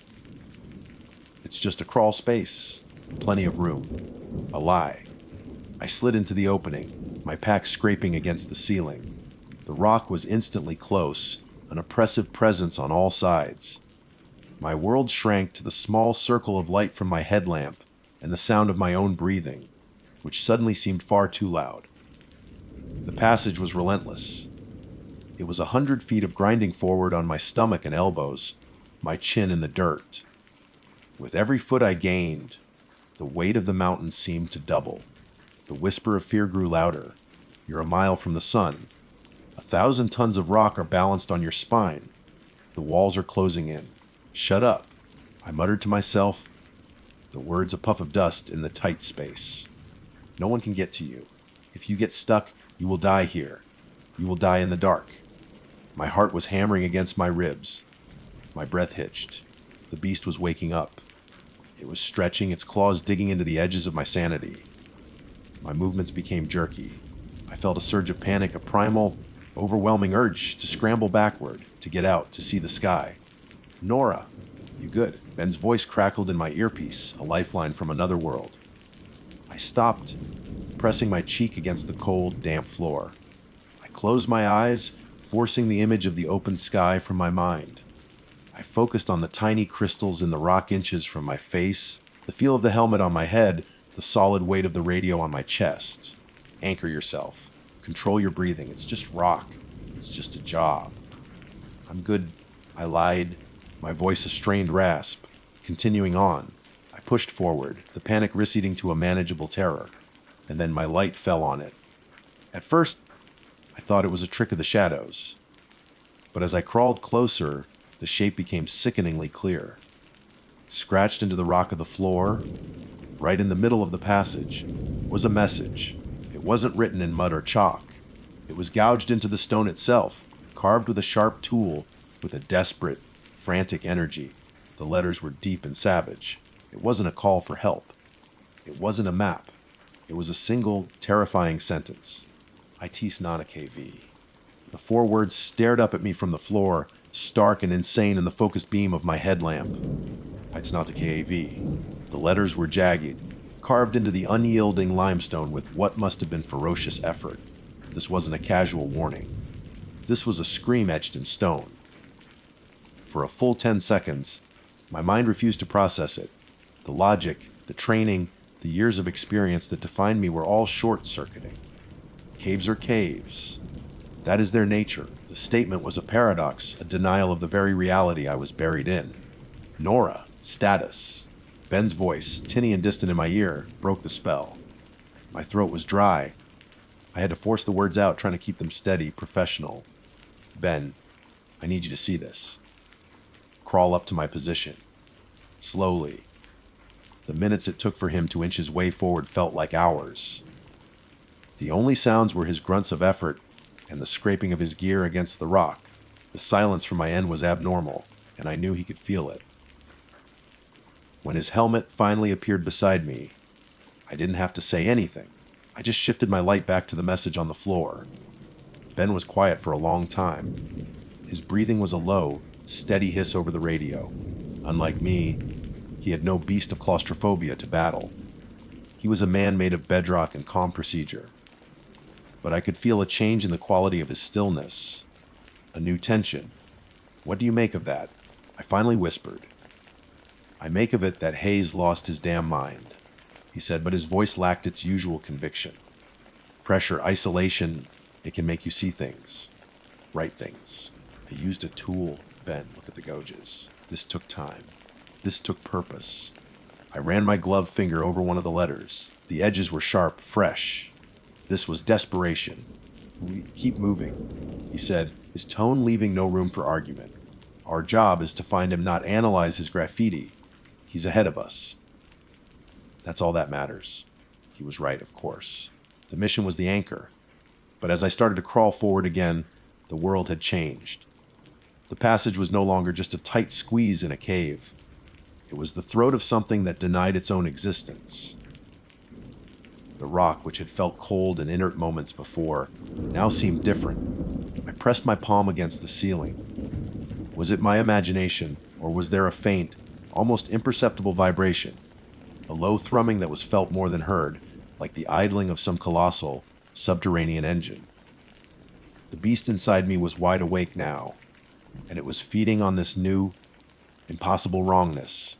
It's just a crawl space. Plenty of room. A lie. I slid into the opening, my pack scraping against the ceiling. The rock was instantly close, an oppressive presence on all sides. My world shrank to the small circle of light from my headlamp and the sound of my own breathing, which suddenly seemed far too loud. The passage was relentless. It was 100 feet of grinding forward on my stomach and elbows, my chin in the dirt. With every foot I gained, the weight of the mountain seemed to double. The whisper of fear grew louder. You're a mile from the sun. 1,000 tons of rock are balanced on your spine. The walls are closing in. Shut up, I muttered to myself, the words a puff of dust in the tight space. No one can get to you. If you get stuck, you will die here. You will die in the dark. My heart was hammering against my ribs. My breath hitched. The beast was waking up. It was stretching, its claws digging into the edges of my sanity. My movements became jerky. I felt a surge of panic, a primal, overwhelming urge to scramble backward, to get out, to see the sky. "Nora, you good?" Ben's voice crackled in my earpiece, a lifeline from another world. I stopped, pressing my cheek against the cold, damp floor. I closed my eyes, forcing the image of the open sky from my mind. I focused on the tiny crystals in the rock inches from my face, the feel of the helmet on my head, the solid weight of the radio on my chest. Anchor yourself. Control your breathing. It's just rock. It's just a job. "I'm good," I lied, my voice a strained rasp. Continuing on, I pushed forward, the panic receding to a manageable terror, and then my light fell on it. At first, I thought it was a trick of the shadows. But as I crawled closer, the shape became sickeningly clear. Scratched into the rock of the floor, right in the middle of the passage, was a message. It wasn't written in mud or chalk. It was gouged into the stone itself, carved with a sharp tool, with a desperate, frantic energy. The letters were deep and savage. It wasn't a call for help. It wasn't a map. It was a single, terrifying sentence. "Itis nana KV." The 4 words stared up at me from the floor, stark and insane in the focused beam of my headlamp. "It's not a KAV." The letters were jagged, carved into the unyielding limestone with what must have been ferocious effort. This wasn't a casual warning. This was a scream etched in stone. For a full 10 seconds, my mind refused to process it. The logic, the training, the years of experience that defined me were all short-circuiting. Caves are caves. That is their nature. The statement was a paradox, a denial of the very reality I was buried in. "Nora, status." Ben's voice, tinny and distant in my ear, broke the spell. My throat was dry. I had to force the words out, trying to keep them steady, professional. "Ben, I need you to see this." Crawl up to my position. Slowly. The minutes it took for him to inch his way forward felt like hours. The only sounds were his grunts of effort and the scraping of his gear against the rock. The silence from my end was abnormal, and I knew he could feel it. When his helmet finally appeared beside me, I didn't have to say anything. I just shifted my light back to the message on the floor. Ben was quiet for a long time. His breathing was a low, steady hiss over the radio. Unlike me, he had no beast of claustrophobia to battle. He was a man made of bedrock and calm procedure. But I could feel a change in the quality of his stillness, a new tension. "What do you make of that?" I finally whispered. "I make of it that Hayes lost his damn mind," he said, but his voice lacked its usual conviction. "Pressure, isolation, it can make you see things, right things. I used a tool, Ben, look at the gouges. This took time. This took purpose." I ran my gloved finger over one of the letters. The edges were sharp, fresh. This was desperation. "We keep moving," he said, his tone leaving no room for argument. "Our job is to find him, not analyze his graffiti. He's ahead of us. That's all that matters." He was right, of course. The mission was the anchor. But as I started to crawl forward again, the world had changed. The passage was no longer just a tight squeeze in a cave. It was the throat of something that denied its own existence. The rock, which had felt cold in inert moments before, now seemed different. I pressed my palm against the ceiling. Was it my imagination, or was there a faint, almost imperceptible vibration? A low thrumming that was felt more than heard, like the idling of some colossal, subterranean engine. The beast inside me was wide awake now, and it was feeding on this new, impossible wrongness.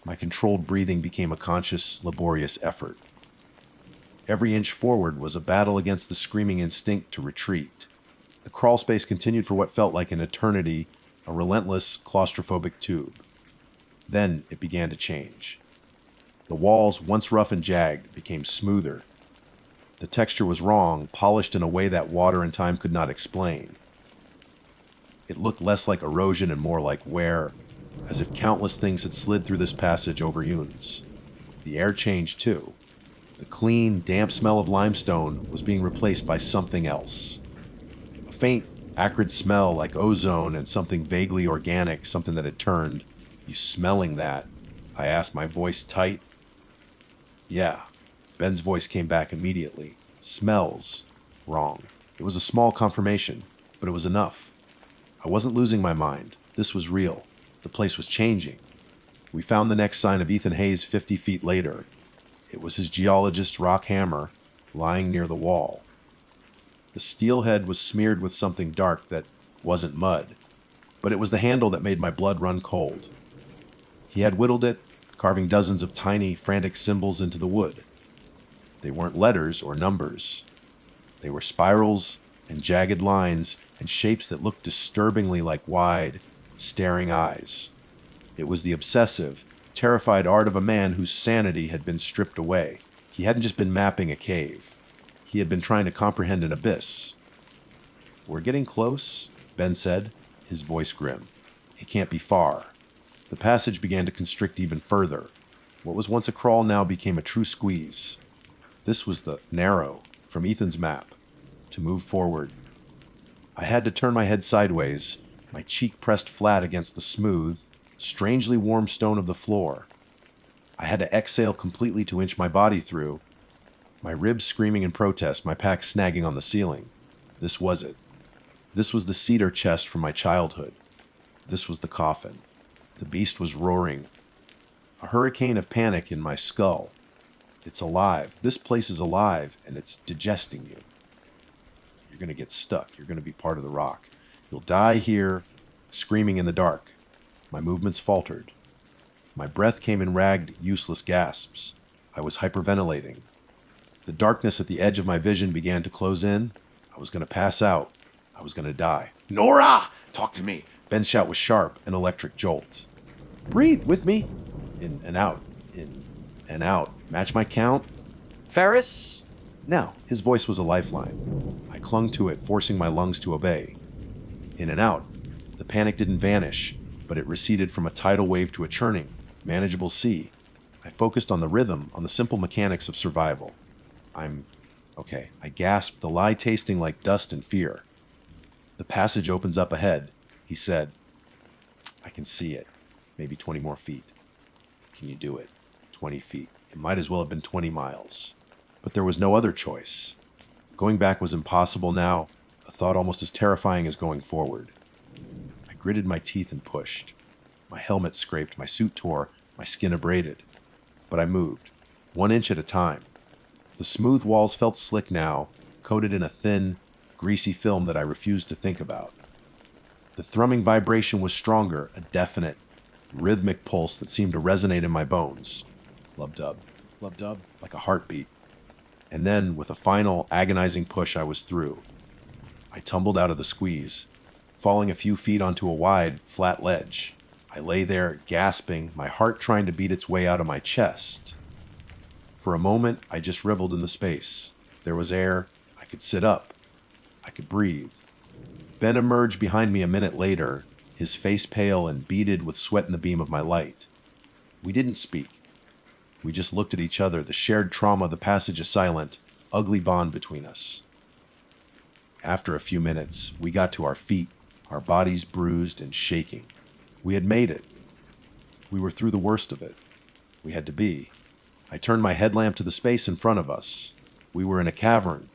My controlled breathing became a conscious, laborious effort. Every inch forward was a battle against the screaming instinct to retreat. The crawl space continued for what felt like an eternity, a relentless, claustrophobic tube. Then it began to change. The walls, once rough and jagged, became smoother. The texture was wrong, polished in a way that water and time could not explain. It looked less like erosion and more like wear, as if countless things had slid through this passage over eons. The air changed too. The clean, damp smell of limestone was being replaced by something else. A faint, acrid smell like ozone and something vaguely organic, something that had turned. "You smelling that?" I asked, my voice tight. "Yeah." Ben's voice came back immediately. "Smells wrong." It was a small confirmation, but it was enough. I wasn't losing my mind. This was real. The place was changing. We found the next sign of Ethan Hayes 50 feet later. It was his geologist's rock hammer lying near the wall. The steel head was smeared with something dark that wasn't mud, but it was the handle that made my blood run cold. He had whittled it, carving dozens of tiny, frantic symbols into the wood. They weren't letters or numbers. They were spirals and jagged lines and shapes that looked disturbingly like wide, staring eyes. It was the obsessive, terrified art of a man whose sanity had been stripped away. He hadn't just been mapping a cave. He had been trying to comprehend an abyss. "We're getting close," Ben said, his voice grim. "It can't be far." The passage began to constrict even further. What was once a crawl now became a true squeeze. This was the narrow from Ethan's map. To move forward, I had to turn my head sideways, my cheek pressed flat against the smooth, strangely warm stone of the floor. I had to exhale completely to inch my body through, my ribs screaming in protest, my pack snagging on the ceiling. This was it. This was the cedar chest from my childhood. This was the coffin. The beast was roaring. A hurricane of panic in my skull. It's alive. This place is alive, and it's digesting you. You're going to get stuck. You're going to be part of the rock. You'll die here, screaming in the dark. My movements faltered. My breath came in ragged, useless gasps. I was hyperventilating. The darkness at the edge of my vision began to close in. I was going to pass out. I was going to die. Nora! Talk to me. Ben's shout was sharp, an electric jolt. "Breathe with me." In and out. In and out. Match my count. Ferris? Now, his voice was a lifeline. I clung to it, forcing my lungs to obey. In and out. The panic didn't vanish, but it receded from a tidal wave to a churning, manageable sea. I focused on the rhythm, on the simple mechanics of survival. Okay. I gasped, the lie tasting like dust and fear. "The passage opens up ahead," he said. "I can see it. Maybe 20 more feet. can you do it? 20 feet. It might as well have been 20 miles. But there was no other choice. Going back was impossible now, a thought almost as terrifying as going forward. I gritted my teeth and pushed. My helmet scraped, my suit tore, my skin abraded. But I moved, 1 inch at a time. The smooth walls felt slick now, coated in a thin, greasy film that I refused to think about. The thrumming vibration was stronger, a definite, rhythmic pulse that seemed to resonate in my bones. Lub-dub, lub-dub, like a heartbeat. And then, with a final, agonizing push, I was through. I tumbled out of the squeeze, falling a few feet onto a wide, flat ledge. I lay there, gasping, my heart trying to beat its way out of my chest. For a moment, I just reveled in the space. There was air. I could sit up. I could breathe. Ben emerged behind me a minute later, his face pale and beaded with sweat in the beam of my light. We didn't speak. We just looked at each other, the shared trauma of the passage a silent, ugly bond between us. After a few minutes, we got to our feet, our bodies bruised and shaking. We had made it. We were through the worst of it. We had to be. I turned my headlamp to the space in front of us. We were in a cavern,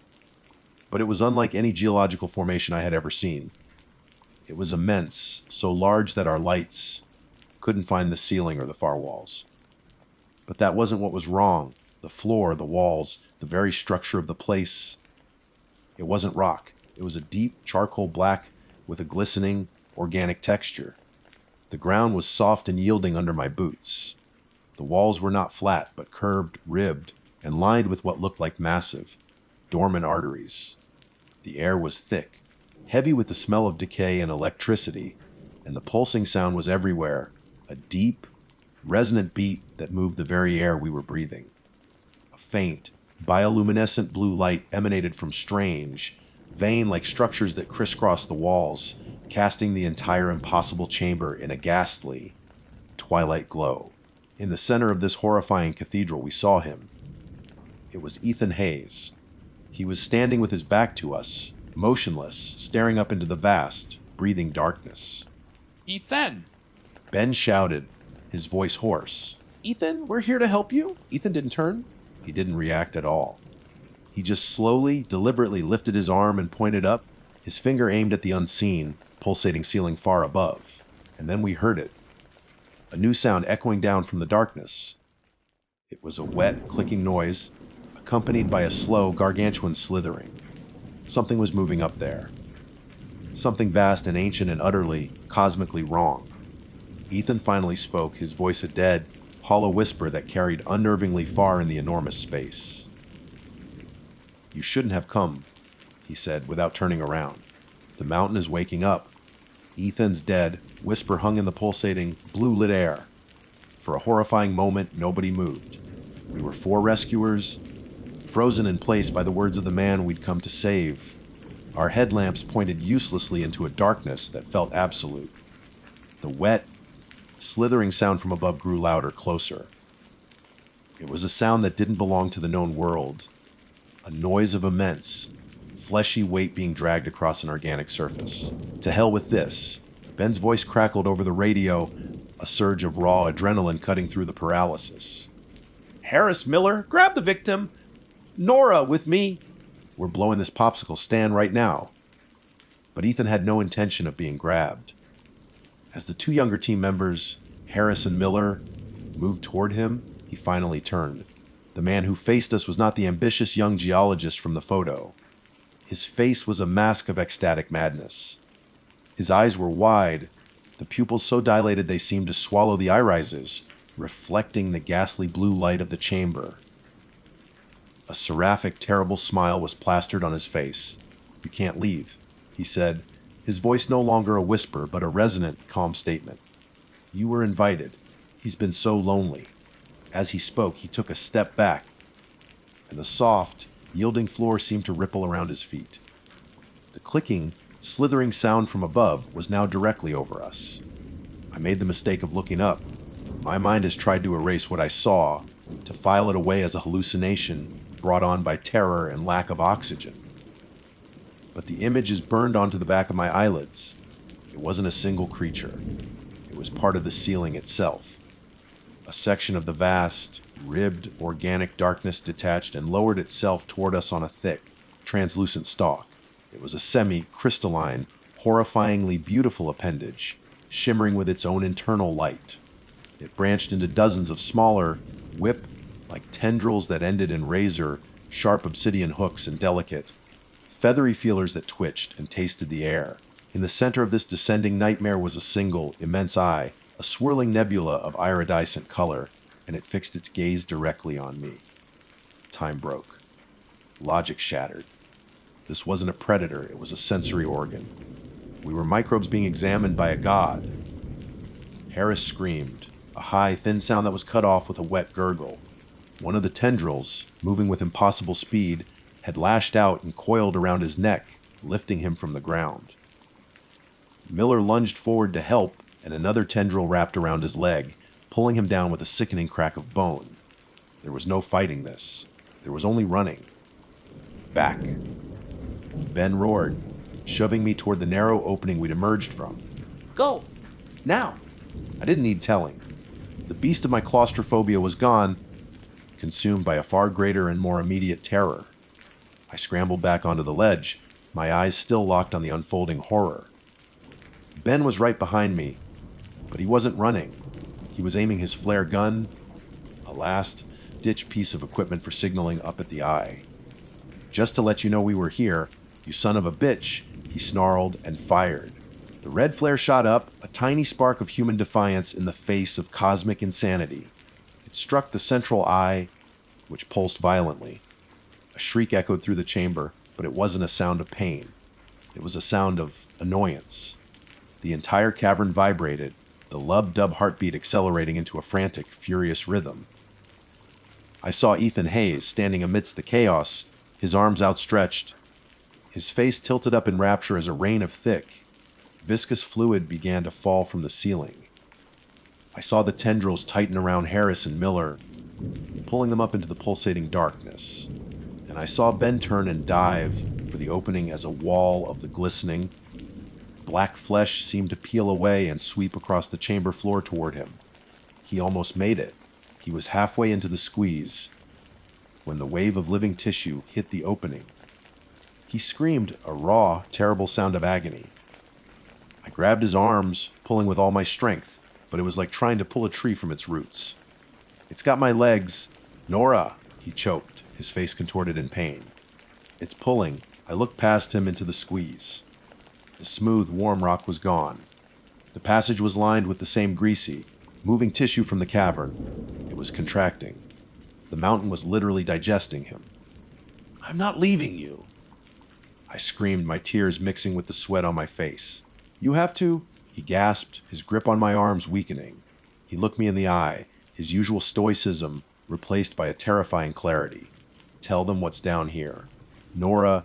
but it was unlike any geological formation I had ever seen. It was immense, so large that our lights couldn't find the ceiling or the far walls. But that wasn't what was wrong. The floor, the walls, the very structure of the place. It wasn't rock. It was a deep charcoal black with a glistening, organic texture. The ground was soft and yielding under my boots. The walls were not flat, but curved, ribbed, and lined with what looked like massive, dormant arteries. The air was thick, heavy with the smell of decay and electricity, and the pulsing sound was everywhere, a deep, resonant beat that moved the very air we were breathing. A faint, bioluminescent blue light emanated from strange, vein-like structures that crisscrossed the walls, casting the entire impossible chamber in a ghastly, twilight glow. In the center of this horrifying cathedral, we saw him. It was Ethan Hayes. He was standing with his back to us, motionless, staring up into the vast, breathing darkness. Ethan! Ben shouted, his voice hoarse. "Ethan, we're here to help you." Ethan didn't turn. He didn't react at all. He just slowly, deliberately lifted his arm and pointed up, his finger aimed at the unseen, pulsating ceiling far above. And then we heard it. A new sound echoing down from the darkness. It was a wet, clicking noise, accompanied by a slow, gargantuan slithering. Something was moving up there. Something vast and ancient and utterly, cosmically wrong. Ethan finally spoke, his voice a dead, hollow whisper that carried unnervingly far in the enormous space. "You shouldn't have come," he said, without turning around. "The mountain is waking up. Ethan's dead," whisper hung in the pulsating, blue-lit air. For a horrifying moment, nobody moved. We were 4 rescuers, frozen in place by the words of the man we'd come to save. Our headlamps pointed uselessly into a darkness that felt absolute. The wet, slithering sound from above grew louder, closer. It was a sound that didn't belong to the known world. A noise of immense, fleshy weight being dragged across an organic surface. To hell with this. Ben's voice crackled over the radio, a surge of raw adrenaline cutting through the paralysis. "Harris, Miller, grab the victim! Nora, with me! We're blowing this popsicle stand right now." But Ethan had no intention of being grabbed. As the 2 younger team members, Harris and Miller, moved toward him, he finally turned. The man who faced us was not the ambitious young geologist from the photo. His face was a mask of ecstatic madness. His eyes were wide, the pupils so dilated they seemed to swallow the irises, reflecting the ghastly blue light of the chamber. A seraphic, terrible smile was plastered on his face. "You can't leave," he said, his voice no longer a whisper, but a resonant, calm statement. "You were invited. He's been so lonely." As he spoke, he took a step back, and the soft, yielding floor seemed to ripple around his feet. The clicking, slithering sound from above was now directly over us. I made the mistake of looking up. My mind has tried to erase what I saw, to file it away as a hallucination brought on by terror and lack of oxygen. But the image is burned onto the back of my eyelids. It wasn't a single creature. It was part of the ceiling itself. A section of the vast, ribbed, organic darkness detached and lowered itself toward us on a thick, translucent stalk. It was a semi-crystalline, horrifyingly beautiful appendage, shimmering with its own internal light. It branched into dozens of smaller, whip-like tendrils that ended in razor, sharp obsidian hooks and delicate, feathery feelers that twitched and tasted the air. In the center of this descending nightmare was a single, immense eye, a swirling nebula of iridescent color, and it fixed its gaze directly on me. Time broke. Logic shattered. This wasn't a predator, it was a sensory organ. We were microbes being examined by a god. Harris screamed, a high, thin sound that was cut off with a wet gurgle. One of the tendrils, moving with impossible speed, had lashed out and coiled around his neck, lifting him from the ground. Miller lunged forward to help, and another tendril wrapped around his leg, pulling him down with a sickening crack of bone. There was no fighting this. There was only running. Back. Ben roared, shoving me toward the narrow opening we'd emerged from. Go! Now! I didn't need telling. The beast of my claustrophobia was gone, consumed by a far greater and more immediate terror. I scrambled back onto the ledge, my eyes still locked on the unfolding horror. Ben was right behind me, but he wasn't running. He was aiming his flare gun, a last-ditch piece of equipment for signaling, up at the eye. Just to let you know we were here, you son of a bitch, he snarled and fired. The red flare shot up, a tiny spark of human defiance in the face of cosmic insanity. It struck the central eye, which pulsed violently. A shriek echoed through the chamber, but it wasn't a sound of pain. It was a sound of annoyance. The entire cavern vibrated, the lub-dub heartbeat accelerating into a frantic, furious rhythm. I saw Ethan Hayes standing amidst the chaos, his arms outstretched, his face tilted up in rapture as a rain of thick, viscous fluid began to fall from the ceiling. I saw the tendrils tighten around Harris and Miller, pulling them up into the pulsating darkness. And I saw Ben turn and dive for the opening as a wall of the glistening, black flesh seemed to peel away and sweep across the chamber floor toward him. He almost made it. He was halfway into the squeeze when the wave of living tissue hit the opening. He screamed a raw, terrible sound of agony. I grabbed his arms, pulling with all my strength, but it was like trying to pull a tree from its roots. "It's got my legs." "Nora," he choked, his face contorted in pain. "It's pulling." I looked past him into the squeeze. The smooth, warm rock was gone. The passage was lined with the same greasy, moving tissue from the cavern. It was contracting. The mountain was literally digesting him. "I'm not leaving you," I screamed, my tears mixing with the sweat on my face. "You have to," he gasped, his grip on my arms weakening. He looked me in the eye, his usual stoicism replaced by a terrifying clarity. "Tell them what's down here." "Nora,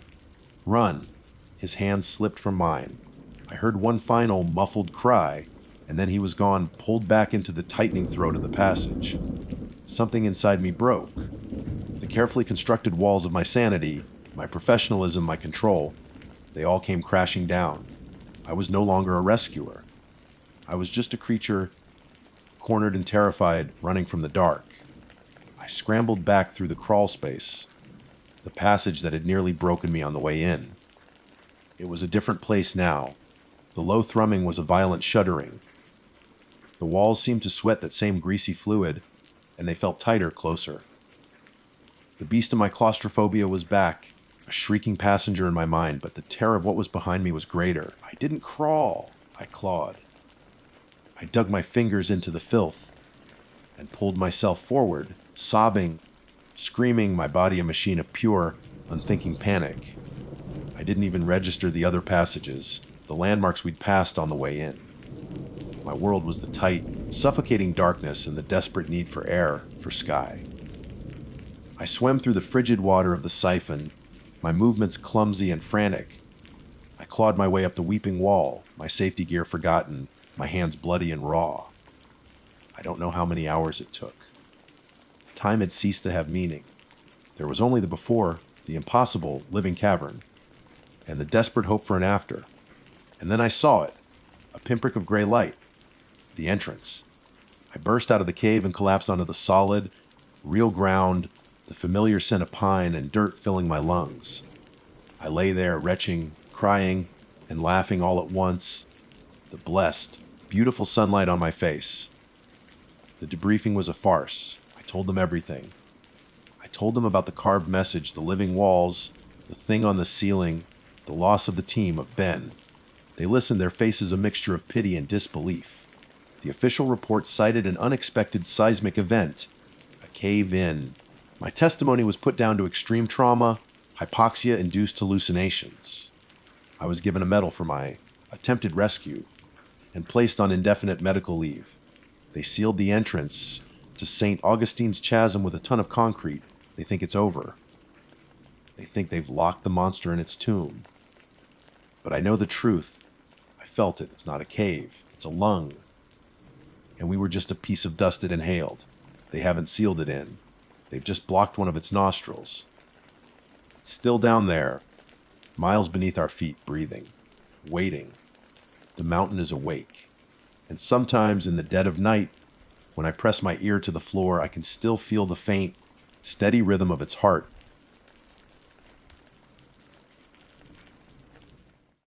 run." His hands slipped from mine. I heard one final, muffled cry, and then he was gone, pulled back into the tightening throat of the passage. Something inside me broke. The carefully constructed walls of my sanity, my professionalism, my control, they all came crashing down. I was no longer a rescuer. I was just a creature, cornered and terrified, running from the dark. I scrambled back through the crawl space, the passage that had nearly broken me on the way in. It was a different place now. The low thrumming was a violent shuddering. The walls seemed to sweat that same greasy fluid, and they felt tighter, closer. The beast of my claustrophobia was back, a shrieking passenger in my mind, but the terror of what was behind me was greater. I didn't crawl, I clawed. I dug my fingers into the filth and pulled myself forward, sobbing, screaming, my body a machine of pure, unthinking panic. I didn't even register the other passages, the landmarks we'd passed on the way in. My world was the tight, suffocating darkness and the desperate need for air, for sky. I swam through the frigid water of the siphon, my movements clumsy and frantic. I clawed my way up the weeping wall, my safety gear forgotten, my hands bloody and raw. I don't know how many hours it took. Time had ceased to have meaning. There was only the before, the impossible, living cavern, and the desperate hope for an after. And then I saw it, a pinprick of gray light, the entrance. I burst out of the cave and collapsed onto the solid, real ground, the familiar scent of pine and dirt filling my lungs. I lay there, retching, crying, and laughing all at once, the blessed, beautiful sunlight on my face. The debriefing was a farce. I told them everything. I told them about the carved message, the living walls, the thing on the ceiling, the loss of the team, of Ben. They listened, their faces a mixture of pity and disbelief. The official report cited an unexpected seismic event, a cave-in. My testimony was put down to extreme trauma, hypoxia-induced hallucinations. I was given a medal for my attempted rescue and placed on indefinite medical leave. They sealed the entrance to St. Augustine's Chasm with a ton of concrete. They think it's over. They think they've locked the monster in its tomb. But I know the truth. I felt it. It's not a cave. It's a lung. And we were just a piece of dust it inhaled. They haven't sealed it in. They've just blocked one of its nostrils. It's still down there, miles beneath our feet, breathing, waiting. The mountain is awake. And sometimes in the dead of night, when I press my ear to the floor, I can still feel the faint, steady rhythm of its heart